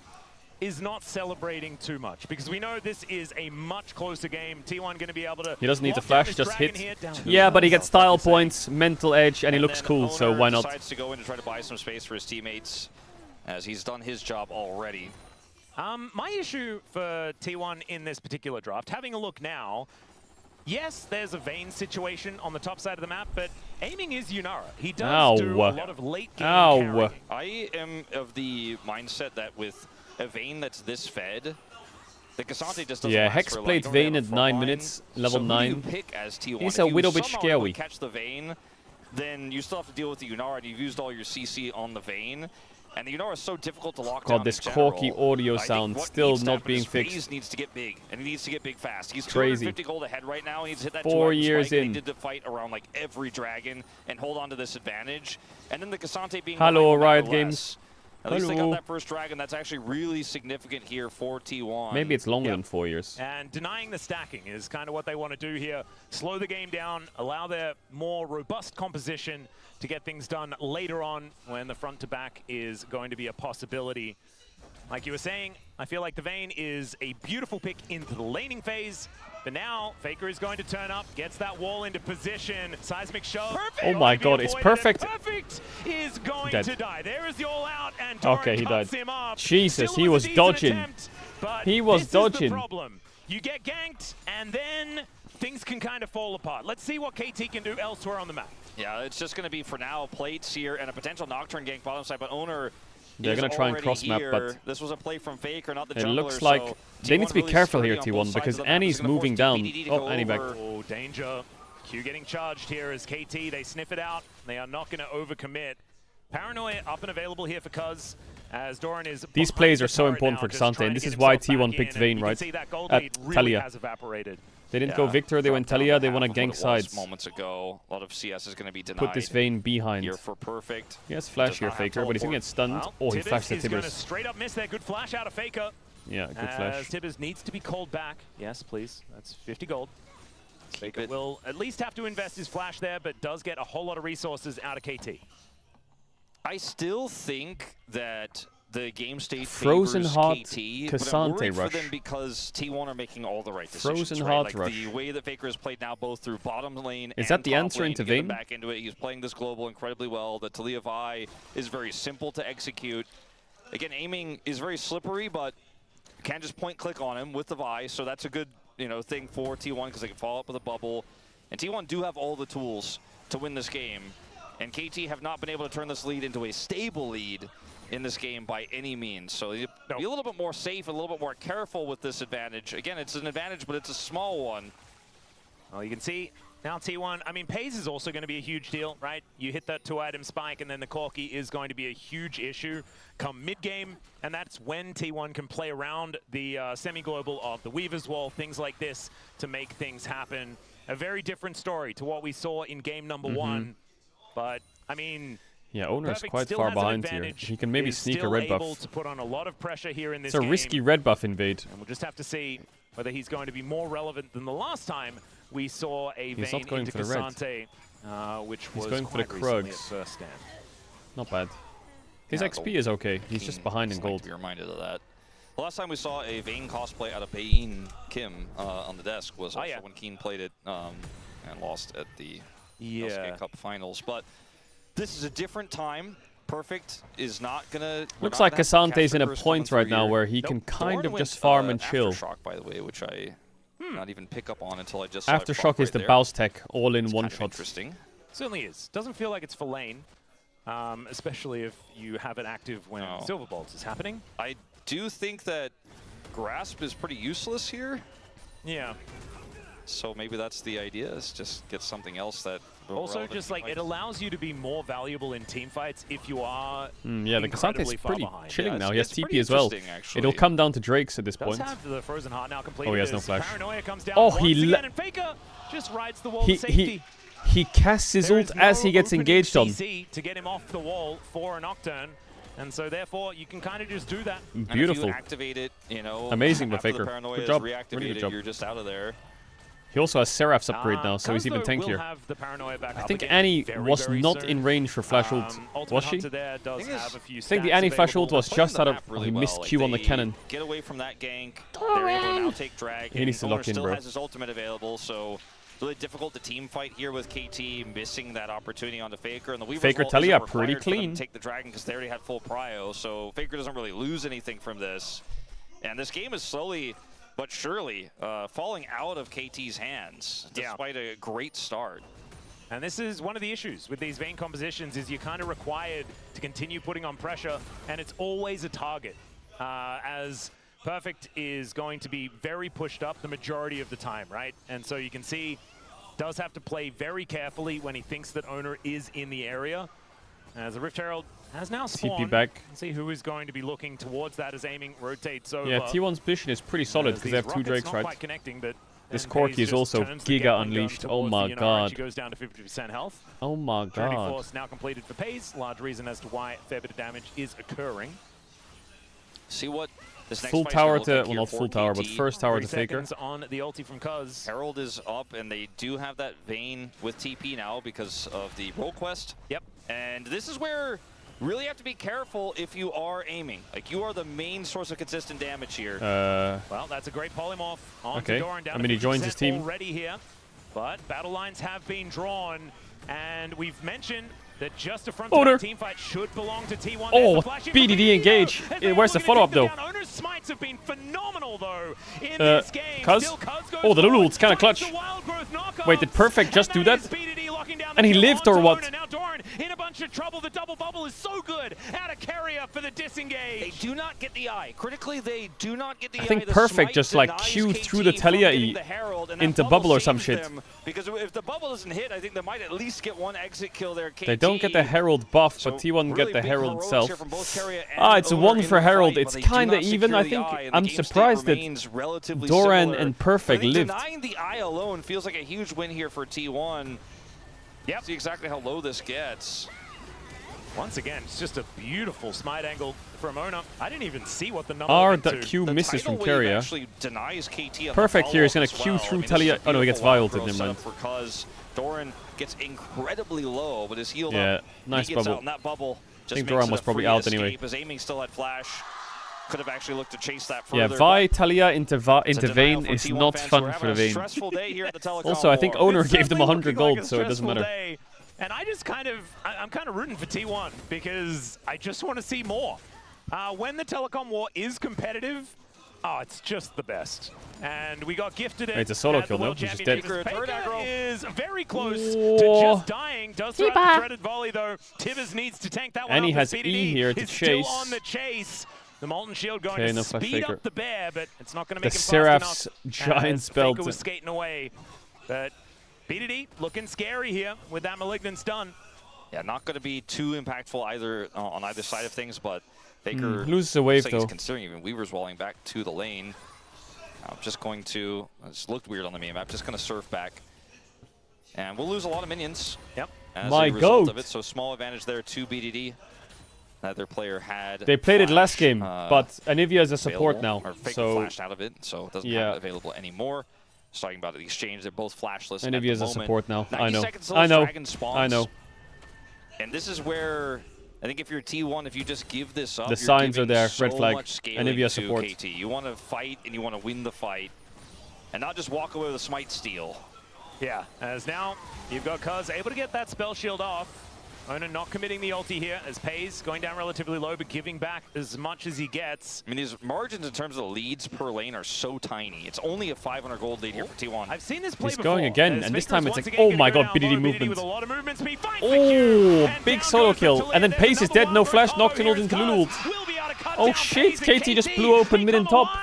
is not celebrating too much because we know this is a much closer game. T1 going to be able to. He doesn't need to lock down flash, this just dragon hit. here down Yeah, but he gets style Something points, mental edge, and he looks then cool, so Owner why not? decides to go in to try to buy some space for his teammates, as he's done his job already. My issue for T1 in this particular draft, having a look now, yes, there's a Vayne situation on the top side of the map, but aiming is Yunara. He does do a lot of late game carrying. I am of the mindset that with a Vayne that's this fed, the Cassante just doesn't Yeah, last Hex for, played like, Vayne a at front 9 line. minutes, level So who 9. do you pick as T1? He's If a you little bit somehow able scary. to catch the Vayne, then you still have to deal with the Yunara, and you've used all your CC on the Vayne. And the Yunara is so difficult to lock down God, this in general. corky audio I think sound what still needs to not happen being is fixed. FaZe needs to get big, and he needs to get big fast. He's Crazy. 250 gold ahead right now. He needs to hit that 4 200 years spike. in. He did the fight around like every dragon and hold on to this advantage. And then the Cassante being Hello, behind Riot nonetheless. Games. At least they got Hello. that first dragon. That's actually really significant here for T1. Maybe it's longer than 4 years. And denying the stacking is kind of what they want to do here. Slow the game down, allow their more robust composition to get things done later on when the front to back is going to be a possibility. Like you were saying, I feel like the Vayne is a beautiful pick into the laning phase. But now, Faker is going to turn up, gets that wall into position. Seismic shove. Perfect. Oh my god, it's Perfect. Perfect is going Dead. to die. There is the all out, and Doran Okay, he cuts died. him up. Jesus, Still he was a decent dodging. attempt, but He was this is the dodging. problem. You get ganked, and then things can kind of fall apart. Let's see what KT can do elsewhere on the map. Yeah, it's just going to be for now plates here and a potential Nocturne gank bottom side, but Owner They're is going to try and already cross map, here. but This was a play from Faker, not the it jungler, looks like so they need to be T1 careful really here, sturdy on both T1, sides because of the map. Annie's It's gonna moving force down. TBD to Oh, go Annie back. over. Oh, danger. Q getting charged here as KT. They sniff it out. They are not going to overcommit. Paranoia up and available here for Cuz, as Doran is These behind plays the are so turret important now, for just Cassante, trying and to this get is why himself T1 back picked in, and Vayne, you can right? see that gold At lead really Talia. has evaporated. They didn't go Victor, they went Talia, they went Half of gank what it was sides. moments ago. A lot of CS is going to be denied. Put this Vayne behind. Here for Perfect. He has flash Does here, not have Faker, but he's going to get stunned. Well, Oh, he Tibbers flashed the is going to Tibbers. straight up miss that good flash out of Faker. Yeah, good As flash. Tibbers needs to be called back. Yes, please. That's 50 gold. Faker it. will at least have to invest his flash there, but does get a whole lot of resources out of KT. I still think that the game state Frozen favors Heart KT, but I'm Cassante worried rush. for them because T1 are making all the right decisions. Frozen right? Heart like rush. The way that Faker has played now, both through bottom lane Is and that the top answer lane into to get them Vayne? back into it. He's playing this global incredibly well. The Talia Vi is very simple to execute. Again, aiming is very slippery, but you can just point click on him with the Vi, so that's a good thing for T1 because they can follow up with a bubble. And T1 do have all the tools to win this game. And KT have not been able to turn this lead into a stable lead. in this game by any means. So you be a little bit more safe, a little bit more careful with this advantage. Again, it's an advantage, but it's a small one. Well, you can see now T1, I mean, Pace is also going to be a huge deal, right? You hit that 2-item spike, and then the Corki is going to be a huge issue come mid-game, and that's when T1 can play around the semi-global of the Weaver's Wall, things like this, to make things happen. A very different story to what we saw in game number 1, but, I mean... Yeah, Owner is Perfect quite still far has an behind here. advantage, He can maybe is sneak a still red able buff. to put on a lot of pressure here in this It's a game. risky red buff invade. And we'll just have to see whether he's going to be more relevant than the last time we saw a He's Vayne not going into for the red. Cassante, which He's was going for the quite recently at Krugs. first stand. Not bad. His Yeah, XP is okay. He's just behind in Like gold. to be reminded of that. The last time we saw a Vayne cosplay out of Bain Kim on the desk was also when Keen played it and lost at the LCK Cup finals. But this is a different time. Perfect is not gonna. Looks like Cassante's in a point right now where he can kind of just farm and chill. Aftershock, by the way, which I not even pick up on until I just saw it Aftershock pop is right the there. bounce tech, all in It's one kind of shot. Interesting. Certainly is. Doesn't feel like it's for lane, especially if you have it active when Silver Bolts is happening. I do think that Grasp is pretty useless here. Yeah. So maybe that's the idea, is just get something else that... Also, just like it allows you to be more valuable in team fights if you are Yeah, the Cassante's incredibly far pretty behind. chilling now. it's- He has it's TP pretty as well. interesting, actually. It'll come down to Drakes at this Does point. have the Frozen Heart now completed. Oh, he has no as flash. Paranoia comes down Oh, once he again, and Faker just rides the wall to safety. He casts his There ult is as no he gets opening engaged on. CC to get him off the wall for a Nocturne, and so therefore you can kind of just do that. Beautiful. And if you activate it, you know, Amazing by after Faker. the Paranoia Good is job. reactivated, Really good job. you're just out of there. He also has Seraph's upgrade now, so he's even Kozo will tankier. have the Paranoia back I up think again Annie very, was very not soon. in range for flash ult, Ultimate was she? Hunter there does have a few I think the stats Annie flash ult available. was just out of... Really Oh, he missed well. Q Like, on the they cannon. Get away from that gank. They're able to now take drag. He needs to and lock in, still bro. has his ultimate available, so really difficult to team fight here with KT missing that opportunity on the Faker. And the Weaver's Faker Wall Talia isn't pretty required for them clean. to take the dragon because they already had full prio, so Faker doesn't really lose anything from this. And this game is slowly but surely falling out of KT's hands despite a great start. And this is one of the issues with these Vayne compositions is you're kind of required to continue putting on pressure, and it's always a target. As Perfect is going to be very pushed up the majority of the time, right? And so you can see does have to play very carefully when he thinks that Owner is in the area. As the Rift Herald has now spawned. TP back. Let's see who is going to be looking towards that as aiming rotates over. Yeah, T1's position is pretty solid because they have two Drakes, not right? quite connecting, but This then Corki Paze is just also turns the Giga Gatling gun unleashed. Oh towards my the Yunara, and god. She goes down to 50% health. Oh my Journey god. Force now completed for Pace. Large reason as to why a fair bit of damage is occurring. See what this next Full fight's tower gonna look to... like Well, here not for full tower, but KT. first tower 30 to Faker. seconds on the ulti from Cuz. Herald is up, and they do have that Vayne with TP now because of the roll quest. Yep. And this is where you really have to be careful if you are aiming. Like, you are the main source of consistent damage here. Well, that's a great polymorph on Okay. Doran down I mean, he joins his team. already here, but battle lines have been drawn, and we've mentioned that just a front Owner. team fight should belong to T1. Oh, There's the flash in from BDD engage. Where's the follow-up, though? Owner's smites have been phenomenal, though, in this game. Cuz? Still, Cuz goes Oh, the Lulu forward, ult's kind of finds clutch. the Wild Growth knockoff, Wait, did Perfect just do that? is BDD locking down the And he kill lived onto or what? Owner. Now Doran in a bunch of trouble. The double bubble is so good. Out of carrier for the disengage. They do not get the eye. Critically, they do not get the eye. I think The Perfect smite just like denies queued KT through the from Talia getting E the Herald, and that into bubble or some saves shit. them, because if the bubble doesn't hit, I think they might at least get one exit kill there. KT. They don't get the Herald buff, but T1 get really the big Herald heroics itself. here from both Carrier and Ah, it's a Owner 1 in for the Herald. fight, It's but they do kind of not even. I secure the think eye, and I'm the game state surprised that remains relatively Doran similar. and Perfect I think lived. Denying the eye alone feels like a huge win here for T1. Yep. See exactly how low this gets. Once again, it's just a beautiful smite angle from Owner. I didn't even see what the number went to. Q The misses tidal from wave Carrier. actually denies KT on the Perfect here is follow-up going to as Q well. through I mean, Talia. this is a Oh no, he gets beautiful violated. wild Never growth mind. setup for Cuz. Doran gets incredibly low, but is healed Yeah, up. nice he gets bubble. out in that bubble. I Just think makes Doran it was a probably free out escape. anyway. His aiming still had flash. Could have actually looked to chase that Yeah, further. Vi Talia into It's a denial Vayne for is T1 not fans. fun We're for having the a Vayne. stressful day here at the Telecom Also, I think War. Owner It's gave them certainly 100 looking like gold, a so it doesn't stressful matter. day. And I just I'm kind of rooting for T1 because I just want to see more. When the Telecom War is competitive, oh, it's just the best. And we got gifted it. It's a solo at the kill, no? World He's just dead. Championships. Faker is very close Whoa. to just dying. does throw out the threaded volley, though. Tibbers needs to tank that one. And he up. has BDD E here to is chase. Still on the chase. The Molten Shield going Okay, to no flash speed Faker. up the bear, but it's not going to The make him Seraph's fast enough. giant as spell Faker was to- skating away. But BDD looking scary here with that Malignance done. Yeah, not going to be too impactful either on either side of things, but Faker loses a wave, looks like he's though. considering even Weaver's walling back to the lane. I'm just going to, this looked weird on the map, just going to surf back. And we'll lose a lot of minions. Yep. As My a result goat. of it, so small advantage there to BDD. Neither player had They played it last flash, game, but Anivia is a support available, now. Or Faker So flashed out of it, so it doesn't have it available anymore. Just talking about the exchange, they're both flashless at the Anivia is a moment. support now. 90 I know. seconds till I this know. Dragon spawns. I know. And this is where I think if you're T1, if you just give this up, The you're signs are giving there. so Red flag. much scaling Anivia to support. KT. You want to fight and you want to win the fight, and not just walk away with a smite steal. Yeah, as now you've got Cuz able to get that spell shield off. Ona not committing the ulti here as Pays going down relatively low, but giving back as much as he gets. I mean, his margins in terms of leads per lane are so tiny. It's only a 500 gold lead here for T1. I've seen this play He's before. going again, as and this Faker's time it's once like, again oh gonna my go god, down BDD low. movement. With a lot of movement speed. Fine for Oh, and big down solo goes kill. Taliyah. And then There's Pace is another dead, one no for flash, Cuz. Nocturne into Lulult. Will be able to cut Oh down shit, Pays, and KT just blew open mid and top.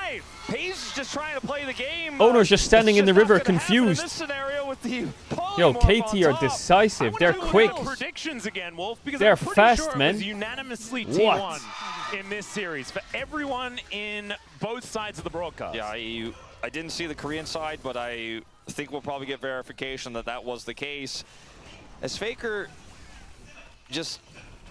Pays is just trying to play the game. Owner's just standing in the river, In this confused. scenario with the Yo, polymorph KT on are top. decisive. They're quick. Predictions again, Wolf, because They're I'm pretty fast, sure it man. was unanimously What? T1 in this series for everyone in both sides of the broadcast. Yeah, I didn't see the Korean side, but I think we'll probably get verification that that was the case. As Faker just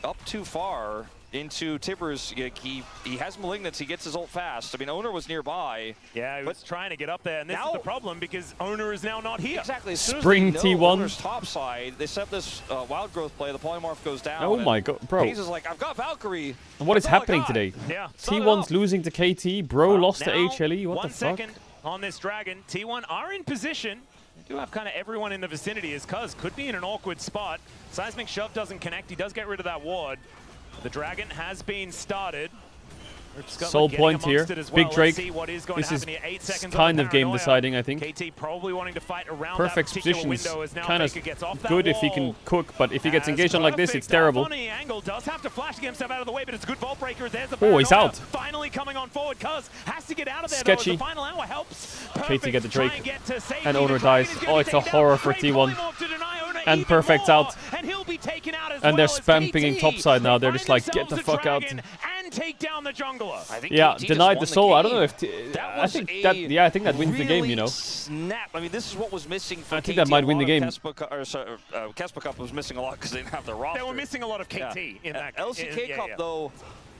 up too far into Tibbers, he has Malignance, he gets his ult fast. I mean, Owner was nearby. Yeah, he was trying to get up there, and this is the problem because Owner is now not here. Exactly. As soon Spring as they know T1. Owner's top side, they set this wild growth play, the polymorph goes down. Oh my god, bro. Hayes is like, I've got Valkyrie. And what is That's all I happening got. today? Yeah. T1's losing to KT. Bro lost to Now, HLE. What 1 the fuck? second on this Dragon. T1 are in position. They do have kind of everyone in the vicinity as Cuz could be in an awkward spot. Seismic Shove doesn't connect. He does get rid of that ward. The Dragon has been started. Soul point here. Big Drake. Let's see what is going This to is happen here. 8 seconds kind on of game Paranoia. deciding, I think. KT probably wanting to fight around Perfect that particular positions. window as now Kind of Faker gets off that good if he can wall. cook, but if he gets As engaged on like this, it's perfect terrible. off on the angle, does have to flash to get himself out of the way, but it's a good vault breaker. There's the Oh, he's Paranoia out. Finally coming on forward. Cuz has to get out of there. Sketchy. Though, as the final hour helps. KT get the Try Drake. and get to safety. And The Owner Dragon dies. is gonna Oh, be it's a taken horror down. for Great T1. polymorph to deny Owner And even Perfect's more. out. And he'll be taken out as And they're well as spam pinging KT. topside now. They're just like, Find get the themselves fuck out. Dragon And take down the jungler. I think Yeah, KT just denied won the soul. I don't game. know if I think that I think that wins the game. You know. Snap. I mean, this is what was missing for I think KT. that might A win lot the of game. Kespa Cup was missing a lot because they didn't have the roster. They were missing a lot of KT in that LCK yeah, Cup yeah. though.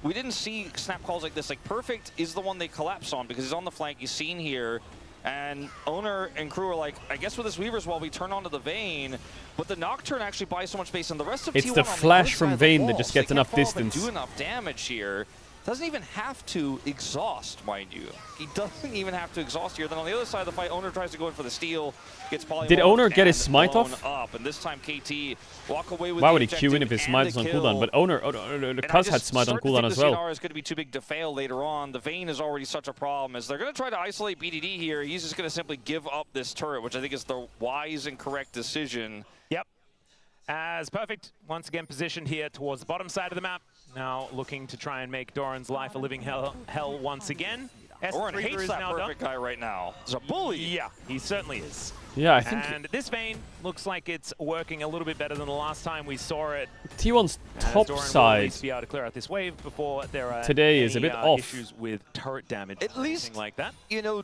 We didn't see snap calls like this. Like Perfect is the one they collapse on because he's on the flank. He's seen here. And Owner and crew are like, I guess with this Weaver's while we turn onto the Vayne, but the Nocturne actually buys so much space, and the rest of It's T1 the on flash other from side of the Vayne that wall, just so they gets can't enough follow up and distance. do enough damage here. Doesn't even have to exhaust, mind you. He doesn't even have to exhaust here. Then on the other side of the fight, Owner tries to go in for the steal, gets polymorphed. Did Owner get his and smite blown off? Up, and this time KT walk away with Why the would he Q in if objective his and smite is the on kill. cooldown? But Owner, And I Cuz had just smite on start to cooldown think as the well. CNR is going to be too big to fail later on. The Vayne is already such a problem as they're going to try to isolate BDD here. He's just going to simply give up this turret, which I think is the wise and correct decision. Yep. As Perfect once again positioned here towards the bottom side of the map. Now looking to try and make Doran's life a living hell once again. Doran S3 hates is that now Perfect done. guy right now. He's a bully. Yeah, he certainly is. Yeah, I think And this Vayne looks like it's working a little bit better than the last time we saw it. T1's As top Doran will at side least be able to clear out this wave before there are today any, is a bit off. issues with turret damage. At least, anything like that. You know,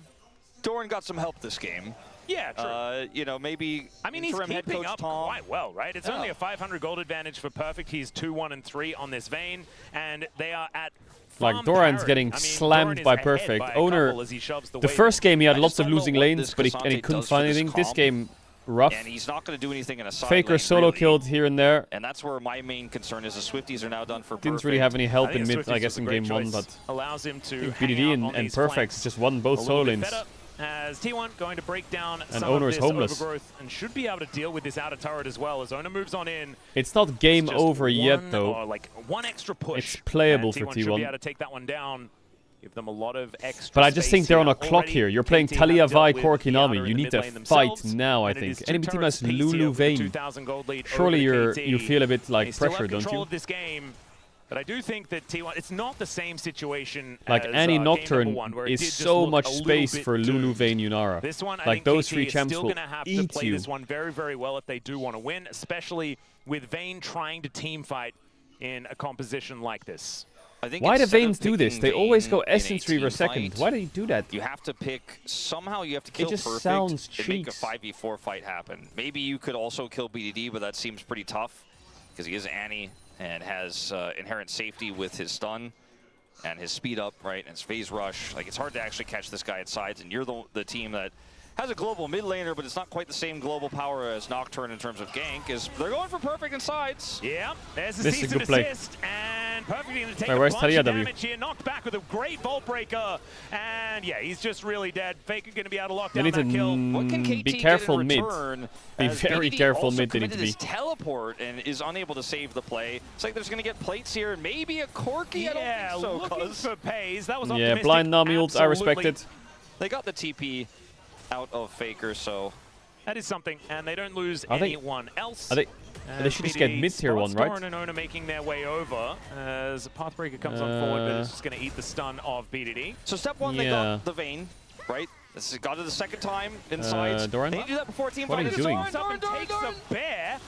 Doran got some help this game. Yeah, true. You know, maybe I mean, he's interim head keeping coach up Tom. quite well, right? It's Yeah. only a 500 gold advantage for Perfect. He's 2-1-3 on this Vayne, and they are at Like farm Doran's parity. getting I mean, slammed Doran is by ahead Perfect. by a Owner, couple as he shoves the the wave. first game he had I lots just of don't know losing what lanes, this but he Cassante couldn't does find for this anything. This comp. game, rough. And he's not going to do anything in a side Faker lane, solo really. killed here and there. And that's where my main concern is. The Swifties are now done for Didn't Perfect. really have any help I think in mid, Swifties I guess, was a in great game one, choice. but allows him to I think hang BDD out on and these Perfect flanks just won a both little solo bit lanes. better, as T1 going to break down And some Owner of is this homeless. overgrowth and should be able to deal with this outer turret as well. As Owner moves on in, It's not game it's just over yet, one- though. Or like one extra push. It's playable and for T1 should T1. be able to take that one down. Give them a lot of extra But I just think space they're on a here. clock Already, here. You're playing KT have Talia, dealt Vi, with Corki, Kiana Nami. in You the need mid to lane fight themselves, now, I and it think. is two Enemy team has turrets Lulu, over the Vayne. 2,000 gold lead Surely over the you KT. feel a bit They like still pressure, have don't control you? of this game, but I do think that T1, it's not the same situation Like as any game Nocturne number one, where it is did just so look much a little space bit for Lulu, doomed. Vayne, Yunara. This one, I Like think those KT three is champs still will going to have to eat play you. this one very, very well if they do want to win, especially with Vayne trying to team fight in a composition like this. Why do Vaynes do this? They always go Essence Reaver second. Why do you do that? You have to pick, somehow you have to kill just perfect sounds and make a cheats. 5v4 fight happen. Maybe you could also kill BDD, but that seems pretty tough because he is Annie and has inherent safety with his stun and his speed up, right, and his phase rush. Like, it's hard to actually catch this guy at sides, and you're the team that has a global mid laner, but it's not quite the same global power as Nocturne in terms of gank, is they're going for perfect in sides. Yeah, there's the This is a season good play. assist, and perfectly going to take Wait, a where's bunch Talia of W? damage here, knocked back with a great Vault Breaker, and yeah, he's just really dead. Faker going to be able to lock They down need to that kill. What can KT be get careful in mid. return, Be as very BDD careful also mid they need to committed be. his teleport and is unable to save the play. It's like there's going to get plates here and maybe a Corki. Yeah, I don't think so, looking cuz for pays. That was Yeah, optimistic. blind Nami ult, I respect Absolutely. it. they got the TP out of Faker, so That is something, and they don't lose Are they- anyone else. They should just get mid-tier one, right? Doran and Ona making their way over as Pathbreaker comes on forward, but it's just going to eat the stun of BDD. So step one, they got the Vayne, right? This has got it the second time inside. Doran? They need to do that before team What fight. are you doing? Up and takes the bear.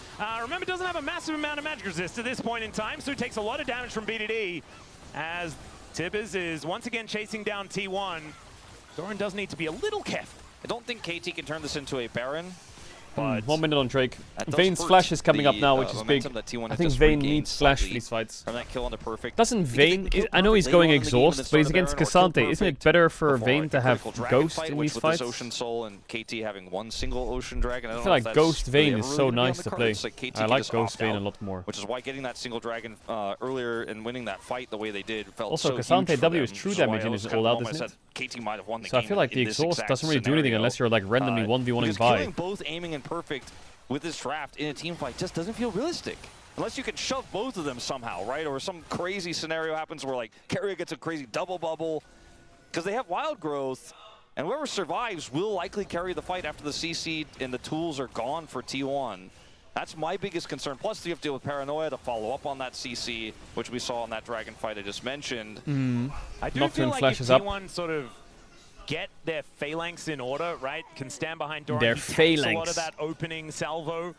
Remember, doesn't have a massive amount of magic resist at this point in time, so he takes a lot of damage from BDD as Tibbers is once again chasing down T1. Doran does need to be a little careful. I don't think KT can turn this into a Baron, but 1 minute on Drake. that does Vayne's hurt flash is coming up the, now, which is big. momentum that T1 I has think just Vayne regained needs flash for slightly these fights. from that kill on the perfect. Doesn't Because Vayne... they kill I know he's perfect going later on in the game and then exhaust, but he's start a against Baron or kill Cassante. Isn't it perfect better for before, Vayne like, to a have critical dragon Ghost fight, in which these with fights? this Ocean Soul and KT having one single Ocean Dragon. I I don't feel know like if that's Ghost really Vayne ever is really so gonna be on nice the to cards. play. Like, KT I can like just Ghost opt Vayne a out, lot more. which is why getting that single dragon earlier and winning that fight the way they did felt Also, so Cassante huge for W them, is true which is why damage I in was his kind of all-out, almost isn't said KT might have won the So I game feel like in the this exhaust exact doesn't really do anything scenario. unless you're like randomly 1v1ing Because Vi. killing both aiming and perfect with this draft in a team fight just doesn't feel realistic. Unless you can shove both of them somehow, right? Or some crazy scenario happens where like Carrier gets a crazy double bubble. Because they have wild growth, and whoever survives will likely carry the fight after the CC and the tools are gone for T1. That's my biggest concern. Plus, you have to deal with Paranoia to follow up on that CC, which we saw in that Dragon fight I just mentioned. I do Nocturne feel like if flashes up. T1 sort of get their phalanx in order, right, can stand behind Doran, Their he takes a lot phalanx. of that opening salvo,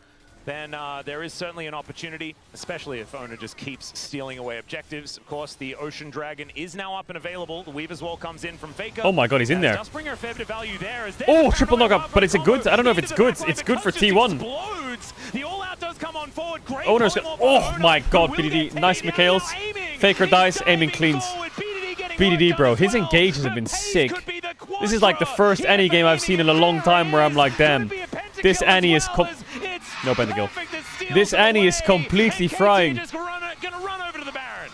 then there is certainly an opportunity, especially if Ona just keeps stealing away objectives. Of course, the Ocean Dragon is now up and available. The Weaver's Wall comes in from Faker. Oh my god, he's in there. Does bring her a fair bit of value there. As Oh, triple knockup, but is it good? I don't know if it's good. It's good for T1. Explodes. The All-Out does come on forward. Great Owner's polymorph oh by Ona, my who god, will BDD. get Nice taken Mikhails. down, aiming. Faker He's dies, aiming diving cleans. forward. BDD getting BDD, work bro, done as his well. engages have been The pace sick. could be the This is like the quadra. first Here Annie game I've for seen in a long time where I'm like, damn, Could be a pentakill this as Annie is well as it's no pentakill. perfect that steals This it Annie is away. completely And KT frying. just gonna run over to the Baron.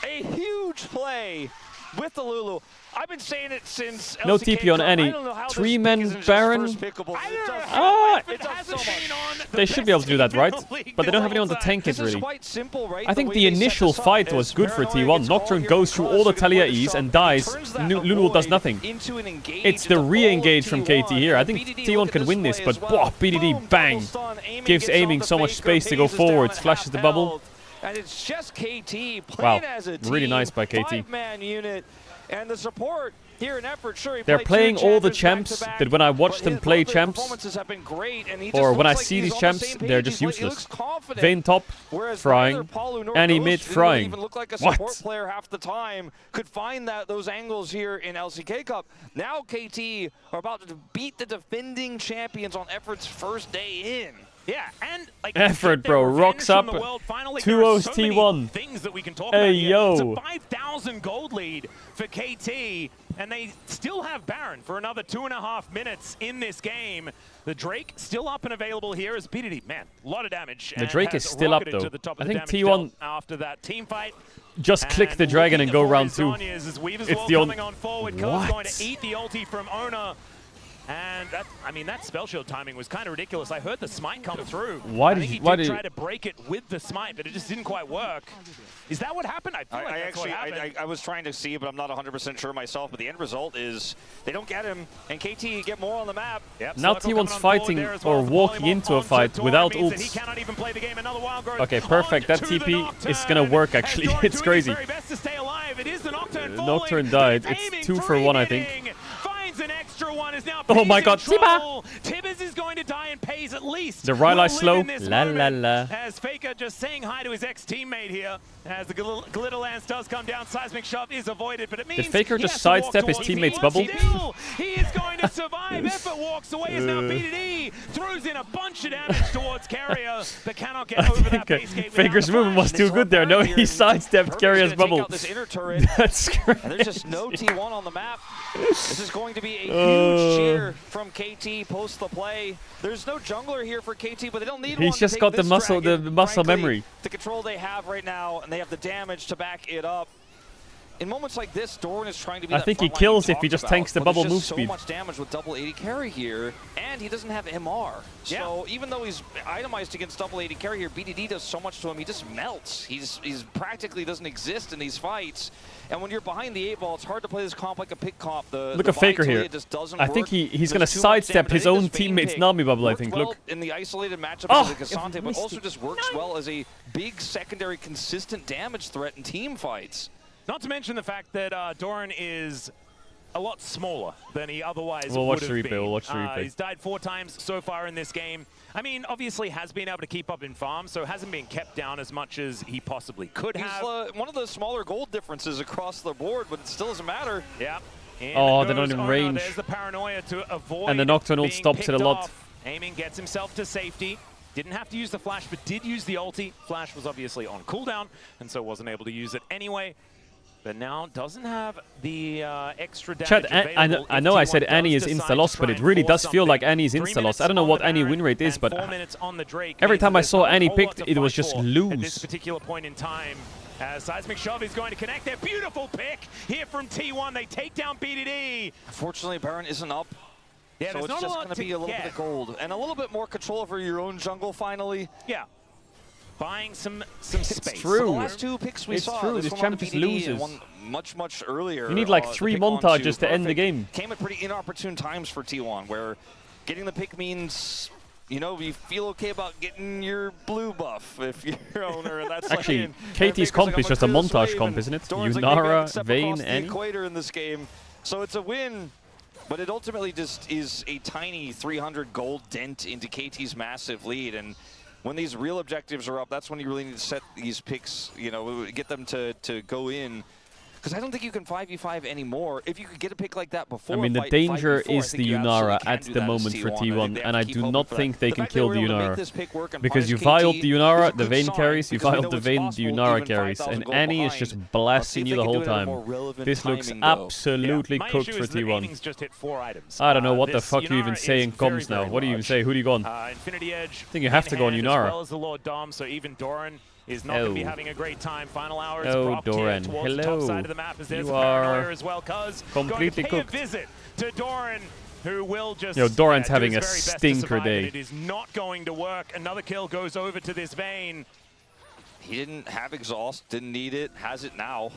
A huge play with the Lulu. I've been saying it since No LCK TP on Cup. Annie. I don't know how this 3-man pick isn't just Baron. first pickable. Ah, It does so much. they should be able to do that, right? But they don't have anyone to tank it, This is really. quite simple, right? I think way the they set initial this up fight is was good for Paranoia T1. gets Nocturne called goes here through from all the Cross, looking Talia for the E's shove, and dies. turns that Lulu does avoid nothing. into an engage It's the into all of re-engage from T1. KT here. I think BDD, T1 look at can win play this, as but well. boah, BDD Boom, bang. double stun, aiming Gives gets aiming onto so much Faker, space to go phases down forwards, at flashes half the bubble. health, and it's just KT playing Wow, as a team. really nice by KT. Five-man unit, and the support here in effort. Sure, he They're played playing two all the champions champs back-to-back, that when I watch but them his play both champs, performances have been great, and he or just when I looks like see he's these on the champs, same they're page. just He useless. looks confident. Vayne top, Whereas frying. neither Palu nor Annie Ghost mid, didn't frying. even look like a What? support player half the time. Could find those angles here in LCK Cup. Now KT are about to beat the defending champions on Effort's first day in. Yeah, and like Effort, bro. Rocks up. 2-0's T1. Things that we can talk Hey, about here. yo. It's a 5,000 gold lead for KT, and they still have Baron for another 2.5 minutes in this game. The Drake still up and available here as BDD. Man, a lot of damage. The and Drake has is still up, rocketed though. to the top of I the think damage T1 dealt after that team fight. just click the dragon and go round 2. It's It's the coming on forward. Ko's What? going to eat the ulti from Ona. And that, I mean, that spell shield timing was kind of ridiculous. I heard the smite come through. Why did I think you? Why he did? try to break it with the smite, but it just didn't quite work. Is that what happened? I feel like that's what happened. I was trying to see, but I'm not 100% sure myself. But the end result is they don't get him, and KT get more on the map. Yep, Now T1's fighting or walking into a fight without ults. Okay, perfect. That TP is gonna work actually. It's crazy. Nocturne died. It's 2 for 1, I think. An extra one is now oh my god, Tiba! Tibbers is going to die and pays at least. The Rylai slow. La la la. As Faker just saying hi to his ex-teammate here. As the glitter lance does come down, seismic shove is avoided, but it means did Faker just sidestep his teammate's bubble? He is going to survive. Effort walks away as now BDD throws in a bunch of damage towards Carrier, but cannot get over that base gate. Faker's movement was too good there. No, he sidestepped Carrier's bubble. That's crazy. And there's just no T1 on the map. This is going to be a huge cheer from KT post the play. There's no jungler here for KT, but they don't need one. He's just got the muscle, the muscle memory. The control they have right now, and they have the damage to back it up. In moments like this, Doran is trying to be. I think he kills if he just tanks the bubble move speed. So much damage with double 80 carry here, and he doesn't have MR. So even though he's itemized against double 80 carry here, BDD does so much to him. He just melts. He's practically doesn't exist in these fights. And when you're behind the 8-ball, it's hard to play this comp like a pick comp. Look at Faker here. I think he's going to sidestep his own teammate's Nami bubble, I think. Look. In the isolated matchup as a Cassante, but also just works well as a big secondary consistent damage threat in team fights. Not to mention the fact that Doran is a lot smaller than he otherwise We'll watch would the have replay. been. We'll watch the replay. He's died 4 times so far in this game. I mean, obviously has been able to keep up in farm, so hasn't been kept down as much as he possibly could have. He's one of the smaller gold differences across the board, but it still doesn't matter. Yeah. Oh, they're not in range. No, there's the paranoia to avoid and the Nocturne ult stops it a lot. Aiming gets himself to safety. Didn't have to use the flash, but did use the ulti. Flash was obviously on cooldown, and so wasn't able to use it anyway. But now doesn't have the extra damage. Chat, I know I said Annie is insta-loss, but it really does feel like Annie is insta-loss. I don't know what Annie win rate is, but every time I saw Annie picked, it was just lose. At this particular point in time, Seismic Shove is going to connect there. Beautiful pick here from T1. They take down BDD. Unfortunately, Baron isn't up. Yeah, so it's just going to be a little bit of gold. And a little bit more control over your own jungle, finally. Yeah. Buying some space. It's true. So the last 2 picks we saw, it's true. This champ just loses. One much earlier. You need like 3 montages to end the game. Came at pretty inopportune times for T1, where getting the pick means, you know, you feel okay about getting your blue buff if you're owner, and that's actually like, KT's comp is just a montage comp, isn't it? Yunara, Vayne, and equator in this game, so it's a win. But it ultimately just is a tiny 300 gold dent into KT's massive lead, and when these real objectives are up, that's when you really need to set these picks, you know, get them to go in. Because I don't think you can 5v5 anymore. If you could get a pick like that before, I mean, the danger is the Yunara at the moment for T1, and I do not think they can kill the Yunara. Because you Vi ult the Yunara, the Vayne carries, you Vi ult the Vayne, the Yunara carries, and Annie is just blasting you the whole time. This looks absolutely cooked for T1. I don't know what the fuck you even say in comms now. What do you even say? Who do you go on? Infinity Edge. I think you have to go on Yunara. As well as the Lord Dom, so even Doran is not going to be having a great time. Final hours oh, Doran. towards the top side of the map as there's you a paranoia as well, cuz completely going to cooked. pay a visit to Doran, who will just Doran's having a stinker day. It is not going to work. Another kill goes over to this Vayne. He didn't have exhaust, didn't need it, has it now.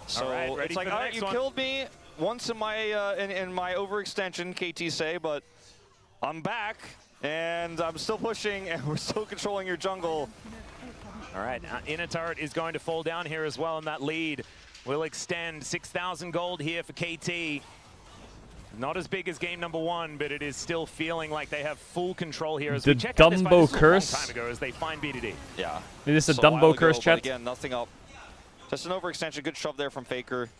So it's like, all right, you killed me once in my overextension, KT say, but I'm back and I'm still pushing and we're still controlling your jungle. All right, inner turret is going to fall down here as well, and that lead will extend. 6,000 gold here for KT. Not as big as game number 1, but it is still feeling like they have full control here. As the we check out this fight, Dumbo this was curse. A long time ago as they find BDD. Yeah. Is this a Dumbo curse, chat? Again, nothing up. Just an overextension. Good shove there from Faker.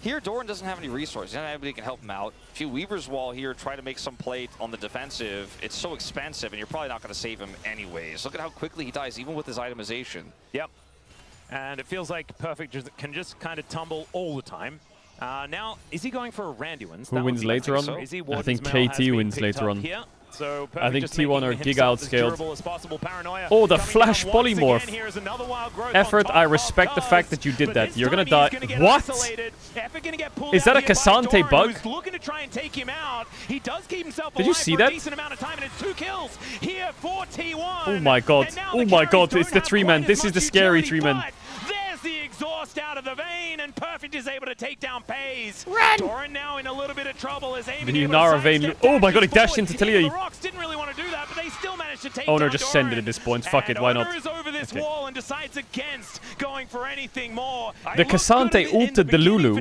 Here, Doran doesn't have any resources. He doesn't have anybody can help him out. A few Weaver's Wall here, try to make some play on the defensive. It's so expensive, and you're probably not going to save him anyways. Look at how quickly he dies, even with his itemization. Yep. And it feels like Perfect can just kind of tumble all the time. Now, is he going for a Randuin's? Who wins later on? So. I think KT wins later on. Here. So I think just T1 are making giga himself as outscaled. durable as possible. Paranoia Oh, the coming flash down once polymorph. again. Here is another wild growth Effort, on I top respect of the fact that you did but that. this You're gonna time die. he's gonna get What? isolated. Effort gonna get pulled Is that out a here by Cassante Doran, bug? who's looking to try and take him out. He does keep himself Did you alive see for that? a decent amount of time, and it's 2 kills here for T1. Oh my god. Oh my god. It's the 3-man. This is the scary 3-man. There's the exhaust out of the vein, and Perfect is able to take down Pays. Run! Doran now in a little bit of trouble as Amy The Yunara vein. Oh my god, he dashed into Talia. the Rocks didn't really want to do that, but they still managed to take Owner down just Doran. send it at this point. Fuck it, why not? Owner is over this wall and decides against going for anything more. The Cassante ulted the Lulu,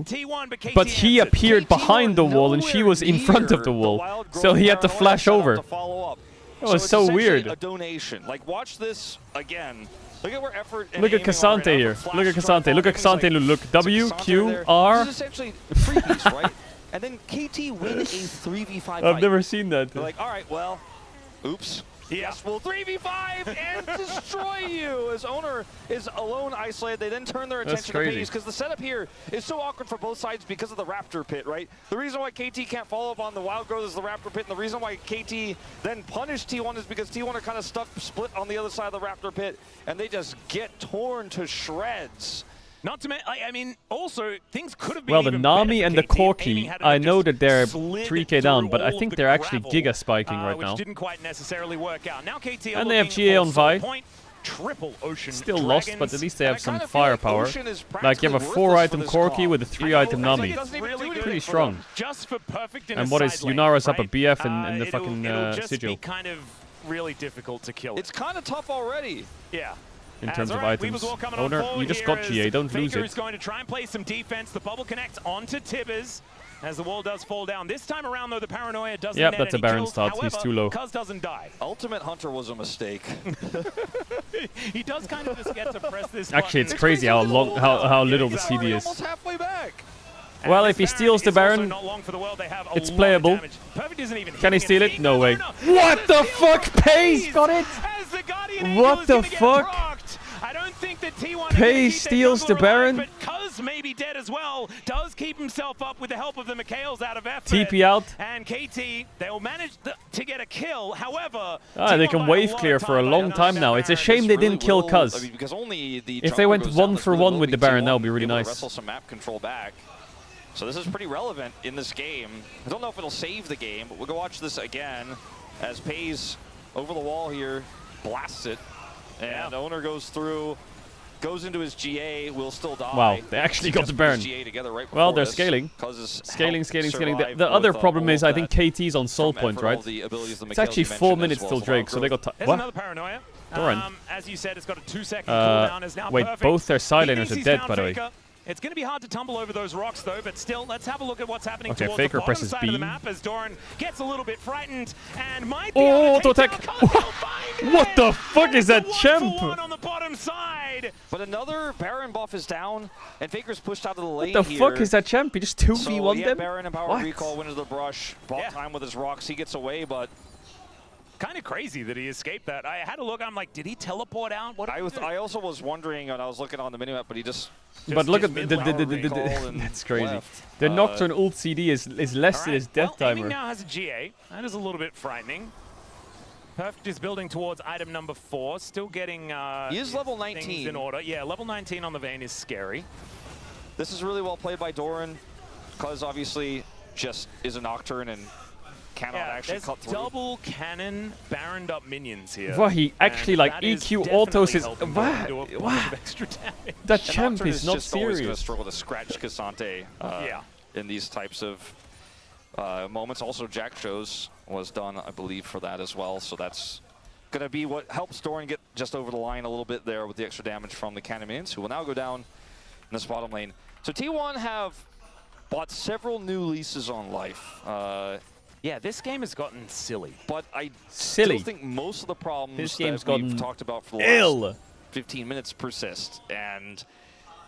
but he appeared behind the wall and she was in front of the wall. So he had to flash over. That was so weird. A donation. Like, watch this again. Look at where effort. Look at Cassante here. Look at Cassante. Look at Cassante. Look. W, Q, R. This is essentially freebies, right? And then KT win a 3v5 fight. I've never seen that. They're like, all right, well, oops. Yes, we'll 3v5 and destroy you. As Owner is alone isolated, they then turn their attention to Pays because the setup here is so awkward for both sides because of the Raptor Pit, right? The reason why KT can't follow up on the Wild Growth is the Raptor Pit, and the reason why KT then punished T1 is because T1 are kind of stuck, split on the other side of the Raptor Pit, and they just get torn to shreds. Not to mention, I mean, also, things could have been Well, the even Nami better and for the KT. Corki, I know that they're 3k down, but I think they're actually giga spiking right which now. didn't quite necessarily work out. Now KT are And they have looking GA for on Vi. point, triple Ocean Still Dragons. lost, but at least they have some kinda feel like firepower. Ocean is Like you have a practically 4-item worthless for this Corki with a 3-item Nami. It's really good Pretty for strong. them. Just for Perfect in And a what is side lane, Yunara's up a right? BF and the fucking it'll just be Sigil kind of really difficult to kill. It's kind of tough already. Yeah. in terms of Alright, items. Weaver's coming on Owner, forward you just here got as GA, don't lose Faker it. is going to try and play some defense. The bubble connects onto Tibbers as the wall does fall down. This time around, though, the Paranoia doesn't Yep, net that's a any Baron kills. start. However, He's too low. Cuz doesn't die. Ultimate Hunter was a mistake. He does kind of just get to press this Actually, it's button. crazy how long, how little the CD is. Almost halfway back. Well, if he steals the Baron, it's playable. Can he steal it? No way. What the fuck? Pays got it! What the fuck? I don't think that T1 Pays steals the Baron. but Cuz may be dead as well. Does keep himself up with the help of the Mikhails out of effort. TP out. And KT, they will manage to get a kill. However, they can wave clear for a long time now. It's a shame they didn't kill Cuz. Because only the If they went 1 for 1 with the Baron, that would be really nice. Wrestle some map control back. So this is pretty relevant in this game. I don't know if it'll save the game, but we'll go watch this again as Pays over the wall here blasts it. And Owner goes through, goes into his GA, will still die. Wow, they actually got the Baron. Well, they're scaling. Scaling. The other problem is I think KT's on soul point, right? It's actually 4 minutes till Drake, so they got There's what? another Paranoia. Doran. As you said, it's got a 2-second cooldown. Is now wait, perfect. both their side He laners thinks are he's dead, found by the way. Faker. It's going to be hard to tumble over those rocks, though, but still, let's have a look at what's happening Okay, towards Faker the bottom presses side B. of the map as Doran gets a little bit frightened and might be Oh, able auto to attack! take down Cuz. He'll find What it. the fuck is that champ? On the bottom side. But another Baron buff is down, and Faker's pushed out of the lane What the here. fuck is that champ? He just 2v1 them? Baron and Power What? Recall went into the brush, bought time with his rocks, he gets away, but Kind of crazy that he escaped that. I had a look. I'm like, did he teleport out? What? I also was wondering, and I was looking on the minimap, but he just. But look at mid the power recall and that's crazy. left. The Nocturne ult CD is less than his death Aiming timer. now has a GA. That is a little bit frightening. Perfect is building towards item number 4. Still getting He is level things 19. in order. Yeah, level 19 on the vein is scary. This is really well played by Doran, because obviously just is a Nocturne and cannot actually cut through. Double cannon Baroned up minions here. Wow, he actually And like that is EQ definitely autos his. helping Doran do a bunch of Wow. extra damage. That And champ Nocturne is not just always going to serious. struggle to scratch Cassante in these types of moments. Also, Jack shows was done, I believe, for that as well. So that's going to be what helps Doran get just over the line a little bit there with the extra damage from the cannon minions, who will now go down in this bottom lane. So T1 have bought several new leases on life. Yeah, this game has gotten silly. But I Silly. still think most of the problems This game's that we've gotten talked about for the ill. last 15 minutes persist. And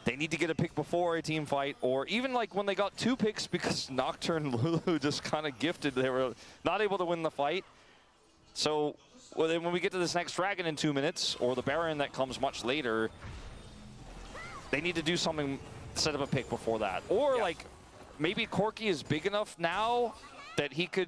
they need to get a pick before a team fight, or even like when they got 2 picks because Nocturne and Lulu just kind of gifted. They were not able to win the fight. So then when we get to this next Dragon in 2 minutes, or the Baron that comes much later, they need to do something, set up a pick before that. Or like maybe Corki is big enough now that he could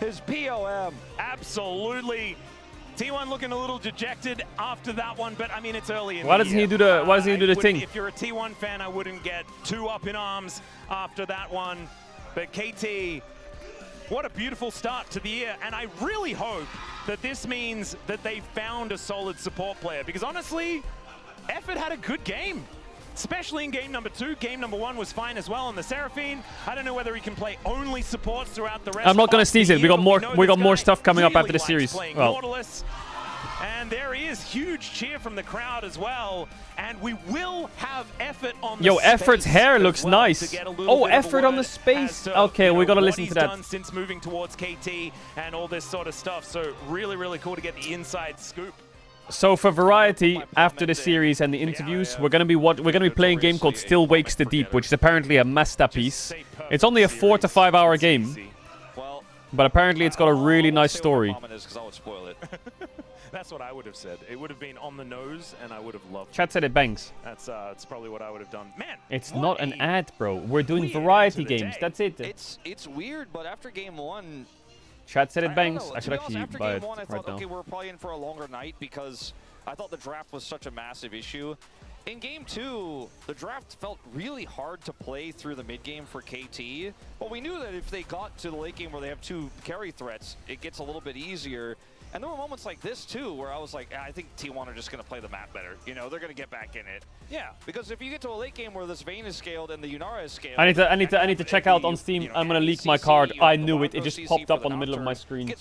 His POM. Absolutely. T1 looking a little dejected after that one, but I mean, it's early in Why the doesn't year. he do the Why doesn't he do the thing? If you're a T1 fan, I wouldn't get too up in arms after that one. But KT, what a beautiful start to the year. And I really hope that this means that they found a solid support player. Because honestly, Effort had a good game, especially in game number 2. Game number 1 was fine as well. And the Seraphine, I don't know whether he can play only supports throughout the rest. I'm not gonna sneeze it. We got more stuff coming up really after the series. Well, Nautilus. And there is huge cheer from the crowd as well. And we will have Effort on the yo, Effort's space hair as looks well nice. to get a little Oh, bit of a Effort on the word space. as to, Okay, you know, we gotta what listen he's to that. done since moving towards KT and all this sort of stuff. So really, really cool to get the inside scoop. So for variety, after the series and the interviews, we're gonna be playing a game called Still Wakes the Deep, which is apparently a masterpiece. It's only a 4 to 5 hour game, but apparently it's got a really nice story. That's what I would have said. It would have been on the nose, and I would have loved it. Chat said it bangs. That's probably what I would have done. Man, it's not an ad, bro. We're doing variety games. That's it. It's weird, but after game 1, Chat said it bangs. I should to be honest, actually after buy game it 1, I right thought, now. okay, we're probably in for a longer night because I thought the draft was such a massive issue. In game 2, the draft felt really hard to play through the mid game for KT, but we knew that if they got to the late game where they have 2 carry threats, it gets a little bit easier. And there were moments like this too, where I was like, I think T1 are just going to play the map better. You know, they're going to get back in it. Yeah, because if you get to a late game where this Vayne is scaled and the Yunara is scaled, I need to check out on Steam. I'm gonna leak my card. I knew it. It just popped up on the middle of my screen.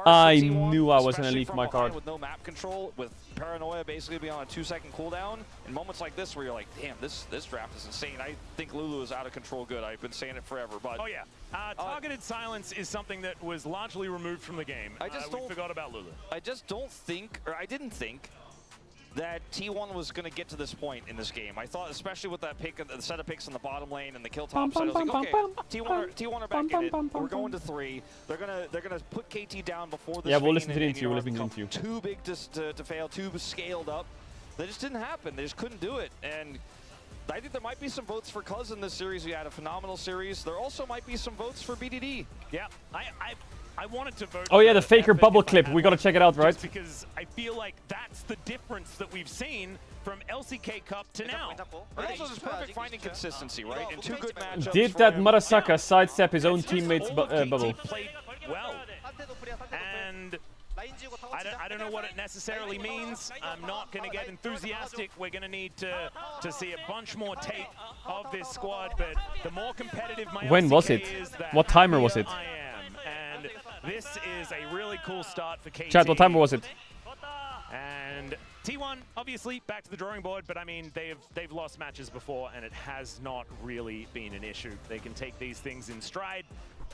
I knew I was gonna leak my card. With no map control, with Paranoia basically being on a 2-second cooldown, in moments like this where you're like, damn, this draft is insane. I think Lulu is out of control good. I've been saying it forever, but oh yeah, targeted silence is something that was largely removed from the game. I just we forgot about Lulu. I just don't think, or I didn't think, that T1 was going to get to this point in this game. I thought, especially with that pick, the set of picks in the bottom lane and the kill top side, I was like, okay, T1 are back in it. We're going to 3. They're gonna put KT down before this. Yeah, we'll listen to the Vayne interview. We'll listen to the become interview. Too big to fail, too scaled up. That just didn't happen. They just couldn't do it. And I think there might be some votes for Cuz in this series. We had a phenomenal series. There also might be some votes for BDD. Yeah, I wanted to vote. Oh yeah, the Faker bubble clip. We gotta check it out, right? Just because I feel like that's the difference that we've seen from LCK Cup to now. And also, this perfect finding consistency, right? And 2 good matchups. Did that Murasaka sidestep his own teammate's bubble? Played well, and I don't know what it necessarily means. I'm not going to get enthusiastic. We're going to need to see a bunch more tape of this squad, but the more competitive my When was it? is, the What timer was it? I am, and this is a really cool start for KT. Chat, what timer was it? And T1, obviously, back to the drawing board, but I mean, they've lost matches before, and it has not really been an issue. They can take these things in stride,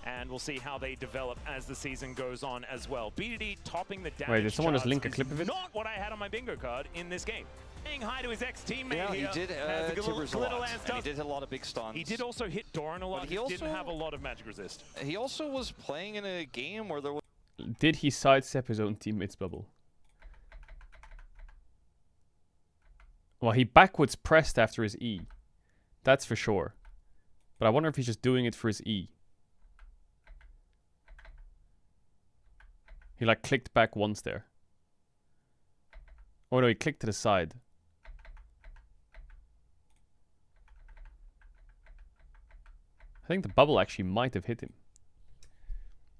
and we'll see how they develop as the season goes on as well. BDD topping the damage. Wait, did someone just charts link a is clip of it? Not what I had on my bingo card in this game. Saying hi to his ex-teammate Yeah, he here. did Has a Tibbers a little lot, lance and he dust. did hit a lot of big stuns. He did also hit Doran a lot. But He he also didn't have a lot of magic resist. He also was playing in a game where there was. Did he sidestep his own teammate's bubble? Well, he backwards pressed after his E. That's for sure. But I wonder if he's just doing it for his E. He like clicked back once there. Oh no, he clicked to the side. I think the bubble actually might have hit him.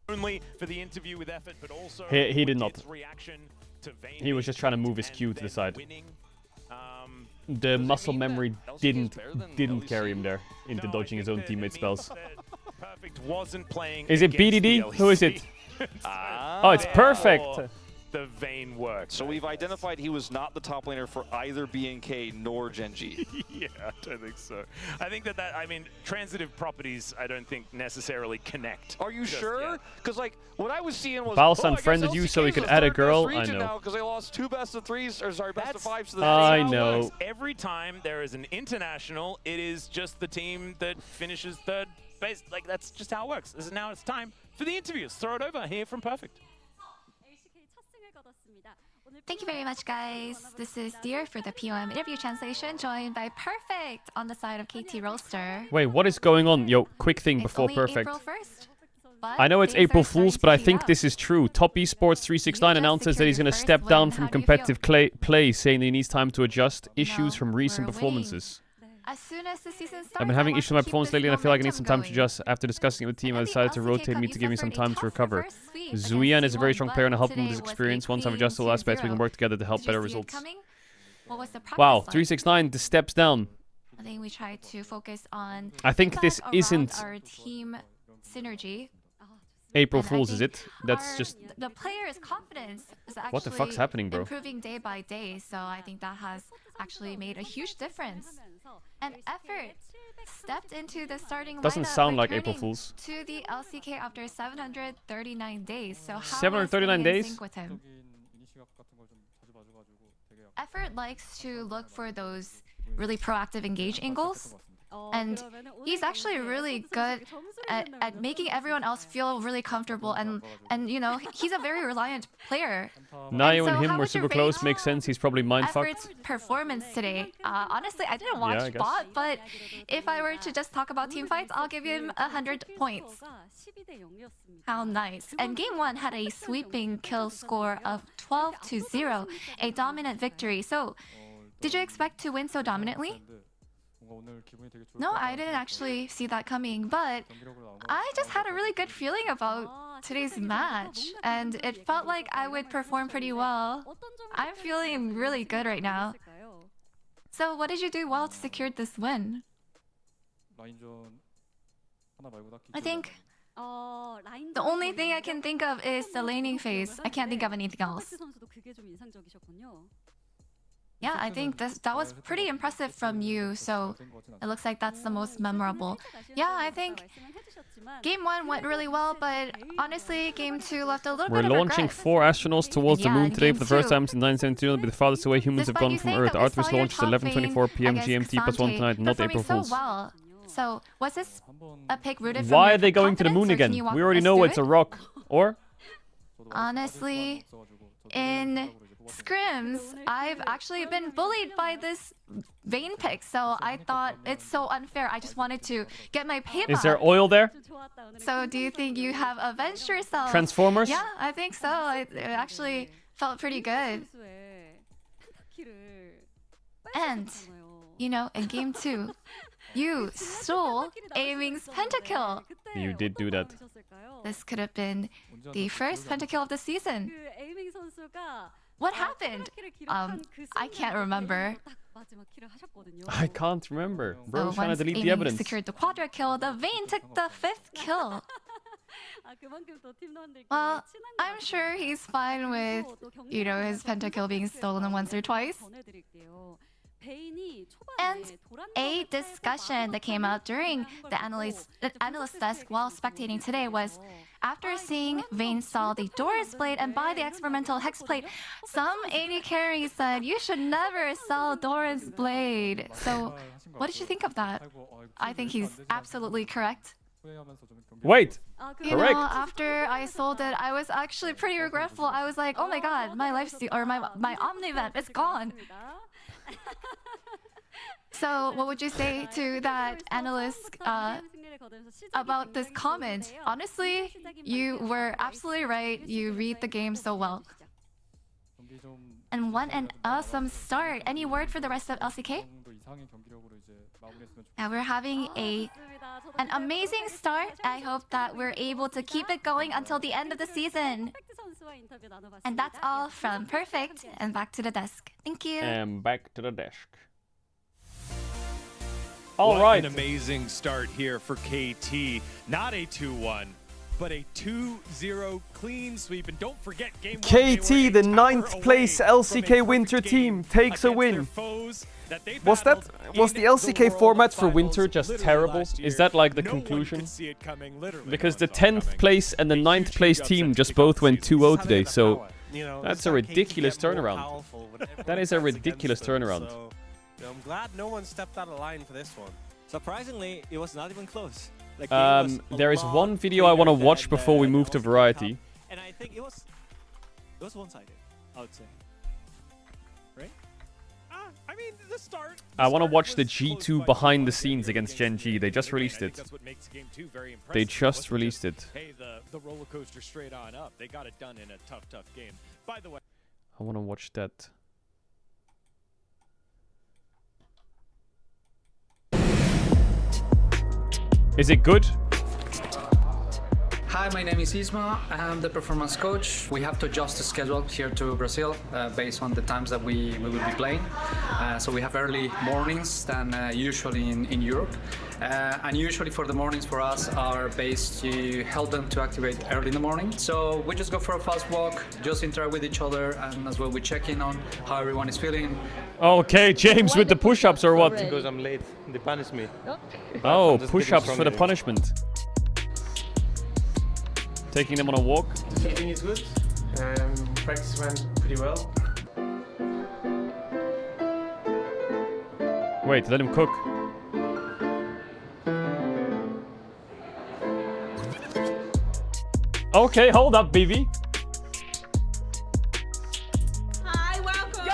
Only for the interview with Effort, but also He did not. reaction to Vayne He was just trying to move his Q to the side. winning. The muscle memory didn't carry him there into dodging his own teammate spells. Perfect wasn't playing. Is it against the BDD? Who is it? Ah, Oh, it's perfect. The Vayne work. So we've identified he was not the top laner for either BNK nor Genji. Yeah, I don't think so. I think I mean, transitive properties, I don't think necessarily connect. Are you sure? Because like what I was seeing was Val's unfriended you so he could add a girl. I know. Because they lost 2 best of 3s, or sorry, best of 5s to the I team. know. Every time there is an international, it is just the team that finishes third base. Like that's just how it works. Now it's time for the interviews. Throw it over here from Perfect. Thank you very much, guys. This is Dear for the POM interview translation, joined by Perfect on the side of KT Roaster. Wait, what is going on? Yo, quick thing before It's only Perfect. April 1st, but I know it's things are April starting Fool's, to but I heat think up. this is true. Top Esports 369 announces that he's going to secured your step first down win. from How do you competitive play, saying that he needs time to adjust issues from recent we're performances. As soon as the season starts, I've been having I issues with want my to keep performance this lately and I feel like I need momentum some time to going. adjust. After discussing it with the team, I At the decided to LCK rotate Cup, me you to give me some suffered a time to tough recover. reverse sweep Zuyan is a very against strong T1, player and I help but him with his today was a experience. Once I've clean adjusted all aspects, we can 2-0. work together to help Did you better see it results. coming? what was the practice Wow, like? 369, the steps down. I think we tried to focus on I think this feedback isn't around our team synergy. April And I Fool's, is think it? That's just... the player's confidence is actually What the fuck's happening, bro? improving day by day. So I think that has actually made a huge difference. And effort stepped into the starting Doesn't lineup, sound like April returning Fool's. to the LCK after 739 days. So how 739 was it in days? sync with him? Effort likes to look for those really proactive engage angles. And he's actually really good at making everyone else feel really comfortable, and you know, he's a very reliant player. Nayo and so him how were would you super rate close, makes sense, he's probably mind-fucked. Effort's performance today. Honestly, I didn't Yeah, I watch guess. bot, but if I were to just talk about team fights, I'll give him 100 points. How nice. And game 1 had a sweeping kill score of 12-0, a dominant victory. So, did you expect to win so dominantly? No, I didn't actually see that coming, but I just had a really good feeling about today's match, and it felt like I would perform pretty well. I'm feeling really good right now. So what did you do well to secure this win? I think the only thing I can think of is the laning phase. I can't think of anything else. Yeah, I think that was pretty impressive from you, so it looks like that's the most memorable. Yeah, I think game 1 went really well, but honestly, game 2 left a little We're bit of launching regret. 4 astronauts towards the Yeah, moon and today game for the first 2. time since 1972. It'll be the farthest away humans have Despite gone you from saying Earth. that we Artemis saw your launches top 11:24 p.m. lane GMT plus 1 against tonight, not performing April so Fool's. well. So was this a pick rooted from Why your are they going to the moon confidence, or can again? you walk We already us know through it's it? a rock. Or? Honestly, in scrims, I've actually been bullied by this Vayne pick, so I thought it's so unfair. I just wanted to get my payback. Is there oil there? So do you think you have avenged yourself? Transformers? Yeah, I think so. It actually felt pretty good. And, you know, in game 2, you stole Aiming's pentakill. You did do that. This could have been the first pentakill of the season. What happened? I can't remember. I can't remember. So Bro's trying to once delete the Aiming evidence. secured the quadra kill, the Vayne took the 5th kill. Well, I'm sure he's fine with, you know, his pentakill being stolen once or twice. And a discussion that came out during the analyst desk while spectating today was, after seeing Vayne sell the Doris Blade and buy the experimental Hex Plate, some AD carry said, you should never sell Doris Blade. So, what did you think of that? I think he's absolutely correct. Wait! You Correct! know, after I sold it, I was actually pretty regretful. I was like, oh my god, my my Omni-Vent is gone. So, what would you say to that analyst about this comment? Honestly, you were absolutely right. You read the game so well. And what an awesome start. Any word for the rest of LCK? Yeah, we're having an amazing start. I hope that we're able to keep it going until the end of the season. And that's all from Perfect, and back to the desk. Thank you. And back to the desk. What Alright. an amazing start here for KT. Not a 2-1, but a 2-0 clean sweep. And don't forget game 1. KT, the 9th place LCK Winter team, takes a win. Was the LCK format for Winter just terrible? Is that like the conclusion? Because the 10th place and the 9th place team just both went 2-0 today, so that's a ridiculous turnaround. That is a ridiculous turnaround. I'm glad no one stepped out of line for this one. Surprisingly, it was not even close. Like, There is one video I want to watch before we move to Variety. and I think it was one-sided, I would say. Right? I mean, the start. I want to watch the G2 behind the scenes against Gen G. They just released it. They just released it. Hey, the roller coaster straight on up. They got it done in a tough game. By the way, I want to watch that. Is it good? Hi, my name is Isma. I'm the performance coach. We have to adjust the schedule here to Brazil based on the times that we will be playing. So we have early mornings than usually in Europe. And usually for the mornings for us are based to help them to activate early in the morning. So we just go for a fast walk, just interact with each other, and as well we check in on how everyone is feeling. Okay, James with the push-ups or what? Because I'm late, they punish me. Oh, push-ups for the punishment. Taking them on a walk. The feeling is good. Practice went pretty well. Wait, let him cook. Okay, hold up, BV. Hi, welcome.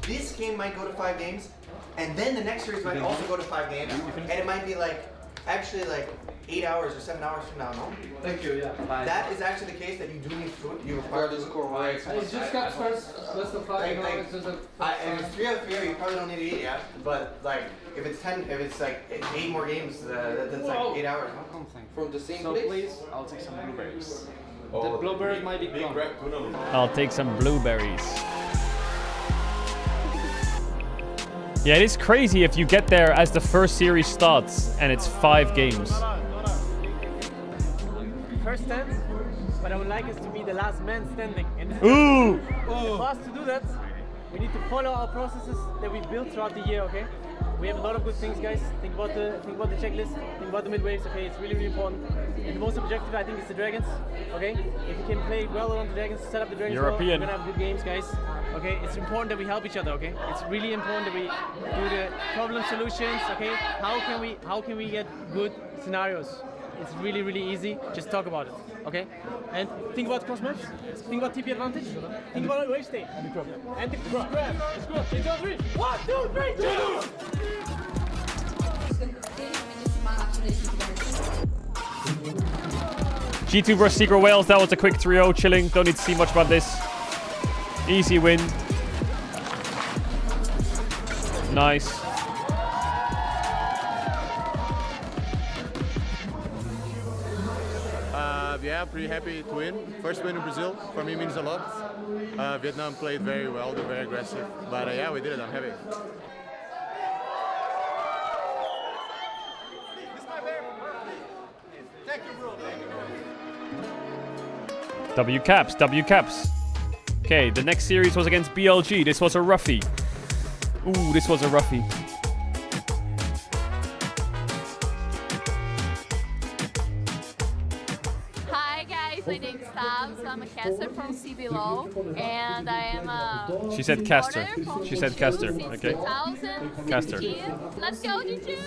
This game might go to 5 games, and then the next series might also go to 5 games, and it might be like, actually like 8 hours or 7 hours from now, no? Thank you, yeah. That is actually the case that you do need food, you require to score right. It's just got first, less than 5, you know, it's just a... If it's 3 out of 3, you probably don't need to eat yet, but like, if it's 10, if it's like 8 more games, that's like 8 hours, no? From the same place? Please, I'll take some blueberries. Oh, The blueberries might be gone. I'll take some blueberries. Yeah, it is crazy if you get there as the first series starts and it's 5 games. First 10, but I would like us to be the last man standing. And Ooh! for us to do that, we need to follow our processes that we built throughout the year, okay? We have a lot of good things, guys. Think about the checklist, think about the mid-waves, okay? It's really, really important. And the most objective, I think, is the Dragons, okay? If you can play well on the Dragons, set up the Dragons European. well, we're gonna have good games, guys. Okay, it's important that we help each other, okay? It's really important that we do the problem solutions, okay? How can we get good scenarios? It's really, really easy. Just talk about it, okay? And think about cross maps. Think about TP advantage. Think about wave state. And the grab. And the grab. Let's go. 3, 2, 3. 1, 2, 3, G2 versus Secret Wales. That was a quick 3-0. Chilling. Don't need to see much about this. Easy win. Nice. Yeah, pretty happy to win. First win in Brazil, for me means a lot. Vietnam played very well, they're very aggressive. But yeah, we did it, I'm happy. W caps, W caps. Okay, the next series was against BLG. This was a roughie. Ooh, this was a roughie. My name is Tab, so I'm a caster from CBLOL, and I am a... She said caster. She said caster, okay. 2016. Caster. Let's go, G2!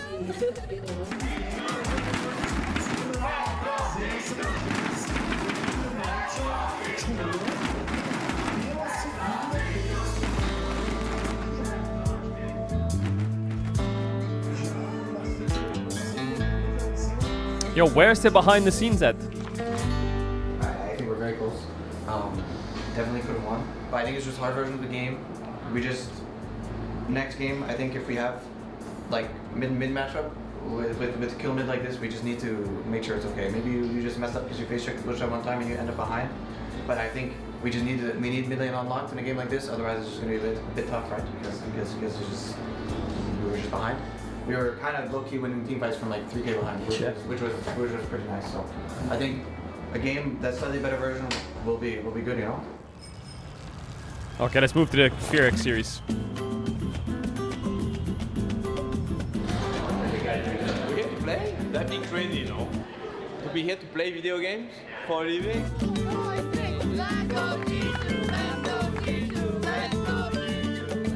Yo, where's the behind the scenes at? Very close. Definitely could have won. But I think it's just hard version of the game. We just next game, I think if we have like mid matchup with kill mid like this, we just need to make sure it's okay. Maybe you just messed up because you face checked the push up one time and you end up behind. But I think we just need mid lane unlocked in a game like this. Otherwise, it's just gonna be a bit tough, right? Because it's just we were just behind. We were kind of low key winning team fights from like 3K behind, which was pretty nice. So I think a game that's slightly better version will be good, you know. Okay, let's move to the Fearx series. We're here to play? That'd be crazy, you know? To be here to play video games for a living?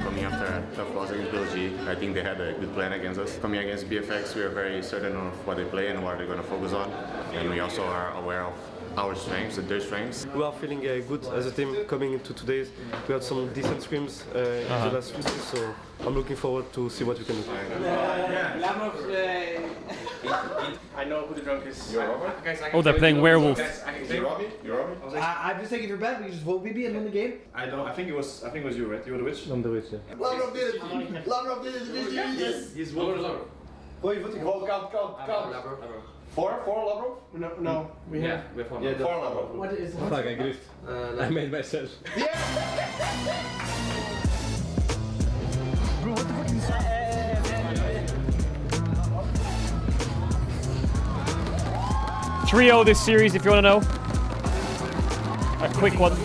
Coming after a tough loss against BLG, I think they had a good plan against us. Coming against BFX, we are very certain of what they play and what they're going to focus on. And we also are aware of our strengths and their strengths. We are feeling good as a team coming into today's. We had some decent scrims in the last few days, so I'm looking forward to see what we can do. I know who the drunk is. You're Robert? Guys, Oh, they're playing Werewolf. You're Robbie? I'm just taking your bet. We just vote BB and win the game. I think it was you, right? You were the witch? I'm the witch, yeah. Lavrov did it. Lavrov did it. Yes. He's Wolf. Gooi, vote. Calm. Four level? No, we have. we have four. Yeah, four level. What is Fuck, I griefed. I made myself. Bro, what the fuck is that? 3-0 this series, if you want to know. A quick one. A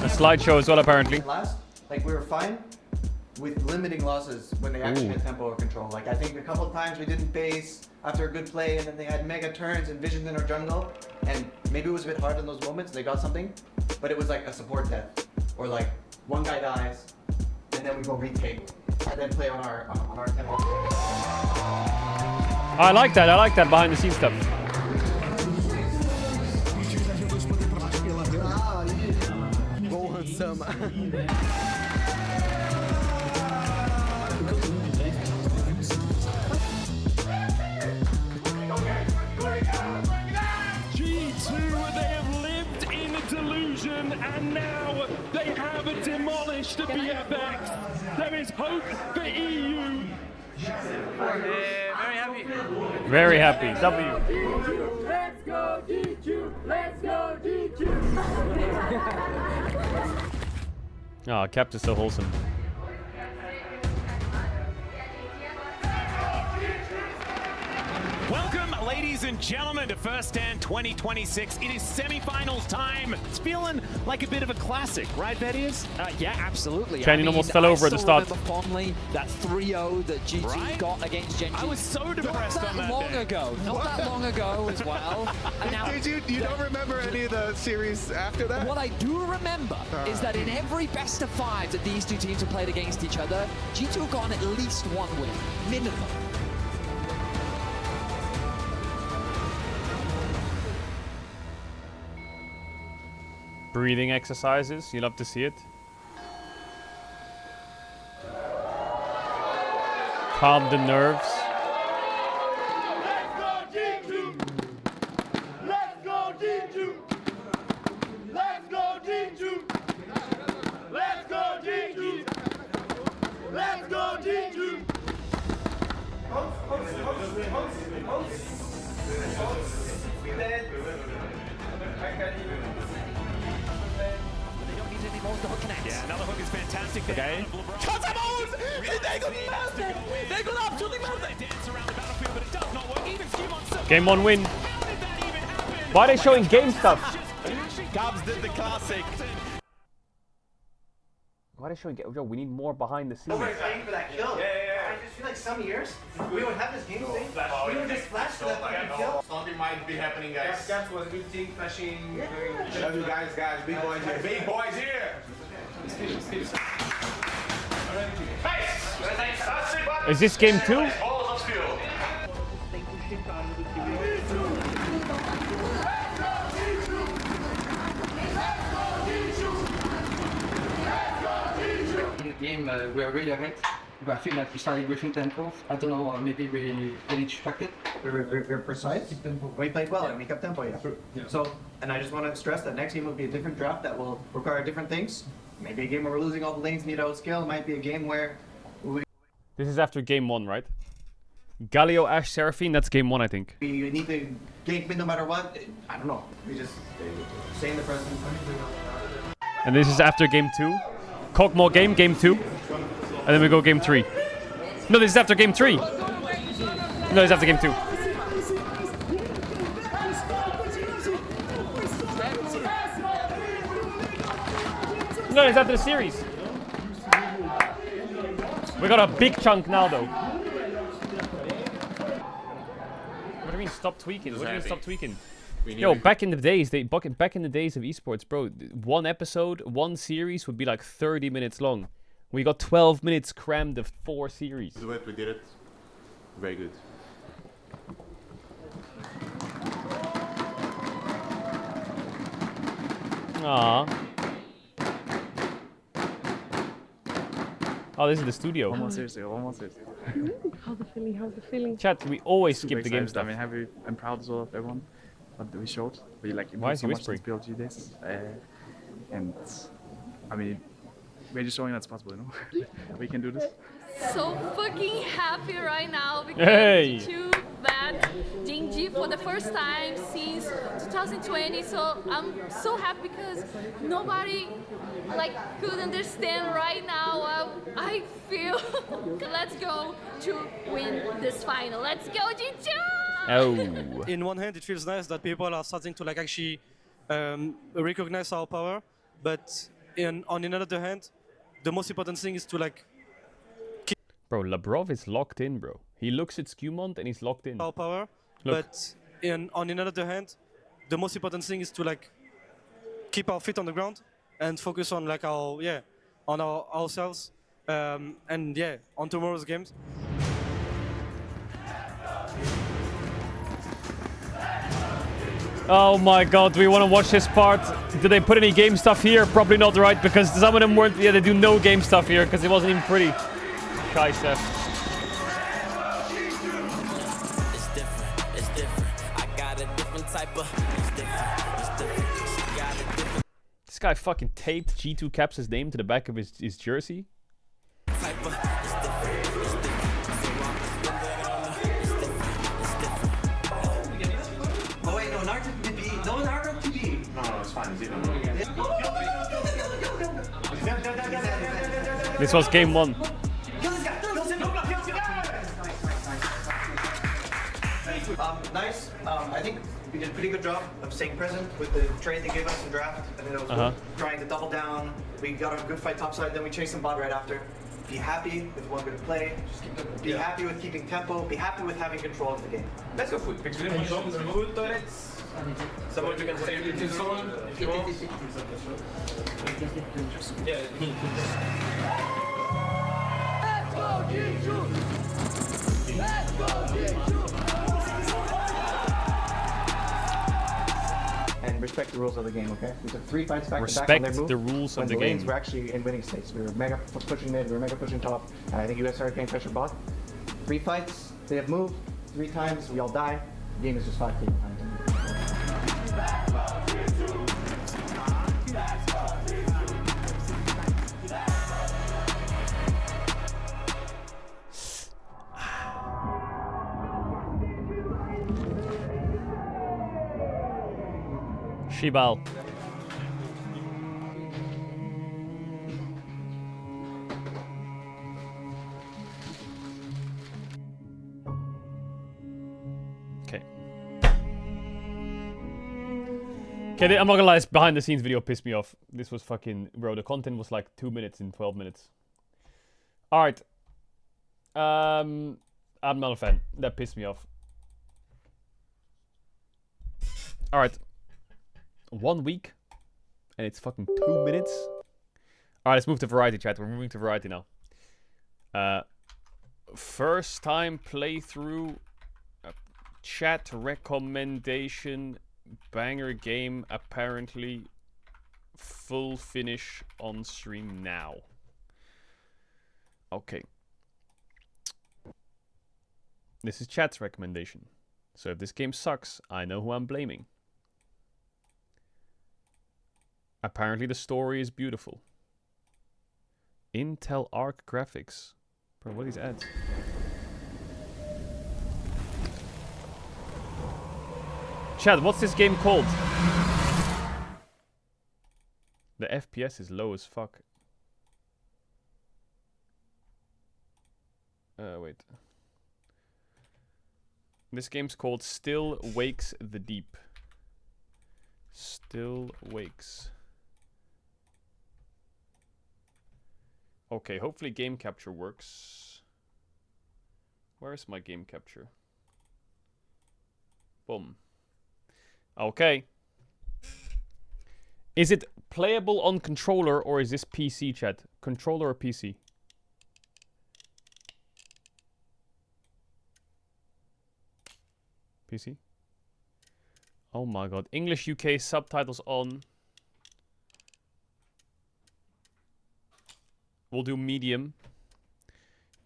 slideshow as well, apparently. Last, like we were fine with limiting losses when they actually had tempo or control. Like I think a couple of times we didn't base after a good play, and then they had mega turns and visions in our jungle, and maybe it was a bit hard in those moments. They got something, but it was like a support death, or like one guy dies, and then we go retake, and then play on our tempo. I like that behind the scenes stuff. G2, they have lived in a delusion and now they have demolished the BFX. There is hope for EU. Very happy. Very happy. W. Let's go G2! Let's go G2! Oh, Capt is so wholesome. Welcome, ladies and gentlemen, to First Stand 2026. It is semifinals time. It's feeling like a bit of a classic, right, Vedius? Yeah, absolutely. Canyon almost fell over at the start. I still remember fondly that 3-0 that G2 got against Genji. I was so depressed on that long day. ago. Not that long ago as well. And now, You don't remember any of the series after that? what I do remember is that in every best of five that these two teams have played against each other, G2 have gotten at least one win, minimum. Breathing exercises, you love to see it. Calm the nerves. Let's go G2! Let's go G2! Let's go G2! Let's go G2! Let's go G2! Yeah, another hook is fantastic. Okay. Game 1 win. Why are they showing game stuff? Gabs did the classic. Why are they showing game? Yo, we need more behind the scenes. Paying for that kill. I just feel like some years we would have this game thing. We would just flash for that fucking kill. Something might be happening, guys. That was good thing, flashing. Love you guys, big boys here. Big boys here. Is this game 2? In the game, we are really ahead. But I feel like we started griefing tempo. I don't know, maybe we didn't expect it. We're precise. We played well and we kept tempo, yeah. So, and I just want to stress that next game will be a different draft that will require different things. Maybe a game where we're losing all the lanes, need to outscale. Might be a game where This is after game 1, right? Galio, Ash, Seraphine, that's game 1, I think. we need to gank mid no matter what. I don't know. We just stay in the present. And this is after game 2. Kog'Maw game 2. And then we go game 3. No, this is after game 3. No, it's after game 2. No, it's after the series. We got a big chunk now, though. What do you mean stop tweaking? What do you mean stop tweaking? Yo, back in the days, back in the days of esports, bro, one episode, one series would be like 30 minutes long. We got 12 minutes crammed of 4 series. Do it, we did it. Very good. Aww. Oh, this is the studio. One more seriously. How's the feeling? How's the feeling? Chat, we always Super skip the game excited. stuff. I mean, happy and proud as well of everyone. What we showed. We like Why is he improved so whispering? much since PLG days. And I mean, we're just showing that's possible, you know? We can do this. so fucking happy right now because Hey. G2 met Genji for the first time since 2020. So I'm so happy because nobody like could understand right now. I feel let's go to win this final. Let's go G2! Oh. In one hand, it feels nice that people are starting to like actually recognize our power, but on another hand, the most important thing is to like Bro, Labrov is locked in, bro. He looks at Skewmont and he's locked in. our power, Look. but on another hand, the most important thing is to like keep our feet on the ground and focus on like ourselves and yeah, on tomorrow's games. Oh my god, do we want to watch this part? Did they put any game stuff here? Probably not, right? Because some of them weren't... Yeah, they do no game stuff here because it wasn't even pretty. Scheiße. It's different, it's different. I got a different type of... It's different, it's different. She got a different This guy fucking taped G2 Caps' name to the back of his jersey. type of... It's different, it's different. So I'm just living on the... It's different, it's different. Oh wait, no, Naruto to B. No, Naruto to B. No, it's fine. It's even. This was game 1. Nice. I think we did a pretty good job of staying present with the trade they gave us in draft. I think that was good. Trying to double down. We got a good fight topside, then we chased some bot right after. Be happy with one good play. Just keep be happy with keeping tempo. Be happy with having control of the game. Let's go food. Someone you can say it to someone if you want. Yeah. Let's go G2! Let's go G2! And respect the rules of the game, okay? We took 3 fights back to back on their move. Respect the rules of the When the lanes game. were actually in winning states. We were mega pushing mid, we were mega pushing top, and I think you guys started getting pressure bot. 3 fights, they have moved 3 times, we all die. The game is just 5 feet behind them. Shibal. Okay, I'm not gonna lie, this behind the scenes video pissed me off. This was fucking... Bro, the content was like 2 minutes in 12 minutes. Alright. I'm not a fan. That pissed me off. Alright. 1 week. And it's fucking 2 minutes. Alright, let's move to variety, chat. We're moving to variety now. First time playthrough. Chat recommendation. Banger game, apparently. Full finish on stream now. Okay. This is chat's recommendation. So if this game sucks, I know who I'm blaming. Apparently the story is beautiful. Intel Arc graphics. Bro, what are these ads? Chad, what's this game called? The FPS is low as fuck. Wait. This game's called Still Wakes the Deep. Still Wakes. Okay, hopefully game capture works. Where's my game capture? Boom. Okay. Is it playable on controller or is this PC, chat? Controller or PC? PC? Oh my god. English UK subtitles on. We'll do medium.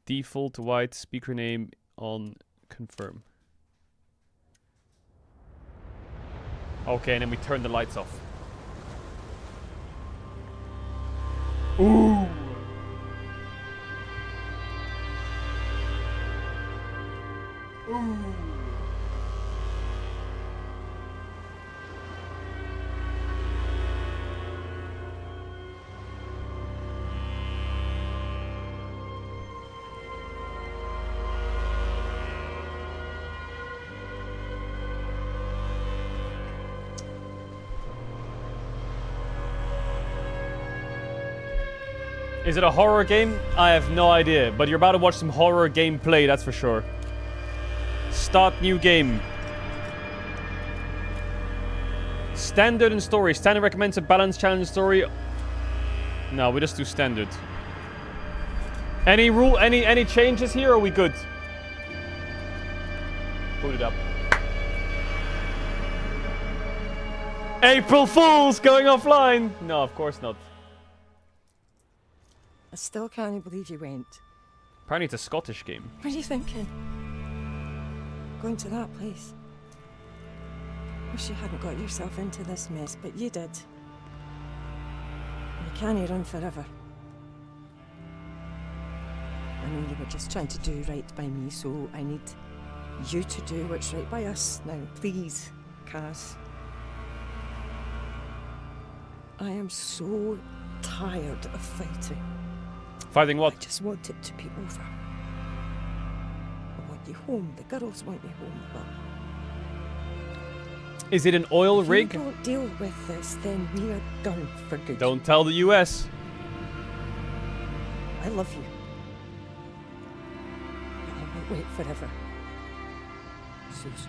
Default white speaker name on confirm. Okay, and then we turn the lights off. Ooh. Is it a horror game? I have no idea, but you're about to watch some horror gameplay, that's for sure. Start new game. Standard and story. Standard recommends a balanced challenge story. No, we just do standard. Any changes here, or are we good? Boot it up. April Fools going offline! No, of course not. I still can't believe you went. Apparently it's a Scottish game. What are you thinking? Going to that place? Wish you hadn't got yourself into this mess, but you did. You can't run forever. I know you were just trying to do right by me, so I need you to do what's right by us. Now, please, Kaz. I am so tired of fighting. Fighting what? I just want it to be over. I want you home. The girls want you home, but... Is it an oil rig? If you don't deal with this, then we are done for good. Don't tell the US. I love you. But I won't wait forever. Sus.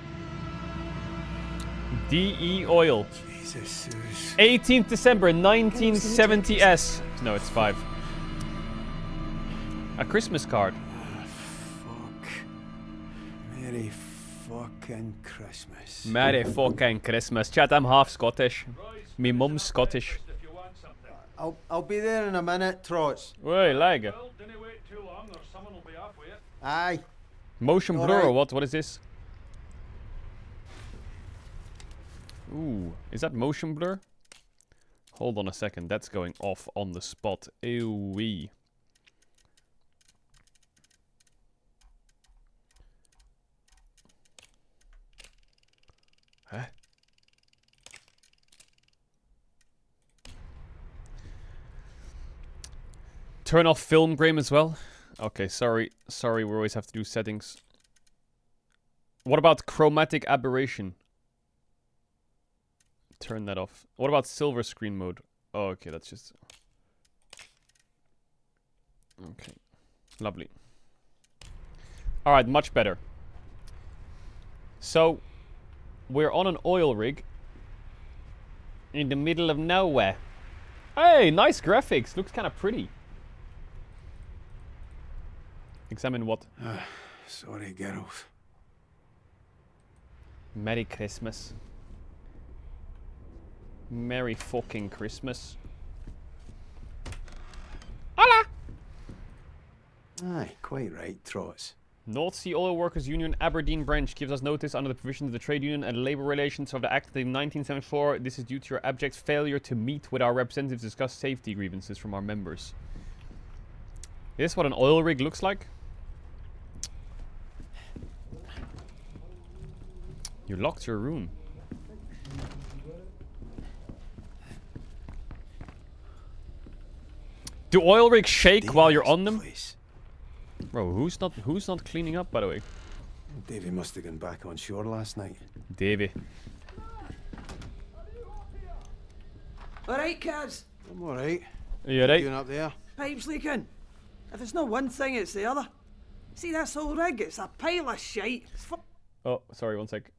DE Oil. Jesus, Sus. 18th December 1970s. No, it's 5. A Christmas card. Fuck. Merry fucking Christmas. Merry fucking Christmas. Chat, I'm half Scottish. Me mum's Scottish. I'll be there in a minute, Trots. Wait, lag. Aye. Motion All blur right. or what? What is this? Ooh, is that motion blur? Hold on a second, that's going off on the spot. Ew-wee. Huh? Turn off film grain as well. Okay, sorry, we always have to do settings. What about chromatic aberration? Turn that off. What about silver screen mode? Oh, okay, that's just... Okay, lovely. Alright, much better. So, we're on an oil rig in the middle of nowhere. Hey, nice graphics. Looks kind of pretty. Examine what? Sorry, girls. Merry Christmas. Merry fucking Christmas. Hola! Aye, quite right, Trots. North Sea Oil Workers Union Aberdeen branch gives us notice under the provisions of the Trade Union and Labour Relations of the Act of 1974. This is due to your abject failure to meet with our representatives to discuss safety grievances from our members. Is this what an oil rig looks like? You locked your room. Do oil rigs shake while you're on them? Bro, who's not cleaning up, by the way? Davey must have gone back on shore last night. Davey. Alright, Kaz. I'm alright. Are you alright? Doing up there? Pipes leaking. If it's not one thing, it's the other. See this whole rig? It's a pile of shite. It's Oh, sorry, one sec.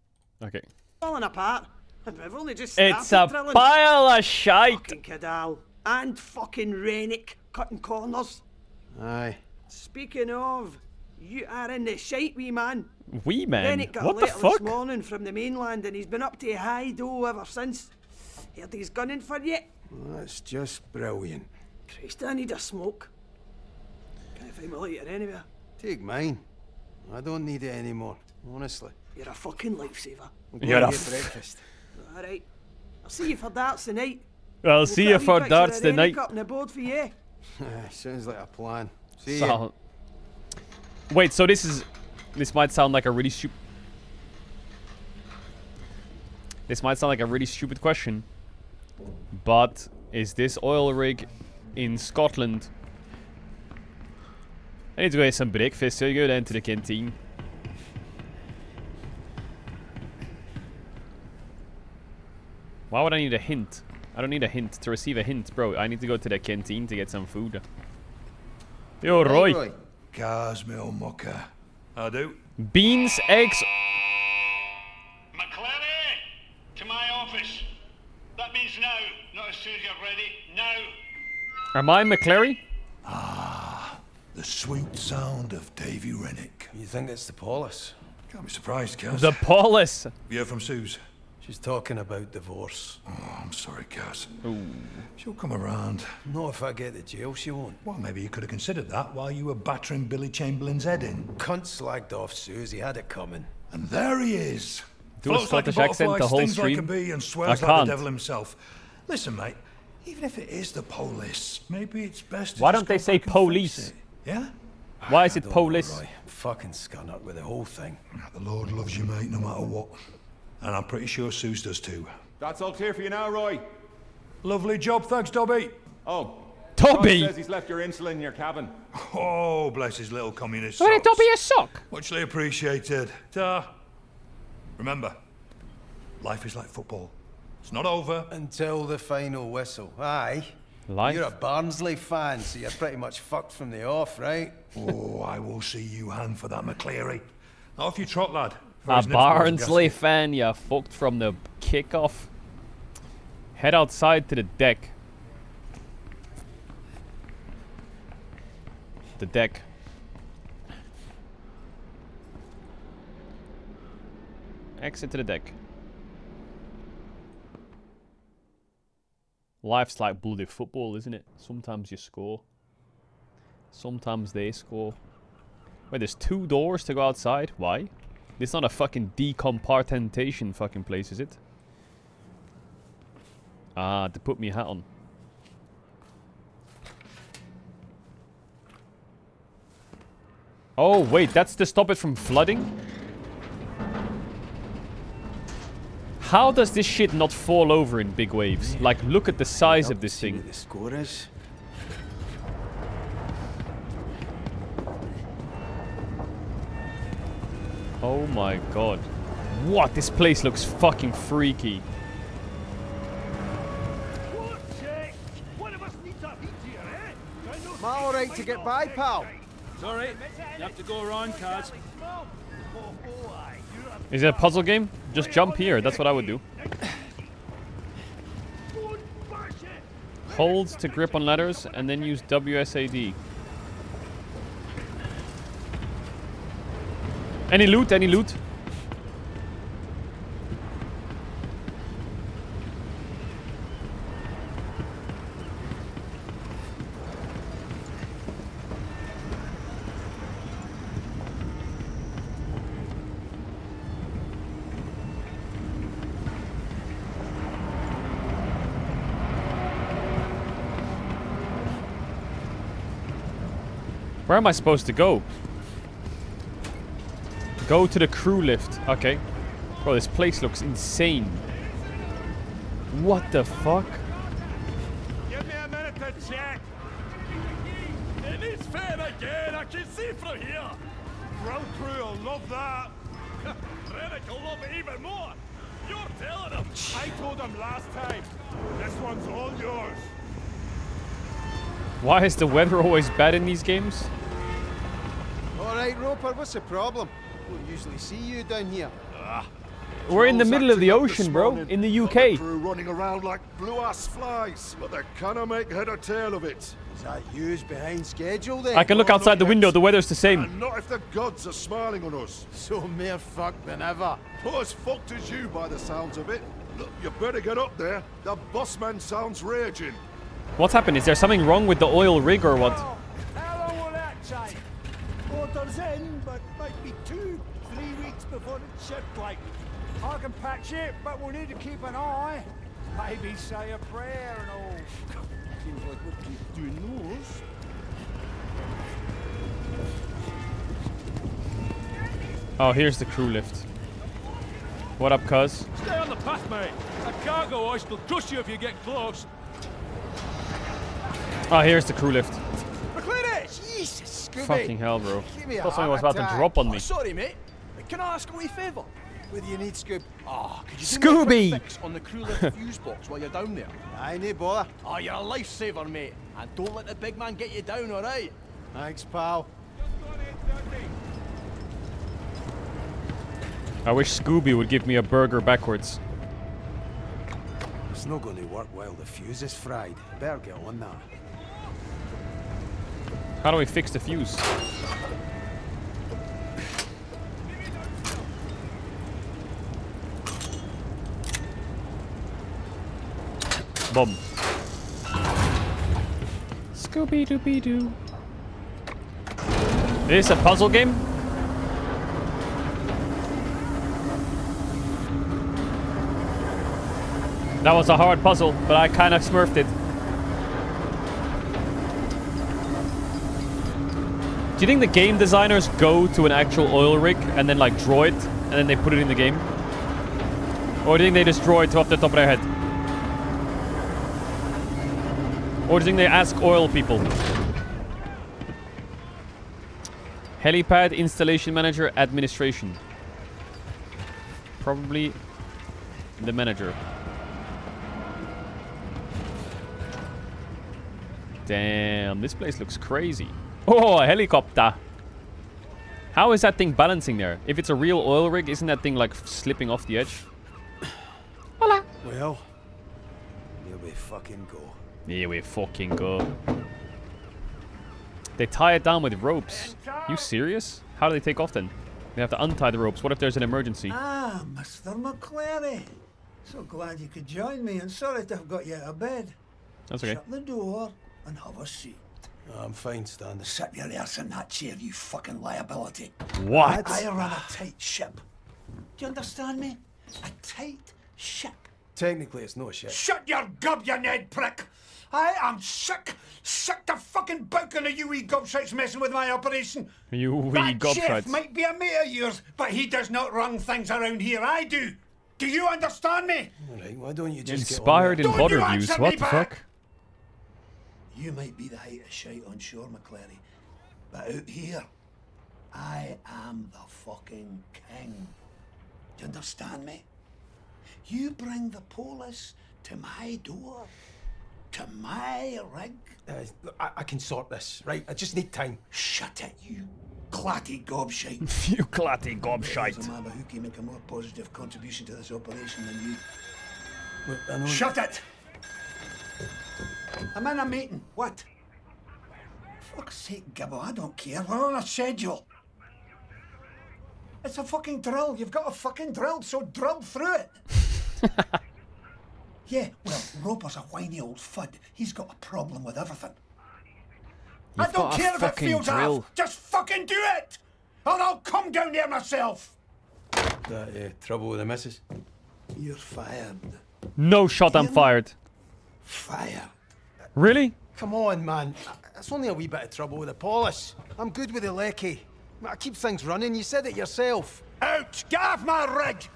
Okay. falling apart. I've only just started It's a drilling. pile of shite. Fucking Caedrel. And fucking Rennick cutting corners. Aye. Speaking of, you are in the shite, wee man. Wee man? Rennick got What a the letter fuck? this morning from the mainland and he's been up to high dough ever since. Heard he's gunning for you. That's just brilliant. Christ, I need a smoke. Can't find my lighter anywhere. Take mine. I don't need it anymore, honestly. You're a fucking lifesaver. I'm going You're to a get breakfast. Alright. I'll see you for darts tonight. I'll see you for darts tonight. Up on the board for you. Sounds like a plan. See So- ya. Wait, so this might sound like a really stupid... This might sound like a really stupid question. But is this oil rig in Scotland? I need to go get some breakfast, so you go down to the canteen. Why would I need a hint? I don't need a hint. To receive a hint, bro, I need to go to the canteen to get some food. Yo, Roy. Cars, me old mucker. I do. Beans, eggs. To my office. That means now, not as soon as you're ready. Now. Am I McClary? Ah, the sweet sound of Davy Rennick. You think it's the Paulus? Can't be surprised, Kaz. The Paulus. You heard from Suze? She's talking about divorce. Oh, I'm sorry, Kaz. Ooh. She'll come around. Not if I get to jail, she won't. Well, maybe you could have considered that while you were battering Billy Chamberlain's head in. Cunt slagged off Suze, he had it coming. And there he is. Do a Scottish accent the whole stings stream? like a bee and I swears like can't. the devil himself. Listen, mate, even if it is the police, maybe it's best to Why just don't they go say back and face police? it, yeah? Why is it Don't police? worry, fucking scun up with the whole thing. The Lord loves you, mate, no matter what. And I'm pretty sure Suze does too. That's all clear for you now, Roy. Lovely job, thanks, Dobby. Oh. Dobby? Roy says he's left your insulin in your cabin. Oh, bless his little communist Why did socks. Dobby a sock? Muchly appreciated. Ta. Remember, life is like football. It's not over. Until the final whistle. Aye. Life? You're a Barnsley fan, so you're pretty much fucked from the off, right? Oh, I will see you hand for that, McCleary. Off you trot, lad. A Barnsley fan, you fucked from the kickoff. Head outside to the deck. The deck. Exit to the deck. Life's like bloody football, isn't it? Sometimes you score. Sometimes they score. Wait, there's 2 doors to go outside? Why? This is not a fucking decompartmentation fucking place, is it? Ah, to put me hat on. Oh, wait, that's to stop it from flooding? How does this shit not fall over in big waves? Like, look at the size of this thing. The score is. Oh my god. What? This place looks fucking freaky. Am I alright to get by, pal? It's alright. You have to go around, Kaz. Is it a puzzle game? Just jump here. That's what I would do. Hold to grip on ladders and then use WSAD. Any loot? Any loot? Where am I supposed to go? Go to the crew lift. Okay. Bro, this place looks insane. What the fuck? Give me a minute to check. It is fair again. I can see from here. Ground crew will love that. Rennick will love it even more. You're telling him. I told him last time. This one's all yours. Why is the weather always bad in these games? Alright, Roper, what's the problem? Don't usually see you down here. We're in the middle of the ocean, bro. In the UK. Crew running around like blue-ass flies, but they cannot make head or tail of it. Is that yous behind schedule then? I can look outside the window. The weather's the same. And not if the gods are smiling on us. So more fucked than ever. Not as fucked as you by the sounds of it. Look, you better get up there. The bossman sounds raging. What's happened? Is there something wrong with the oil rig or what? How long will that take? Orders in, but might be 2-3 weeks before it's shipped, like. I can patch it, but we'll need to keep an eye. Maybe say a prayer and all. Seems like we'll keep doing those. Oh, here's the crew lift. What up, cuz? Stay on the path, mate. A cargo hoist will crush you if you get close. Oh, here's the crew lift. McClintock! Jesus, Scooby! Fucking hell, bro. Give me a Thought something was heart about to attack. drop on me. Oh, sorry, mate. Can I ask a wee favour? What do you need, Scoob? Oh, could you Scooby! do me a quick fix on the crew lift fuse box while you're down there? Aye, no bother. Oh, you're a lifesaver, mate. And don't let the big man get you down, alright? Thanks, pal. I wish Scooby would give me a burger backwards. It's not going to work while the fuse is fried. Better get on that. How do we fix the fuse? Boom. Scooby-Dooby-Doo. Is this a puzzle game? That was a hard puzzle, but I kind of smurfed it. Do you think the game designers go to an actual oil rig and then like draw it and then they put it in the game? Or do you think they just draw it off the top of their head? Or do you think they ask oil people? Helipad installation manager administration. Probably the manager. Damn, this place looks crazy. Oh, a helicopter. How is that thing balancing there? If it's a real oil rig, isn't that thing like slipping off the edge? Hola. Well, here we fucking go. Here we fucking go. They tie it down with ropes. You serious? How do they take off then? They have to untie the ropes. What if there's an emergency? Ah, Mr. McClary. So glad you could join me, and sorry to have got you out of bed. That's okay. Shut the door and have a seat. I'm fine, Stan. Sit your ass in that chair, you fucking liability. What? I run a tight ship. Do you understand me? A tight ship. Technically, it's no shit. Shut your gob, you Ned prick! I am sick to fucking bouking of you wee gobshites messing with my operation. You wee That chef gobshites. might be a mate of yours, but he does not run things around here. I do. Do you understand me? Alright, why don't you just Inspired in Don't VOD you reviews. answer What me the back. fuck? You might be the height of shite on shore, McClary, but out here, I am the fucking king. Do you understand me? You bring the police to my door, to my rig. Look, I can sort this, right? I just need time. Shut it, you clatty gobshite. You clatty gobshite. There's a man who can make a more positive contribution to this operation than you. Look, I know Shut it! I'm in a meeting. What? Fuck's sake, Gibbo, I don't care. We're on a schedule. It's a fucking drill. You've got a fucking drill, so drill through it. Yeah, well, Roper's a whiny old fud. He's got a problem with everything. I You've don't got a care if it fucking feels drill. off. Just fucking do it! Or I'll come down there myself. that trouble with the missus. You're fired. No shot, I'm fired. Fired. Really? Come on, man. It's only a wee bit of trouble with the polish. I'm good with the lecky. I keep things running. You said it yourself. Out! Get off my rig!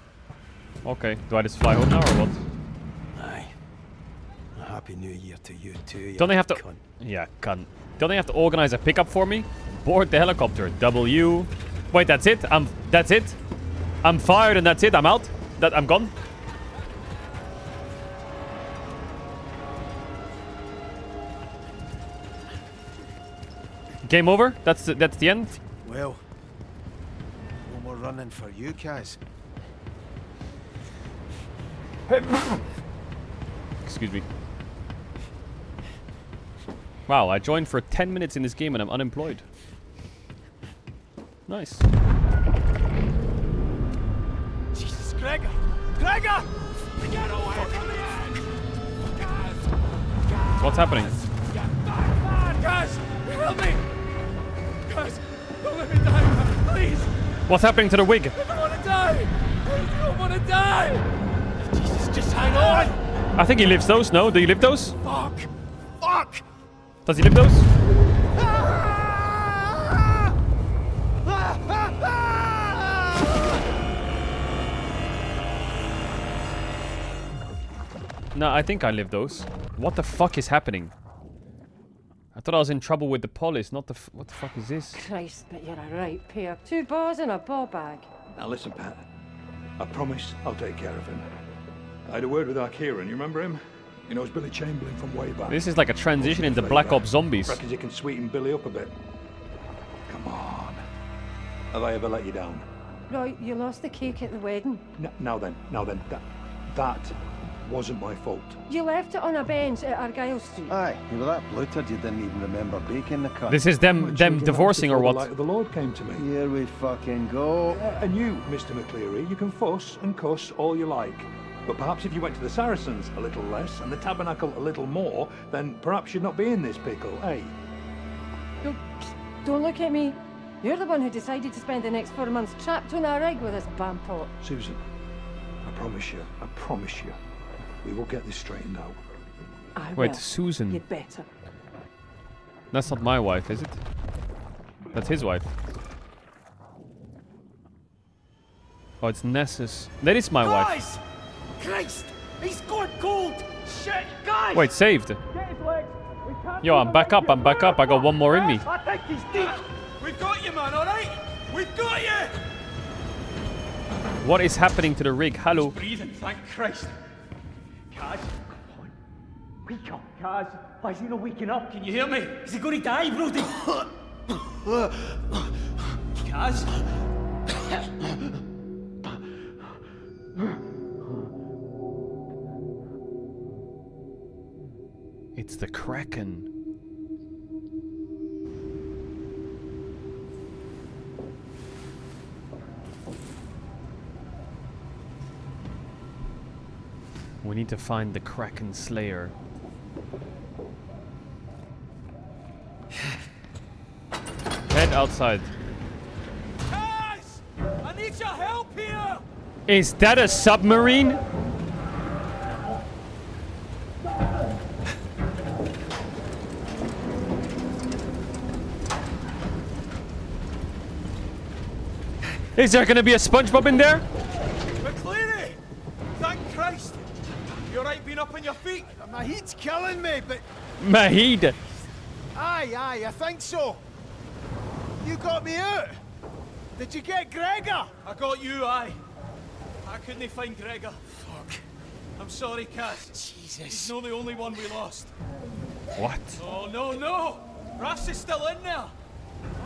Okay, do I just fly home now or what? Aye. A happy new year to you too. You Don't they have to... cunt. Yeah, cunt. Don't they have to organize a pickup for me? Board the helicopter. W. Wait, that's it? That's it? I'm fired and that's it? I'm out? I'm gone? Game over? That's the end? Well, no more running for you, Kaz. Excuse me. Wow, I joined for 10 minutes in this game and I'm unemployed. Nice. Jesus, Gregor! Gregor! Get away from the edge! What's happening? Guys, help me! Guys, don't let me die, man, please! What's happening to the wig? I don't want to die! I don't want to die! Jesus, just hang on! I think he lifts those, no? Do you lift those? Fuck! Fuck! Does he lift those? No, I think I live those. What the fuck is happening? I thought I was in trouble with the police, not the what the fuck is this? Christ, but you're a right pair. 2 bars and a ball bag. Now listen, Pat. I promise I'll take care of him. I had a word with our Kieran, you remember him? He knows Billy Chamberlain from way back. This is like a transition into Black Ops Zombies. Reckons you can sweeten Billy up a bit. Have I ever let you down? Roy, you lost the cake at the wedding. Now then, that wasn't my fault. You left it on a bench at Argyle Street. Aye, you were that bloated you didn't even remember baking the cut. This is them divorcing or The what? light of the Lord came to me. Here we fucking go. And you, Mr. McCleary, you can fuss and cuss all you like. But perhaps if you went to the Saracens a little less and the Tabernacle a little more, then perhaps you'd not be in this pickle, eh? Don't look at me. You're the one who decided to spend the next 4 months trapped on a rig with this bampot. Susan, I promise you, we will get this straightened out. I Wait, will. Susan. You'd better. That's not my wife, is it? That's his wife. Oh, it's Nessus. That is my wife. Guys! Christ! He's gone cold! Shit, guys! Wait, saved. Get his legs! We can't Yo, I'm back up. I got one more in me. I think he's deep! We've got you, man, alright? We've got you! What is happening to the rig? Hello. He's breathing, thank Christ. Kaz, come on. Wake up, Kaz. Why is he not waking up? Can you hear me? Is he going to die, Brody? Kaz? It's the Kraken. We need to find the Kraken Slayer. Head outside. Kaz! I need your help here! Is that a submarine? Is there gonna be a SpongeBob in there? McCleary! Thank Christ! You alright being up on your feet? My heat's killing me, but... Mahid. Aye, I think so. You got me out. Did you get Gregor? I got you, aye. I couldn't find Gregor. Fuck. I'm sorry, Kaz. Jesus. He's not the only one we lost. What? Oh, no. Ross is still in there.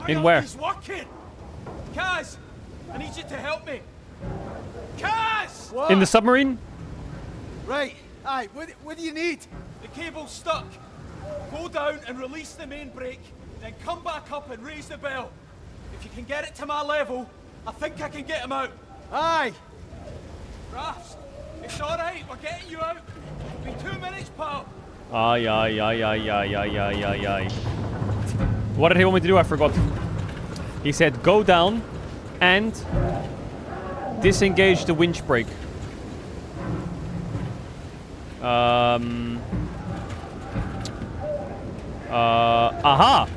In where? He's working. Kaz, I need you to help me. Kaz! What? In the submarine? Right. Aye, what do you need? The cable's stuck. Go down and release the main brake, then come back up and raise the bell. If you can get it to my level, I think I can get him out. Aye. Rafts, it's alright, we're getting you out. It'll be 2 minutes, pal. Aye. What did he want me to do? I forgot. He said go down and disengage the winch brake. Aha!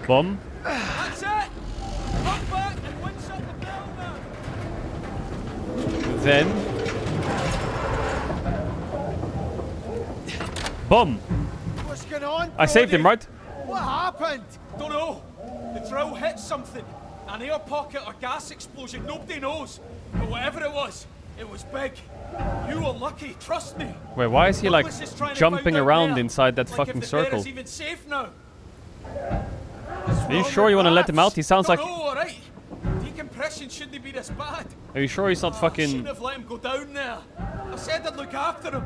Boom. That's it! Come back and winch up the bell now. Then... Boom! What's going on, I saved him, right? What happened? Don't know. The drill hit something. An air pocket or gas explosion, nobody knows. But whatever it was big. You were lucky, trust me. Wait, why is he like Douglas is trying to jumping find out around there, inside that like fucking if the circle? bear is even safe now. Are you sure you want to let him out? He sounds like... No, alright. Decompression shouldn't be this bad. Are you sure he's not I fucking... shouldn't have let him go down there. I said I'd look after him.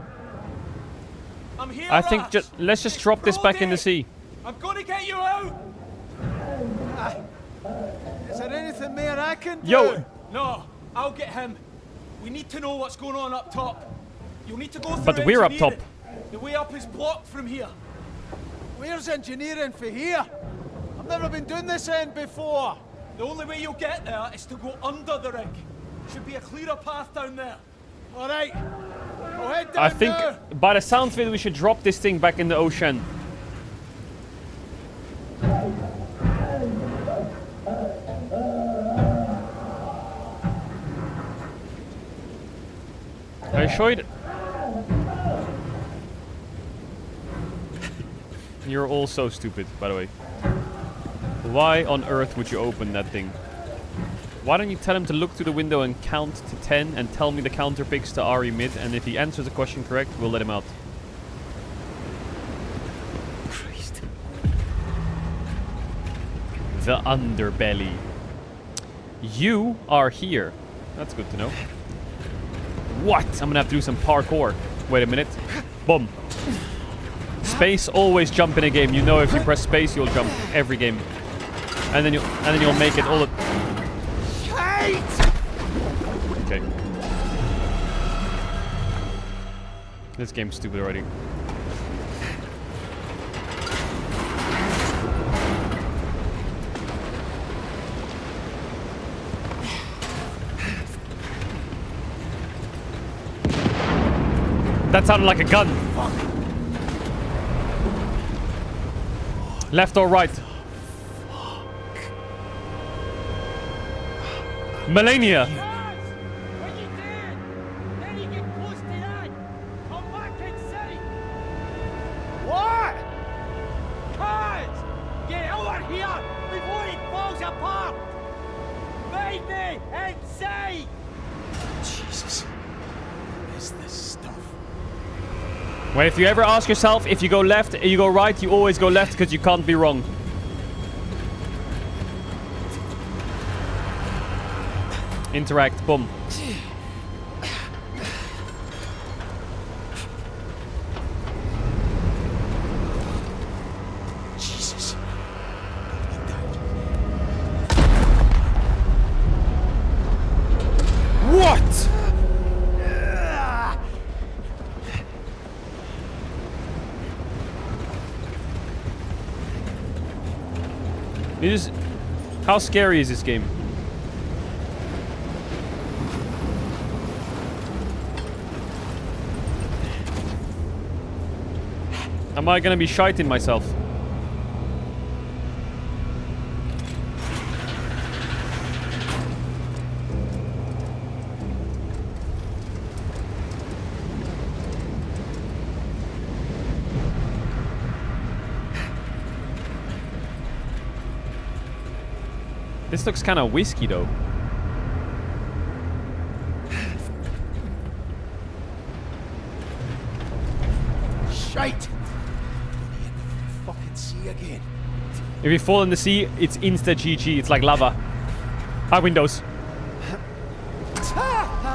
I'm here, I think Rafts. let's just drop this back in the sea. I'm gonna get you out. Is there anything more I can do? Yo! No, I'll get him. We need to know what's going on up top. You'll need to go through But we're up top. engineering. The way up is blocked from here. Where's engineering for here? I've never been doing this end before. The only way you'll get there is to go under the rig. Should be a clearer path down there. All right. I'll head down I think, now. by the sounds of it, we should drop this thing back in the ocean. Are you sure it... You're all so stupid, by the way. Why on earth would you open that thing? Why don't you tell him to look through the window and count to 10 and tell me the counter picks to RE mid, and if he answers the question correct, we'll let him out. Christ. The underbelly. You are here. That's good to know. What? I'm gonna have to do some parkour. Wait a minute. Boom. Space, always jump in a game. You know if you press space, you'll jump every game. And then you'll make it all the... Okay. This game's stupid already. That sounded like a gun. Left or right? Melania. What? Guys, get over here before it falls apart. Meet me inside. Jesus. What is this stuff? Well, if you ever ask yourself if you go left or you go right, you always go left because you can't be wrong. Interact, boom. Jesus. What? How scary is this game? Am I gonna be shiting myself? This looks kind of whiskey though. Shite! Fucking sea again. If you fall in the sea, it's insta GG. It's like lava. High windows.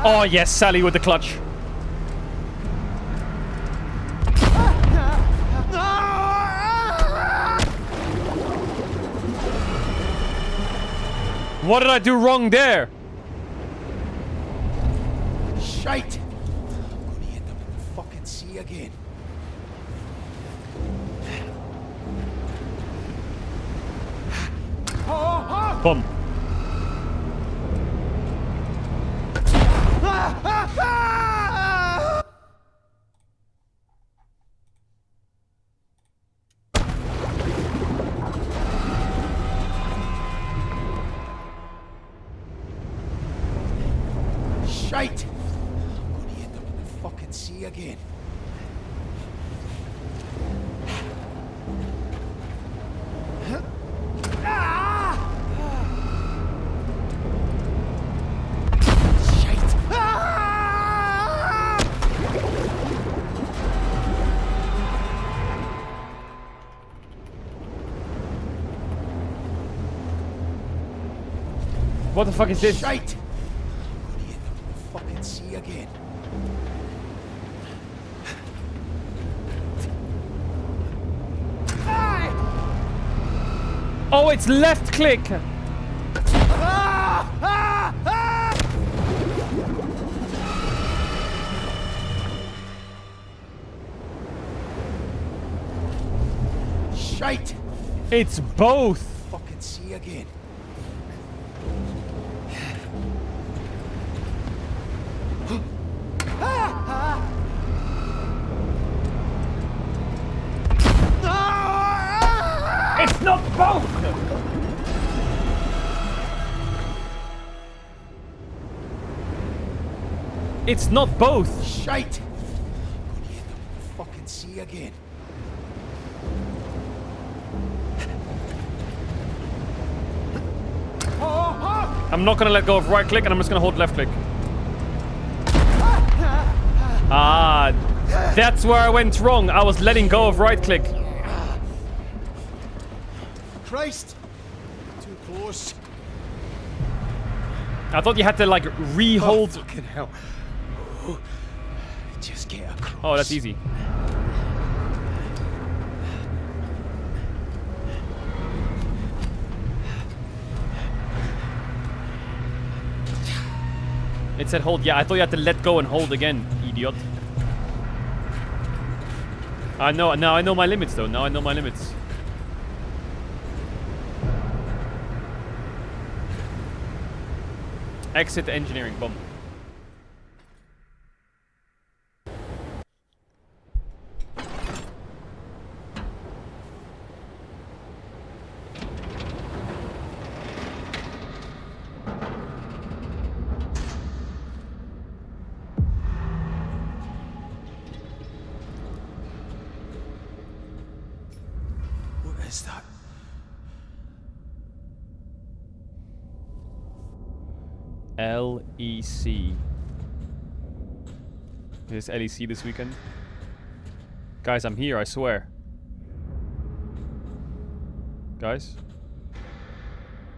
Oh yes, Sally with the clutch. What did I do wrong there? Shite! I'm gonna end up in the fucking sea again. Boom. Shite! I'm gonna end up in the fucking sea again. What the fuck is this? Shite! I'm gonna end up in the fucking sea again. Oh, it's left click. Shite! It's both. Fucking sea again. It's not both. It's not both. Shite! I'm gonna end up in the fucking sea again. I'm not gonna let go of right click and I'm just gonna hold left click. Ah, that's where I went wrong. I was letting go of right click. Christ! close. I thought you had to like re-hold. Oh, fucking hell. Oh, just get across. Oh, that's easy. It said hold. Yeah, I thought you had to let go and hold again, idiot. I know. Now I know my limits, though. Now I know my limits. Exit engineering. Boom. What is that? LEC. Is LEC this weekend? Guys, I'm here, I swear. Guys?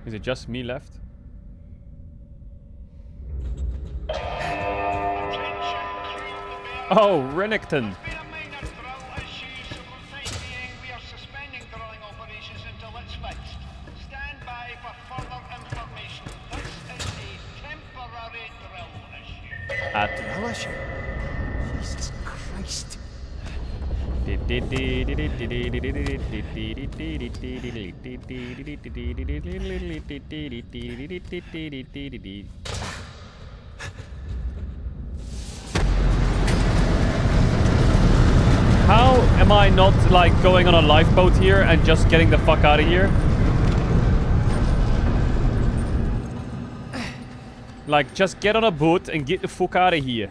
Is it just me left? Oh, Renekton. Drill issue? Jesus Christ. How am I not like going on a lifeboat here and just getting the fuck out of here? Like, just get on a boat and get the fuck out of here.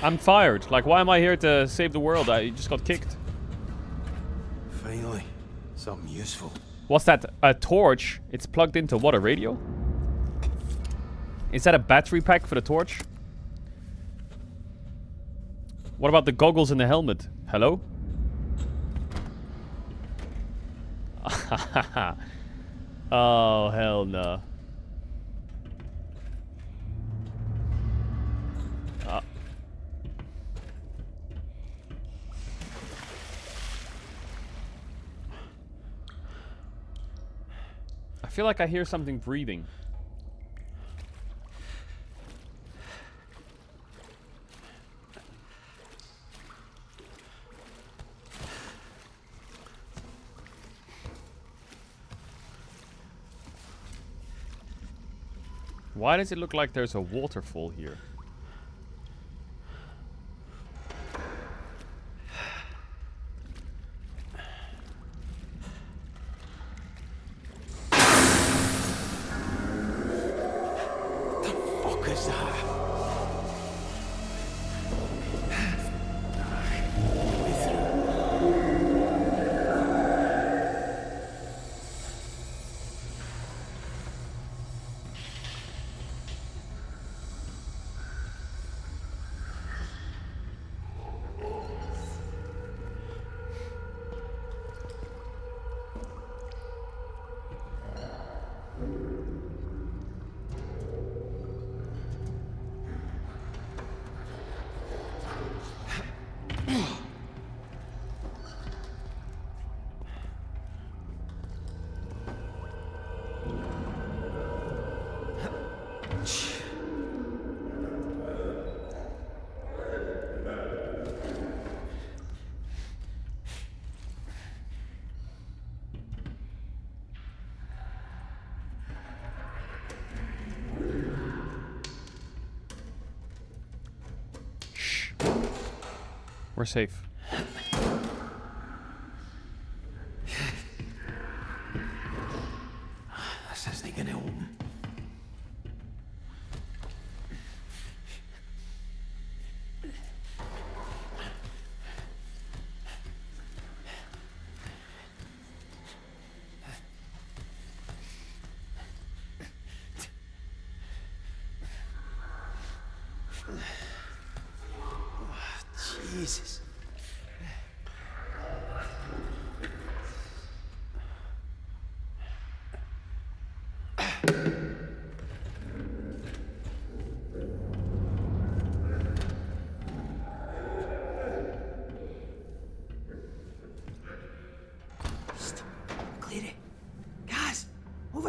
I'm fired. Like, why am I here to save the world? I just got kicked. Finally, something useful. What's that? A torch? It's plugged into what, a radio? Is that a battery pack for the torch? What about the goggles and the helmet? Hello? Oh, hell no. I feel like I hear something breathing. Why does it look like there's a waterfall here? What the fuck is that? We're safe. This isn't gonna open. Jesus.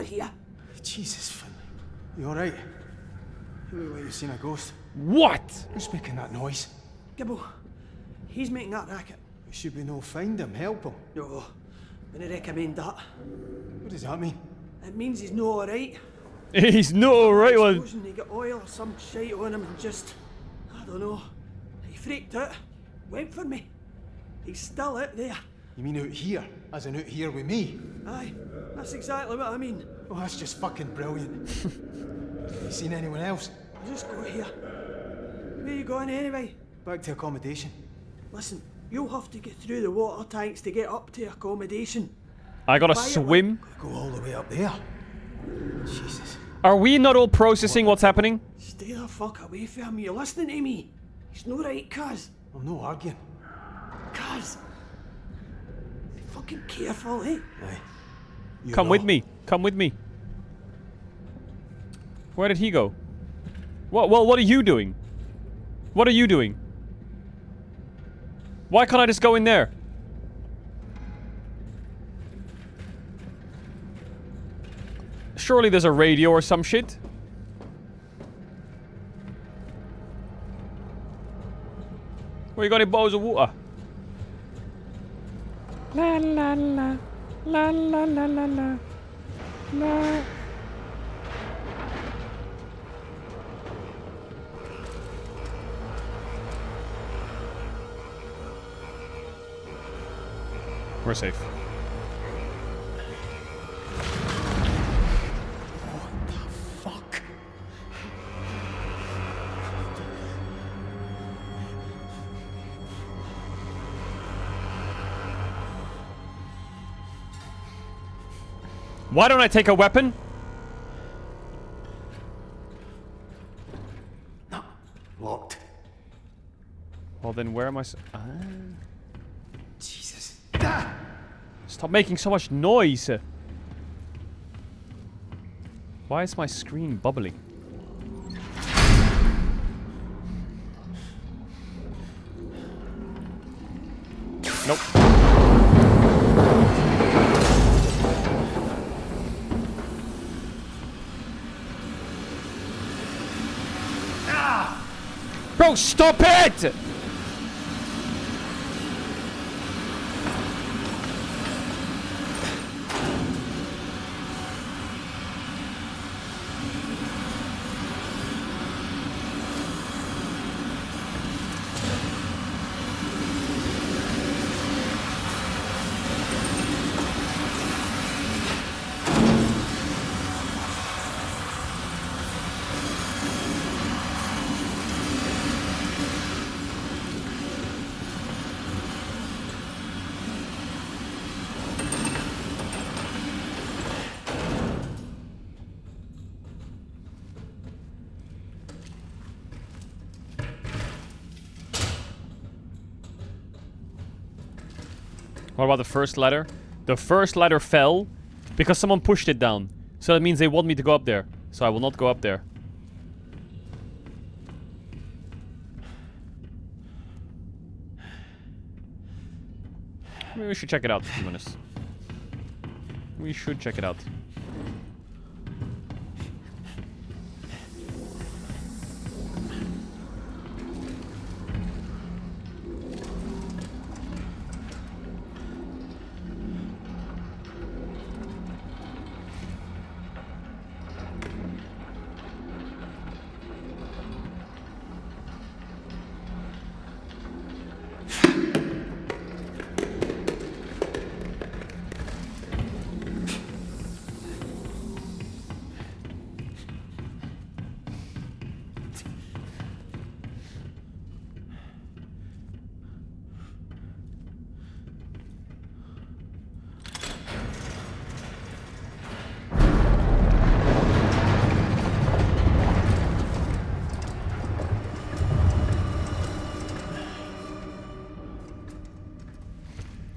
over here. Jesus, Finley. You alright? You look like you've seen a ghost. What? Who's making that noise? Gibbo, he's making that racket. Should we no find him, help him? No, wouldn't recommend that. What does that mean? It means he's no alright. He's not alright, one. Supposing he got oil or some shite on him and just, I don't know. He freaked out, went for me. He's still out there. You mean out here? As in out here with me? Aye, that's exactly what I mean. Oh, that's just fucking brilliant. You seen anyone else? I just got here. Where you going anyway? Back to accommodation. Listen, you'll have to get through the water tanks to get up to accommodation. I gotta Quietly. swim. Go all the way up there. Jesus. Are we not all processing what's happening? Stay the fuck away from him. You're listening to me. He's no right, Kaz. I'm no arguing. Kaz. Be fucking careful, eh? Aye. Come with me. Come with me. Where did he go? What are you doing? What are you doing? Why can't I just go in there? Surely there's a radio or some shit. Where you got any bottles of water? La la la. La la la la la. La. We're safe. What the fuck? Why don't I take a weapon? No. Locked. Well then where am I Jesus. Stop making so much noise. Why is my screen bubbling? Nope. Bro, stop it! What about the first ladder? The first ladder fell because someone pushed it down. So that means they want me to go up there. So I will not go up there. Maybe we should check it out, to be honest. We should check it out.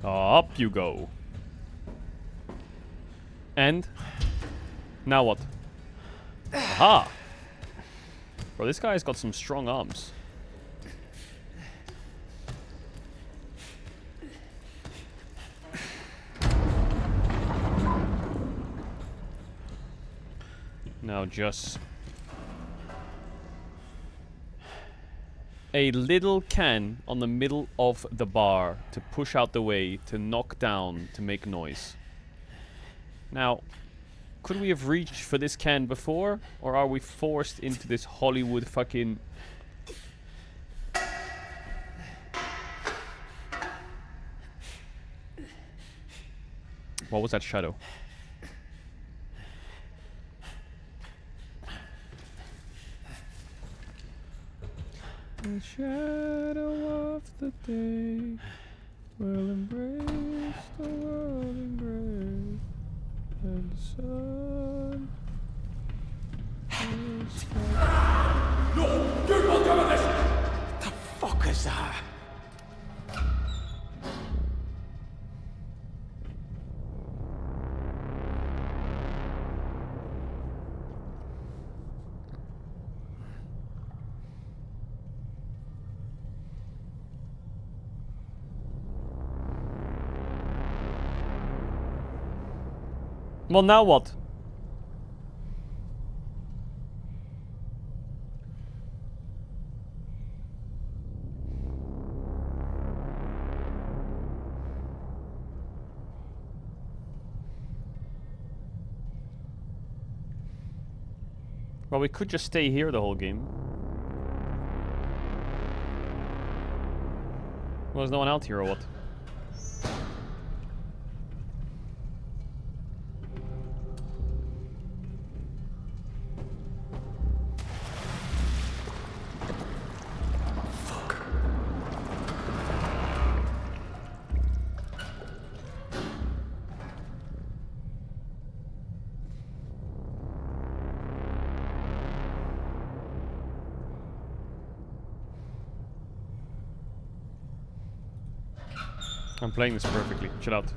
Up you go. And? Now what? Aha! Bro, this guy's got some strong arms. Now just a little can on the middle of the bar to push out the way, to knock down, to make noise. Now, could we have reached for this can before? Or are we forced into this Hollywood fucking... What was that shadow? The shadow of the day will embrace the world in gray, and the sun will stop. No! You're not coming this! What the fuck is that? Well, now what? Well, we could just stay here the whole game. Well, there's no one out here or what? I'm playing this perfectly. Chill out.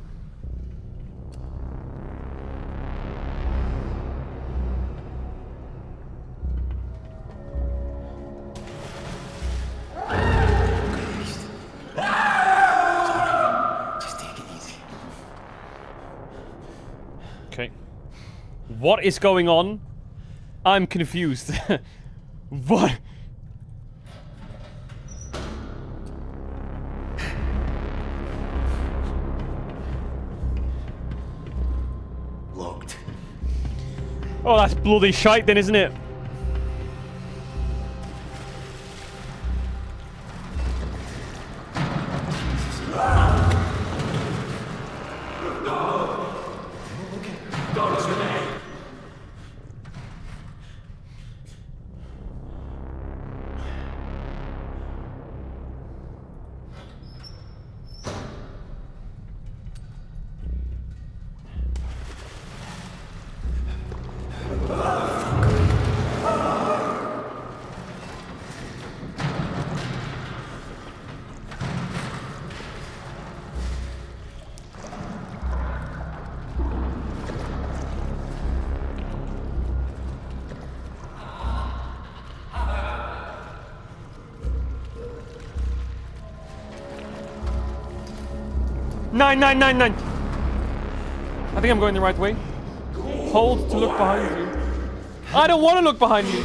Just take it easy. Okay. What is going on? I'm confused. What? Locked. Oh, that's bloody shite then, isn't it? Nine. I think I'm going the right way. Hold to look behind you. I don't want to look behind me.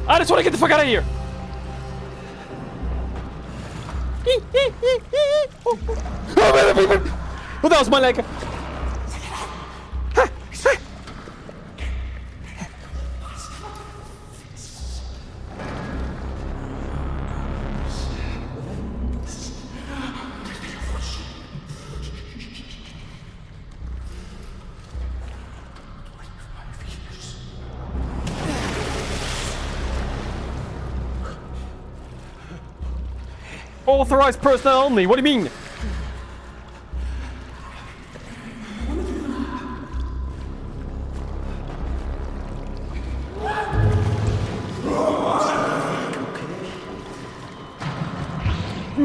I just want to get the fuck out of here. Oh, that was my leg. Authorized personnel only. What do you mean?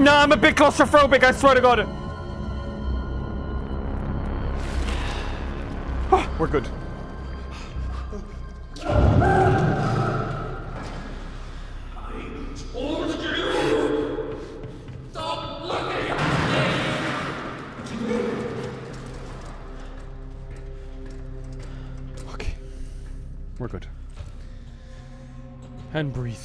Nah, I'm a bit claustrophobic, I swear to God. Oh, we're good. We're good. And breathe.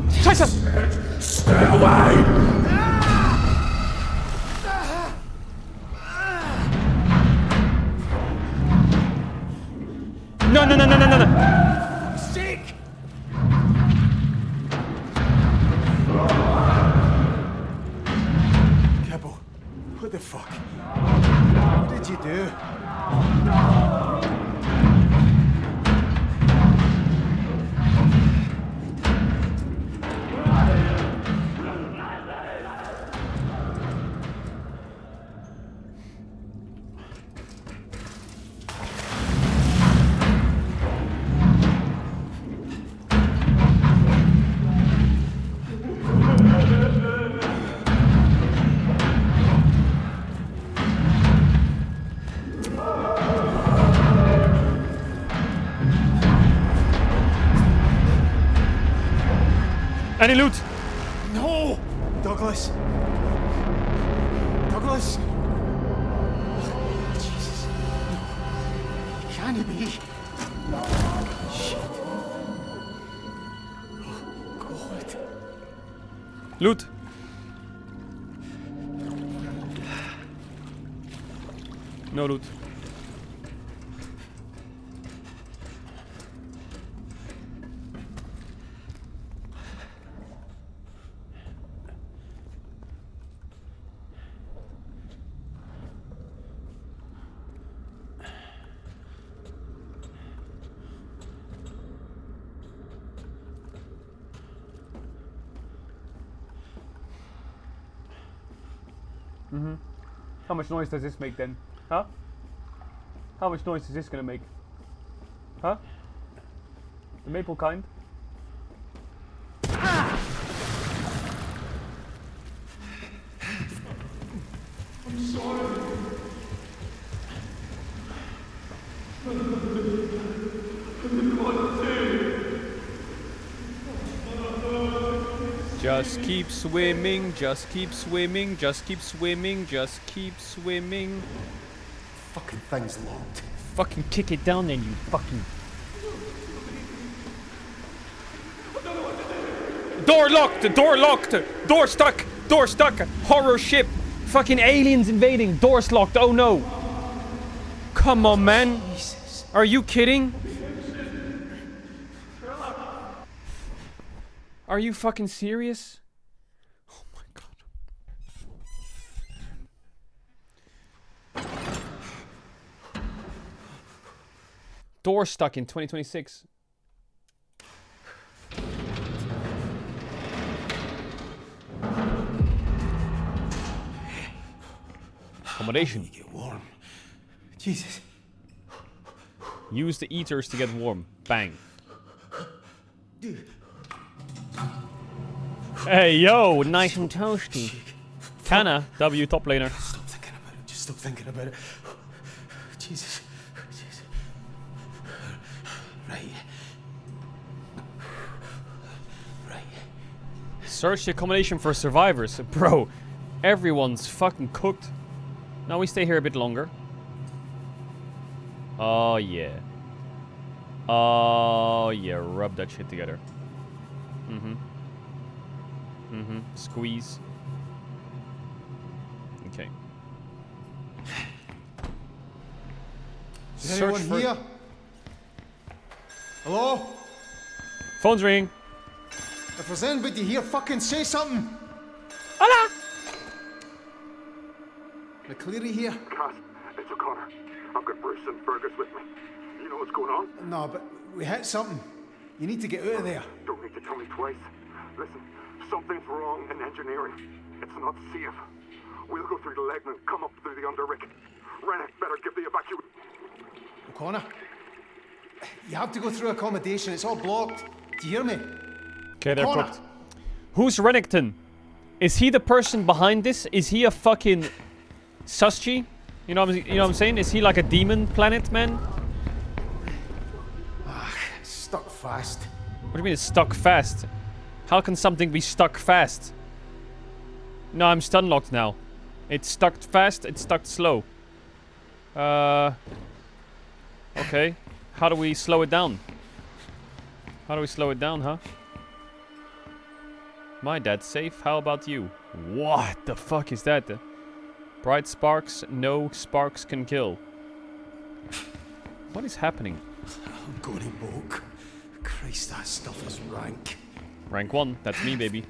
Scheiße! Stay away! No, no, no, no, no, no, no! Sick! Kibble, what the fuck? What did you do? Any loot? No! Douglas! Douglas! Jesus. No. Can it be? Shit. Oh, God. Loot. No loot. Mm-hmm. How much noise does this make then? Huh? How much noise is this gonna make? Huh? The maple kind? I'm sorry. Just keep swimming, just keep swimming, just keep swimming, just keep swimming. Fucking thing's locked. Fucking kick it down then, you fucking... Door locked, door locked, door stuck, door stuck, horror ship, fucking aliens invading, doors locked, oh no. Come on, man. Jesus. Are you kidding? Are you fucking serious? Oh my god. Door stuck in 2026. Accommodation. Get warm. Jesus. Use the eaters to get warm. Bang. Dude. Hey, yo, nice and toasty. Kana, W top laner. Stop thinking about it. Just stop thinking about it. Jesus. Jesus. Right. Right. Search the accommodation for survivors. Bro, everyone's fucking cooked. Now we stay here a bit longer. Oh, yeah. Oh, yeah, rub that shit together. Mm-hmm. Mm-hmm. Squeeze. Okay. Is anyone here? Hello? Phone's ringing. If there's anybody here, fucking say something. Hola! McCleary here? Cass, it's O'Connor. I've got Bruce and Fergus with me. You know what's going on? No, but we hit something. You need to get out of there. Don't need to tell me twice. Listen, something's wrong in engineering. It's not safe. We'll go through the Legman, come up through the underrick. Rennick better give the evacuation. O'Connor? You have to go through accommodation. It's all blocked. Do you hear me? Okay, they're O'Connor. cooked. Who's Rennington? Is he the person behind this? Is he a fucking Suschi? You know what I'm saying? Is he like a demon planet, man? Stuck fast. What do you mean it's stuck fast? How can something be stuck fast? No, I'm stun locked now. It's stuck fast, it's stuck slow. Okay. How do we slow it down? How do we slow it down, huh? My dad's safe, how about you? What the fuck is that? Bright sparks, no sparks can kill. What is happening? I'm going to book. Christ, that stuff is rank. Rank 1, that's me, baby.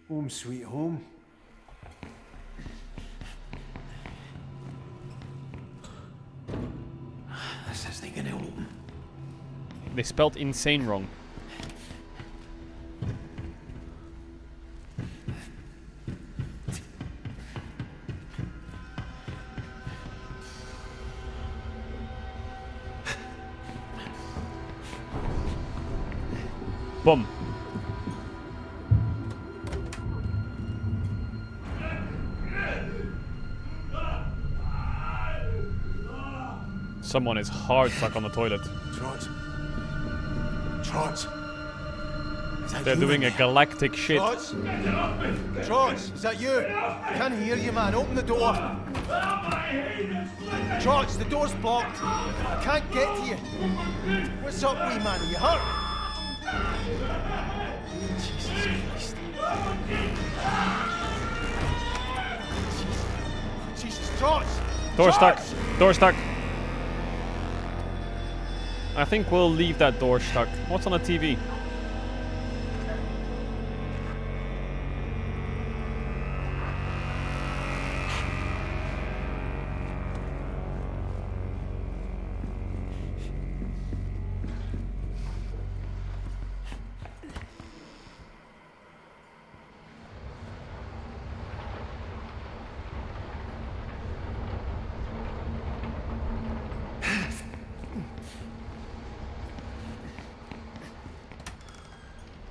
Home sweet home. This isn't gonna open. They spelled insane wrong. Boom. Someone is hard stuck on the toilet. Trots. They're doing a galactic shit. Trots, is that you? I can't hear you, man. Open the door. Trots, the door's blocked. I can't get to you. What's up, wee man? Are you hurt? Jesus Christ. Jesus, Trots! Door stuck. Door stuck. I think we'll leave that door stuck. What's on the TV?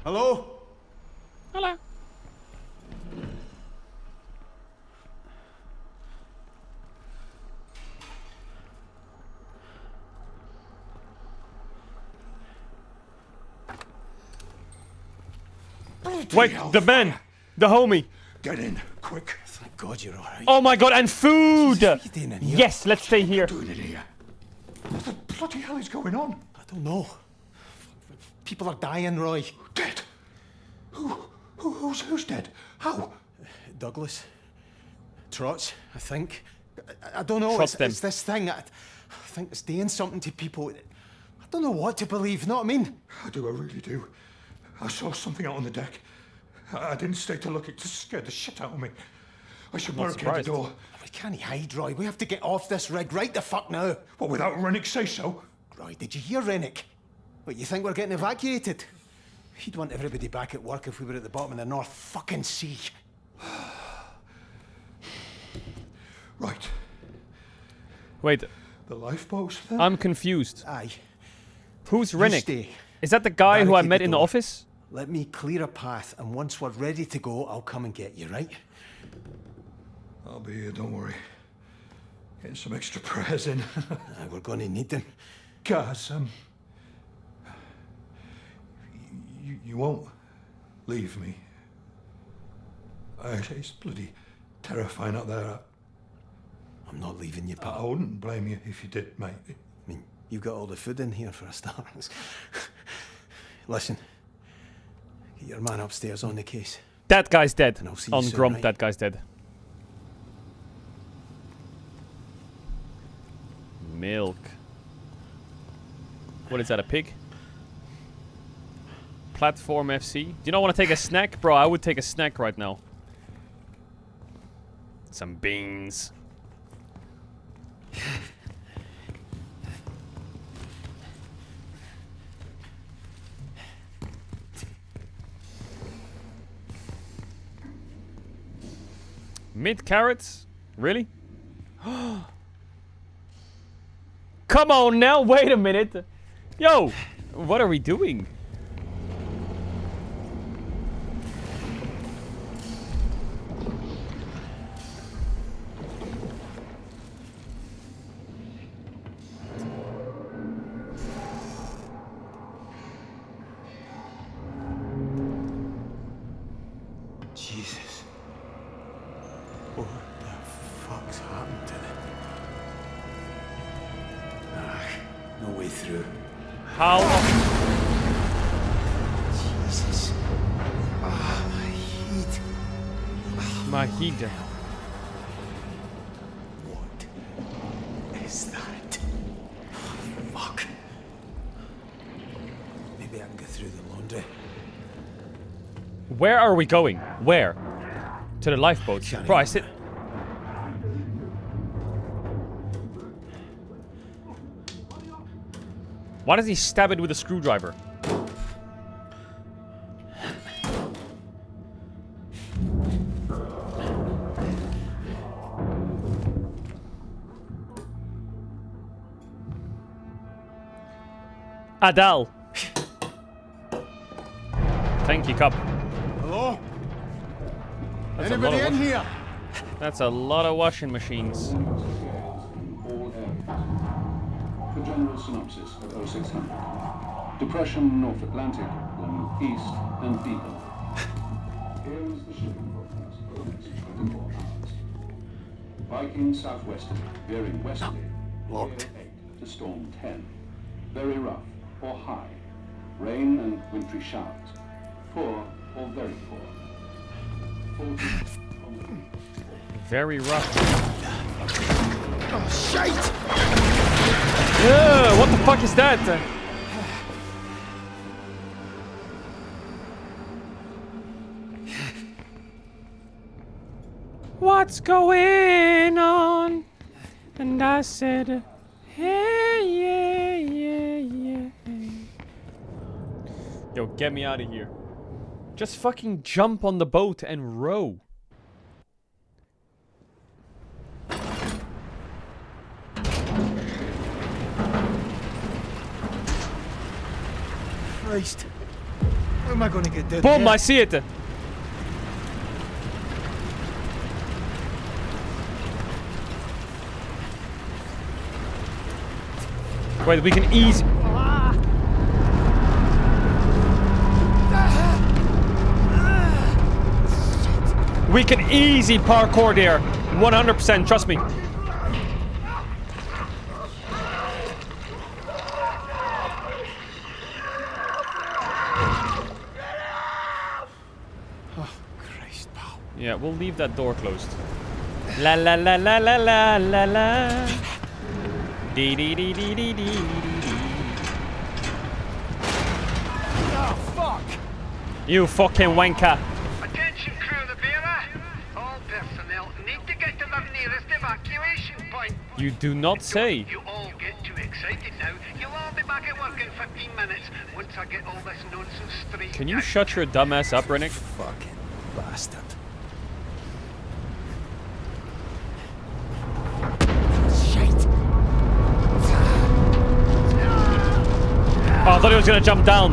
Hello? Hello. Wait, the man! The homie! Get in, quick. Thank God you're alright. Oh my god, and food! What are you doing in here? Yes, let's stay here. Doing it here. What the bloody hell is going on? I don't know. People are dying, Roy. Dead? Who's dead? How? Douglas. Trots, I think. I don't know. Trust them. It's this thing. I think it's doing something to people. I don't know what to believe, know what I mean? I really do. I saw something out on the deck. I didn't stay to look. It just scared the shit out of me. I should barricade the door. We can't hide, Roy. We have to get off this rig right the fuck now. What, without Rennick say so? Roy, did you hear Rennick? What, you think we're getting evacuated? He'd want everybody back at work if we were at the bottom of the North fucking Sea. Right. Wait. The lifeboats then? I'm confused. Aye. Who's You Rennick? stay. Is that the guy who I Barricade met the in the door. office? Let me clear a path, and once we're ready to go, I'll come and get you, right? I'll be here, don't worry. Getting some extra prayers in. We're going to need them. Guys, you won't leave me. It's bloody terrifying out there. I'm not leaving you, pal. I wouldn't blame you if you did, mate. I mean, you got all the food in here for a start. Listen, get your man upstairs on the case. That guy's dead. And I'll see you On soon, Grump, right? that guy's dead. Milk. What is that, a pig? Platform FC. Do you not want to take a snack? Bro, I would take a snack right now. Some beans. Mid carrots? Really? Come on now, wait a minute. Yo, what are we doing? No way through. How? Jesus. Ah, my heat. My heat. What is that? Fuck. Maybe I can get through the laundry. Where are we going? Where? To the lifeboats. Bro, I sit. Why does he stab it with a screwdriver? Adal. Thank you, Cup. Hello? That's Anybody in here? That's a lot of washing machines. For general synopsis of 0600. Depression North Atlantic will move east and deepen. Here is the shipping forecast for the next 24 hours. Viking southwesterly, veering westerly. Locked. 8 to storm 10. Very rough or high. Rain and wintry showers. Poor or very poor. 40 on the Very rough. Oh, shite! What the fuck is that? What's going on? And I said, hey, yeah, yeah, yeah. Yo, get me out of here. Just fucking jump on the boat and row. Christ. How am I going to get down Boom, there? I see it. Wait, we can ease. We can easy parkour there. 100%, trust me. Oh, Christ, pal. Yeah, we'll leave that door closed. La la la la la la la la. Dee dee dee dee dee dee dee. Oh, fuck! You fucking wanker. Attention, crew of the bearer. All personnel need to get to their nearest evacuation point. You do not say. You all get too excited now. You'll all be back at work in 15 minutes once I get all this nonsense straight. Can you shut your dumb ass up, Rennick? Fucking bastard. Oh, I thought he was gonna jump down.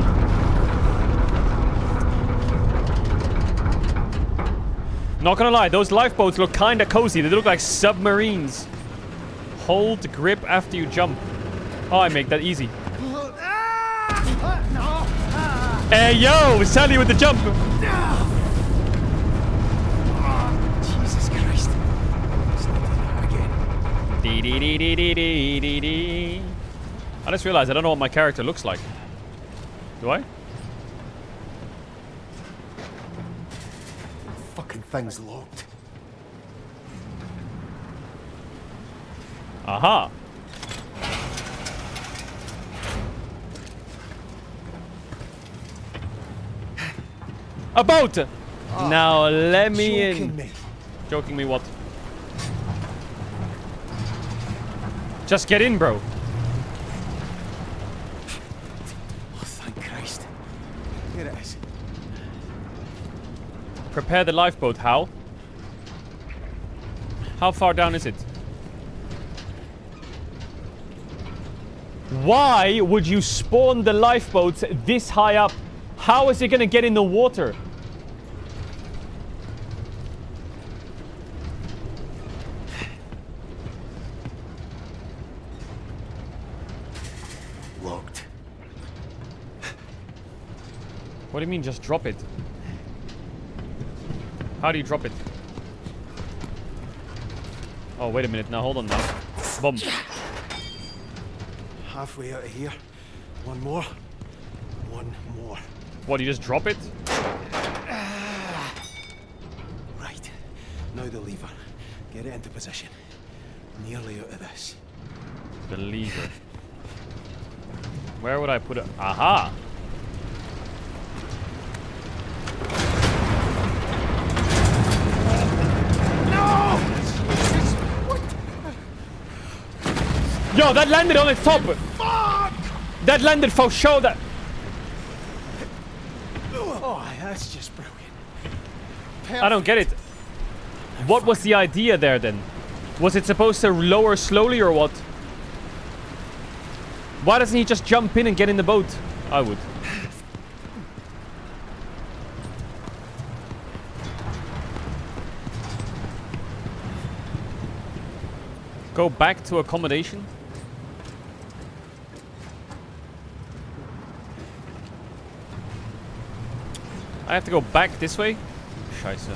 Not gonna lie, those lifeboats look kinda cozy. They look like submarines. Hold grip after you jump. Oh, I make that easy. Hey, yo! Sally with the jump! Jesus Christ. It's not doing that again. Dee dee dee dee dee dee dee dee. I just realized I don't know what my character looks like. Do I? Fucking thing's locked. Aha! A boat! Now let me in. Joking me. Joking me what? Just get in, bro. Oh, thank Christ. Here it is. Prepare the lifeboat. How? How far down is it? Why would you spawn the lifeboats this high up? How is it gonna get in the water? Locked. What do you mean just drop it? How do you drop it? Oh, wait a minute. Now, hold on now. Boom. halfway out of here. One more. One more. What, you just drop it? Right. Now the lever. Get it into position. Nearly out of this. The lever. Where would I put it? Aha! Yo, that landed on its top! Fuck! That landed for sure. That. Oh, that's just brilliant. I don't get it. What was the idea there then? Was it supposed to lower slowly or what? Why doesn't he just jump in and get in the boat? I would. Go back to accommodation. I have to go back this way? Scheiße.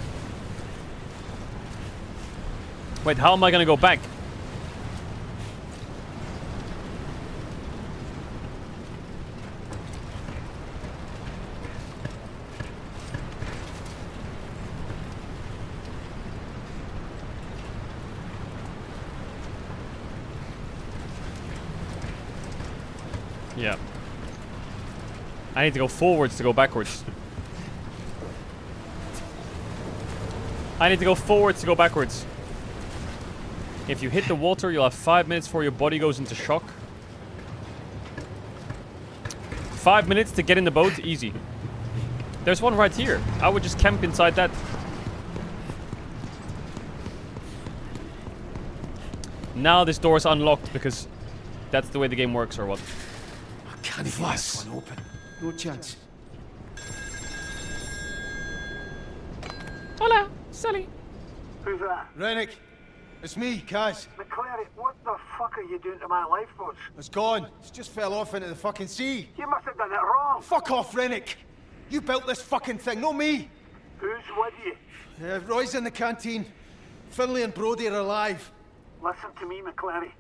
Wait, how am I gonna go back? Yeah. I need to go forwards to go backwards. I need to go forwards to go backwards. If you hit the water, you'll have 5 minutes before your body goes into shock. 5 minutes to get in the boat, easy. There's one right here. I would just camp inside that. Now this door is unlocked because that's the way the game works, or what? I can't get this one open. No chance. Hola, Sally. Who's that? Rennick. It's me, Kaz. McClary, what the fuck are you doing to my lifeboats? It's gone. It just fell off into the fucking sea. You must have done it wrong. Fuck off, Rennick. You built this fucking thing, not me. Who's with you? Roy's in the canteen. Finlay and Brody are alive. Listen to me, McClary.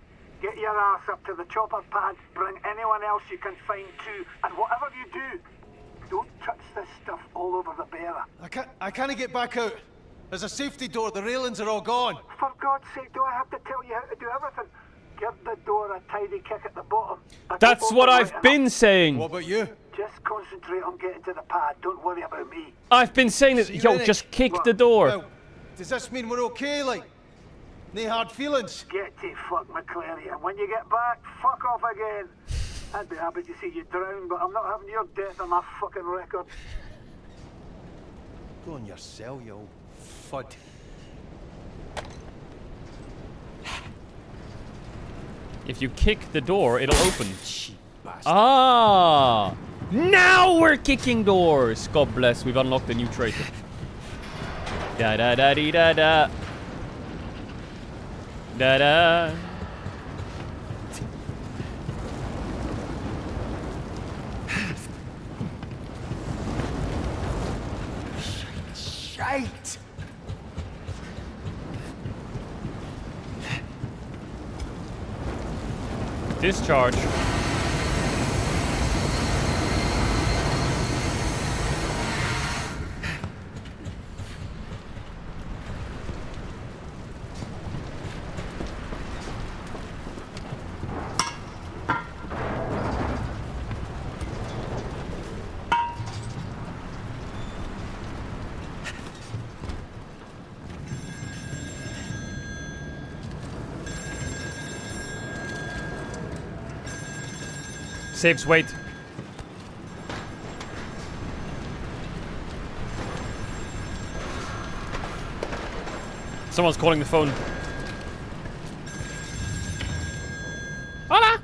Get your ass up to the chopper pad. Bring anyone else you can find too. And whatever you do, don't touch this stuff all over the bearer. I can't get back out. There's a safety door. The railings are all gone. For God's sake, do I have to tell you how to do everything? Give the door a tidy kick at the bottom. That's what I've been saying. What about you? Just concentrate on getting to the pad. Don't worry about me. I've been saying that. Yo, just kick the door. Well, does this mean we're okay, like? No hard feelings? Get to fuck, McClary, and when you get back, fuck off again. I'd be happy to see you drown, but I'm not having your death on my fucking record. Go on your cell, you old fud. If you kick the door, it'll open. Ah! Now we're kicking doors! God bless, we've unlocked a new trait. Da da da dee da da. Da da. Shite! Discharge. Saves weight. Someone's calling the phone. Hola!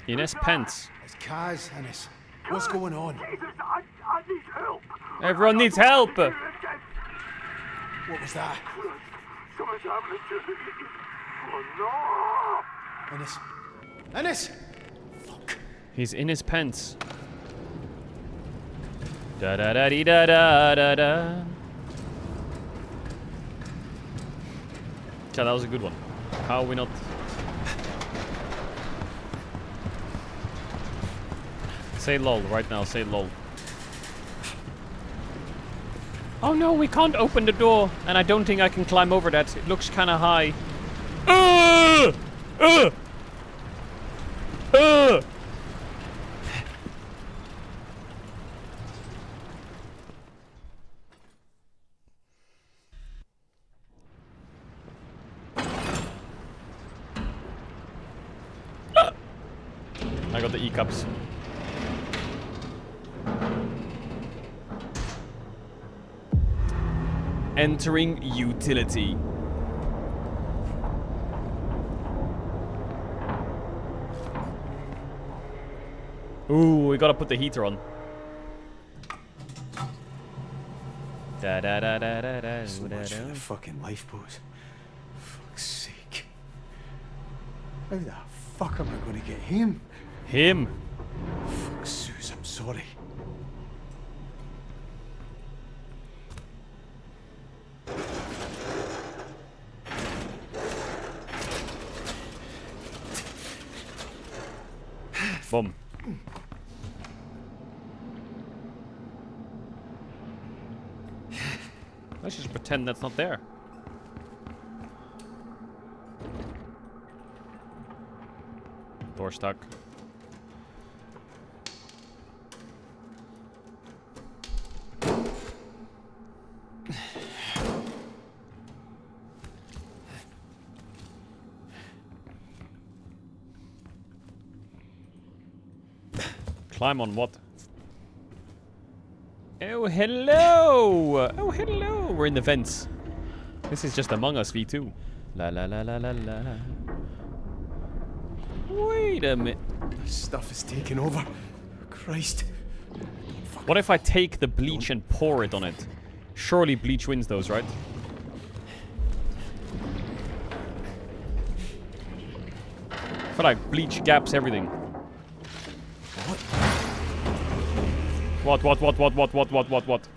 Ines Pence. It's Kaz, Ennis. What's going on? Jesus, I need help. Everyone needs help. What was that? Something's happening to me. Oh no! Ennis. Ennis! He's in his pants. Da da da dee da da da da. Yeah, that was a good one. How are we not? Say lol right now, say lol. Oh no, we can't open the door, and I don't think I can climb over that. It looks kind of high. I got the E-cups. Entering utility. Ooh, we gotta put the heater on. Da da da da da da. So much for the fucking lifeboats. Fuck's sake. How the fuck am I going to get him? Him? Fuck, Suze, I'm sorry. Boom. Let's just pretend that's not there. Door stuck. Climb on what? Oh, hello! Oh, hello! We're in the vents. This is just Among Us V2. La la la la la la. Wait a minute. This stuff is taking over. Christ. What if I take the bleach and pour it on it? Surely bleach wins those, right? I feel like bleach gaps everything. What? What?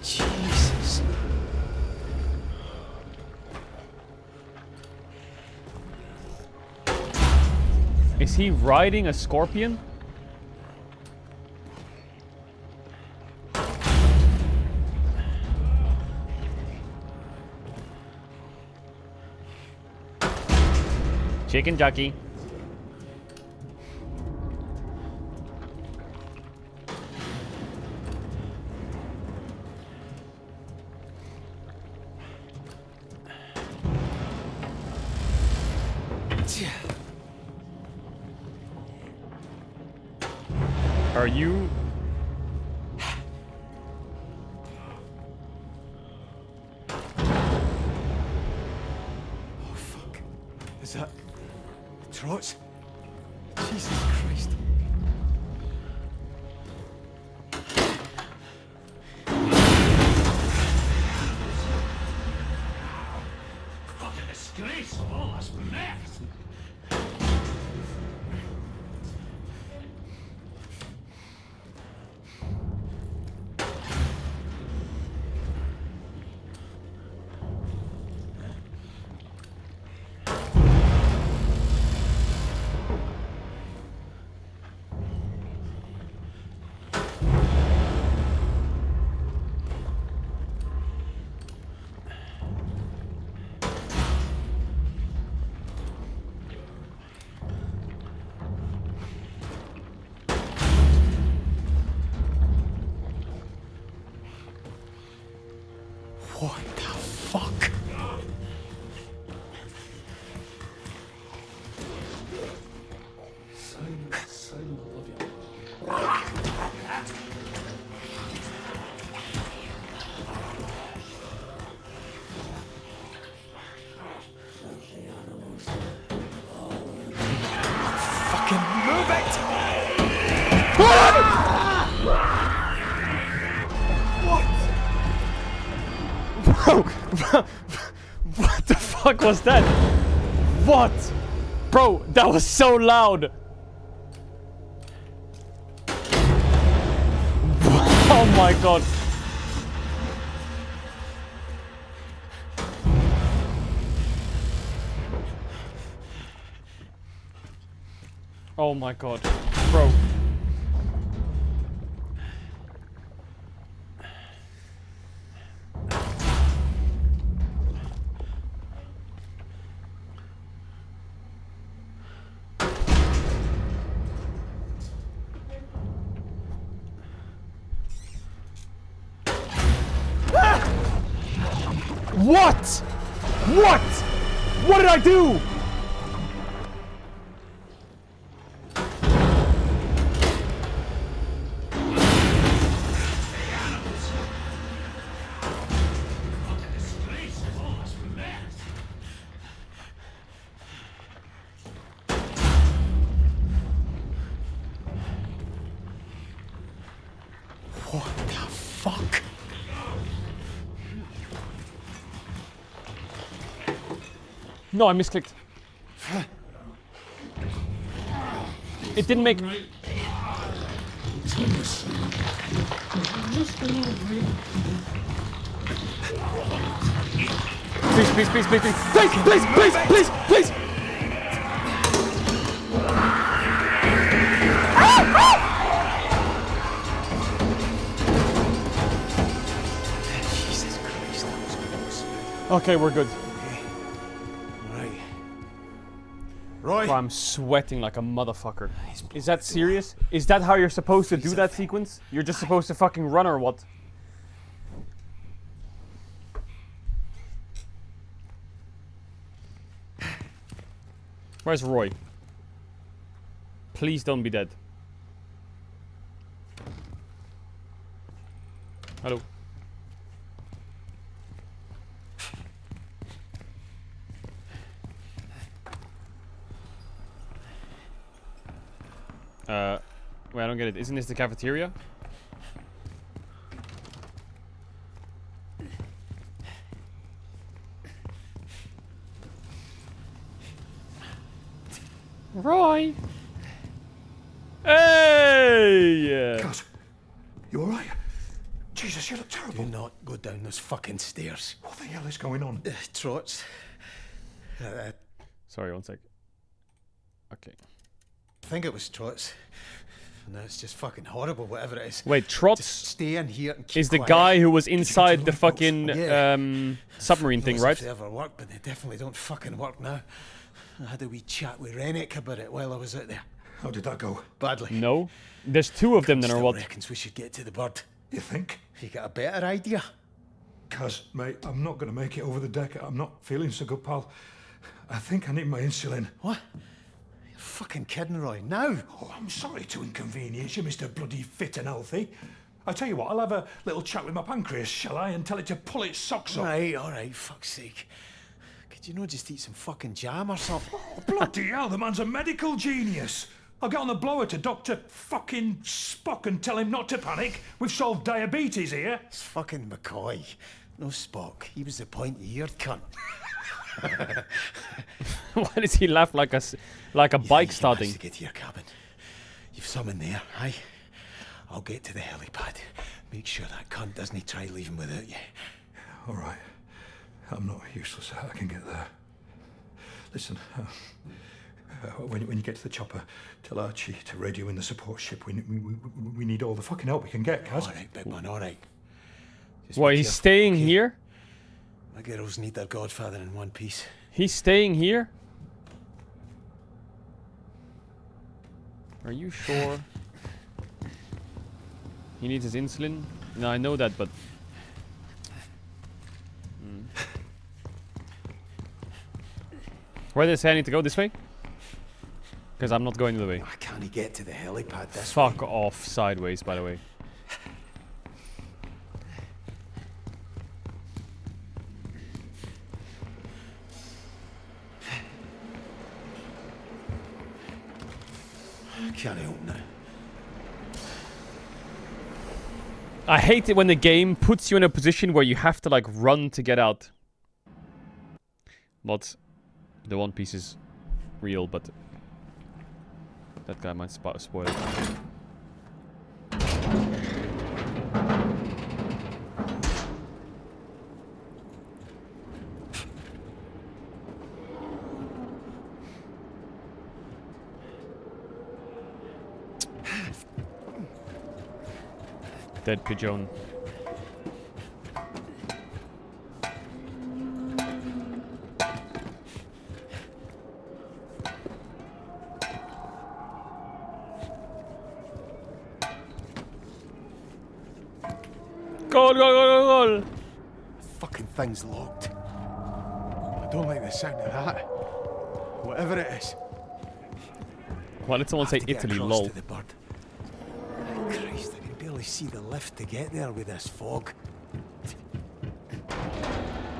Jesus. Is he riding a scorpion? Chicken jockey. Are you? Oh fuck. Is that Trots? Jesus Christ. Fucking disgrace! All this mess! What the fuck? Fucking move it! Bro, what the fuck was that? What? Bro, that was so loud. Oh my god. Oh my god. Bro. What? What? What did I do? What the fuck? No, I misclicked. It didn't make... Please, please, please, please, please, please, please, please, please, please! Jesus Christ, that was close. Okay, we're good. Right. Roy! Bro, I'm sweating like a motherfucker. Is that serious? Is that how you're supposed to do that sequence? You're just supposed to fucking run or what? Where's Roy? Please don't be dead. Hello. Wait, I don't get it. Isn't this the cafeteria? Roy! Hey! God, you alright? Jesus, you look terrible. Do not go down those fucking stairs. What the hell is going on? Trots. Sorry, one sec. Okay. I think it was Trots. No, it's just fucking horrible, whatever it is. Wait, Trots just stay in here and keep is the quiet. guy who was inside the fucking submarine thing, Those right? if they ever worked, but they definitely don't fucking work now. I had a wee chat with Rennick about it while I was out there. How did that go? Badly. No. There's two of them then, or what? Reckons we should get to the bird. You think? You got a better idea? Cuz, mate, I'm not going to make it over the deck. I'm not feeling so good, pal. I think I need my insulin. What? You're fucking kidding, Roy. Now? Oh, I'm sorry to inconvenience you, Mr. Bloody Fit and Healthy. I tell you what, I'll have a little chat with my pancreas, shall I, and tell it to pull its socks up. All right, fuck's sake. Could you not just eat some fucking jam or something? Oh, bloody hell, the man's a medical genius. I'll get on the blower to Dr. fucking Spock and tell him not to panic. We've solved diabetes here. It's fucking McCoy. No Spock. He was the point-eared cunt. Why does he laugh like a bike starting? To get to your cabin. You've some in there, aye? I'll get to the helipad. Make sure that cunt doesn't try leaving without you. All right. I'm not useless. I can get there. Listen, when you get to the chopper, tell Archie to radio in the support ship. We need all the fucking help we can get, Kaz. All right, big one, all right. What, he's staying here? My girls need their godfather in one piece. He's staying here? Are you sure? He needs his insulin? No, I know that, but... Where did they say I need to go? This way? Because I'm not going the way. I can't get to the helipad this Fuck off sideways, by the way. Can't help now. I hate it when the game puts you in a position where you have to like run to get out. But The One Piece is real, but that guy might spoil it. Dead pigeon. Goal, goal, goal, goal, goal! Fucking thing's locked. I don't like the sound of that. Whatever it is. Why did someone say Have to get Italy, across lol? to the bird. Oh, Christ, I can barely see the lift to get there with this fog.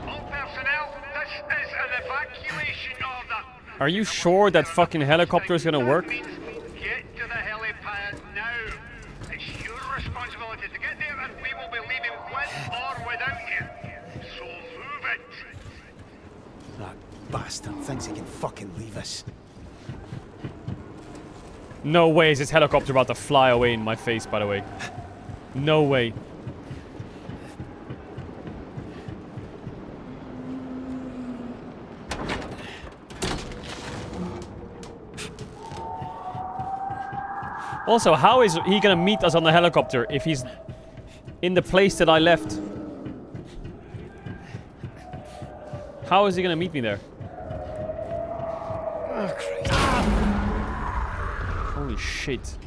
All personnel, this is an evacuation order. Are you sure that fucking helicopter is gonna work? Get to the helipad now. It's your responsibility to get there, and we will be leaving with or without you. So move it. That bastard thinks he can fucking leave us. No way is this helicopter about to fly away in my face, by the way. No way. Also, how is he gonna meet us on the helicopter if he's in the place that I left? How is he gonna meet me there? Oh, Christ. Holy shit.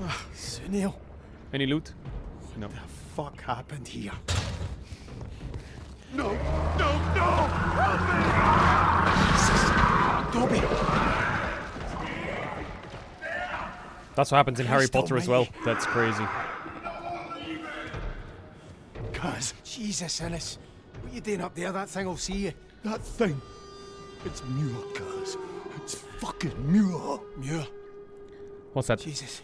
Oh, Sunil. Any loot? No. What the fuck happened here? No, no, no! Help me! Dobby! That's what happens in Harry Potter as well. That's crazy. Cuz, Jesus, Ennis. What you doing up there? That thing will see you. That thing? It's Muir, cuz. It's fucking Muir. Muir. What's that? Jesus.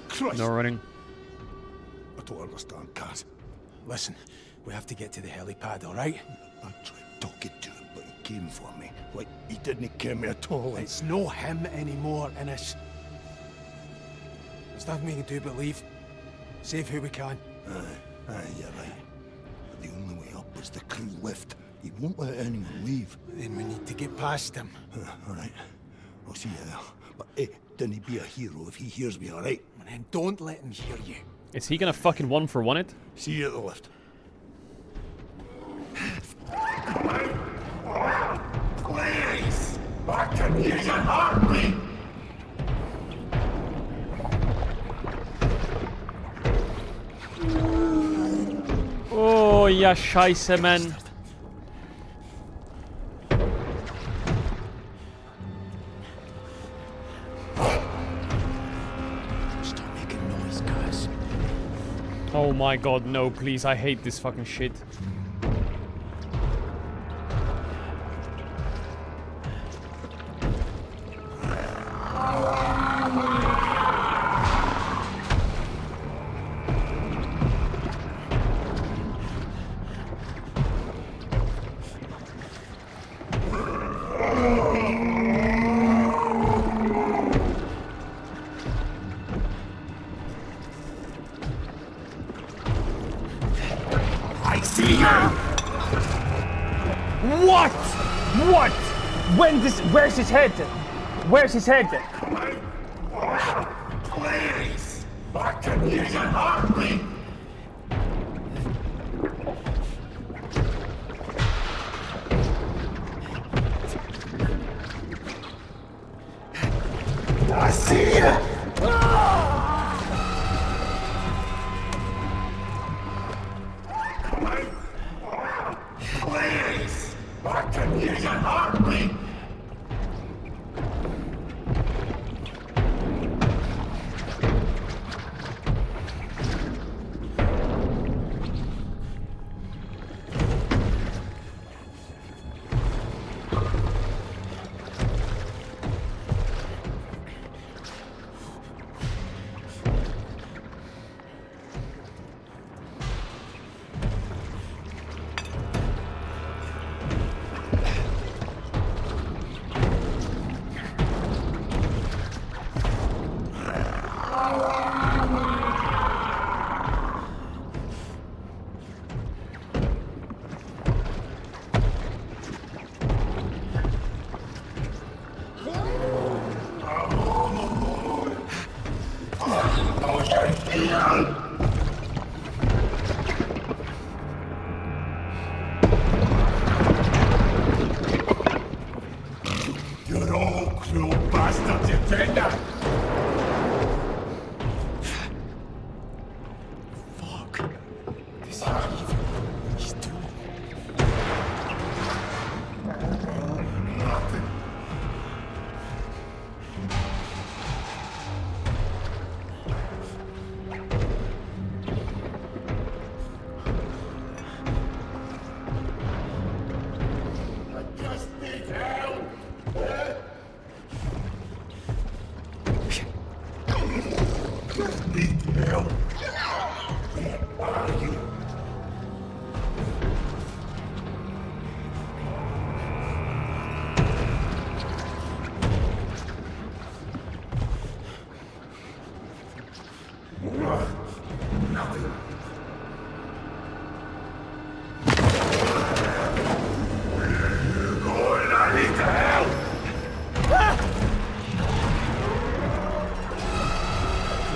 Christ. No running. I don't understand, cuz. Listen, we have to get to the helipad, alright? I tried talking to him, but he came for me. Like, he didn't care me at all. It's no him anymore, Ennis. There's nothing we can do but leave. Save who we can. Aye, you're right. But the only way up is the crew lift. He won't let anyone leave. Then we need to get past him. Alright. I'll see you there. But don't he be a hero if he hears me, alright? And then don't let him hear you. Is he gonna fucking 1-for-1 it? See you at the lift. Please! I can use an heartbeat! Oh, ja, scheiße, man. Stop making noise, guys. Oh my god, no, please. I hate this fucking shit. What? What? Where's his head? Where's his head? Please! I can use an heartbeat! I see you! Please! I can use an heartbeat!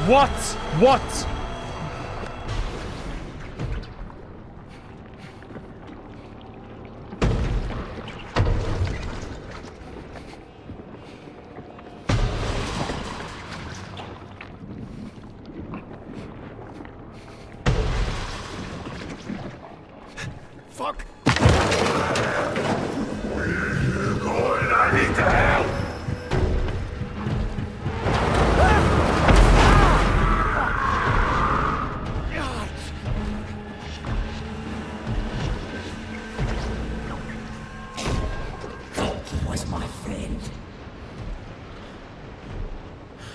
What? What? Fuck! Where you going? I need to help! That was my friend.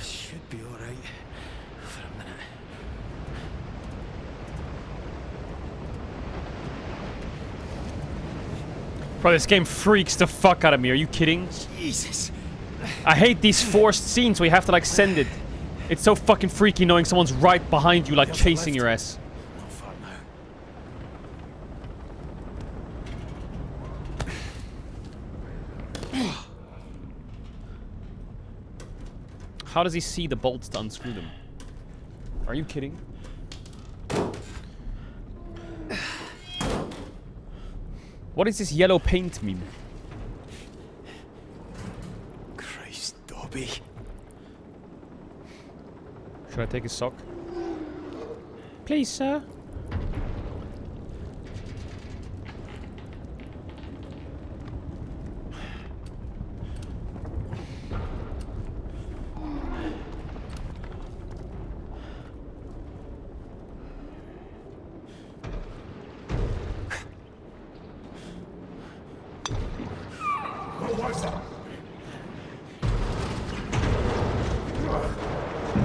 Should be alright for a minute. Bro, this game freaks the fuck out of me. Are you kidding? Jesus. I hate these forced scenes where you have to like send it. It's so fucking freaky knowing someone's right behind you, like chasing your ass. Not far now. How does he see the bolts to unscrew them? Are you kidding? What is this yellow paint meme? Christ, Dobby. Should I take his sock? Please, sir. What was that?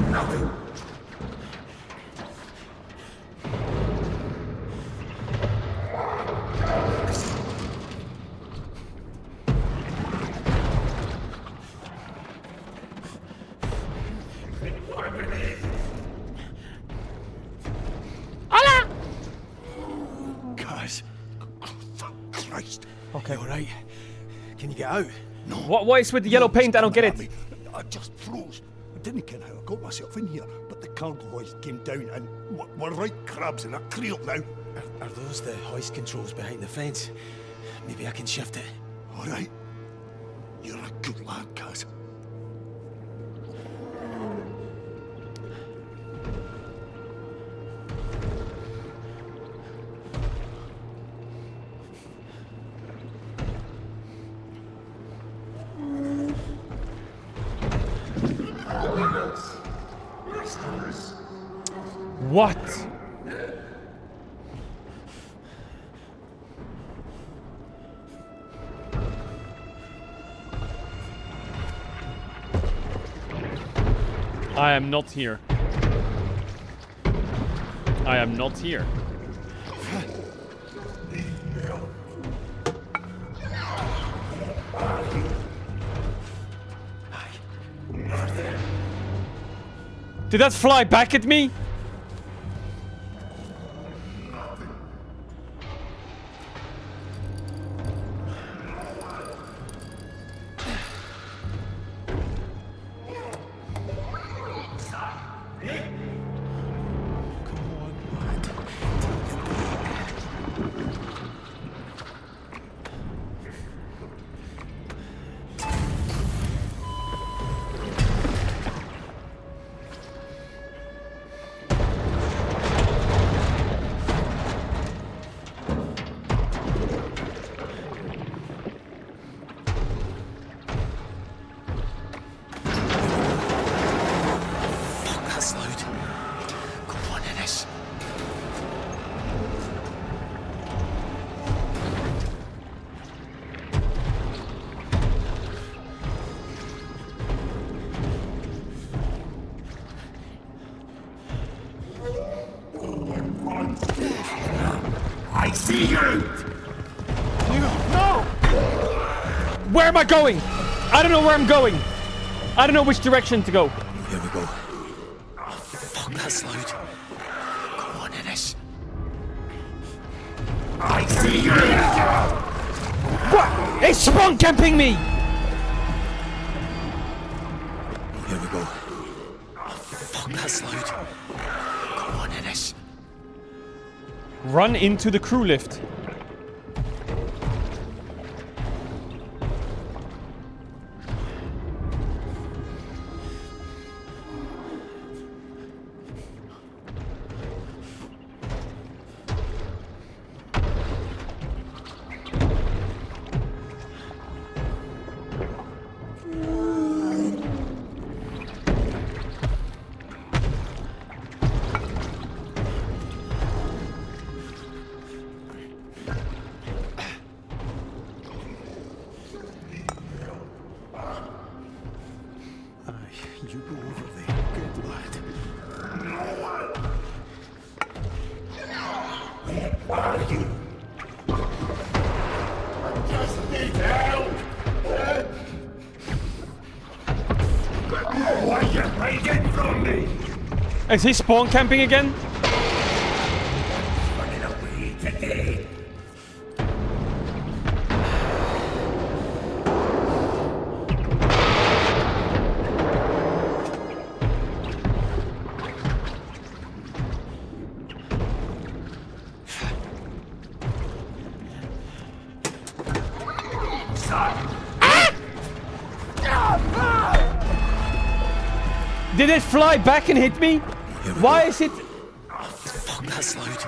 Nothing. Hola! Guys. Christ. Okay. Alright. Can you get out? No. What is with the yellow paint? I don't get it. I just froze. I didn't care how I got myself in here, but the cargo hoist came down and we're right crabs in a creel now. Are those the hoist controls behind the fence? Maybe I can shift it. Alright. You're a good lad, Kaz. What? I am not here. I am not here. Did that fly back at me? I see you! No! Where am I going? I don't know where I'm going. I don't know which direction to go. Here we go. Oh, fuck, that's loud. Come on, Ennis. I see you! What? It's spawn camping me! Here we go. Oh, fuck, that's that's loud. Come on, Ennis. Run into the crew lift. You go over there. Good lad. Where are you? I just need help! What are you hiding from me? Is he spawn camping again? Running away today. Did it fly back and hit me? Why is it... Fuck, that's loud.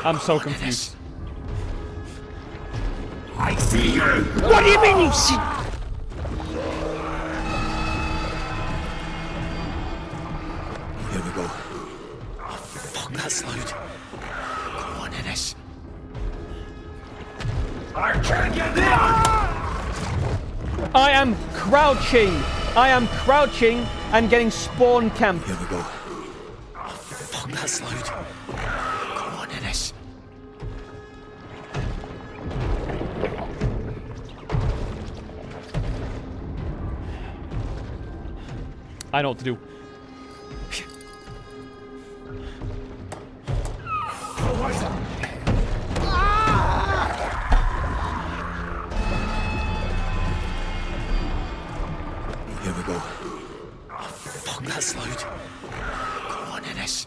I'm so confused. I see you! What do you mean you see? Here we go. Oh, fuck, that's loud. Come on, Ennis. I can't get there! I am crouching. I am crouching and getting spawn camped. Here we go. Oh, fuck, that's loud. Come on, Ennis. I know what to do. Here we go. Oh, fuck, that's loud. Come on, Ennis.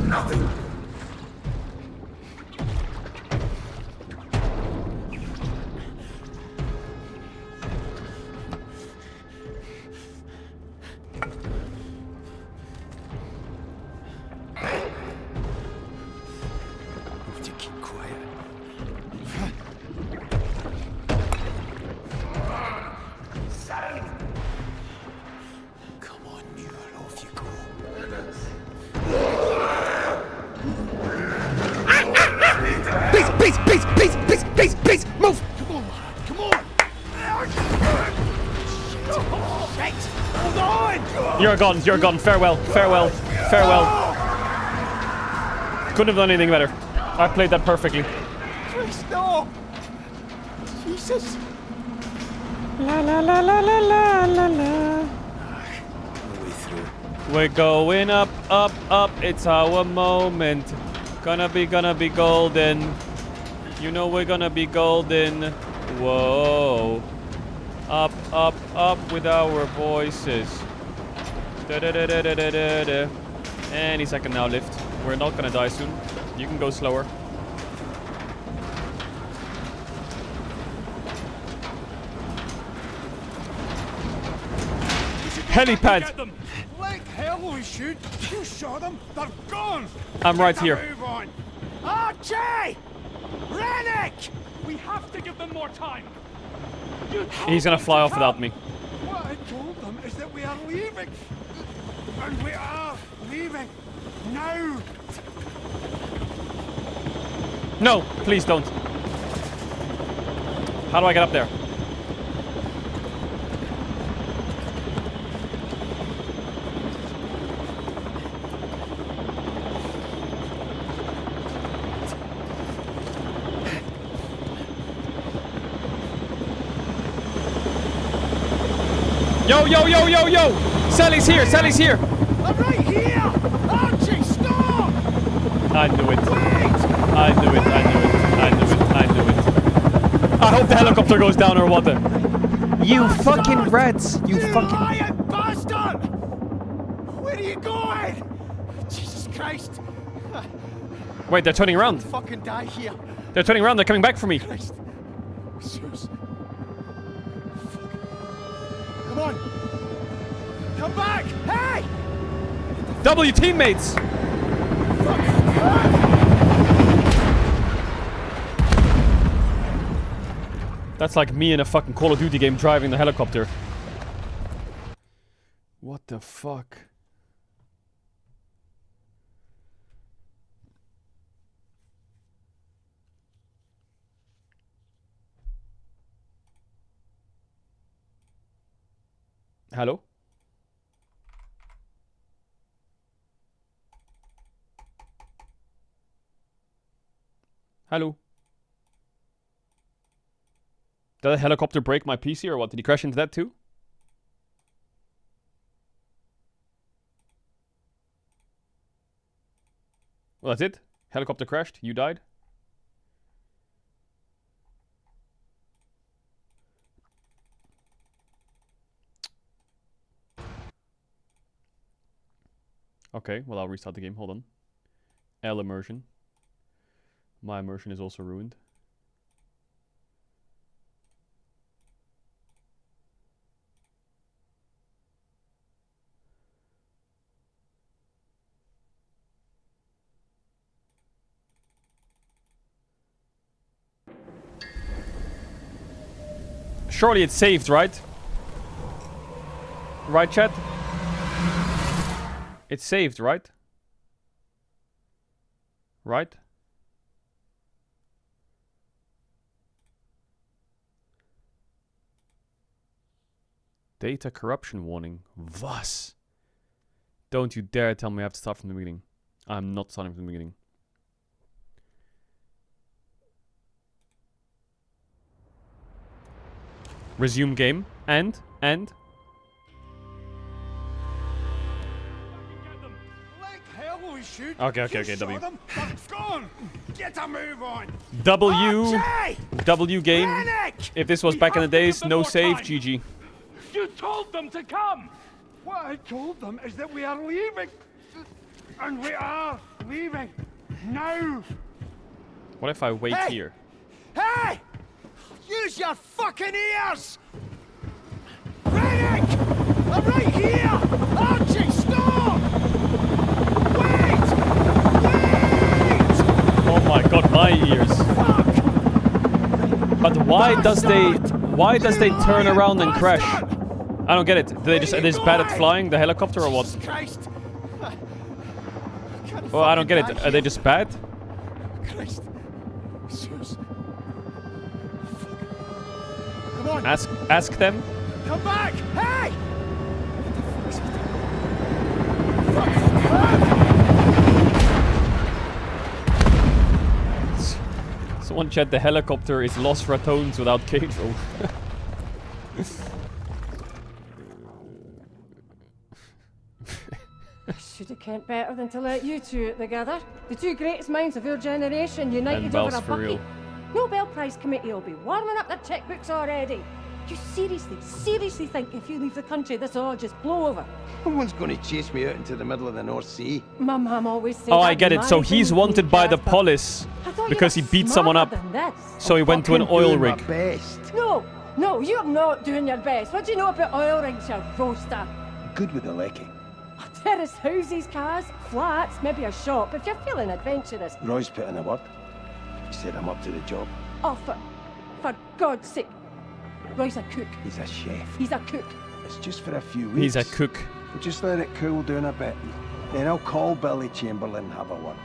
Nothing. Have to keep quiet. Come on, Muir, off you go. Peace, move! Come on, lad, come on! Shit! Hold on! You're gone. Farewell. Couldn't have done anything better. I played that perfectly. Please, no! Jesus! La la la la la la la la. No way through. We're going up, up, up. It's our moment. Gonna be golden. You know we're gonna be golden. Whoa. Up, up, up with our voices. Da da da da da da da da. Any second now, lift. We're not gonna die soon. You can go slower. Helipad. Like hell we should. You saw them. They're gone. I'm right Get a here. move on. Archie! Rennick! We have to give them more time. He's gonna fly off without me. What I told them is that we are leaving. And we are leaving. Now. No, please don't. How do I get up there? Yo, yo, yo, yo, yo! Sally's here, Sally's here! I'm right here! Archie, stop! I knew it. Wait! I knew it, I knew it, I knew it, I knew it. I hope the helicopter goes down or what the... You fucking rats! You fucking... lying bastard! Where are you going? Jesus Christ! Wait, they're turning around. I'll fucking die here. They're turning around, they're coming back for me. Christ. Zeus. Fuck. Come on! Come back! Hey! W teammates! That's like me in a fucking Call of Duty game driving the helicopter. What the fuck? Hello? Hello? Did a helicopter break my PC or what? Did he crash into that too? Well, that's it. Helicopter crashed. You died. Okay, well, I'll restart the game. Hold on. L immersion. My immersion is also ruined. Surely it's saved, right? Right, chat? It's saved, right? Right? Data corruption warning. Was. Don't you dare tell me I have to start from the beginning. I'm not starting from the beginning. Resume game. And. Okay, W. Get a move on. W game. If this was back in the days, no save, GG. You told them to come. What I told them is that we are leaving. And we are leaving. Now. What if I wait here? Hey! Use your fucking ears! Rennick! I'm right here! Archie, stop! Wait! Oh my god, my ears. Fuck! But why does they turn around and crash? I don't get it. Are they just bad at flying the helicopter or what? Christ. Well, I don't get it. Are they just bad? Christ. Zeus. Come on. Ask them. Come back! Hey! Someone chat the helicopter is Los Ratones without Caedrel. I should have kept better than to let you two out together. The two greatest minds of your generation united over a bucket. Nobel Prize committee will be warming up their checkbooks already. You seriously think if you leave the country, this will all just blow over? No one's going to chase me out into the middle of the North Sea. My mum always said. Oh, I get it. So he's wanted by the police because he beat someone up. So he went to an oil rig. No, you're not doing your best. What do you know about oil rigs, you roaster? Good with the lecking. Terrace houses, cars, flats, maybe a shop if you're feeling adventurous. Roy's put in a word. He said I'm up to the job. Oh, for God's sake. Roy's a cook. He's a chef. He's a cook. It's just for a few weeks. He's a cook. We'll just let it cool down a bit. Then I'll call Billy Chamberlain and have a word.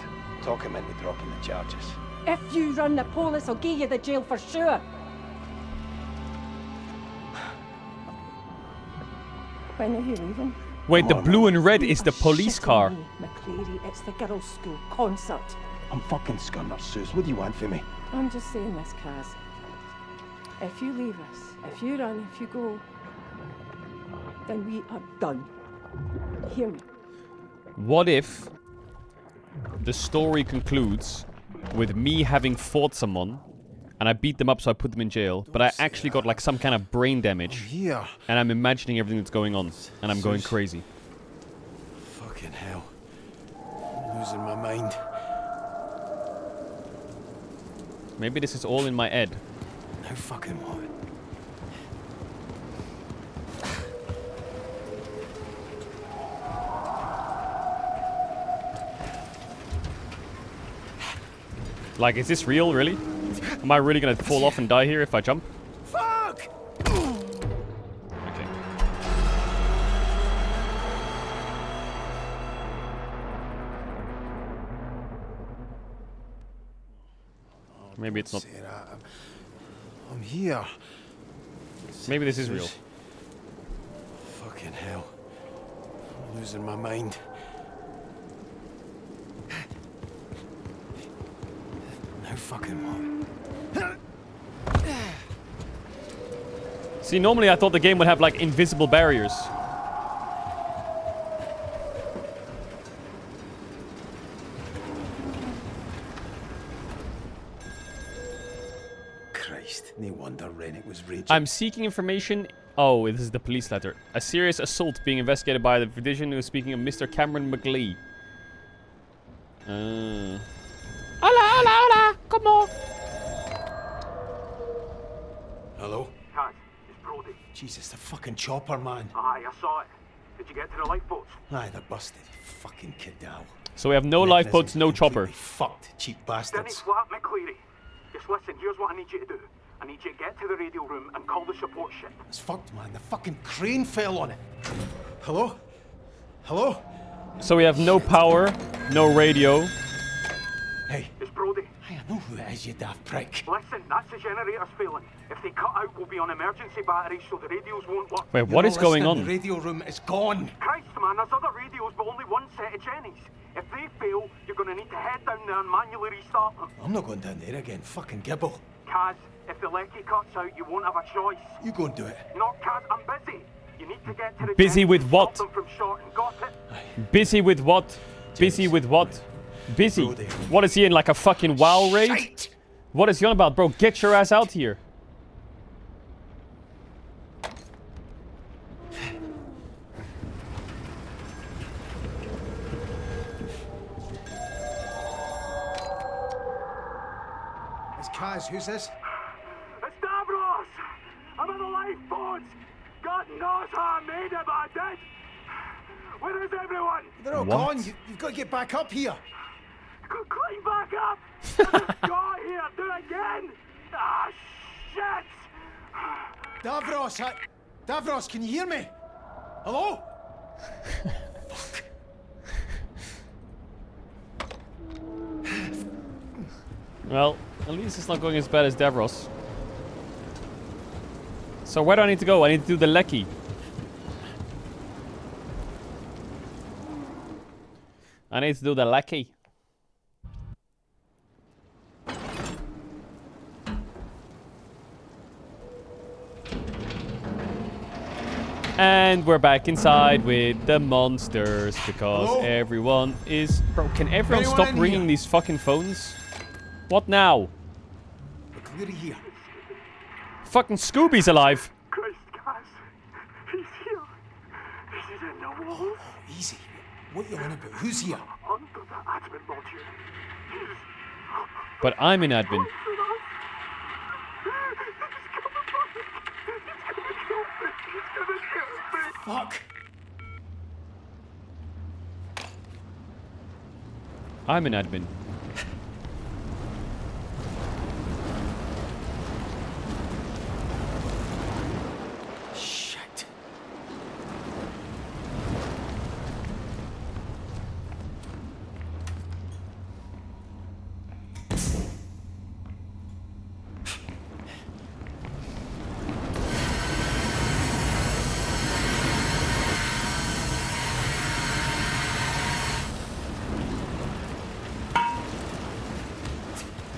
Talk him into dropping the charges. If you run the police, I'll give you the jail for sure. When are you leaving? Wait, the blue and red is the police car. McCreary, it's the girls' school concert. I'm fucking scunner, Suze. What do you want from me? I'm just saying this, Kaz. If you leave us, if you run, if you go, then we are done. Hear me? What if the story concludes with me having fought someone and I beat them up so I put them in jail, but I actually got like some kind of brain damage and I'm imagining everything that's going on and I'm going crazy. Fucking hell. I'm losing my mind. Maybe this is all in my head. No fucking what? Like, is this real, really? Am I really gonna fall off and die here if I jump? Fuck! Okay. Maybe it's not. I'm here. Maybe this is real. Fucking hell. I'm losing my mind. No fucking what? See, normally I thought the game would have like invisible barriers. Christ, no wonder Rennick was raging. I'm seeking information. Oh, this is the police letter. A serious assault being investigated by the division who is speaking of Mr. Cameron McLean. Hola, hola, hola, come on. Hello? Kaz, it's Brody. Jesus, the fucking chopper, man. Aye, I saw it. Did you get to the lifeboats? Aye, they're busted. Fucking Caedrel. So we have no lifeboats, no chopper. Fucked, cheap Denny bastards. Flat McCleary. Just listen, here's what I need you to do. I need you to get to the radio room and call the support ship. It's fucked, man. The fucking crane fell on it. Hello? Hello? So we have no power, no radio. Hey. It's Brody. Hey, I know who it is, you daft prick. Listen, that's the generator's failing. If they cut out, we'll be on emergency batteries so the radios won't work. Wait, what is going on? The radio room is gone. Christ, man, there's other radios, but only one set of Jennies. If they fail, you're going to need to head down there and manually restart them. I'm not going down there again. Fucking gibble. Kaz, if the lecky cuts out, you won't have a choice. You go and do it. Not Kaz, I'm busy. You need to get to the Busy Jennies with and what? stop them from shorting. Got it? Busy with what? Busy with what? Busy. What is he in, like a fucking WoW raid? What is he on about, bro? Get your ass out here. It's Kaz. Who's this? It's Davros! I'm in the lifeboats! God knows how I made it, but I did! Where is everyone? They're all What? gone. You've got to get back up here. Climb back up! I got here! Do it again! Ah, shit! Davros, Davros, can you hear me? Hello? Well, at least it's not going as bad as Davros. So where do I need to go? I need to do the lecky. I need to do the lecky. And we're back inside with the monsters because Hello? everyone is... Bro, can everyone Anyone stop in ringing here? these fucking phones? What now? McCleary here. Fucking Scooby's alive. Christ, Kaz! He's here! He's in the wall! Easy. What you on about? Who's here? Under the admin module. He's... But I'm in admin. Fuck. I'm in admin. Shit.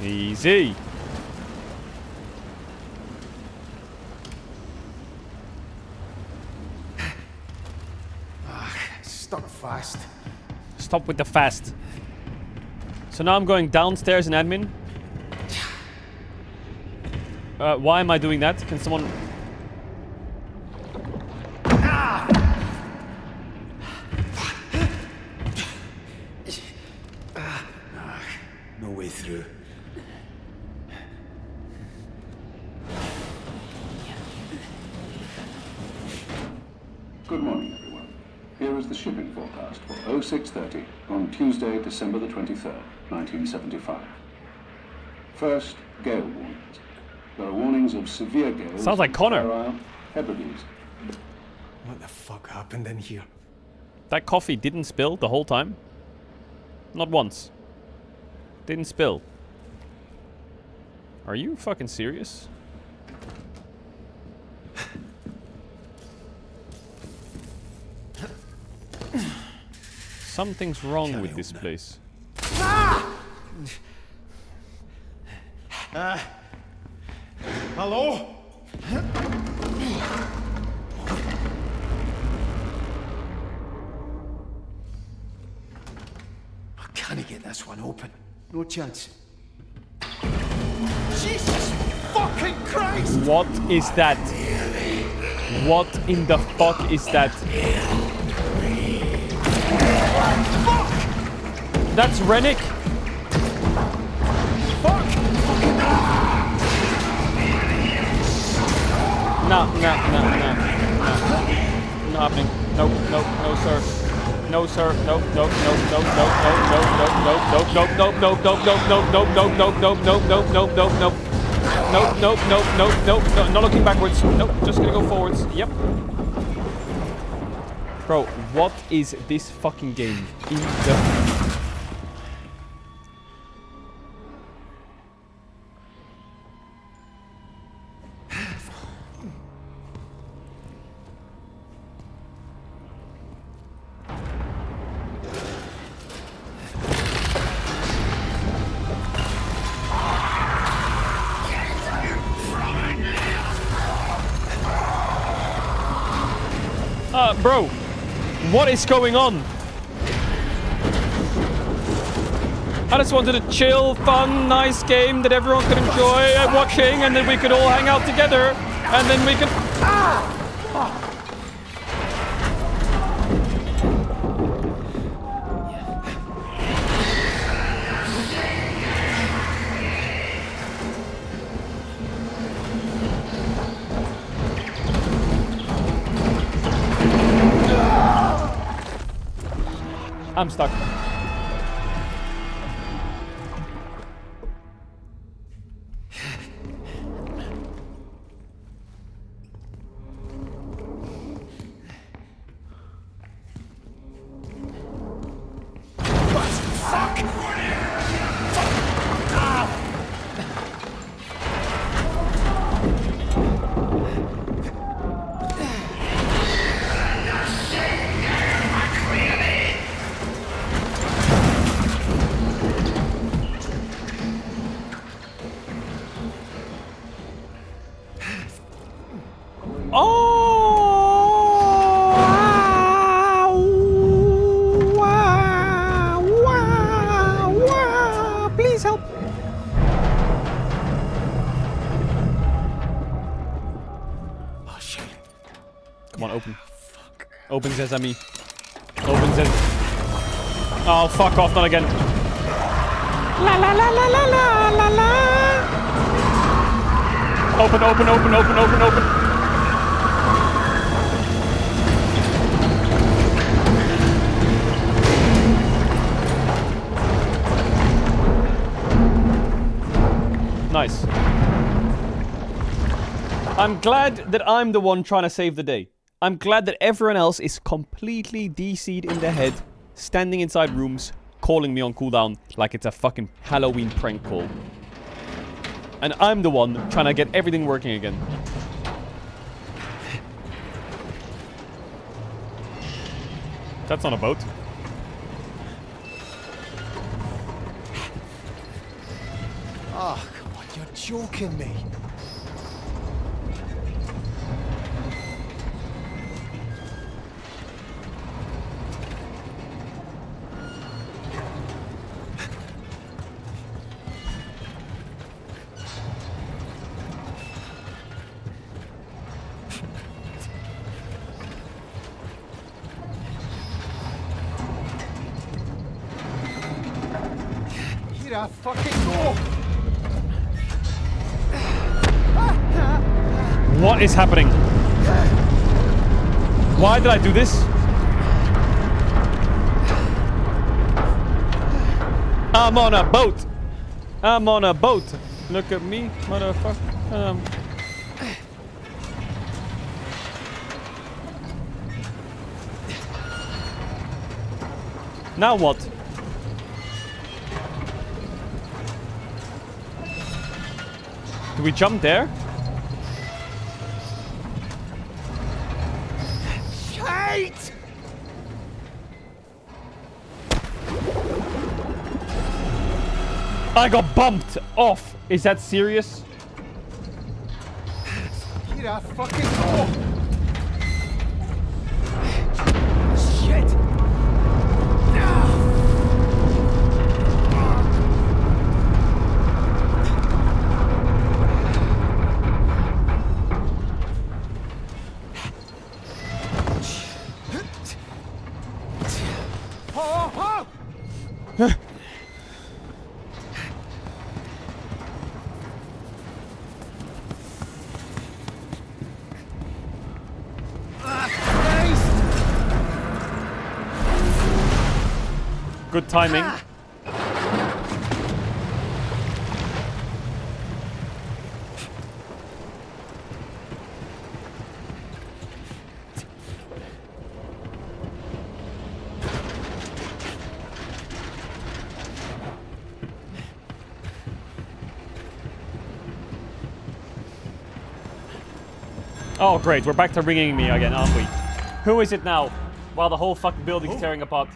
Easy. fast. Stop with the fast. So now I'm going downstairs in admin. Why am I doing that? Can someone... No way through. Good morning, everyone. Here is the shipping forecast for 0630 on Tuesday, December the 23rd, 1975. First, gale warnings. There are warnings of severe gales. Sounds like Connor. Carlisle, Hebrides. What the fuck happened in here? That coffee didn't spill the whole time? Not once. Didn't spill. Are you fucking serious? Something's wrong with this place. Hello? Can I get this one open? No chance. Jesus fucking Christ! What is that? What in the fuck is that? That's Rennick. Fuck! No. Not happening. No, sir. No, sir. No. Not looking backwards. Nope, just gonna go forwards. Yep. Bro, what is this fucking game? In the... Bro, what is going on? I just wanted a chill, fun, nice game that everyone could enjoy watching, and then we could all hang out together, and then we could... I'm stuck. Please help. Oh shit. Come on, open. Open sesame. Open sesame. Oh, fuck off, not again. La la la la la la la la. Open. Nice. I'm glad that I'm the one trying to save the day. I'm glad that everyone else is completely DC'd in their head, standing inside rooms, calling me on cooldown like it's a fucking Halloween prank call. And I'm the one trying to get everything working again. That's not a boat. Oh, come on, you're joking me. Here I fucking go! What is happening? Why did I do this? I'm on a boat. I'm on a boat. Look at me, motherfucker. Now what? Do we jump there? Shite! I got bumped off. Is that serious? Here I fucking go! Shit! Good timing. Oh, great. We're back to ringing me again, aren't we? Who is it now? While the whole fucking building's tearing apart.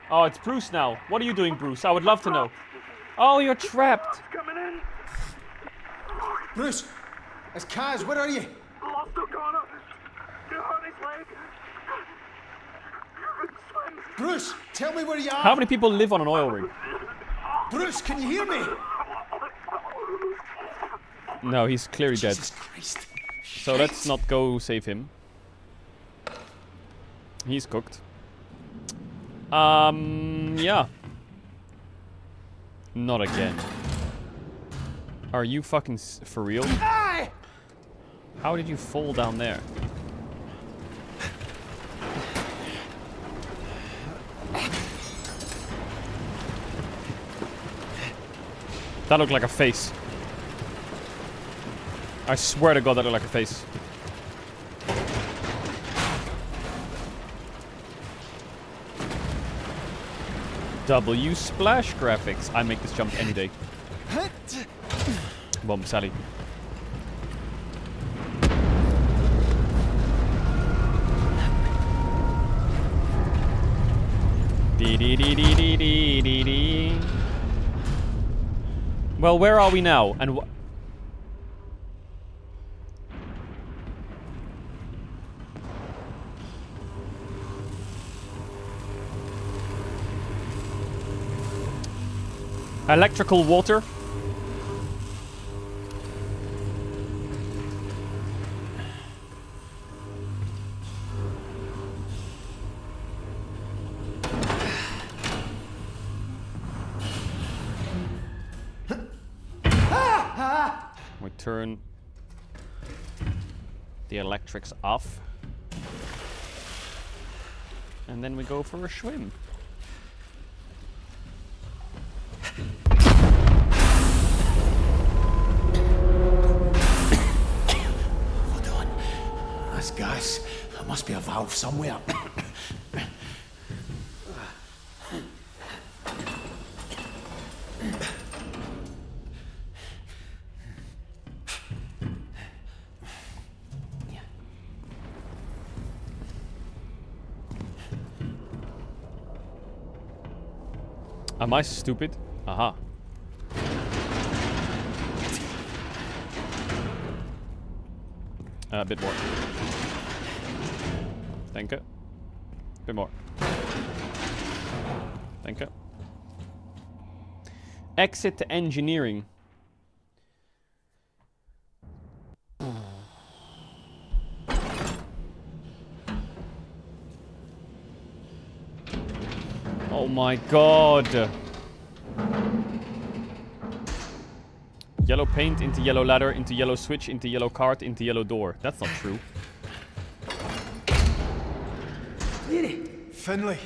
Oh, it's Bruce now. What are you doing, Bruce? I would love to know. Oh, you're trapped. Bruce! It's Kaz, where are you? Lost O'Connor. You hurt his leg. Swim. Bruce, tell me where you are! How many people live on an oil rig? Bruce, can you hear me? No, he's clearly dead. Jesus Christ. So let's not go save him. He's cooked. Yeah. Not again. Are you fucking for real? How did you fall down there? That looked like a face. I swear to God that looked like a face. W splash graphics. I make this jump any day. Bomb Sally. Dee dee dee dee dee dee dee dee. Well, where are we now? And electrical water. We turn the electrics off. And then we go for a swim. Hold on. That's gas. There must be a valve somewhere. Am I stupid? Aha. A bit more. Thank you. Bit more. Thank you. Exit to engineering. Oh my God. Yellow paint into yellow ladder, into yellow switch, into yellow cart, into yellow door. That's not true. Leary. Finlay.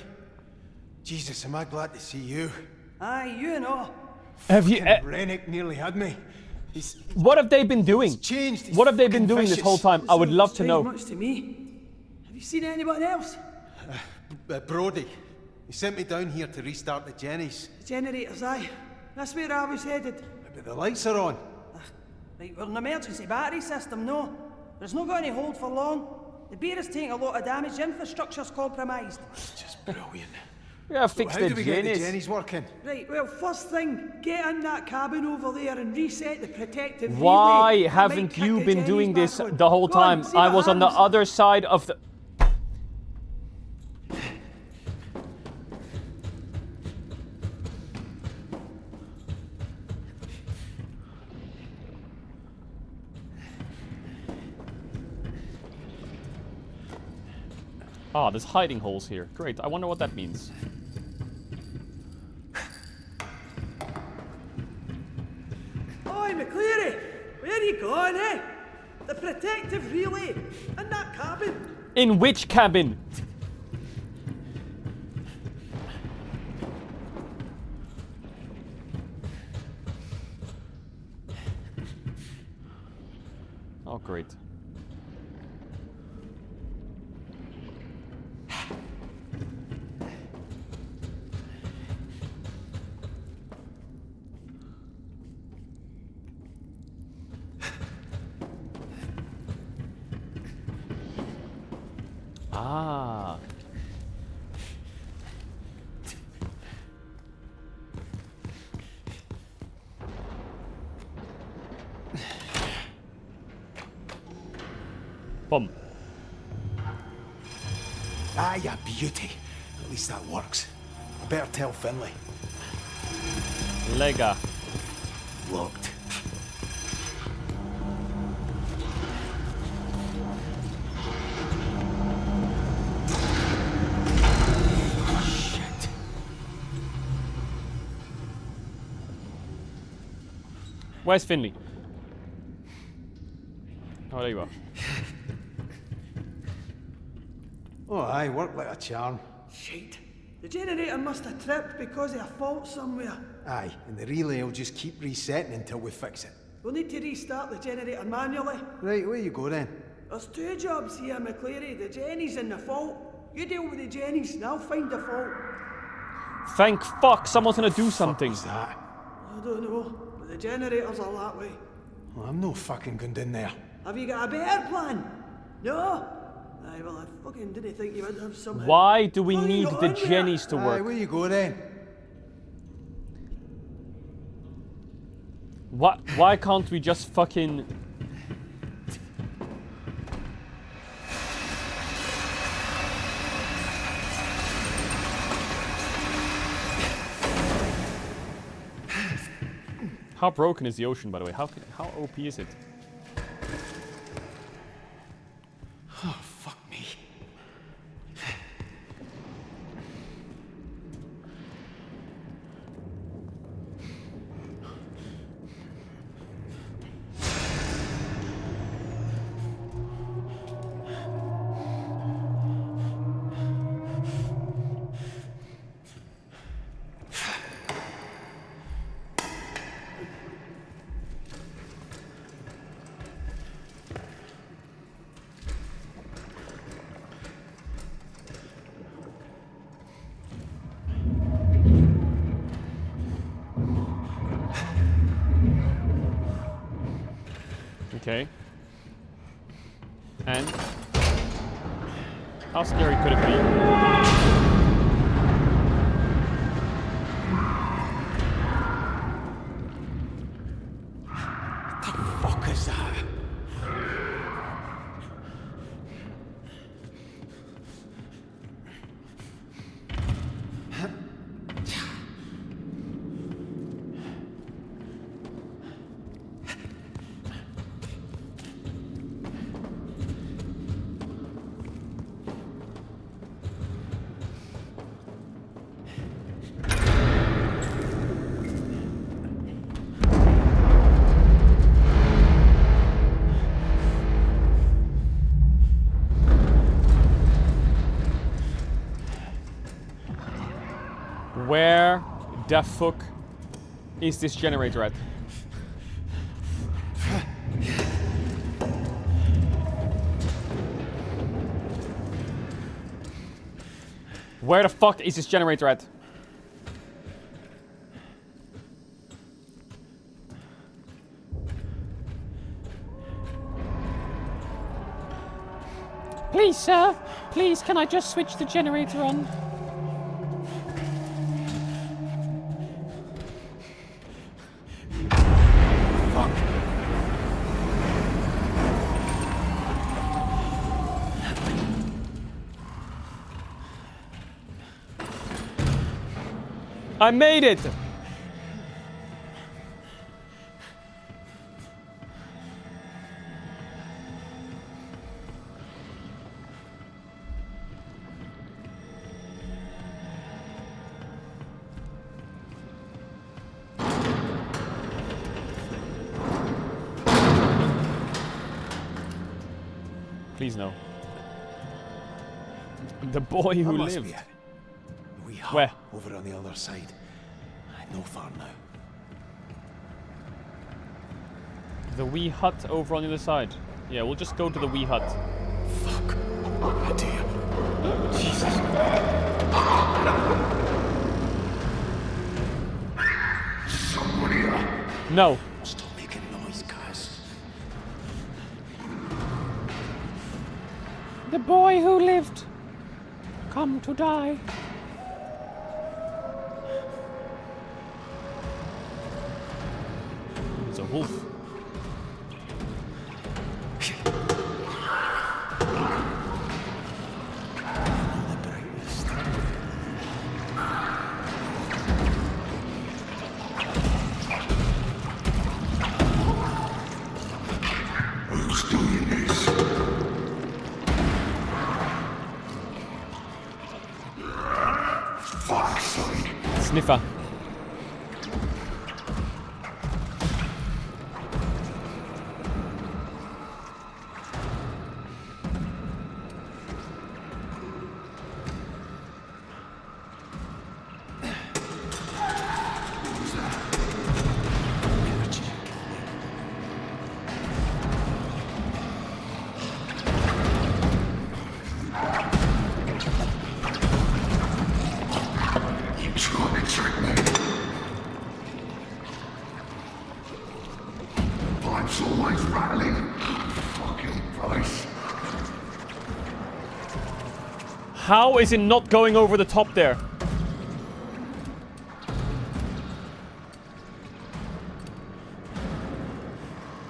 Jesus, am I glad to see you. Aye, you know. Have you... Rennick nearly had me. What have they been doing? Changed. What have they been doing this whole time? I would love to know. Much to me. Have you seen anyone else? Brody. He sent me down here to restart the Jennies. The generators, aye. That's where I was headed. But the lights are on. Right, we're an emergency battery system, no. There's not going to hold for long. The beer is taking a lot of damage, the infrastructure's compromised. Just brilliant. Yeah, fix How the do we get the Jennies. Jennies working? Right, well, first thing, get in that cabin over there and reset the protective relay. Why That haven't might kick you the been Jennies doing this back on. the whole Go on, time? see I what was on the happens. other side of the... Ah, there's hiding holes here. Great, I wonder what that means. Oi, McCleary! Where are you going, eh? The protective relay in that cabin. In which cabin? Oh, great. Ah. Boom. Ah, ya beauty. At least that works. I better tell Finlay. Lega. Locked. Where's Finley? Oh, there you are. Oh, aye, worked like a charm. Shite. The generator must have tripped because of a fault somewhere. Aye, and the relay will just keep resetting until we fix it. We'll need to restart the generator manually. Right, where you go then? There's two jobs here, McCleary. The Jennies and the fault. You deal with the Jennies and I'll find the fault. Thank fuck, someone's gonna do something. What's that? I don't know, but the generators are that way. Well, I'm no fucking going in there. Have you got a better plan? No? Aye, well, I fucking didn't think you would have some. Why do we Well, you need got the in there. Jennies to Aye, work? where you go then? What? Why can't we just fucking... How broken is the ocean, by the way? How OP is it? Oh, fuck me. Okay. And? How scary could it be? Fuck is that? Where the fuck is this generator at? Where the fuck is this generator at? Please, sir. Please, can I just switch the generator on? I made it! Please no. The boy who lived. Where? Over on the other side. No far now. The wee hut over on the other side. Yeah, we'll just go to the wee hut. Fuck. Oh dear. Jesus. Someone here. No. Stop making noise, guys. The boy who lived. Come to die. It's a wolf. Who's doing this? Fuck's sake. Sniffer. Pipe's always rattling. Fucking place. How is it not going over the top there?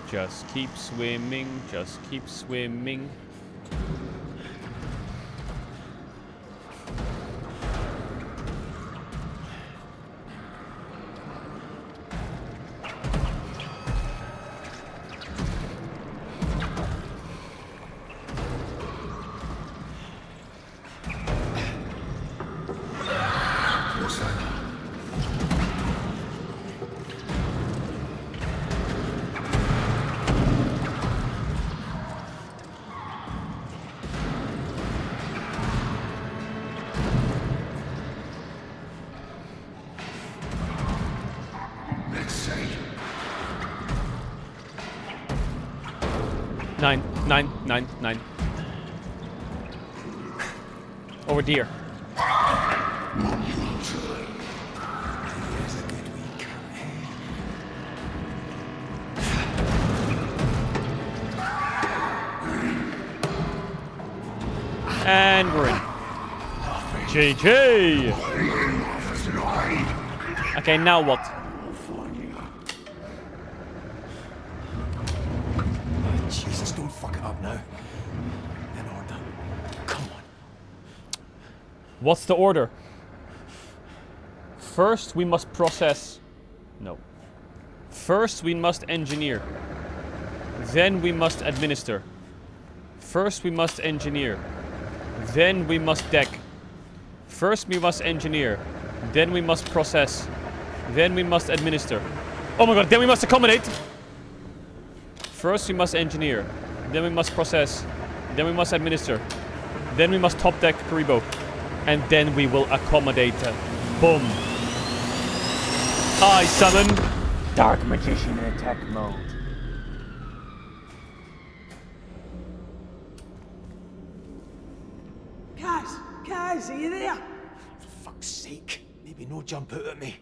Just keep swimming, just keep swimming. What's that? Let's see. 9, 9, 9, 9. Over deer. And we're in. GG! Okay, now what? Jesus, don't fuck it up now. In order. Come on. What's the order? First, we must process. No. First, we must engineer. Then we must administer. First, we must engineer. Then we must deck. First, we must engineer. Then we must process. Then we must administer. Oh my god, then we must accommodate. First, we must engineer. Then we must process. Then we must administer. Then we must top deck Karibo. And then we will accommodate. Boom. I summon Dark Magician in attack mode. Kaz, are you there? For fuck's sake, maybe no jump out at me.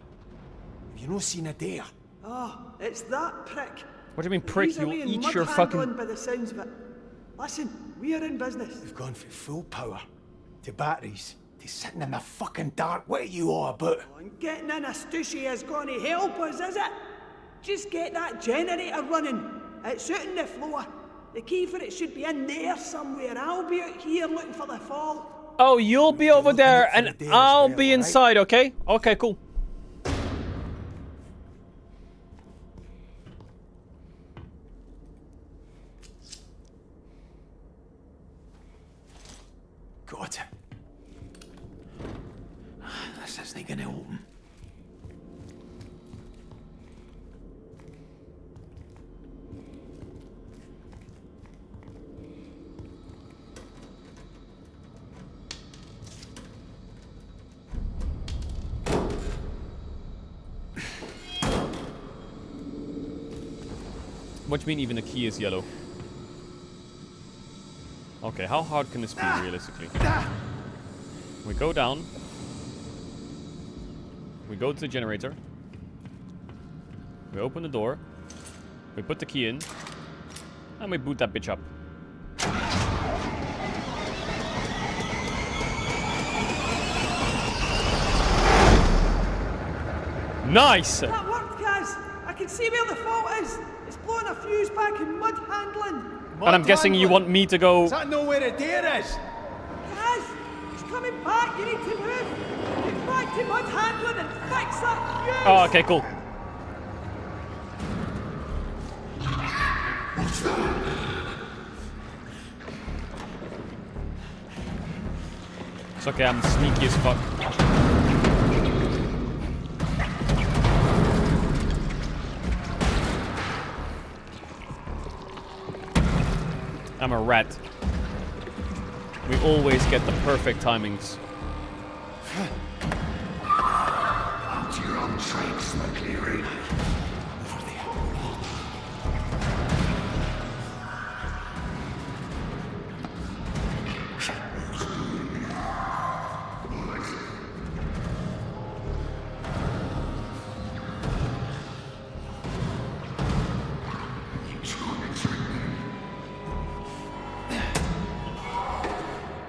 Have you no seen a dare? Oh, it's that prick. What do you mean prick? You'll eat your fucking... by the sounds of it. Listen, we are in business. We've gone from full power to batteries to sitting in the fucking dark. What are you all about? Oh, and getting in a stushy is going to help us, is it? Just get that generator running. It's out on the floor. The key for it should be in there somewhere. I'll be out here looking for the fault. Oh, you'll be over there and I'll be inside, okay? Okay, cool. Got it. This isn't gonna open. What do you mean even the key is yellow? Okay, how hard can this be realistically? We go down. We go to the generator. We open the door. We put the key in. And we boot that bitch up. Nice! That worked, Kaz. I can see where the fault is. It's blowing a fuse back in mud handling. And I'm guessing you want me to go... Does that know where the dare is? Kaz, it's coming back. You need to move. Get back to mud handling and fix that fuse. Oh, okay, cool. It's okay, I'm sneaky as fuck. I'm a rat. We always get the perfect timings. Hold your own train, smoke Leary. Over there.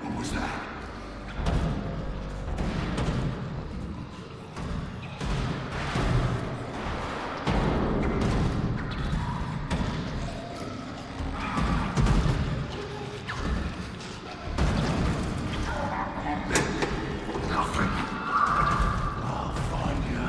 What was that? Nothing. I'll find you.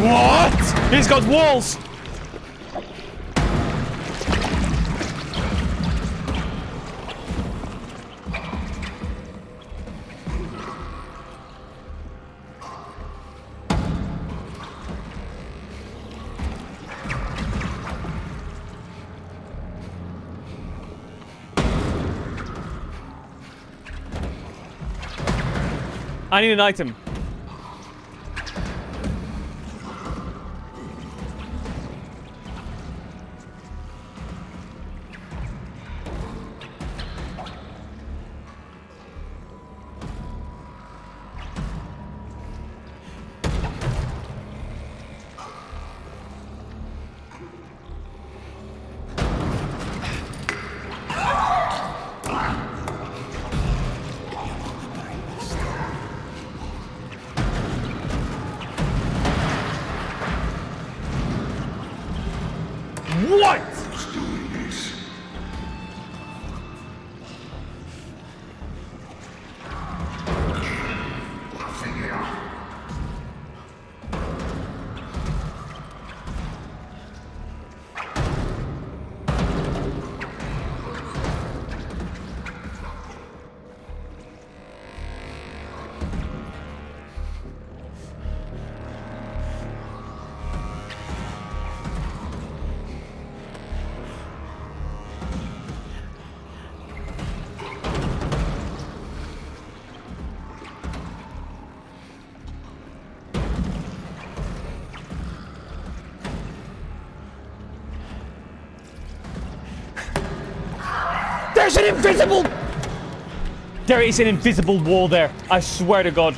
What? He's got walls! I need an item. There's an invisible... There is an invisible wall there. I swear to God.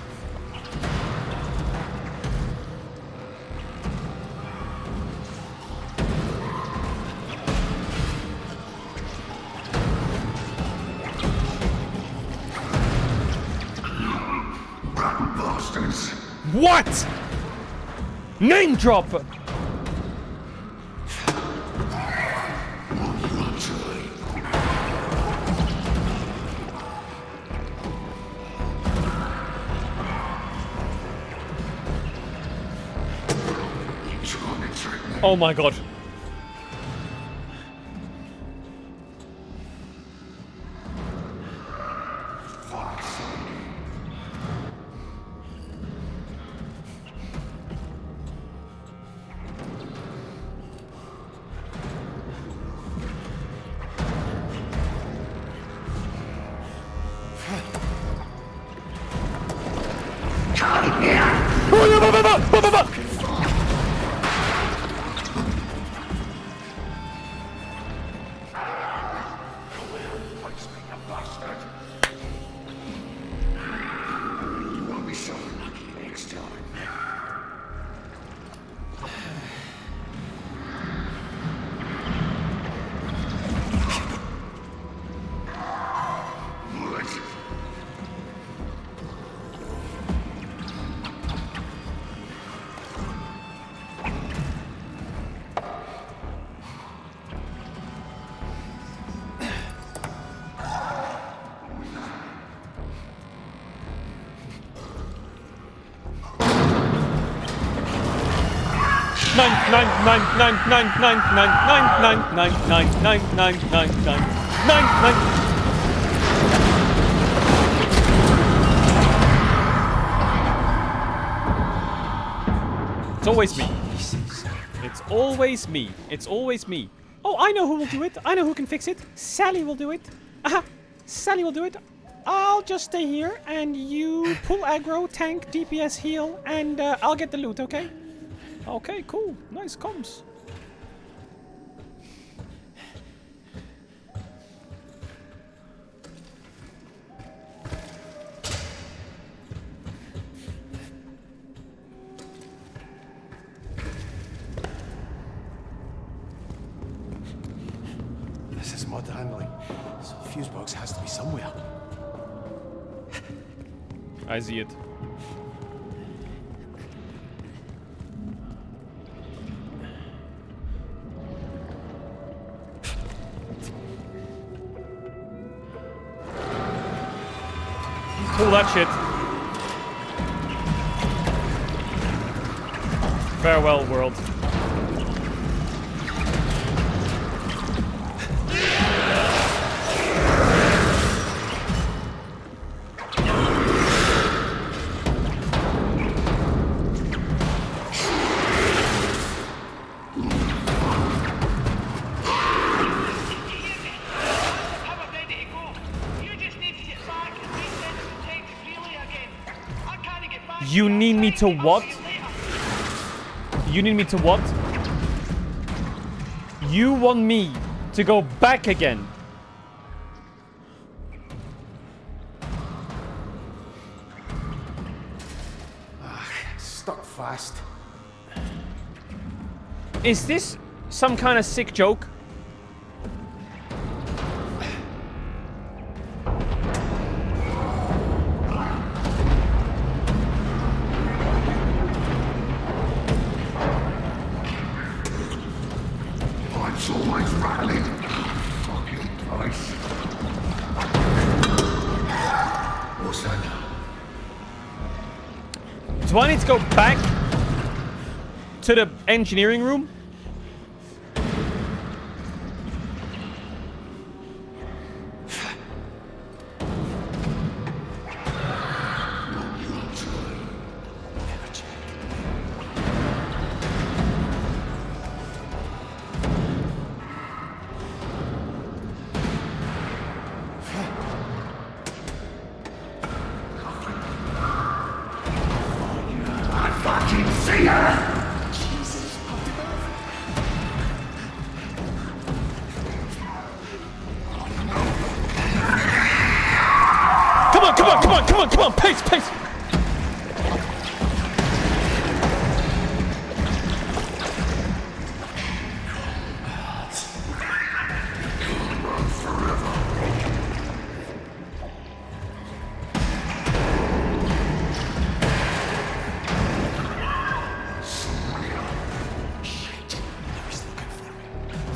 Bastards. What? Name drop. Oh my God. It's always me. It's always me. It's always me. Oh, I know who will do it. I know who can fix it. Sally will do it. Aha. Sally will do it. I'll just stay here and you pull aggro, tank, DPS, heal, and I'll get the loot, okay? Okay, cool. Nice comms. This is mud handling. So the fuse box has to be somewhere. I see it. Pull that shit. Farewell, world. You need me to what? You need me to what? You want me to go back again? Stuck fast. Is this some kind of sick joke? Do I need to go back to the engineering room? Come on! Pace!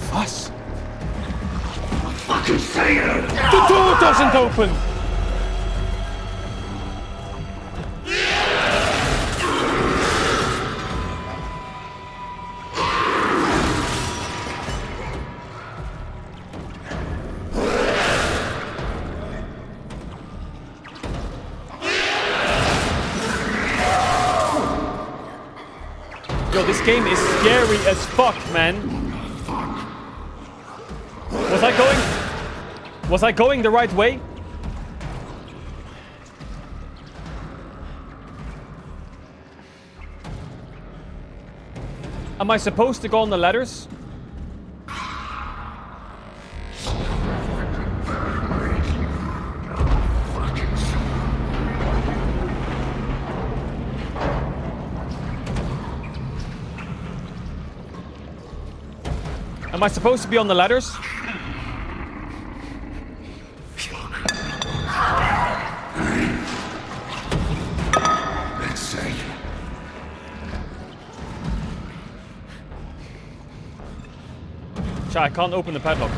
Fuss? Fucking say it! The door doesn't open! Yo, this game is scary as fuck, man. Was I going the right way? Am I supposed to go on the ladders? Am I supposed to be on the ladders? Let's see. Chat, I can't open the padlock.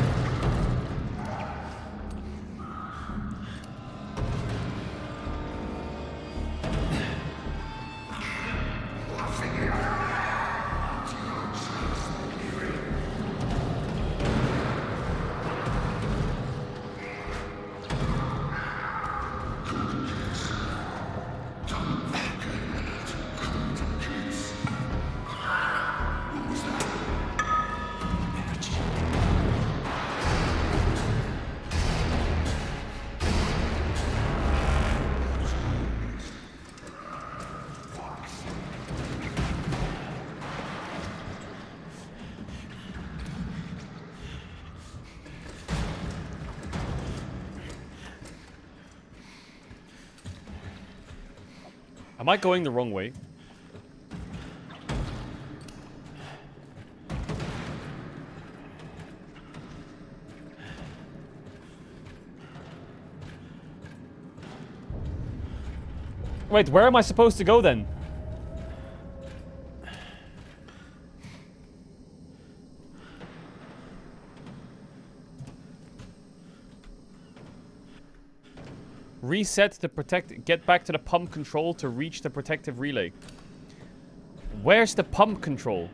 Am I going the wrong way? Wait, where am I supposed to go then? Reset the get back to the pump control to reach the protective relay. Where's the pump control?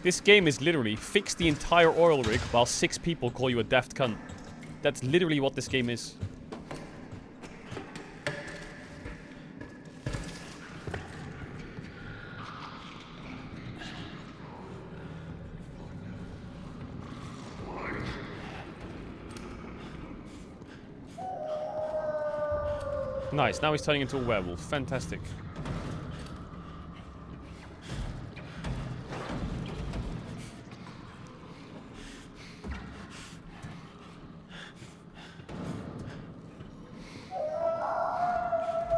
This game is literally fix the entire oil rig while 6 people call you a daft cunt. That's literally what this game is. Nice, now he's turning into a werewolf. Fantastic.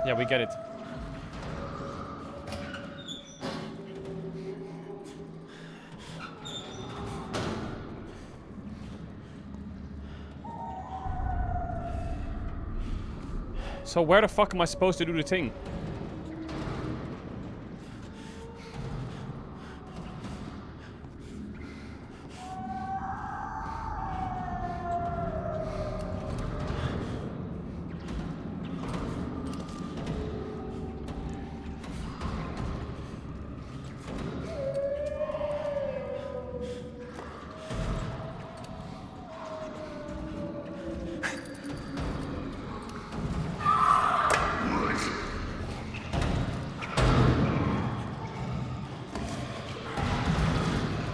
Yeah, we get it. So where the fuck am I supposed to do the thing?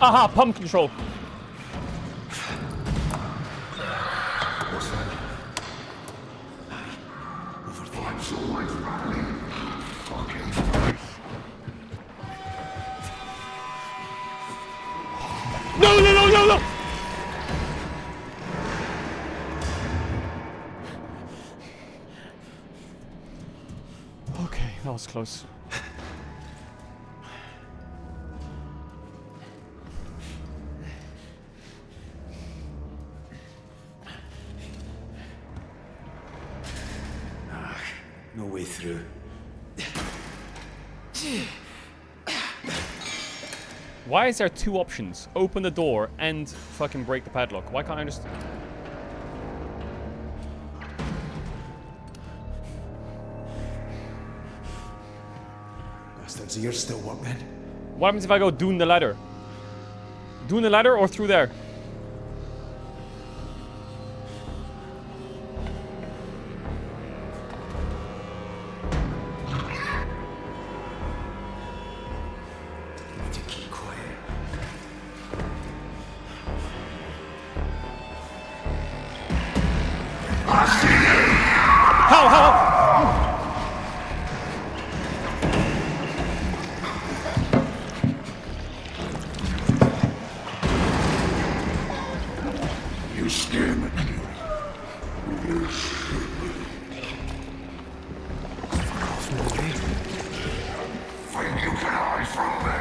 Aha, pump control. What's that? Over there. No, no, no, no, no! Okay, that was close. No way through. Why is there two options? Open the door and fucking break the padlock. Why can't I just... Bastards, ears still working. What happens if I go down the ladder? Down the ladder or through there? You scare me. Think you can hide from me?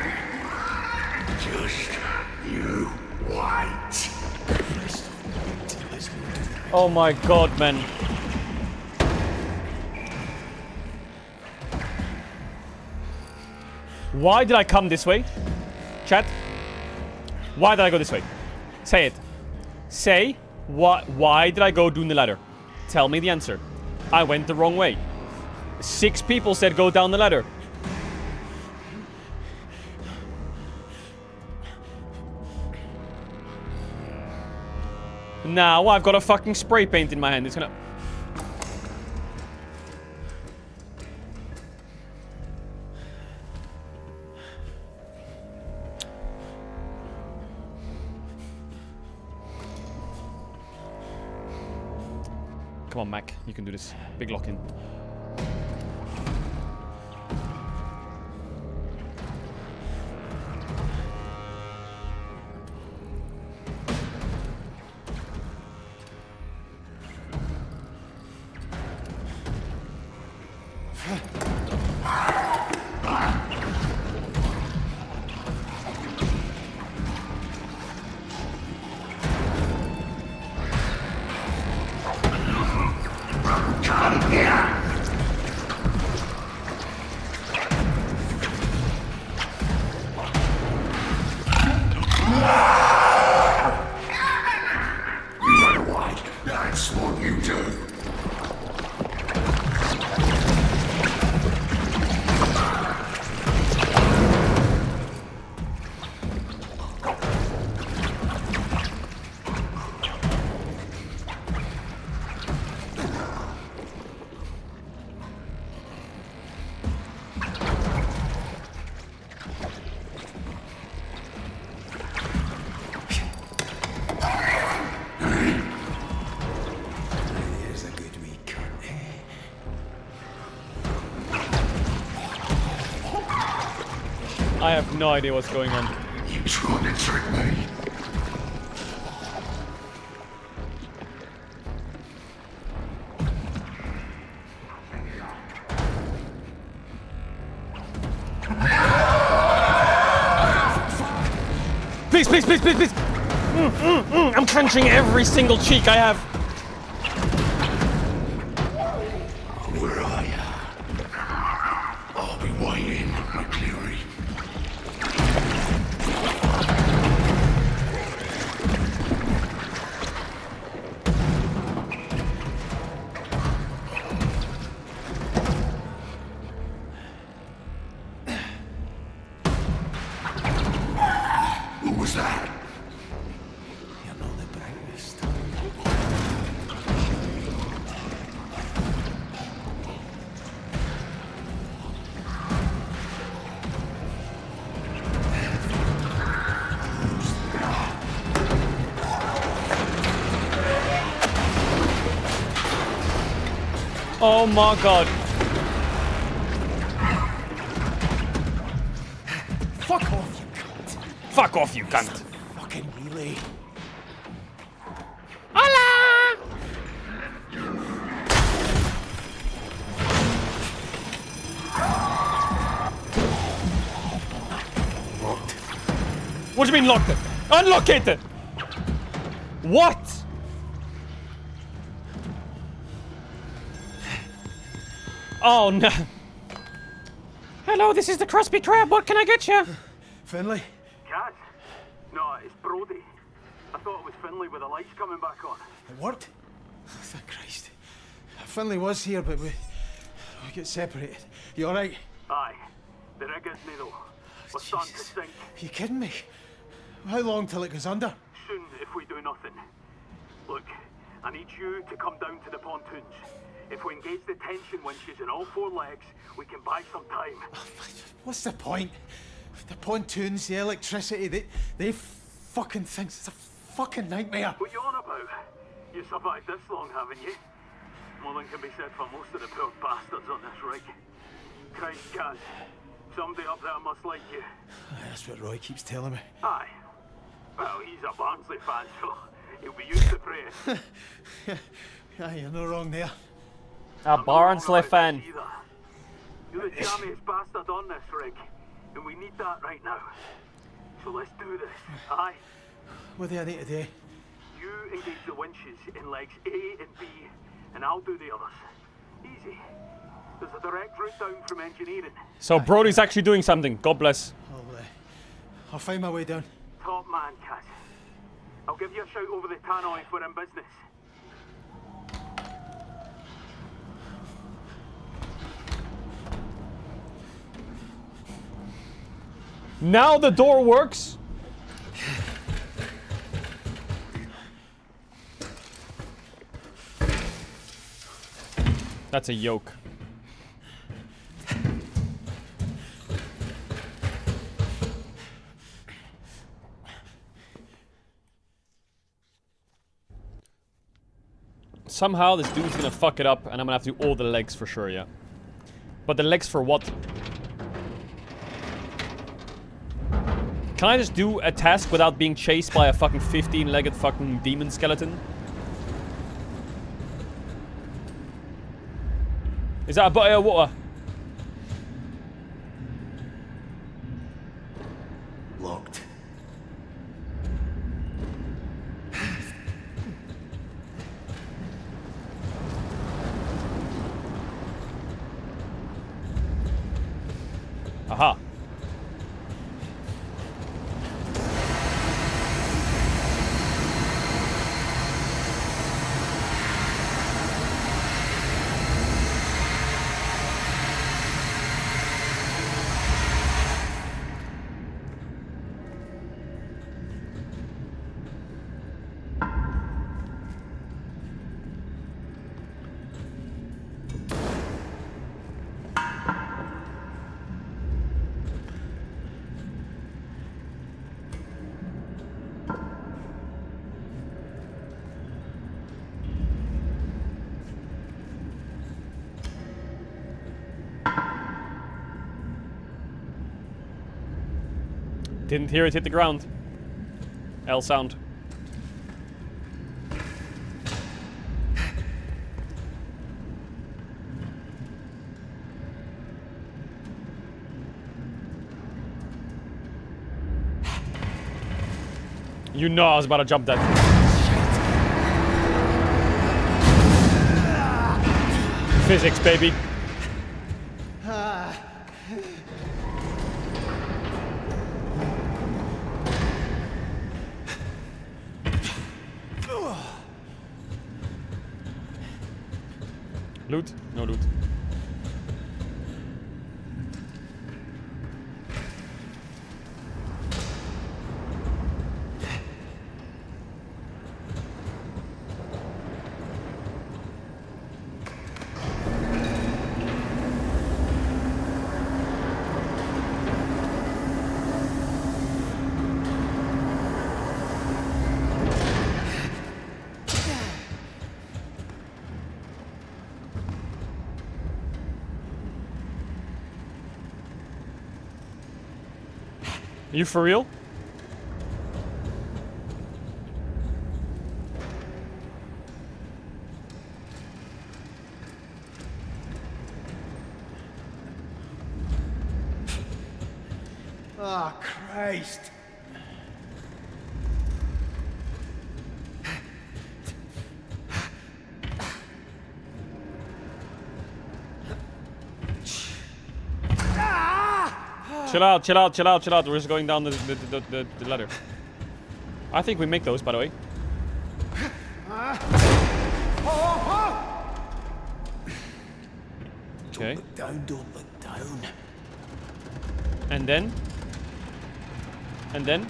Just you wait. Oh my god, man. Why did I come this way? Chat. Why did I go this way? Say it. Say, why did I go down the ladder? Tell me the answer. I went the wrong way. 6 people said go down the ladder. Now I've got a fucking spray paint in my hand. It's gonna... Come on, Mac. You can do this. Big lock-in. Come here! You run away. That's what you do. I have no idea what's going on. You trying to trick me? Please, please, please, please, please! I'm clenching every single cheek I have. Where are you? I'll be waiting, McCleary. Who was that? You're not the brightest. Oh my god. Fuck off, you cunt. Fuck off, you cunt. Fucking relay. Hola! Locked. What do you mean locked it? Unlock it! What? Oh no. Hello, this is the Krusty Krab. What can I get you? Finlay? Cat? No, it's Brody. I thought it was Finlay with the lights coming back on. It worked? Thank Christ. Finlay was here, but we get separated. You alright? Aye. The rig isn't though. We're starting to sink. You kidding me? How long till it goes under? Soon if we do nothing. Look, I need you to come down to the pontoons. If we engage the tension winches in all four legs, we can buy some time. What's the point? The pontoons, the electricity, they fucking things. It's a fucking nightmare. What you on about? You survived this long, haven't you? More than can be said for most of the poor bastards on this rig. Christ, Kaz. Somebody up there must like you. That's what Roy keeps telling me. Aye. Well, he's a Barnsley fan, so he'll be used to praise. Yeah, you're no wrong there. A Barnsley fan. You're the jammiest bastard on this rig, and we need that right now. So let's do this, aye? What do I need to do? You engage the winches in legs A and B, and I'll do the others. Easy. There's a direct route down from engineering. So Brody's actually doing something. God bless. I'll find my way down. Top man, Cat. I'll give you a shout over the tannoy if we're in business. Now the door works. That's a yoke. Somehow this dude's gonna fuck it up and I'm gonna have to do all the legs for sure, yeah. But the legs for what? Can I just do a task without being chased by a fucking 15-legged fucking demon skeleton? Is that a bottle of water? Locked. Aha. Didn't hear it hit the ground. L sound. You know I was about to jump that. Physics, baby. Loot? No loot. You for real? Oh, Christ. Chill out, chill out, chill out, chill out. We're just going down the ladder. I think we make those, by the way. Okay. Don't look down, don't look down. And then? And then?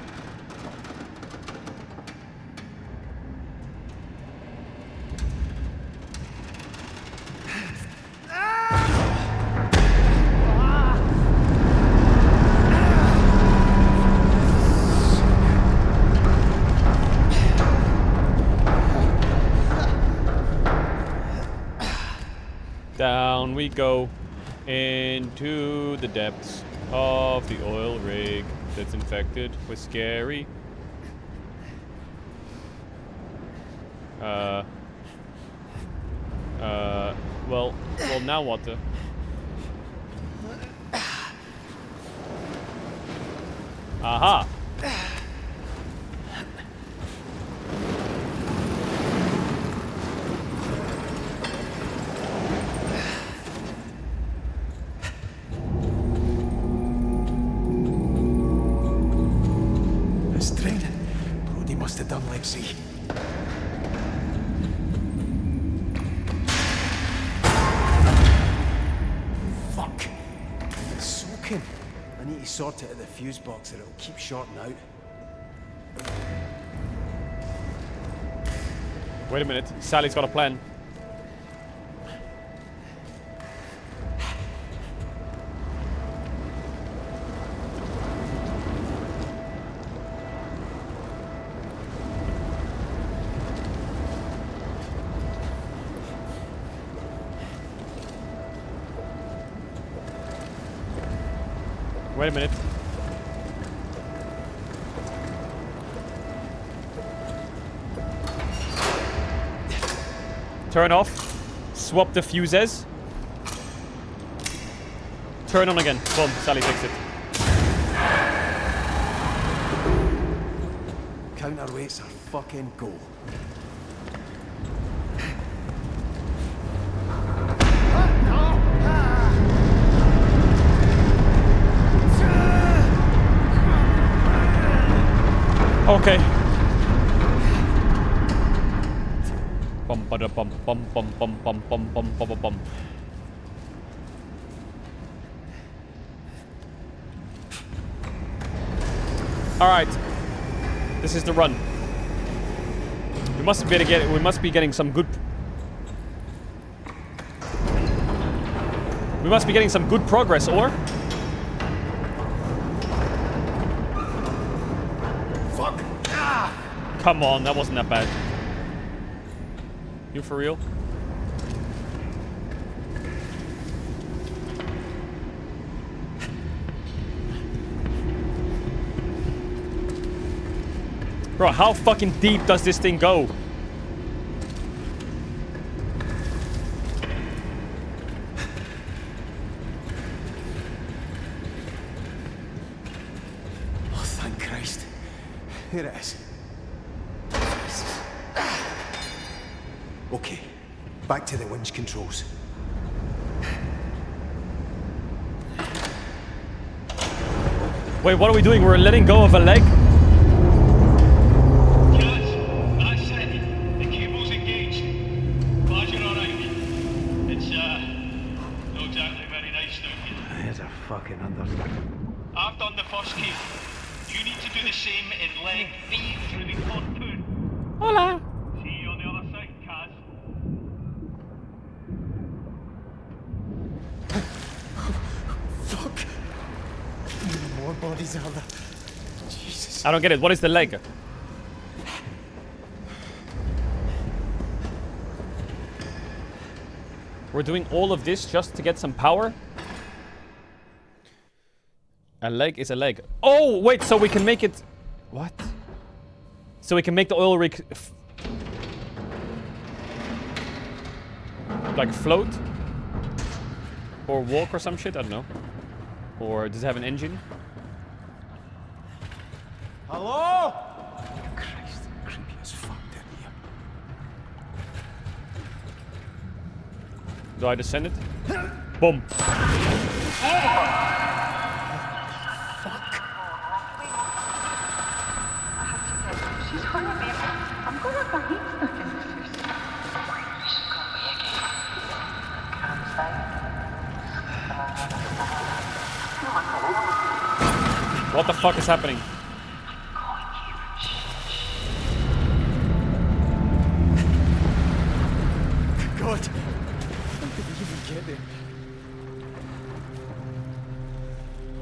Down we go into the depths of the oil rig that's infected with scary. Well, now what the? Aha! This train. Brody must have done Lexi. Fuck. It's soaking. I need to sort it at the fuse box or it'll keep shorting out. Wait a minute. Sally's got a plan. Wait a minute. Turn off. Swap the fuses. Turn on again. Boom. Sally fixed it. Counterweights are fucking go. Okay. Bum bada bum bum bum bum bum bum bum bum bum. All right. This is the run. We must be getting some good. We must be getting some good progress, or? Fuck! Ah! Come on, that wasn't that bad. You for real? Bro, how fucking deep does this thing go? Oh, thank Christ. Here it is. Okay, back to the winch controls. Wait, what are we doing? We're letting go of a leg? That's it. The cable's engaged. Glad you're alright. It's, not exactly very nice down here. There's a fucking understatement. I've done the first cable. You need to do the same in leg B through the pontoon. Hola. See you on the other side, Kaz. Fuck! How many more bodies are there? Jesus. I don't get it. What is the leg? We're doing all of this just to get some power? A leg is a leg. Oh, wait, so we can make it... What? So we can make the oil rig... like float? Or walk or some shit? I don't know. Or does it have an engine? Hello? Christ, creepy as fuck down here. Do I descend it? Boom. What the fuck is happening? God, how did we even get there?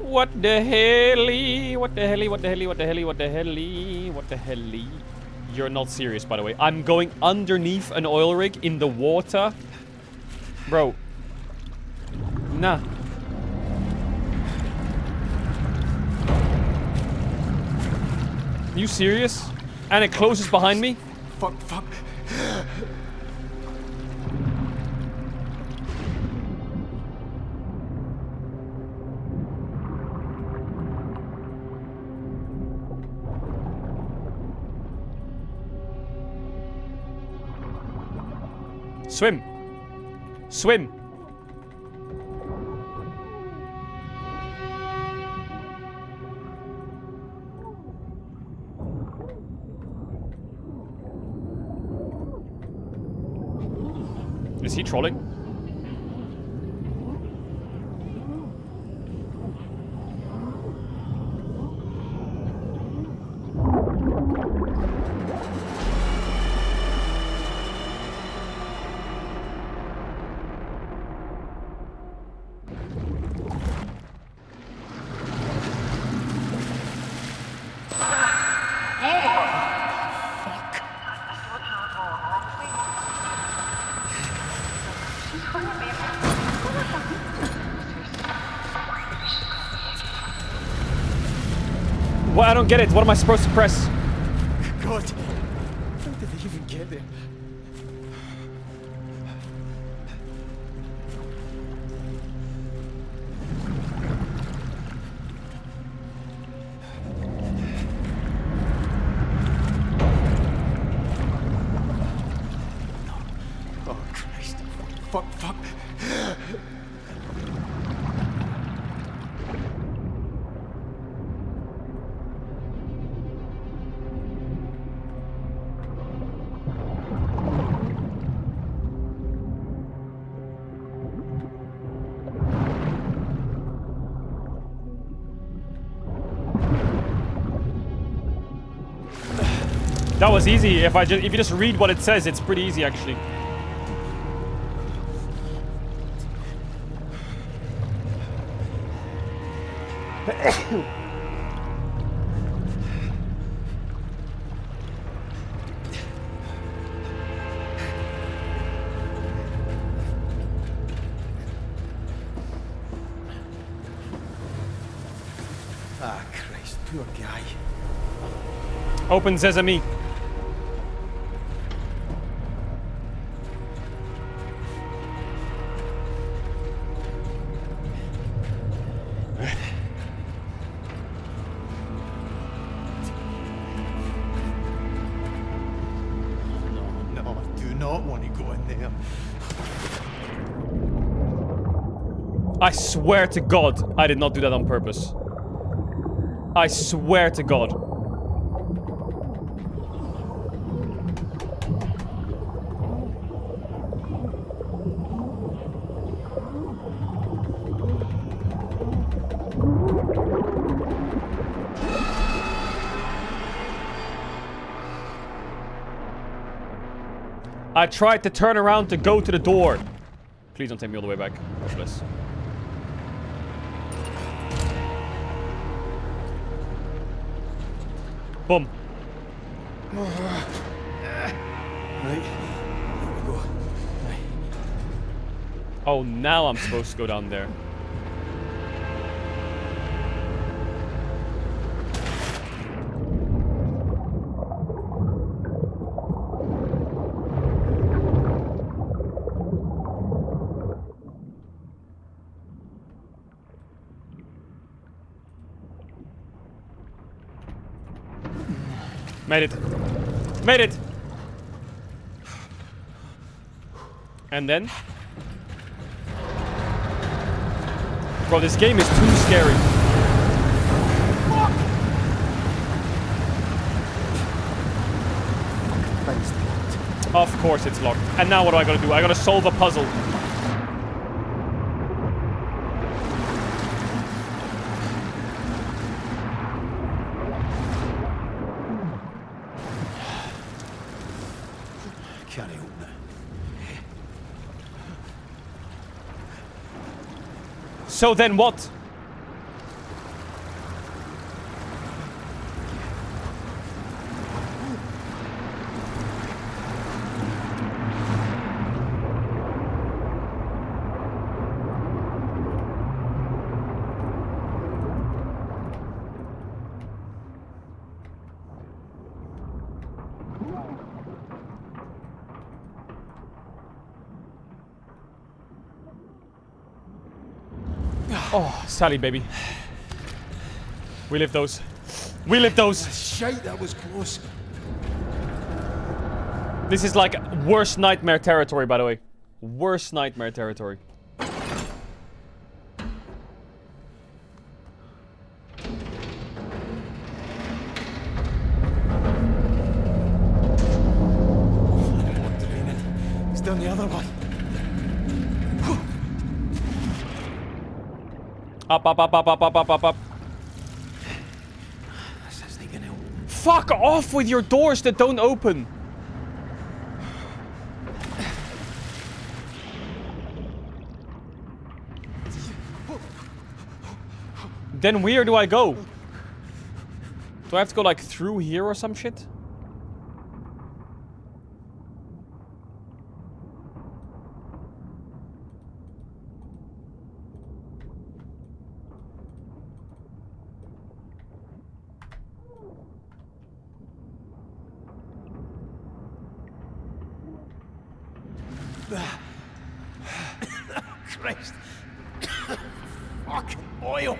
What the helly? What the helly? What the helly? What the helly? What the helly? What the helly? You're not serious, by the way. I'm going underneath an oil rig in the water. Bro. Nah. You serious? And it closes behind me? Fuck, fuck. Swim. Swim. Is he trolling? What? I don't get it. What am I supposed to press? God, how did they even get there? Oh, Christ. Fuck, fuck. That was easy. If you just read what it says, it's pretty easy actually. Ah, Christ, poor guy. Open sesame. No, I do not want to go in there. I swear to God, I did not do that on purpose. I swear to God. I tried to turn around to go to the door. Please don't take me all the way back. God bless. Boom. Right. Here we go. Right. Oh, now I'm supposed to go down there. Made it. Made it! And then? Bro, this game is too scary. Of course it's locked. And now what do I gotta do? I gotta solve a puzzle. Can't open it. So then what? Oh, Sally, baby. We live those. We live those. Shite, that was close. This is like worst nightmare territory, by the way. Worst nightmare territory. He's done the other one. Up, up, up, up, up, up, up, up, up. Fuck off with your doors that don't open. Then where do I go? Do I have to go like through here or some shit? Christ. Fucking oil.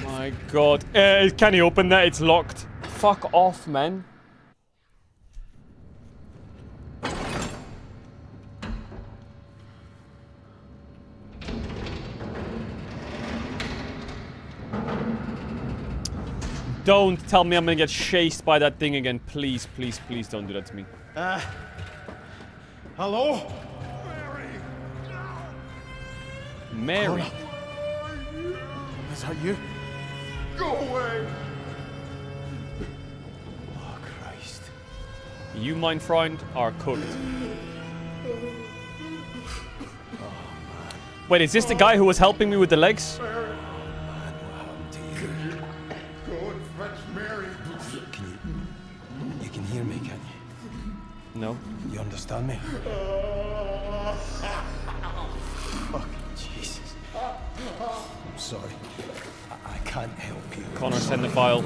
My god. Can you open that? It's locked. Fuck off, man. Don't tell me I'm gonna get chased by that thing again. Please, please, please don't do that to me. Hello? Mary. Is that you? Go away! Oh, Christ. You, mein Freund, are cooked. Wait, is this the guy who was helping me with the legs? Go and fetch Mary. You can hear me, can you? No. You understand me? Fucking Jesus. I'm sorry. I can't help you. Connor, send the file.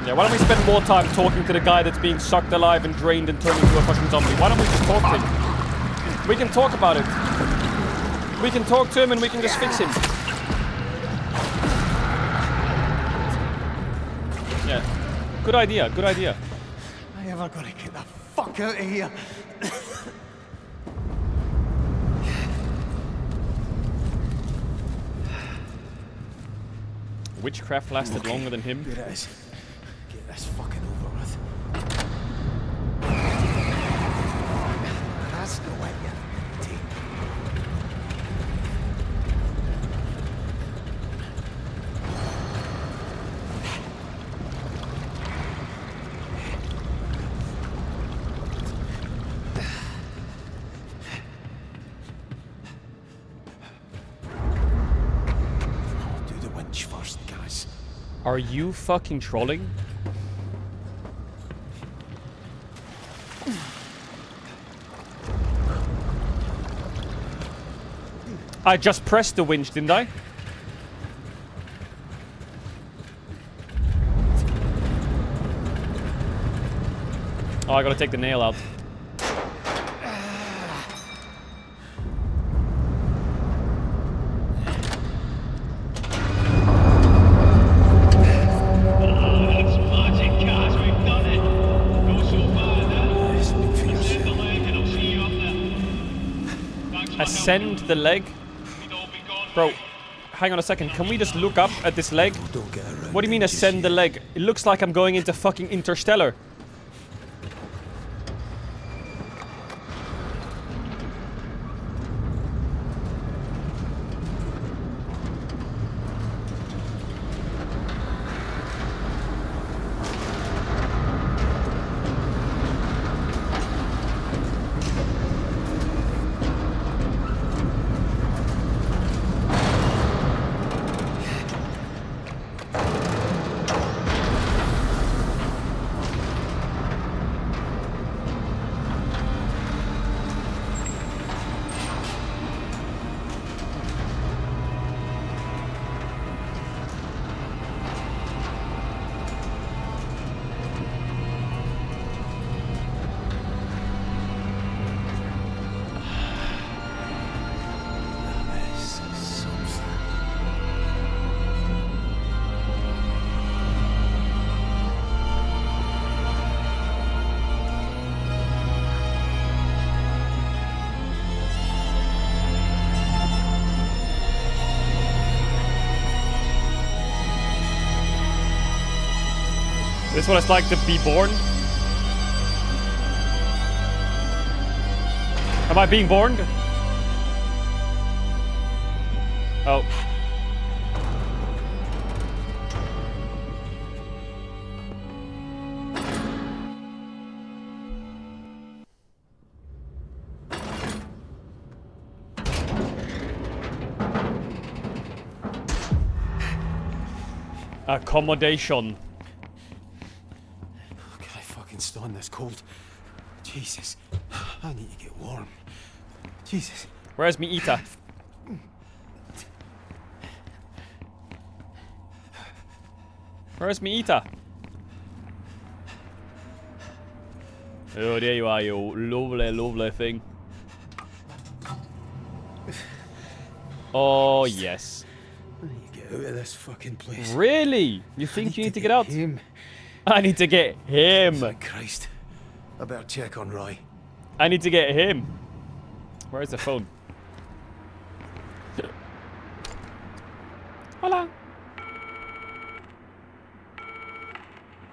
Yeah, why don't we spend more time talking to the guy that's being sucked alive and drained and turned into a fucking zombie? Why don't we just talk to him? We can talk about it. We can talk to him and we can just fix him. Yeah. Good idea, good idea. I ever gotta get the fuck out of here. Witchcraft lasted Okay, longer than him. Here it is. Get this fucking over with. That's the way you take. Do the winch first, guys. Are you fucking trolling? I just pressed the winch, didn't I? I gotta take the nail out. Ascend the leg? Bro, hang on a second. Can we just look up at this leg? What do you mean ascend the leg? It looks like I'm going into fucking Interstellar. This is what it's like to be born. Am I being born? Oh. Accommodation. Can I fucking stand this cold? Jesus. I need to get warm. Jesus. Where's me eater? Where's me eater? Oh, there you are, you lovely, lovely thing. Oh, yes. I need to get out of this fucking place. Really? You think you need to get out? I need to get him. Thank Christ. I better check on Roy. I need to get him. Where's the phone? Hola.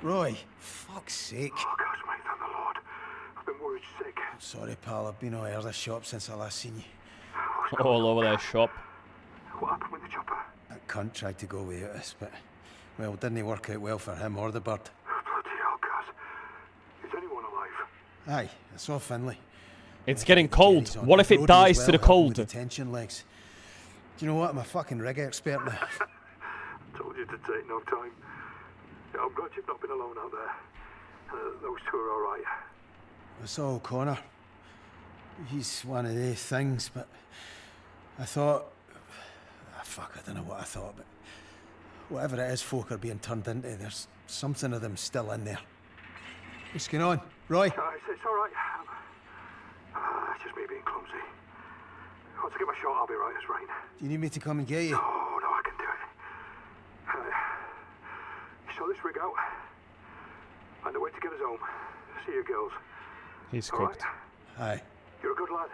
Roy, fuck's sake. Oh, gosh, mate, thank the Lord. I've been worried sick. I'm sorry, pal. I've been all over the shop since I last seen you. All over their shop. What happened with the chopper? That cunt tried to go without us, but, well, didn't work out well for him or the bird. Bloody hell, Gaz. Is anyone alive? Aye, I saw Finlay. It's getting cold. What if it dies to the cold? Detention legs. Do you know what? I'm a fucking rig expert now. Told you to take no time. Yeah, I'm glad you've not been alone out there. Those two are all right. I saw O'Connor. He's one of these things, but I thought... fuck, I don't know what I thought, but whatever it is folk are being turned into, there's something of them still in there. What's going on? Roy? It's all right. It's just me being clumsy. Once I get my shot, I'll be right as rain. Do you need me to come and get you? No, I can do it. So this rig out. And the way to get us home. See you girls. He's all cooked. Right? Aye. You're a good lad,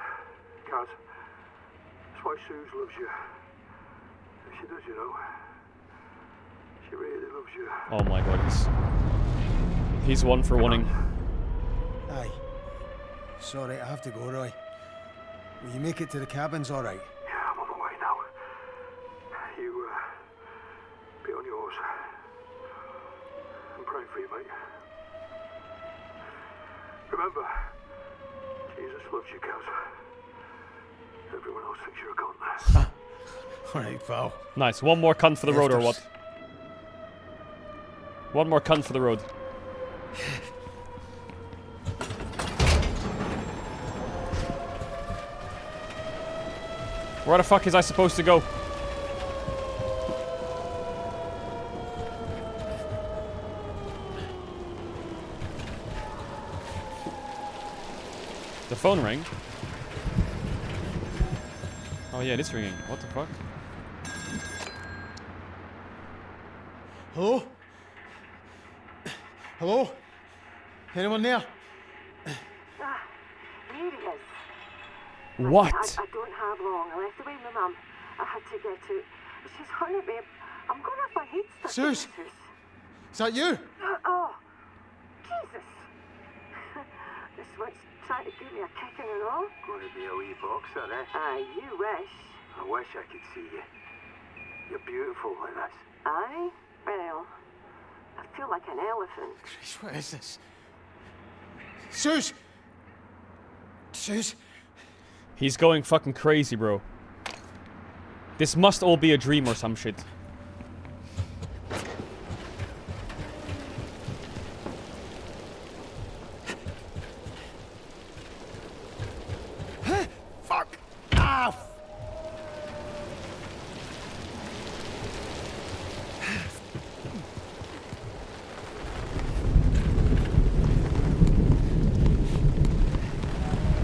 Kaz. That's why Suze loves you. She does, you know. She really loves you. Oh my god, he's one for wanting. Aye. Sorry, I have to go, Roy. Will you make it to the cabins all right? Yeah, I'm on the way now. You, be on yours. I'm praying for you, mate. Remember, Jesus loves you, Kaz. Everyone else thinks you're a cunt. All right, pal. Nice. One more cunt for the road, or what? One more cunt for the road. Where the fuck is I supposed to go? phone rang. Oh yeah, it is ringing. What the fuck? Hello? Hello? Anyone there? Here he is. What? I don't have long. I left away with my mum. I had to get out. She's hurting me. I'm going to have my head stuck. Suze? Is that you? Oh, Jesus. This one's trying to give me a kicking and all. Going to be a wee boxer, eh? Aye, you wish. I wish I could see you. You're beautiful like this. Aye? Well, I feel like an elephant. Christ, what is this? Suze! Suze? He's going fucking crazy, bro. This must all be a dream or some shit. Fuck! Ah!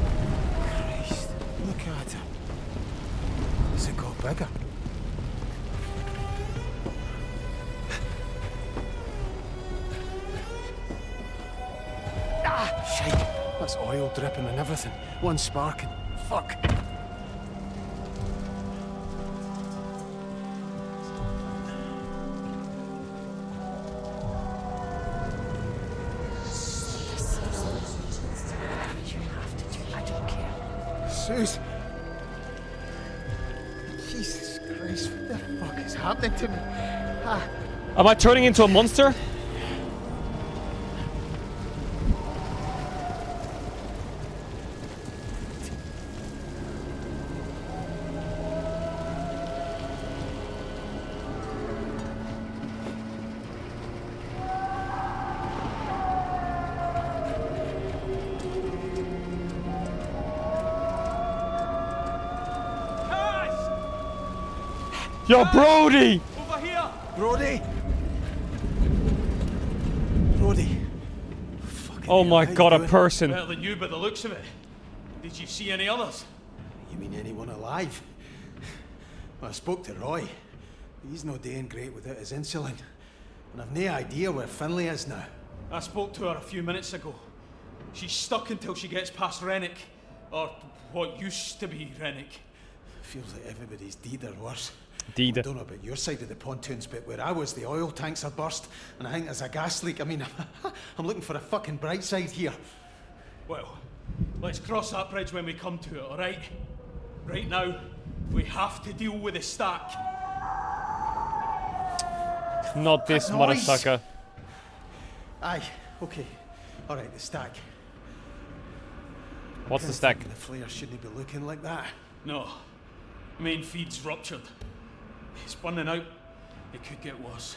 Christ, look at her. Has it got bigger? Ah, shite. That's oil dripping and everything. One sparking. Fuck. Suze. Jesus Christ, what the fuck is happening to me? Ah. Am I turning into a monster? Yo, Brody! Over here! Brody! Brody. Oh my god, a person. Better than you by the looks of it. Did you see any others? You mean anyone alive? Well, I spoke to Roy. He's not doing great without his insulin. And I've no idea where Finlay is now. I spoke to her a few minutes ago. She's stuck until she gets past Rennick. Or what used to be Rennick. Feels like everybody's deed or worse. Deed. I don't know about your side of the pontoons, but where I was, the oil tanks are burst, and I think there's a gas leak. I mean, I'm looking for a fucking bright side here. Well, let's cross that bridge when we come to it, alright? Right now, we have to deal with the stack. Not this motherfucker. Aye, okay. Alright, the stack. What's the stack? The flare shouldn't be looking like that. No. Main feed's ruptured. It's burning out. It could get worse.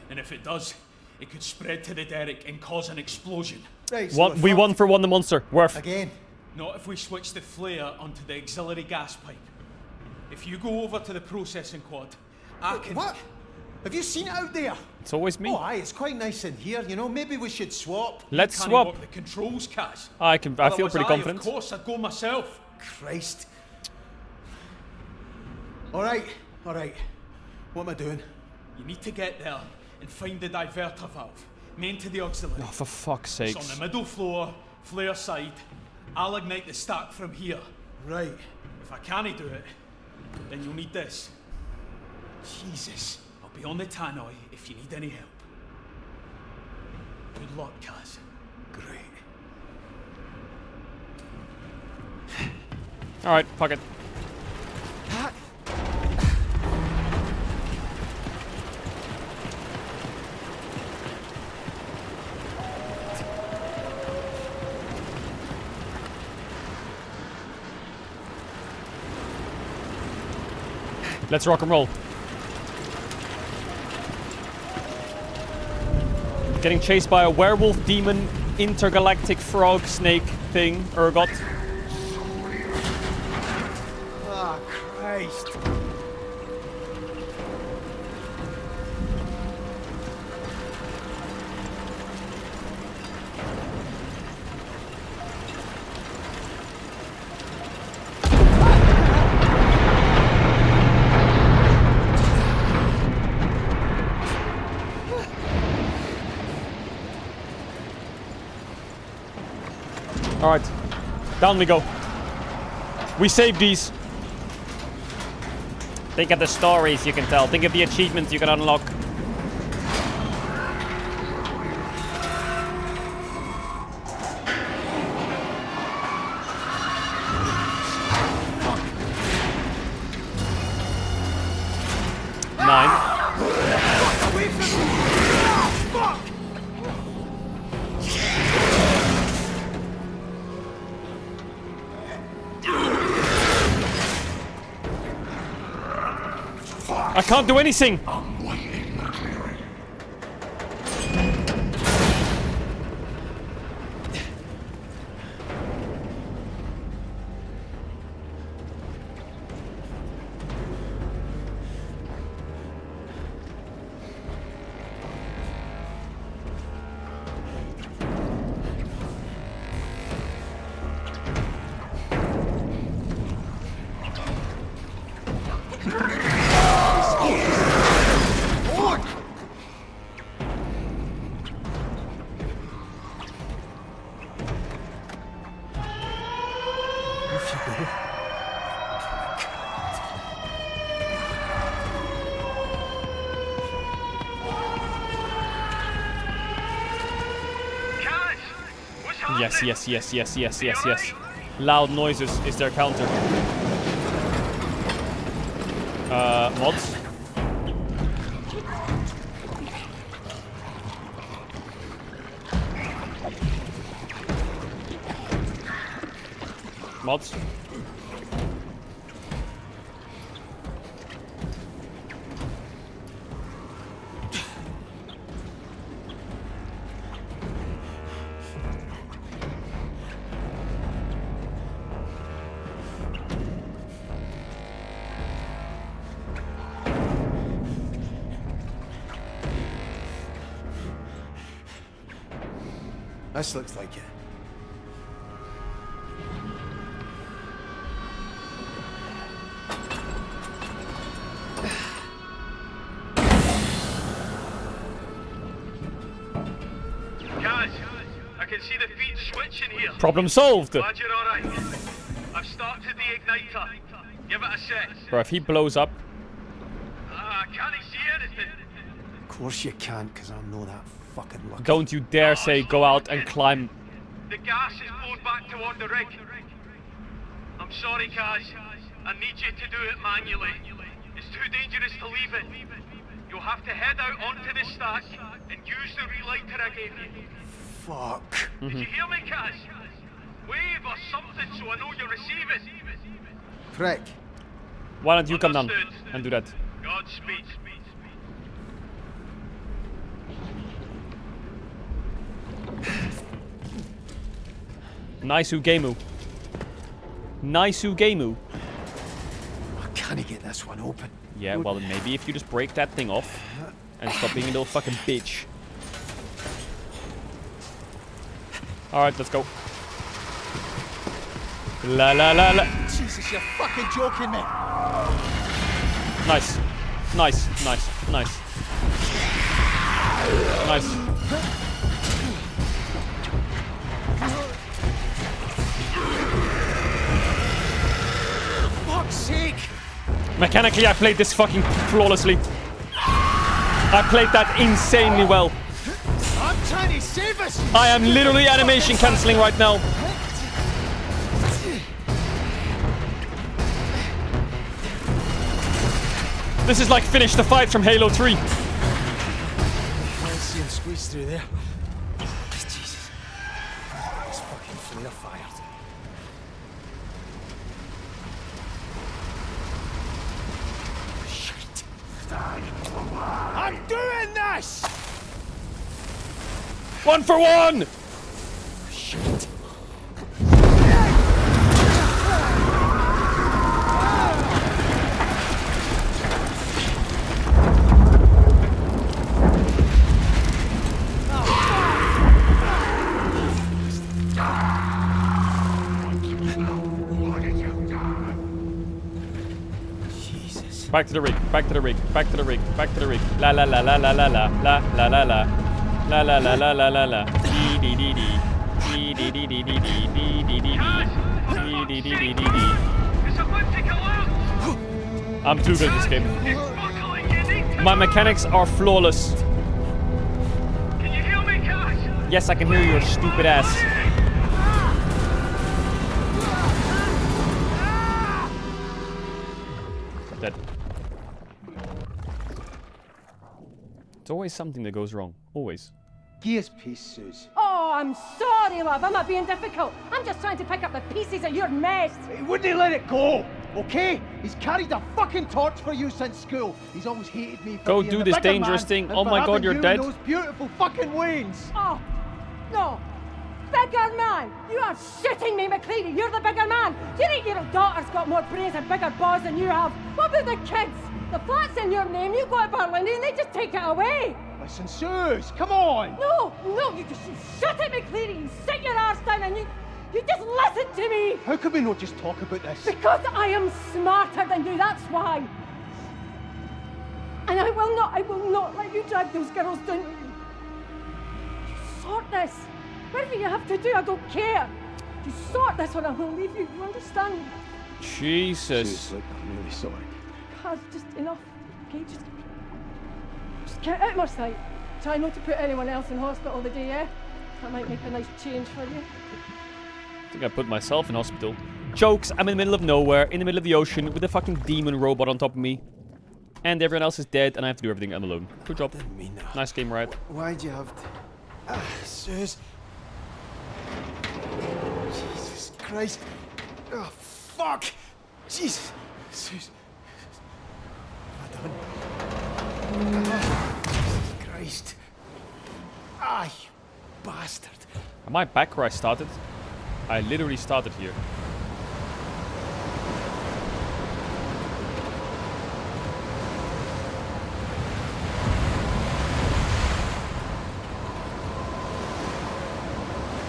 And if it does, it could spread to the derrick and cause an explosion. Right, What? We won for one the monster. Worth. Again. Not if we switch the flare onto the auxiliary gas pipe. If you go over to the processing quad, I can... What? Have you seen it out there? It's always me. Oh, aye, it's quite nice in here. You know, maybe we should swap. Let's Can't swap. work the controls, Kaz. I feel Otherwise, pretty confident. Of course, I'd go myself. Christ. All right. What am I doing? You need to get there and find the diverter valve, main to the auxiliary. Oh, for fuck's It's sakes. on the middle floor, flare side. I'll ignite the stack from here. Right. If I can't do it, then you'll need this. Jesus. I'll be on the tannoy if you need any help. Good luck, Kaz. Great. Alright, fuck it. Let's rock and roll. Getting chased by a werewolf, demon, intergalactic frog, snake thing, ergot. Ah, Christ. Alright. Down we go. We saved these. Think of the stories you can tell. Think of the achievements you can unlock. I can't do anything. Yes. Loud noises is their counter. Mods. Mods. This looks like it. Guys, I can see the feed switching here. Problem solved. Glad you're alright. I've started the igniter. Give it a sec. Bro, if he blows up. Can't he see anything? Of course you can't, because I'm not that fucking lucky. Don't you dare say go out and climb. The gas is blown back toward the rig. I'm sorry, Kaz. I need you to do it manually. It's too dangerous to leave it. You'll have to head out onto the stack and use the relighter I gave you. Fuck. Did you hear me, Kaz? Wave or something so I know you're receiving. Prick. Why don't you come down and do that? Godspeed. Nice gameu. Nice gameu. I can't get this one open. Yeah, well then maybe if you just break that thing off and stop being a little fucking bitch. Alright, let's go. La la la la. Jesus, you're fucking joking me. Nice. Nice. Fuck's sake. Mechanically, I played this fucking flawlessly. I played that insanely well. I'm trying to save us. I am literally animation cancelling right now. This is like finish the fight from Halo 3. I see him squeeze through there. Jesus. It's fucking flare fired. Shit. I'm doing this! 1 for 1! Shit. Back to the rig. La la la la la la la la la la la la la la la la la la. Dee dee dee dee. I'm too good at this game. My mechanics are flawless. Can you hear me, Cash? Yes, I can hear your stupid ass. Dead. It's always something that goes wrong. Always. Gears piece, Suze. Oh, I'm sorry, love. I'm not being difficult. I'm just trying to pick up the pieces of your mess. He wouldn't let it go, okay? He's carried a fucking torch for you since school. He's always hated me for Go being do the this bigger dangerous man thing. and Oh for my god, having you're you dead. in those beautiful fucking wings. Oh, no. Bigger man! You are shitting me, McCready! You're the bigger man! Your 8-year-old daughter's got more brains and bigger balls than you have! What about the kids? The flat's in your name, you go to Berlin and they just take it away! Listen, Suze, come on! No, you shut it, McCready! You sit your arse down and you just listen to me! How can we not just talk about this? Because I am smarter than you, that's why! And I will not let you drag those girls down with you. You sort this! Whatever you have to do, I don't care. You sort this or I will leave you. You understand? Jesus. Look, I'm really sorry. Just enough. Okay, just get out of my sight. Try not to put anyone else in hospital the day, yeah? That might make a nice change for you. I think I put myself in hospital. Jokes, I'm in the middle of nowhere, in the middle of the ocean, with a fucking demon robot on top of me. And everyone else is dead, and I have to do everything I'm alone. Good job. Nice game, right? Why'd you have to... Suze. Jesus Christ. Oh, fuck. Jesus. Suze. What have I done? Oh, Jesus Christ. Ah, you bastard. Am I back where I started? I literally started here.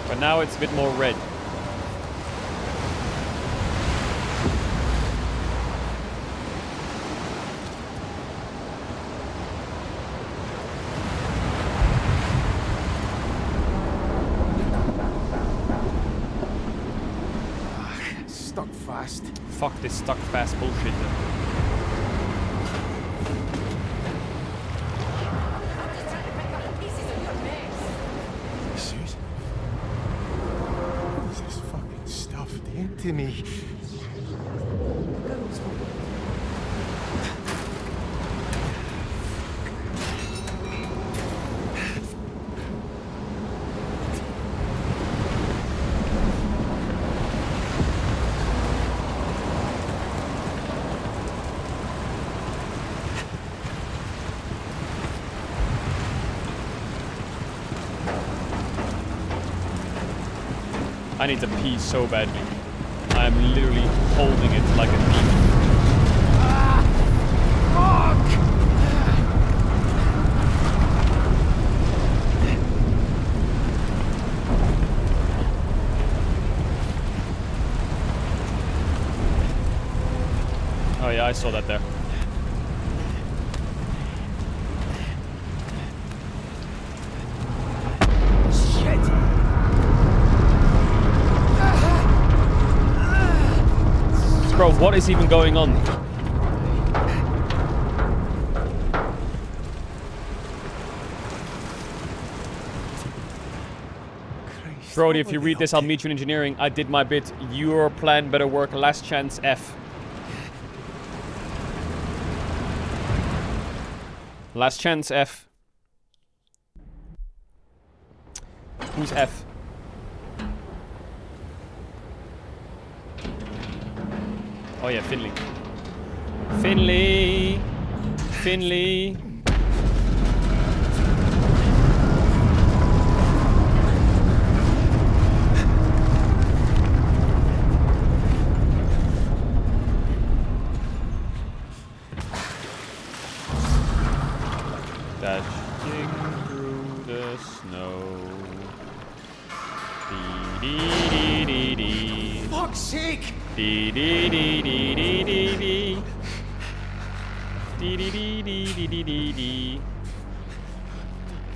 But now it's a bit more red. Stuck fast. Fuck this stuck fast bullshit. Suze? What is this fucking stuff doing to me? I need to pee so badly. I'm literally holding it like a demon. Oh yeah, I saw that there. Bro, what is even going on? Brody, if you read this, I'll meet you in engineering. I did my bit. Your plan better work. Last chance, F. Last chance, F. Who's F? Oh yeah, Finley. Finley! Finley! Dashing through the snow. Dee-dee-dee-dee-dee. Fuck's sake! Dee dee dee dee dee dee dee. Dee dee dee dee dee dee dee.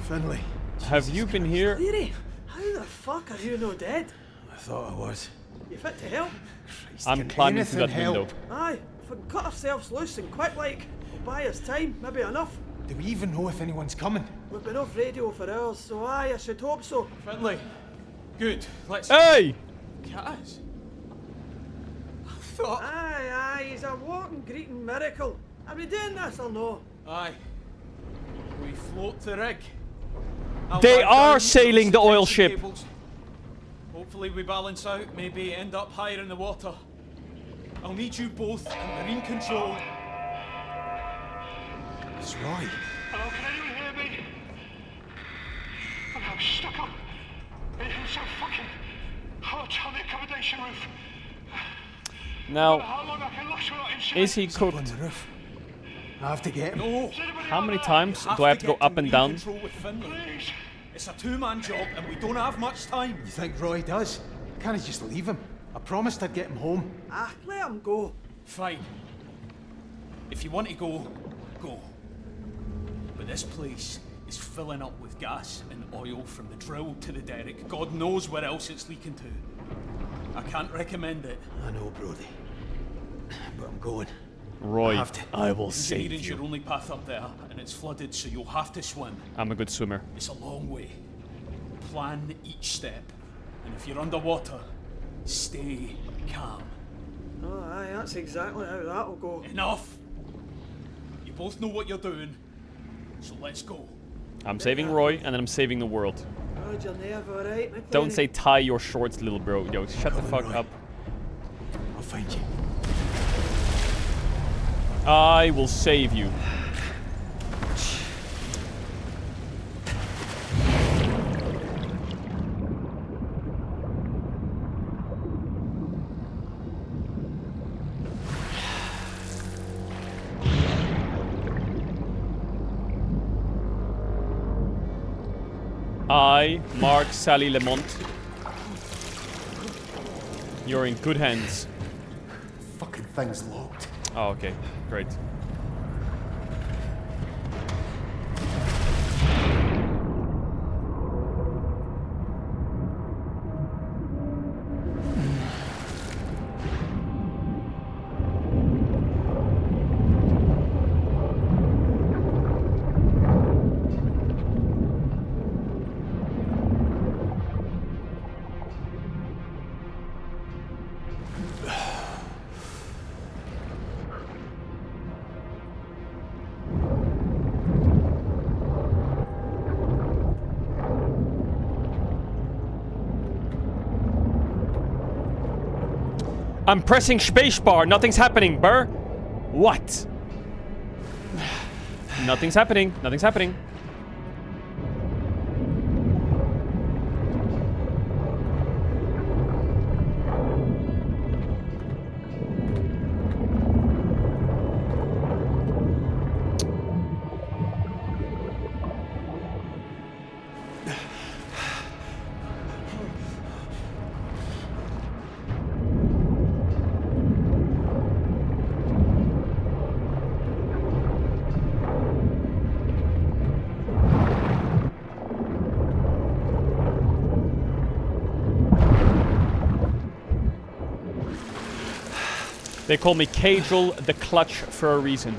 Finley. Have you been here? Leary, how the fuck are you no dead? I thought I was. You fit to help? I'm climbing through that window. Aye, if we can cut ourselves loose and quick like, it'll buy us time, maybe enough. Do we even know if anyone's coming? We've been off radio for hours, so aye, I should hope so. Friendly. Good. Let's... Hey! Kaz. Aye, he's a walking greeting miracle. Are we doing this or no? Aye. We float the rig. They are sailing the oil ship. Cables. Hopefully we balance out, maybe end up higher in the water. I'll need you both in marine control. It's Roy. Hello, can anyone hear me? I'm stuck up in some fucking hut on the accommodation roof. Now, How long I can last without him is he cooked? I have to get him. No. How many times do I have to go up and down? It's a two-man job and we don't have much time. You think Roy does? Can't I just leave him? I promised I'd get him home. Ah, let him go. Fine. If you want to go, go. But this place is filling up with gas and oil from the drill to the derrick. God knows where else it's leaking to. I can't recommend it. I know, Brody. But I'm going. Roy, I will save Engineering's you. your only path up there, and it's flooded, so you'll have to swim. I'm a good swimmer. It's a long way. Plan each step. And if you're underwater, stay calm. Oh, aye, that's exactly how that'll go. Enough! You both know what you're doing, so let's go. I'm saving Roy, and then I'm saving the world. Rod your nerve, alright, McLean? Don't say tie your shorts, little bro. Yo, shut the fuck up. I'll find you. I will save you. I, Mark Sally Lamont. You're in good hands. Fucking thing's locked. Oh, okay. Great. I'm pressing spacebar. Nothing's happening, Burr. What? Nothing's happening. Nothing's happening. They call me Caedrel the Clutch for a reason.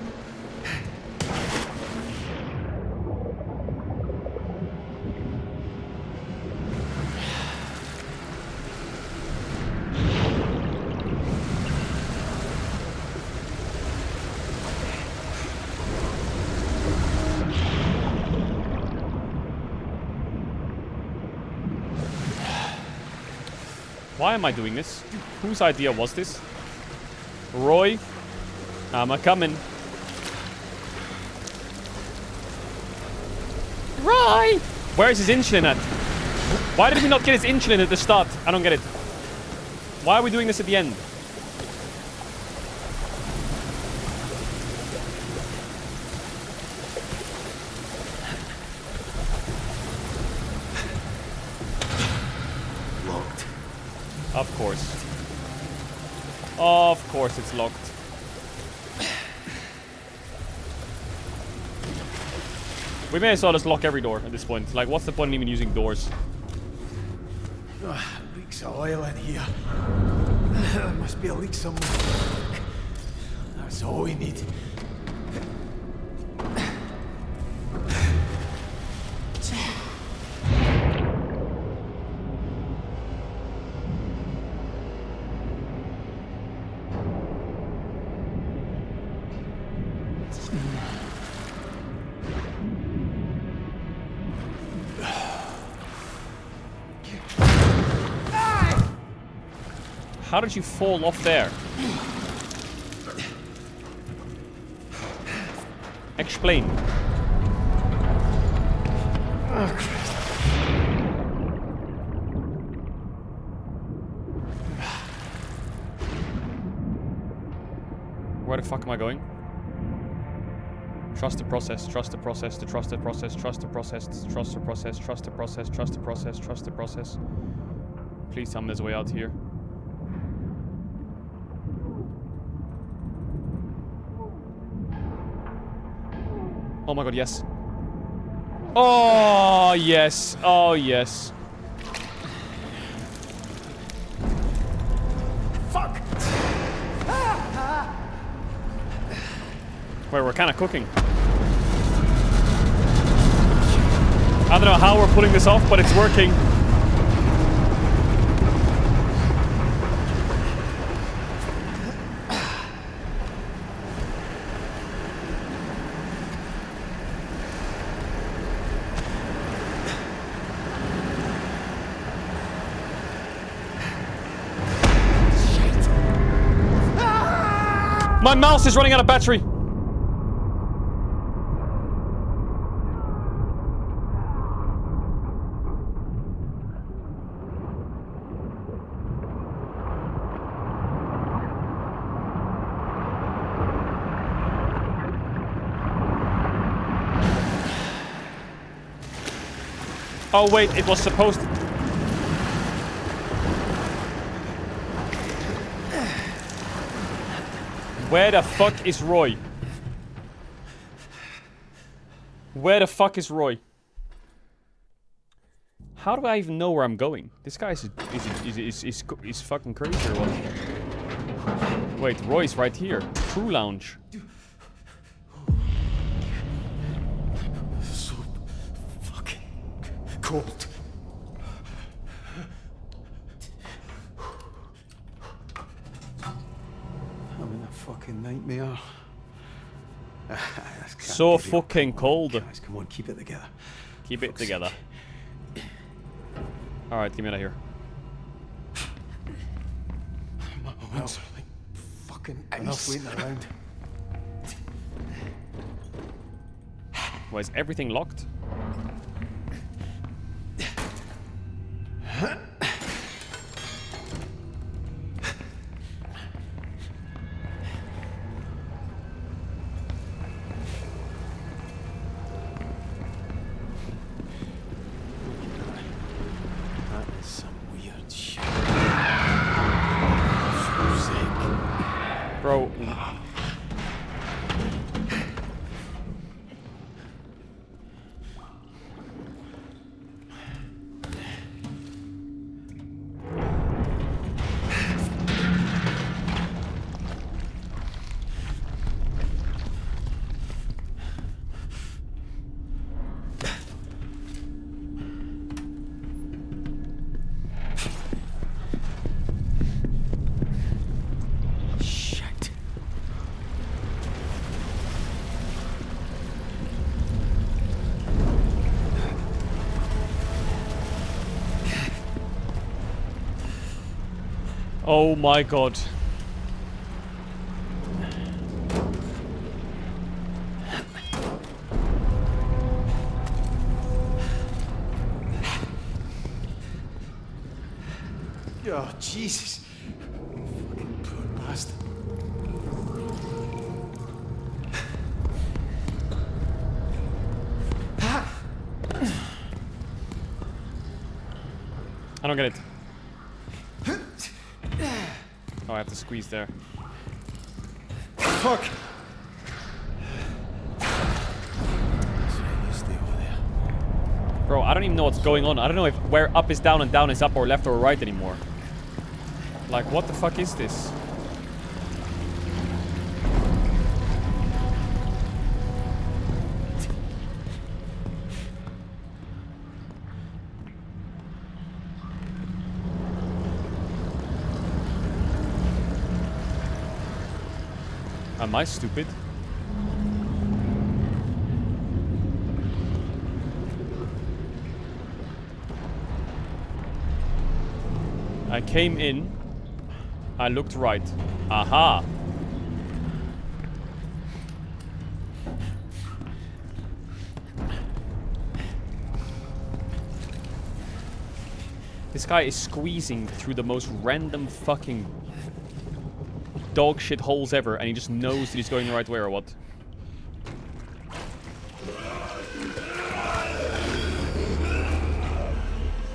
Why am I doing this? Whose idea was this? Roy, I'm a-coming. Roy! Where is his insulin at? Why did we not get his insulin at the start? I don't get it. Why are we doing this at the end? Locked. Of course. Of course it's locked. We may as well just lock every door at this point. Like, what's the point in even using doors? Leaks of oil in here. There must be a leak somewhere. That's all we need. How did you fall off there? Explain. Where the fuck am I going? Trust the process, trust the process, trust the process, trust the process, trust the process, trust the process, trust the process, trust the process. Please tell me there's a way out here. Oh my god, yes. Oh, yes. Oh, yes. Fuck! Wait, we're kind of cooking. I don't know how we're pulling this off, but it's working. My mouse is running out of battery. Oh wait, it was supposed to... Where the fuck is Roy? Where the fuck is Roy? How do I even know where I'm going? This guy is fucking crazy or what? Wait, Roy's right here. Crew lounge. So fucking cold. I'm in a fucking nightmare. So fucking cold. Guys, come on, keep it together. Keep it together. Alright, get me out of here. My arms are like fucking enough waiting around. Why is everything locked? Bro. Oh my god. Oh, Jesus. Fucking poor bastard. I don't get it. Oh, I have to squeeze there. Fuck! Stay over there. Bro, Bro, I don't even know what's going on. I don't know if where up is down and down is up or left or right anymore. Like, what the fuck is this? Am I stupid? I came in. I looked right. Aha! This guy is squeezing through the most random fucking dog shit holes ever, and he just knows that he's going the right way or what?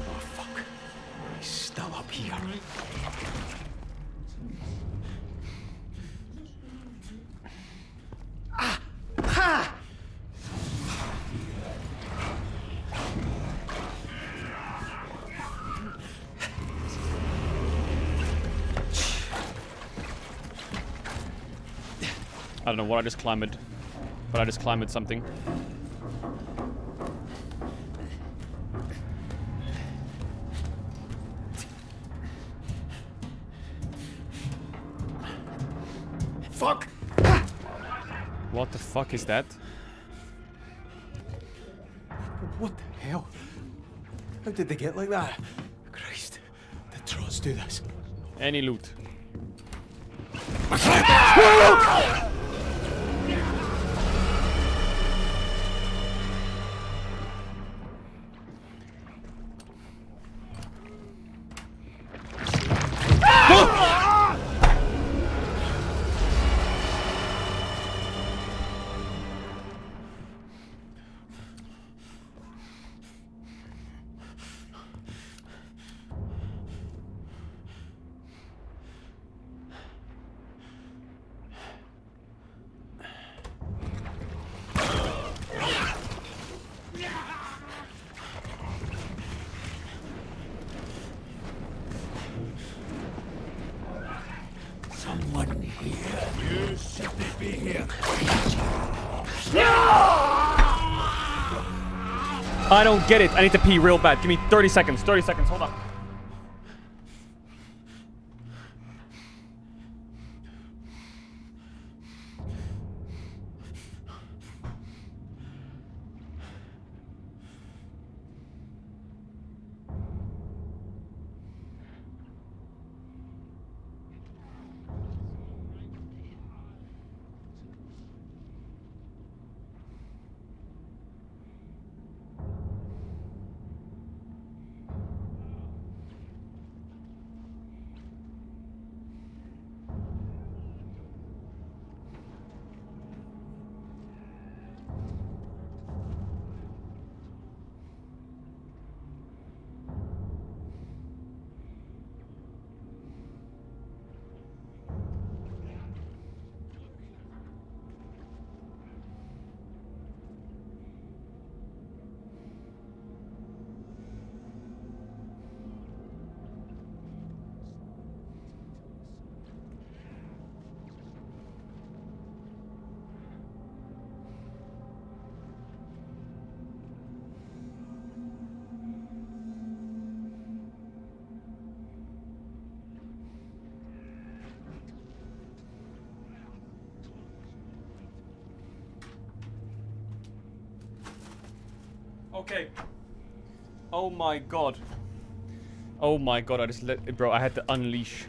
Oh fuck. He's still up here. Ah! Ha! I don't know what I just climbed, but I just climbed something. Fuck! What the fuck is that? What the hell? How did they get like that? Christ, did Trots do this? Any loot. Someone here. You should be here. I don't get it. I need to pee real bad. Give me 30 seconds. 30 seconds. Hold on. Okay. Oh my god. Oh my god, I just let... Bro, I had to unleash.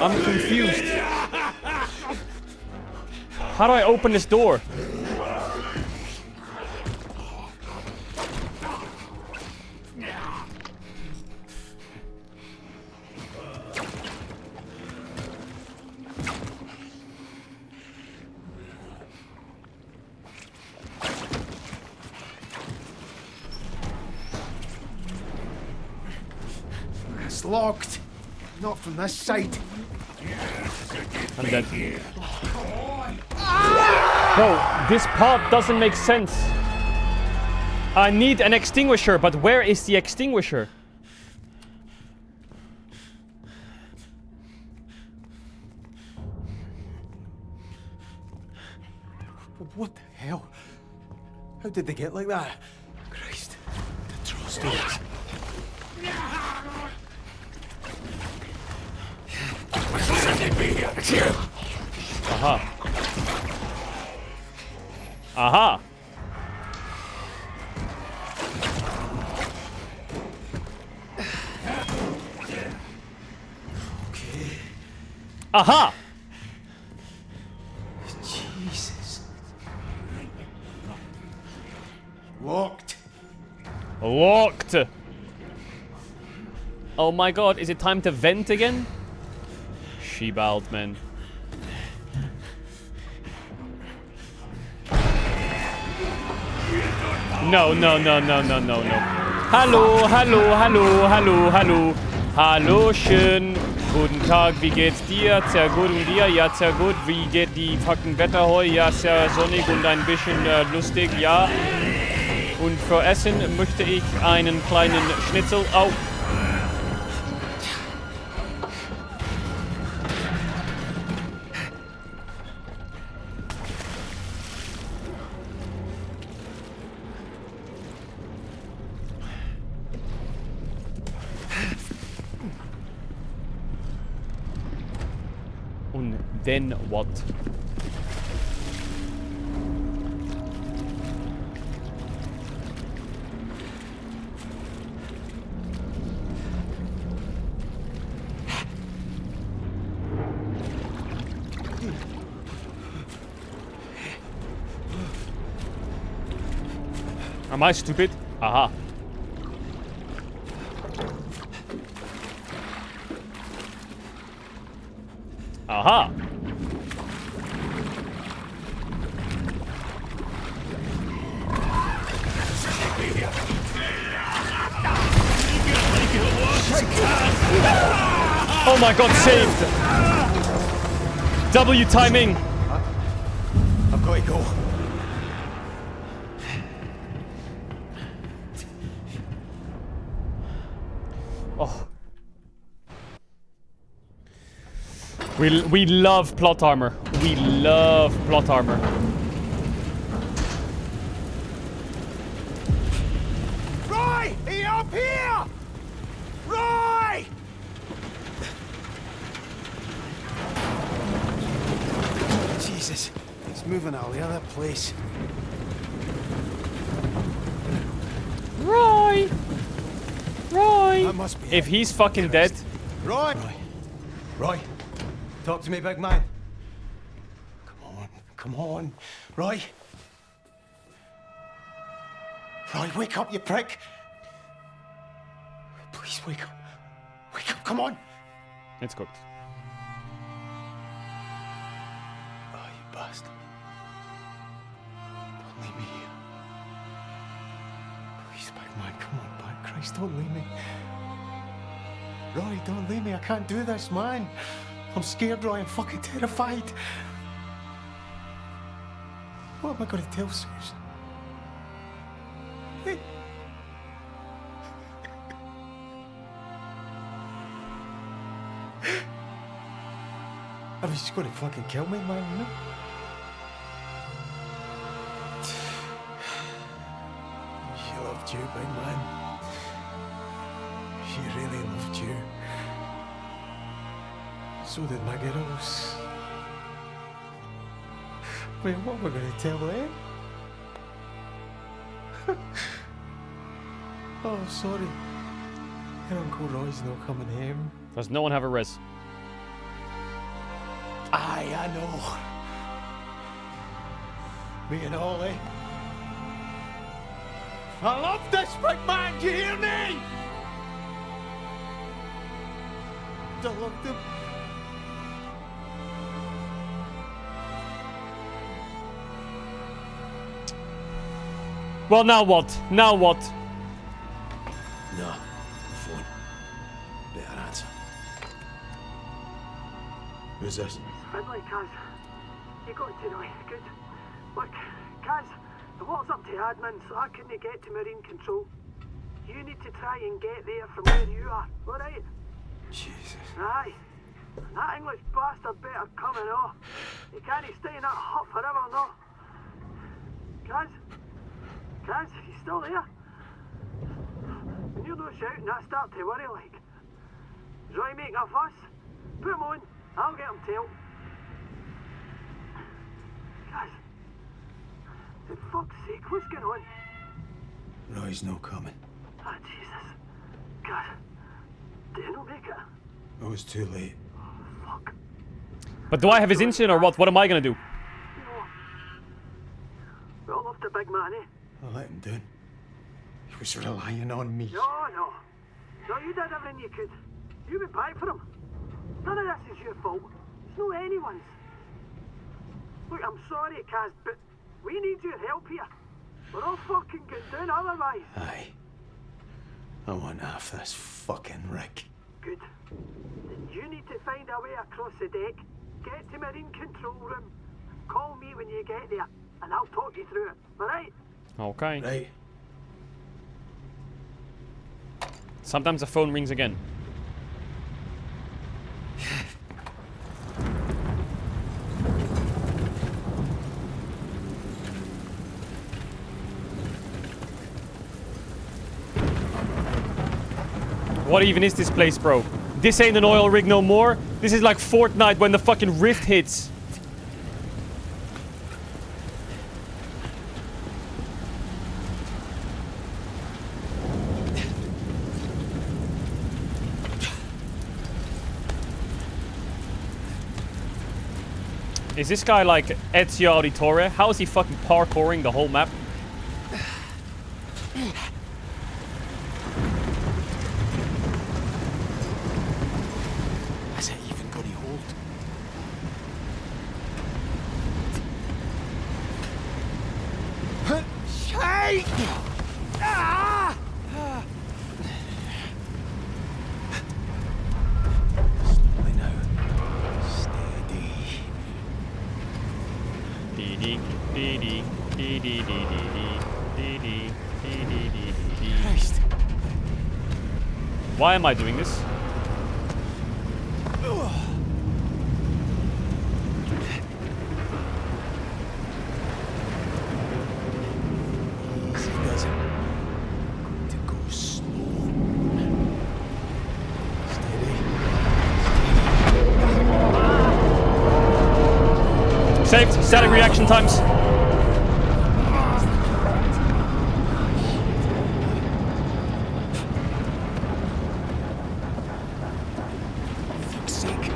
I'm confused. How do I open this door? It's locked. Not from this side. I'm dead. Bro, this part doesn't make sense. I need an extinguisher, but where is the extinguisher? What the hell? How did they get like that? Christ. The trust Aha. Aha. Aha. Jesus. Locked. Locked. Oh my god, is it time to vent again? She bowed, man. No, no, no, no, no, no, no. Hallo, hallo, hallo, hallo, hallo. Hallochen. Guten Tag, wie geht's dir? Sehr gut und dir? Ja, sehr gut. Wie geht die fucking Wetter heute? Ja, sehr sonnig und ein bisschen lustig, ja. Und für Essen möchte ich einen kleinen Schnitzel. Au. Und then what? Am I stupid? Aha. Aha. Oh my god, saved! W timing! I've got to go. Oh. We love plot armor. We love plot armor. Roy! Are you up here? Roy! Jesus, he's moving out of the other place. Roy! Roy! That must be if he's fucking dead. Roy! Roy! Talk to me, big man. Come on. Roy! Roy, wake up, you prick! Please, wake up. Wake up, come on! It's cooked. Oh, you bastard. Don't leave me here. Please, big man, come on back. Christ, don't leave me. Roy, don't leave me. I can't do this, man. I'm scared, Roy. I'm fucking terrified. What am I going to tell Susan? Hey. I mean, she's going to fucking kill me, man, you know? She loved you, big man. She really loved you. So did my girls. Wait, what am I going to tell them? Oh, sorry. Your Uncle Roy's not coming home. Does no one have a res? Aye, I know. Me and Ollie. I love this big man, do you hear me? I loved him. Well, now what? Now what? No, phone. better answer. Who's this? Finlay, Kaz. You got to know. Good. Look, Kaz, the water's up to admin, so I couldn't get to Marine Control. You need to try and get there from where you are, alright? Jesus. Aye. And that English bastard better come and all. You can't stay in that hut forever, no. Kaz? Kaz, you still there? When you're not shouting, I start to worry like. Is Roy making a fuss? Put him on. I'll get him tailed. Guys, for fuck's sake, what's going on? Roy's no coming. Ah, Jesus. God, did you not make it? It was too late. Fuck. But do I have his insulin or what? What am I gonna do? No. We all love the big man, eh? I let him down. He was relying on me. No, no. No, you did everything you could. You went back for him. None of this is your fault. It's not anyone's. Look, I'm sorry, Kaz, but we need your help here. We're all fucking going down otherwise. Aye. I want half this fucking rig. Good. Then you need to find a way across the deck, get to Marine Control Room, call me when you get there, and I'll talk you through it. Alright? Okay. Right. Sometimes the phone rings again. What even is this place, bro? This ain't an oil rig no more. This is like Fortnite when the fucking rift hits. Is this guy like Ezio Auditore? How is he fucking parkouring the whole map? Has it even got a hold? Shite! Ah! Slowly now. Steady. Dee dee dee dee dee dee dee dee dee dee. Christ. Why am I doing this? Easy does it. Got to go slow. Steady. Saved. Static reaction times. Fuck's sake.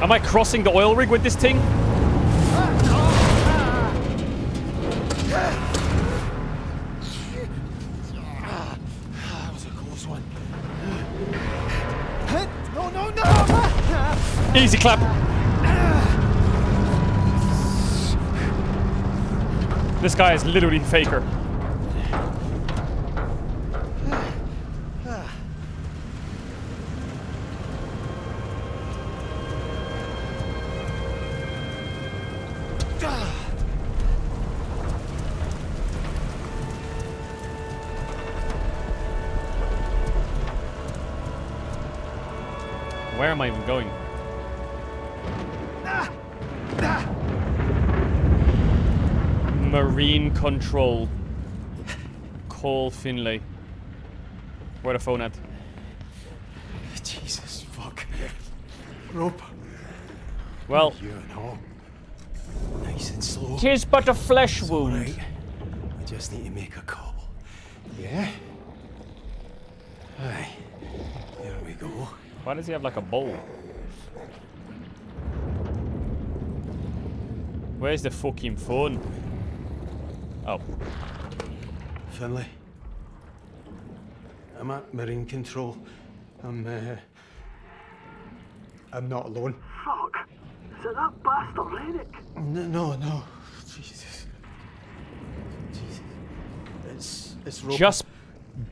Am I crossing the oil rig with this thing? That was a close one. No, no, no! Easy clap. This guy is literally faker. Where am I even going? Marine Control. Call Finlay. Where the phone at? Jesus, fuck. Rope. Well. You and all. Nice and slow. 'Tis but a flesh wound. Right. I just need to make a call. Yeah? Aye. Here we go. Why does he have like a bowl? Where's the fucking phone? Oh. Finlay. I'm at Marine Control. I'm not alone. Fuck. Is it that bastard Rennick? No. Jesus. It's Roper. Just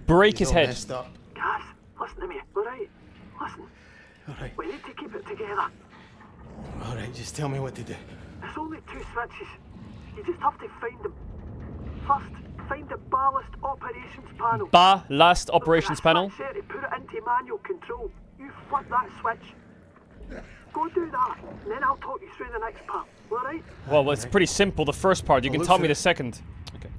break He's his all head. messed up. Guys, listen to me, alright? Listen. Alright. We need to keep it together. Alright, just tell me what to do. It's only 2 switches. You just have to find them. First, find the ballast operations panel. Ballast operations panel. Set to put it into manual control. You flip that switch. Go do that, and then I'll talk you through the next part. Alright? Well, it's pretty simple. The first part. You can tell me the second. Okay.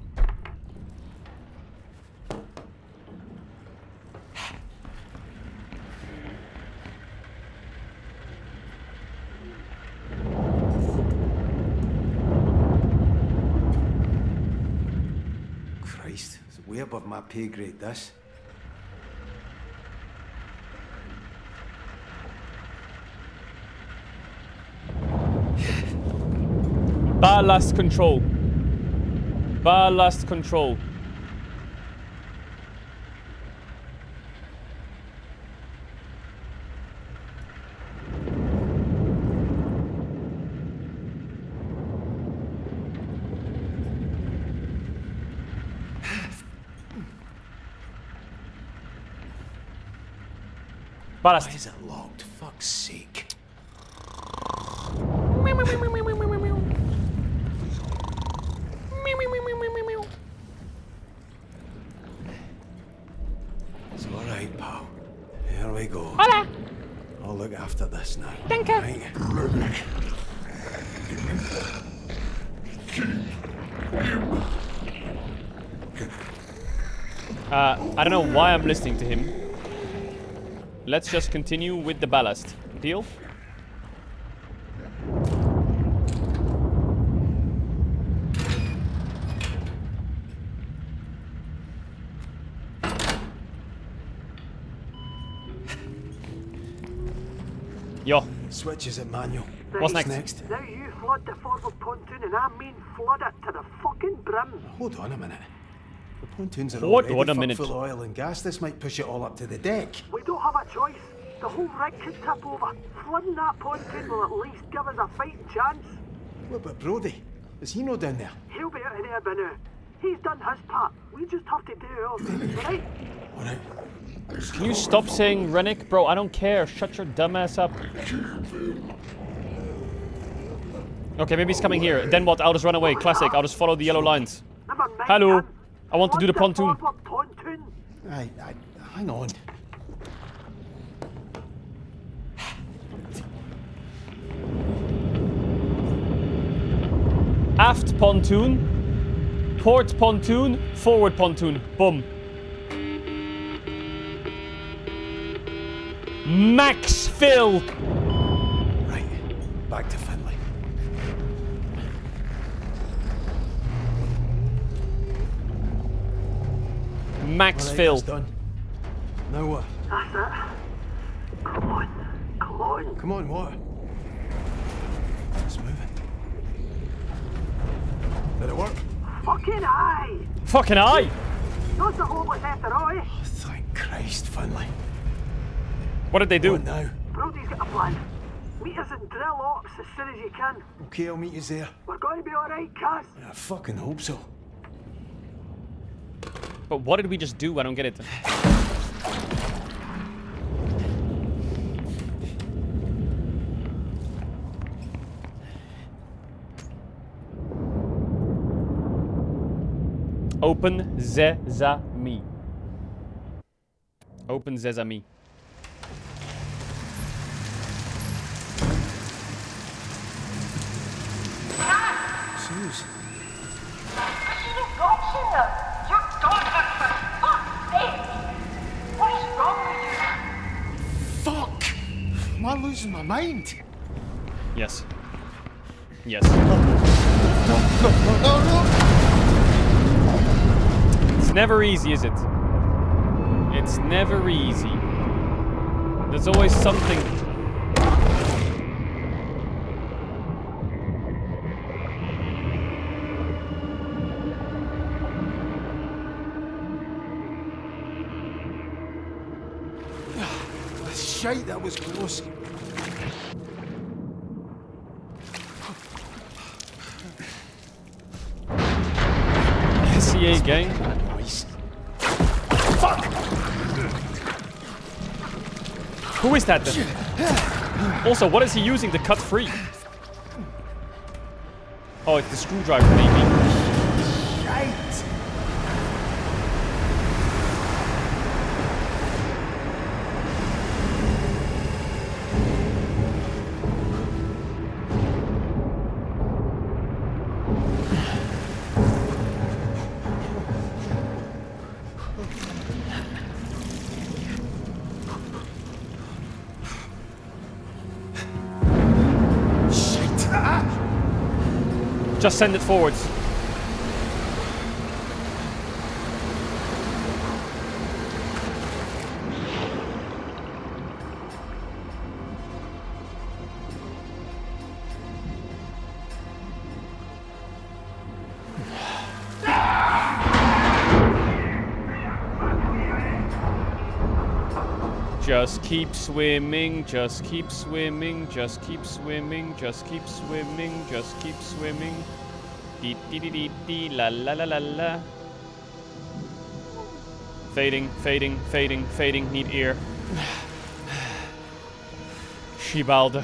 Christ, it's way above my pay grade, this. Ballast control. Ballast control. Ballast. Why is it locked? Fuck's sake. It's alright, pal. Here we go. Hola. I'll look after this now. Danke. Right? I don't know why I'm listening to him. Let's just continue with the ballast. Deal? Yo. Switches at manual. What's next? Now you flood the forward pontoon, and I mean flood it to the fucking brim. Hold on a minute. The pontoons are Hold already on a full minute. of oil and gas. This might push it all up to the deck. We don't have a choice. The whole rig could tip over. Flooding that pontoon will at least give us a fighting chance. What about Brody? Is he no down there? He'll be out of there by now. He's done his part. We just have to do ours, right? Alright. Can you stop saying Rennick? Bro, I don't care. Shut your dumb ass up. Okay, maybe he's coming here. Then what? I'll just run away. Classic. I'll just follow the yellow lines. Hello. I want to do the pontoon. Hang on. Aft pontoon. Port pontoon. Forward pontoon. Boom. Max fill. Right. Back to Finley. Max Alright, fill. that's done. Now what? That's it. Come on. Come on. Come on, what? It's moving. Did it work? Fucking aye. Fucking aye. Not the hopeless after all, eh? Oh, thank Christ, Finley. What did they do? What now? Brody's got a plan. Meet us in drill ops as soon as you can. Okay, I'll meet you there. We're going to be alright, Kaz. I fucking hope so. But what did we just do? I don't get it. Open Sesame. Open Sesame. Suze. Fuck! Am I losing my mind? Yes. Yes. It's never easy, is it? It's never easy. There's always something. Shite, that was close. CA gang. Fuck! Who is that then? Also, what is he using to cut free? Oh, it's the screwdriver maybe. Shite! Just send it forwards. Just keep swimming, just keep swimming, just keep swimming, just keep swimming, just keep swimming. Dee dee dee dee dee la la la la la. Fading, fading, fading, fading, need ear. Shibalde.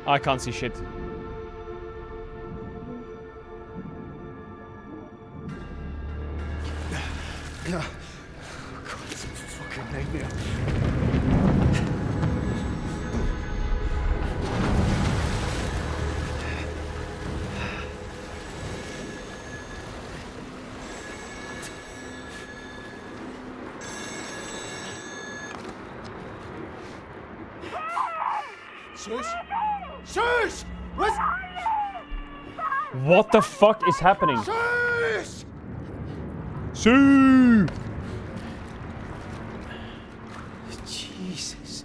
I can't see shit. God, it's a fucking nightmare. Shush! Shush! What the fuck is happening? Shush! See! Jesus.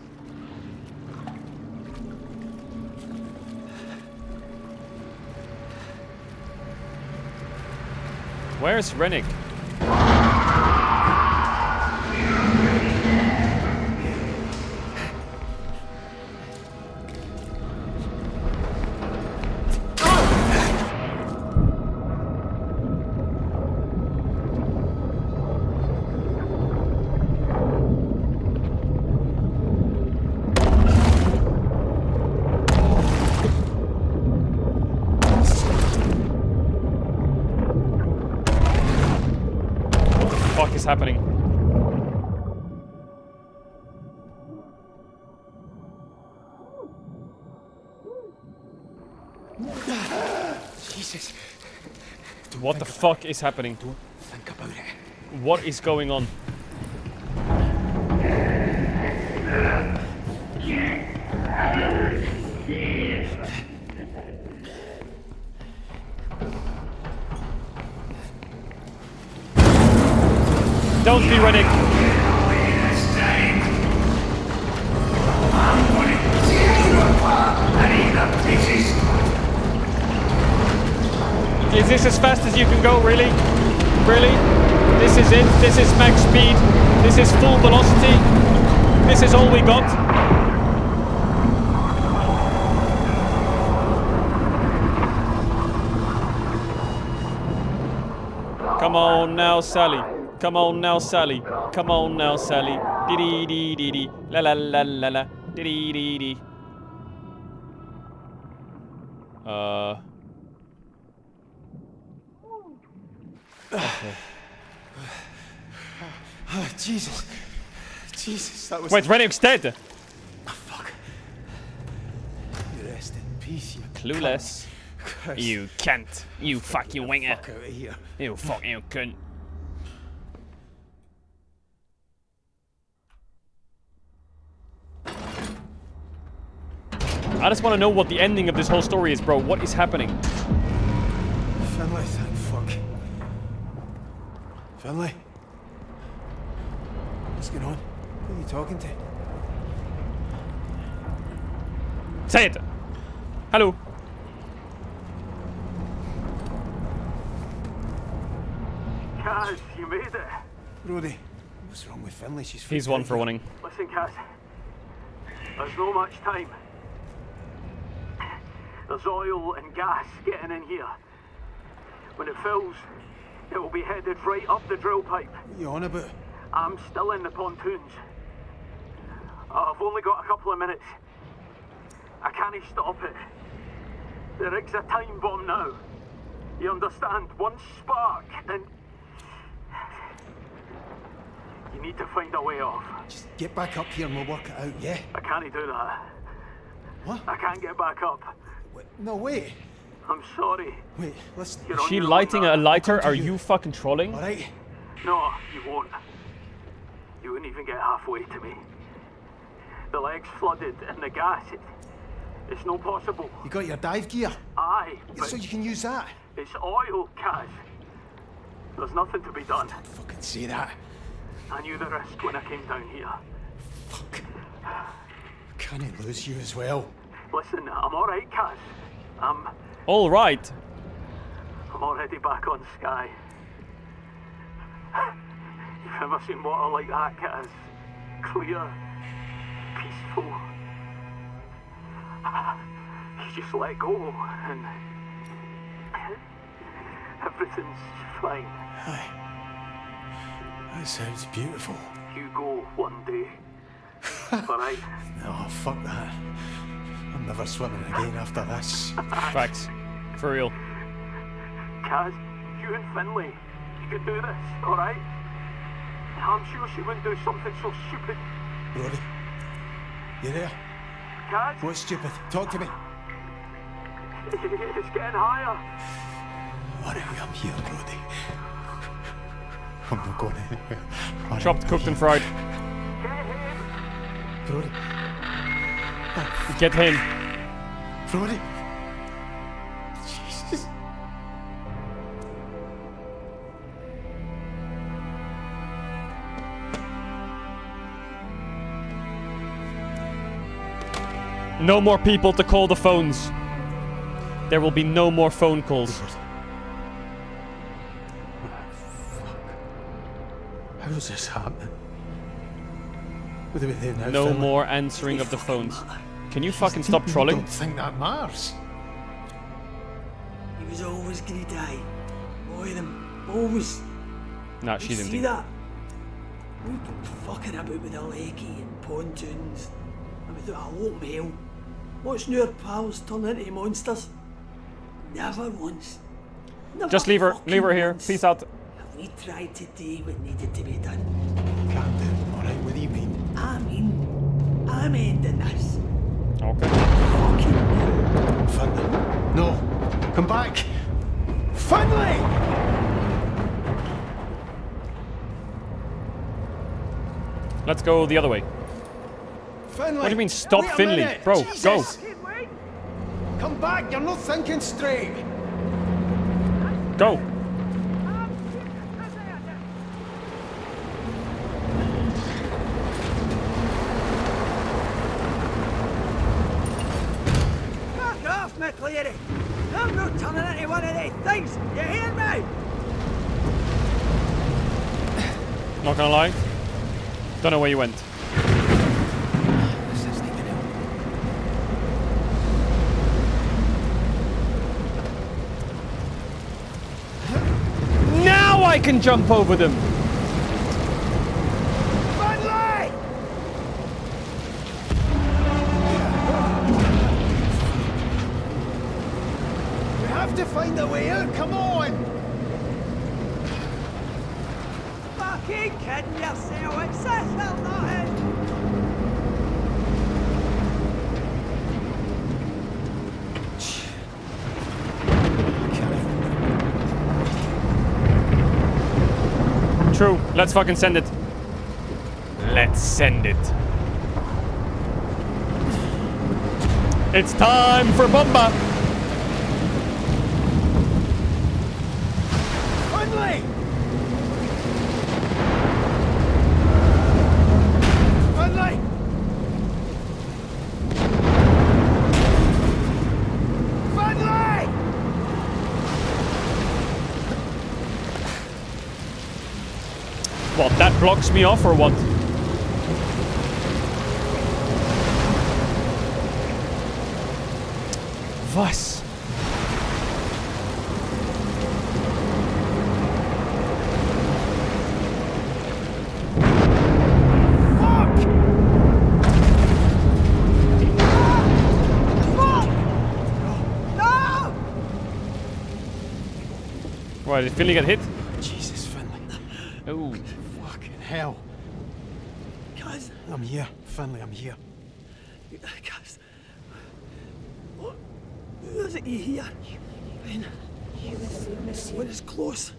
Where's Rennick? Happening. Jesus. What the fuck is happening? Don't think about it. What is going on? Don't be Rennick. Is this as fast as you can go, really? Really? This is it? This is max speed? This is full velocity? This is all we got? Come on now, Sally. Come on now, Sally. Come on now, Sally. Dee dee dee dee dee. La la la la la. Dee dee dee dee. Okay. Oh, Jesus. Jesus, that was... Wait, Rennick's dead! Oh, fuck. You rest in peace, you Clueless. Cunt. You can't. You fucking winger. Fuck out of here. You fucking cunt. I just want to know what the ending of this whole story is, bro. What is happening? Finlay, thank fuck. Finlay? What's going on? Who are you talking to? Say it! Hello! Kaz, you made it. Brody, what's wrong with Finlay? She's He's one for winning. Listen, Kaz. There's no much time. There's oil and gas getting in here. When it fills, it will be headed right up the drill pipe. What are you on about? I'm still in the pontoons. I've only got a couple of minutes. I can't stop it. The rig's a time bomb now. You understand? One spark and... You need to find a way off. Just get back up here and we'll work it out, yeah? I can't do that. What? I can't get back up. Wait, no, wait. I'm sorry. Wait, listen. Is she lighting a lighter? Are you fucking trolling? Alright. No, you won't. You wouldn't even get halfway to me. The leg's flooded and the gas, it's no possible. You got your dive gear? Aye, but so you can use that? It's oil, Kaz. There's nothing to be done. Don't fucking say that. I knew the risk when I came down here. Fuck. Can I lose you as well? Listen, I'm alright, Kaz. I'm alright. I'm already back on Sky. You've never seen water like that, Kaz. Clear. Peaceful. You just let go and everything's fine. Aye. That sounds beautiful. You go one day. Alright? No, fuck that. I'm never swimming again after this. Facts. For real. Kaz, you and Finlay, you can do this, alright? I'm sure she wouldn't do something so stupid. Brody, you there? Kaz? What's stupid? Talk to me. It's getting higher. Alright, I'm here, Brody. I'm not going anywhere. Alright, Chopped, cooked and fried. Brody. Get him. Brody. Jesus. No more people to call the phones. There will be no more phone calls. How's this happening? What do we do now? No Finlay? more answering of the phones. Can you fucking stop trolling? I don't think that matters. He was always gonna die. All of them. Always. Nah, she You didn't. see that? We've been fucking about with the leggy and pontoons. And without a hope in hell. Watching our pals turn into monsters. Never once. Never Just leave her. fucking Leave her here. once Peace out. have we tried to do what needed to be done. Calm down, alright? What do you mean? I'm ending this. Okay. Fucking Finlay. No. Come back. Finlay! Let's go the other way. Finlay! What do you mean stop Wait a Finlay? minute. Bro, Jesus. go. Come back, you're not thinking straight. Go. Fuck off, McLeary! I'm not turning into one of these things! You hear me? Not gonna lie. Don't know where you went. This isn't even help. Now I can jump over them. Finlay! We have to find a way out, come on! Fucking kidding yourself, it's this or nothing! True. Let's fucking send it. Let's send it. It's time for Bomba. Finlay! What, that blocks me off or what? Was? Why, did Finley get hit? Jesus, Finley. Oh. Fucking hell. Guys. I'm here, Finley, I'm here. Guys. What? Who is it you hear? When it's close.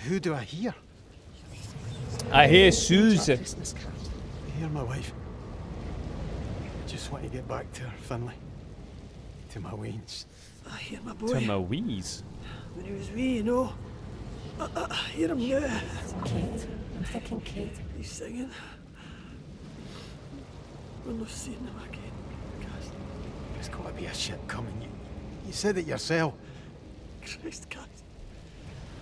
Who do I hear? I hear Suze. I hear my wife. I just want to get back to her, Finley. To my weans. I hear my boy. To my wees? When he was wee, you know. I hear him now. Kate. I'm thinking Kate. He's singing. We're not seeing him again. Guys. There's got to be a ship coming. You said it yourself. Christ, guys.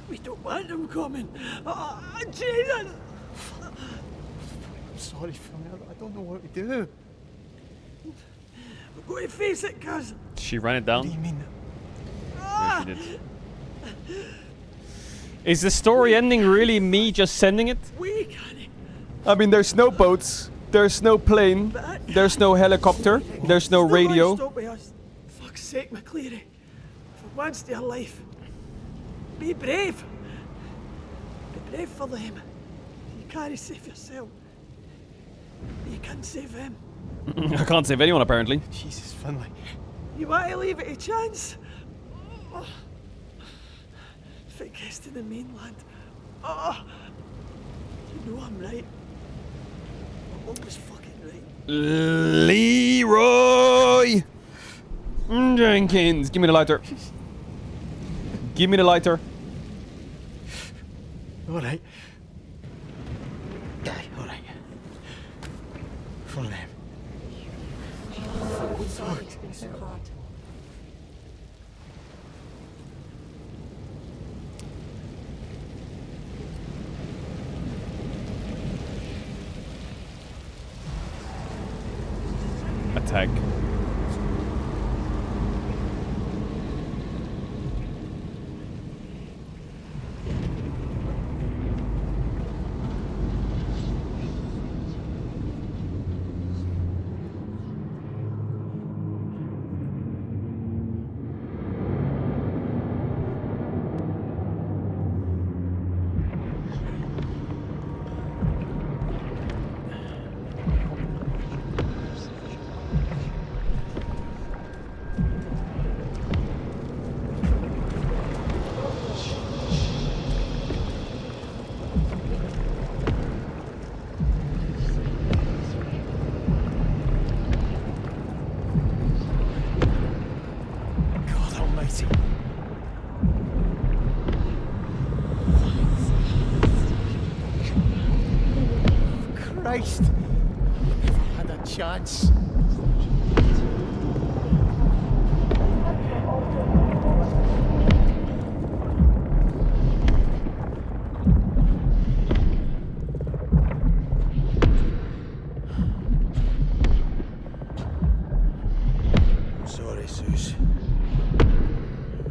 We don't want him coming. Jesus! I'm sorry, Finley. I don't know what to do. We've got to face it, cuz. She ran it down? What do you mean? Yeah, she did. Is the story ending really me just sending it? I mean, there's no boats, there's no plane, there's no helicopter, there's no radio. Stop with us. Fuck's sake, McCleary. For once in your life, be brave. Be brave for them. You can't save yourself. You can save them. I can't save anyone, apparently. Jesus, Finley. You want to leave it a chance? If it gets to the mainland, you know I'm right. I'm always fucking right. Leroy Jenkins, give me the lighter. Give me the lighter. All right. All right. For them. It's so hard. Attack. Christ! If I had a chance. I'm sorry, Suze. I'm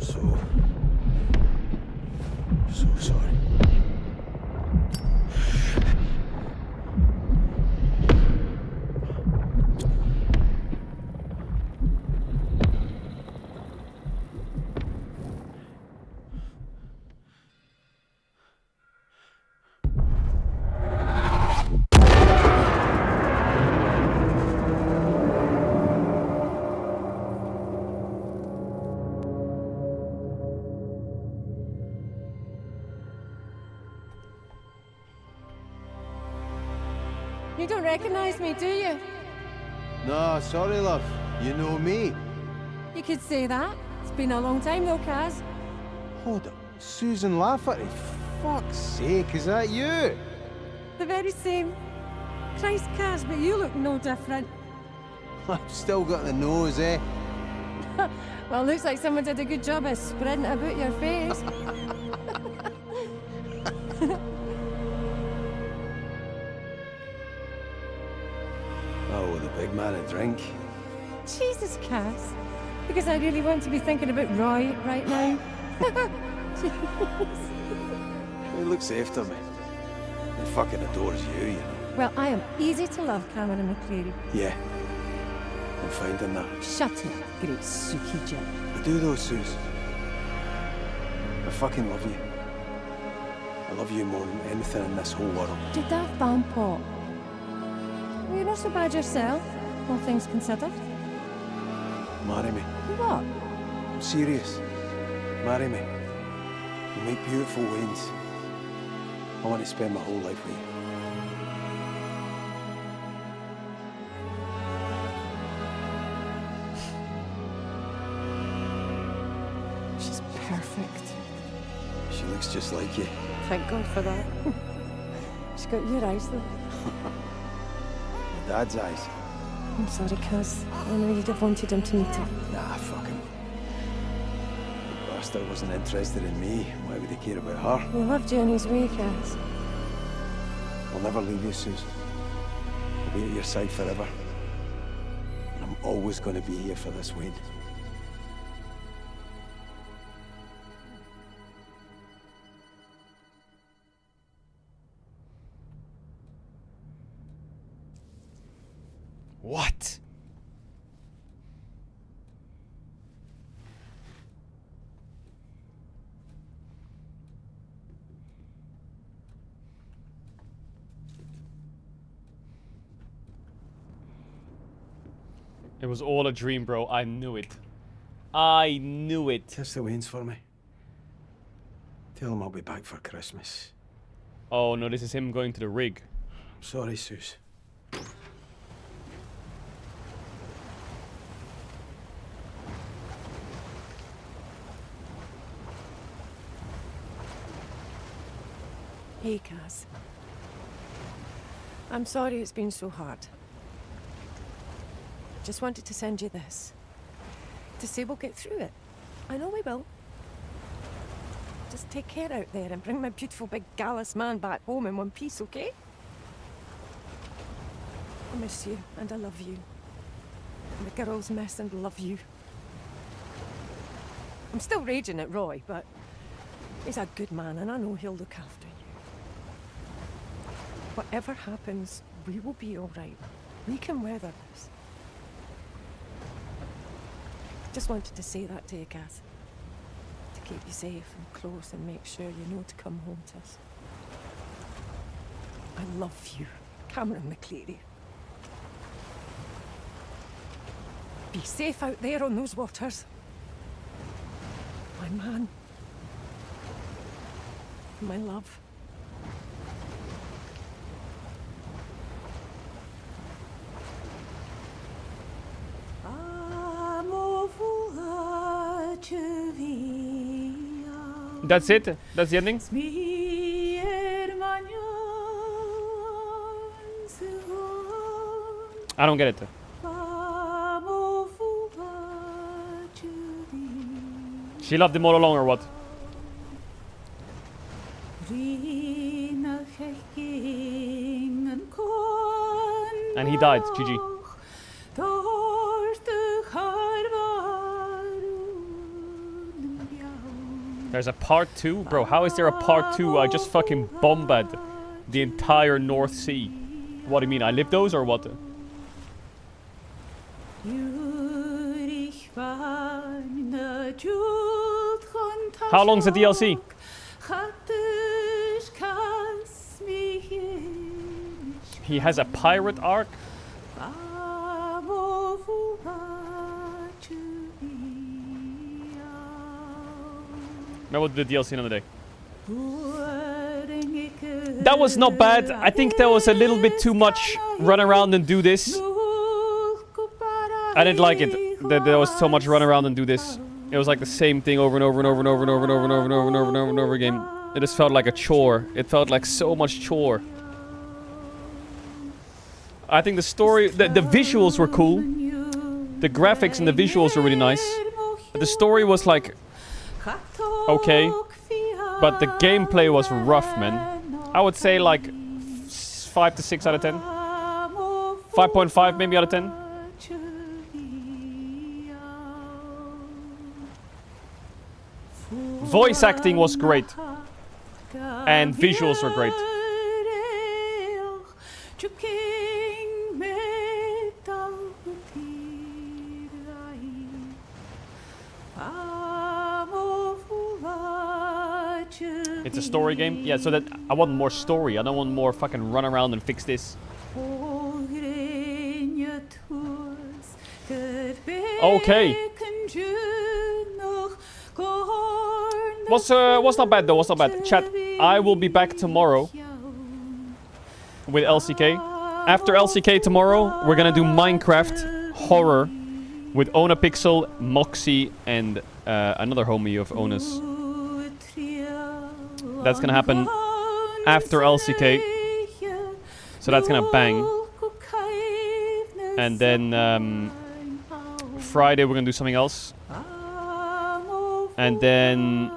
so sorry. You don't recognize me, do you? No, sorry, love. You know me. You could say that. It's been a long time though, Kaz. Hold up. Susan Lafferty. Fuck's sake, is that you? The very same. Christ, Kaz, but you look no different. I've still got the nose, eh? Well, looks like someone did a good job of spreading it about your face. Oh, the big man a drink? Jesus, Cass. Because I really want to be thinking about Roy right now. He looks after me. He fucking adores you, you know. Well, I am easy to love, Cameron McCreary. Yeah. I'm finding that. Shut up, great Suki Jim. I do though, Suze. I fucking love you. I love you more than anything in this whole world. Du daft Bampot. Well, you're not so bad yourself, all things considered. Marry me. What? I'm serious. Marry me. We'll make beautiful weddings. I want to spend my whole life with you. She's perfect. She looks just like you. Thank God for that. She's got your eyes, though. My dad's eyes. I'm sorry, Cuz. I know you'd have wanted him to meet her. Nah, fuck him. The bastard wasn't interested in me. Why would he care about her? He loved you in his way, Cuz. I'll never leave you, Suze. I'll be at your side forever. And I'm always going to be here for this wedding. What? It was all a dream, bro. I knew it. I knew it. Kiss the Waynes for me. Tell him I'll be back for Christmas. Oh no, this is him going to the rig. I'm sorry, Suze. Hey, Kaz. I'm sorry it's been so hard. Just wanted to send you this. To say we'll get through it. I know we will. Just take care out there and bring my beautiful big gallus man back home in one piece, okay? I miss you and I love you. And the girls miss and love you. I'm still raging at Roy, but he's a good man and I know he'll look after you. Whatever happens, we will be all right. We can weather this. Just wanted to say that to you, Cass. To keep you safe and close and make sure you know to come home to us. I love you, Cameron McCreary. Be safe out there on those waters. My man. My love. That's it? That's the ending? I don't get it. She loved him all along or what? And he died. GG. There's a part 2? Bro, how is there a part 2? I just fucking bombarded the entire North Sea. What do you mean? I live those or what? How long's the DLC? He has a pirate arc? Maybe we'll do the DLC another day. That was not bad. I think there was a little bit too much run around and do this. I didn't like it. That there was so much run around and do this. It was like the same thing over and over and over and over and over and over and over and over and over and over and over again. It just felt like a chore. It felt like so much chore. I think the story, the visuals were cool. The graphics and the visuals were really nice. The story was like okay, but the gameplay was rough, man. I would say like 5 to 6 out of 10. 5.5 maybe out of 10. Voice acting was great. And visuals were great. It's a story game? Yeah, so that I want more story. I don't want more fucking run around and fix this. Okay. What's not bad though, what's not bad? Chat, I will be back tomorrow with LCK. After LCK tomorrow, we're gonna do Minecraft horror with Ona Pixel, Moxie, and another homie of Ona's. That's gonna happen after LCK. So that's gonna bang. And then Friday we're gonna do something else. And then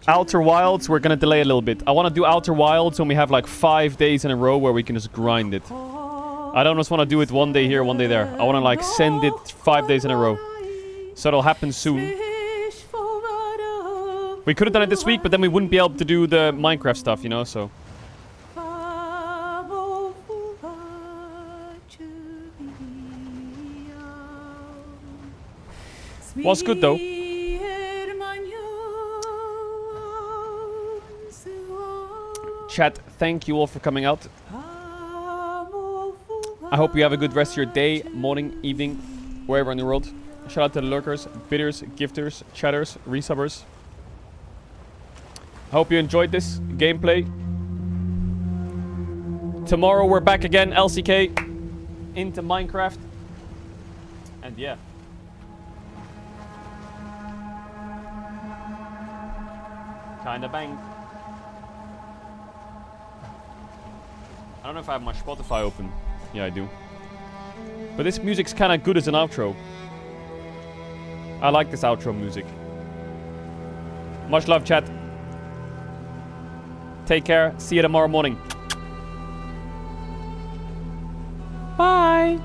Outer Wilds, we're gonna delay a little bit. I wanna do Outer Wilds when we have like 5 days in a row where we can just grind it. I don't just wanna do it one day here, one day there. I wanna like send it 5 days in a row. So it'll happen soon. We could have done it this week, but then we wouldn't be able to do the Minecraft stuff, you know, so. Was good though. Chat, thank you all for coming out. I hope you have a good rest of your day, morning, evening, wherever in the world. Shout out to the lurkers, bidders, gifters, chatters, resubbers. I hope you enjoyed this gameplay. Tomorrow we're back again, LCK, into Minecraft. And yeah. Kinda bang. I don't know if I have my Spotify open. Yeah, I do. But this music's kinda good as an outro. I like this outro music. Much love, chat. Take care. See you tomorrow morning. Bye.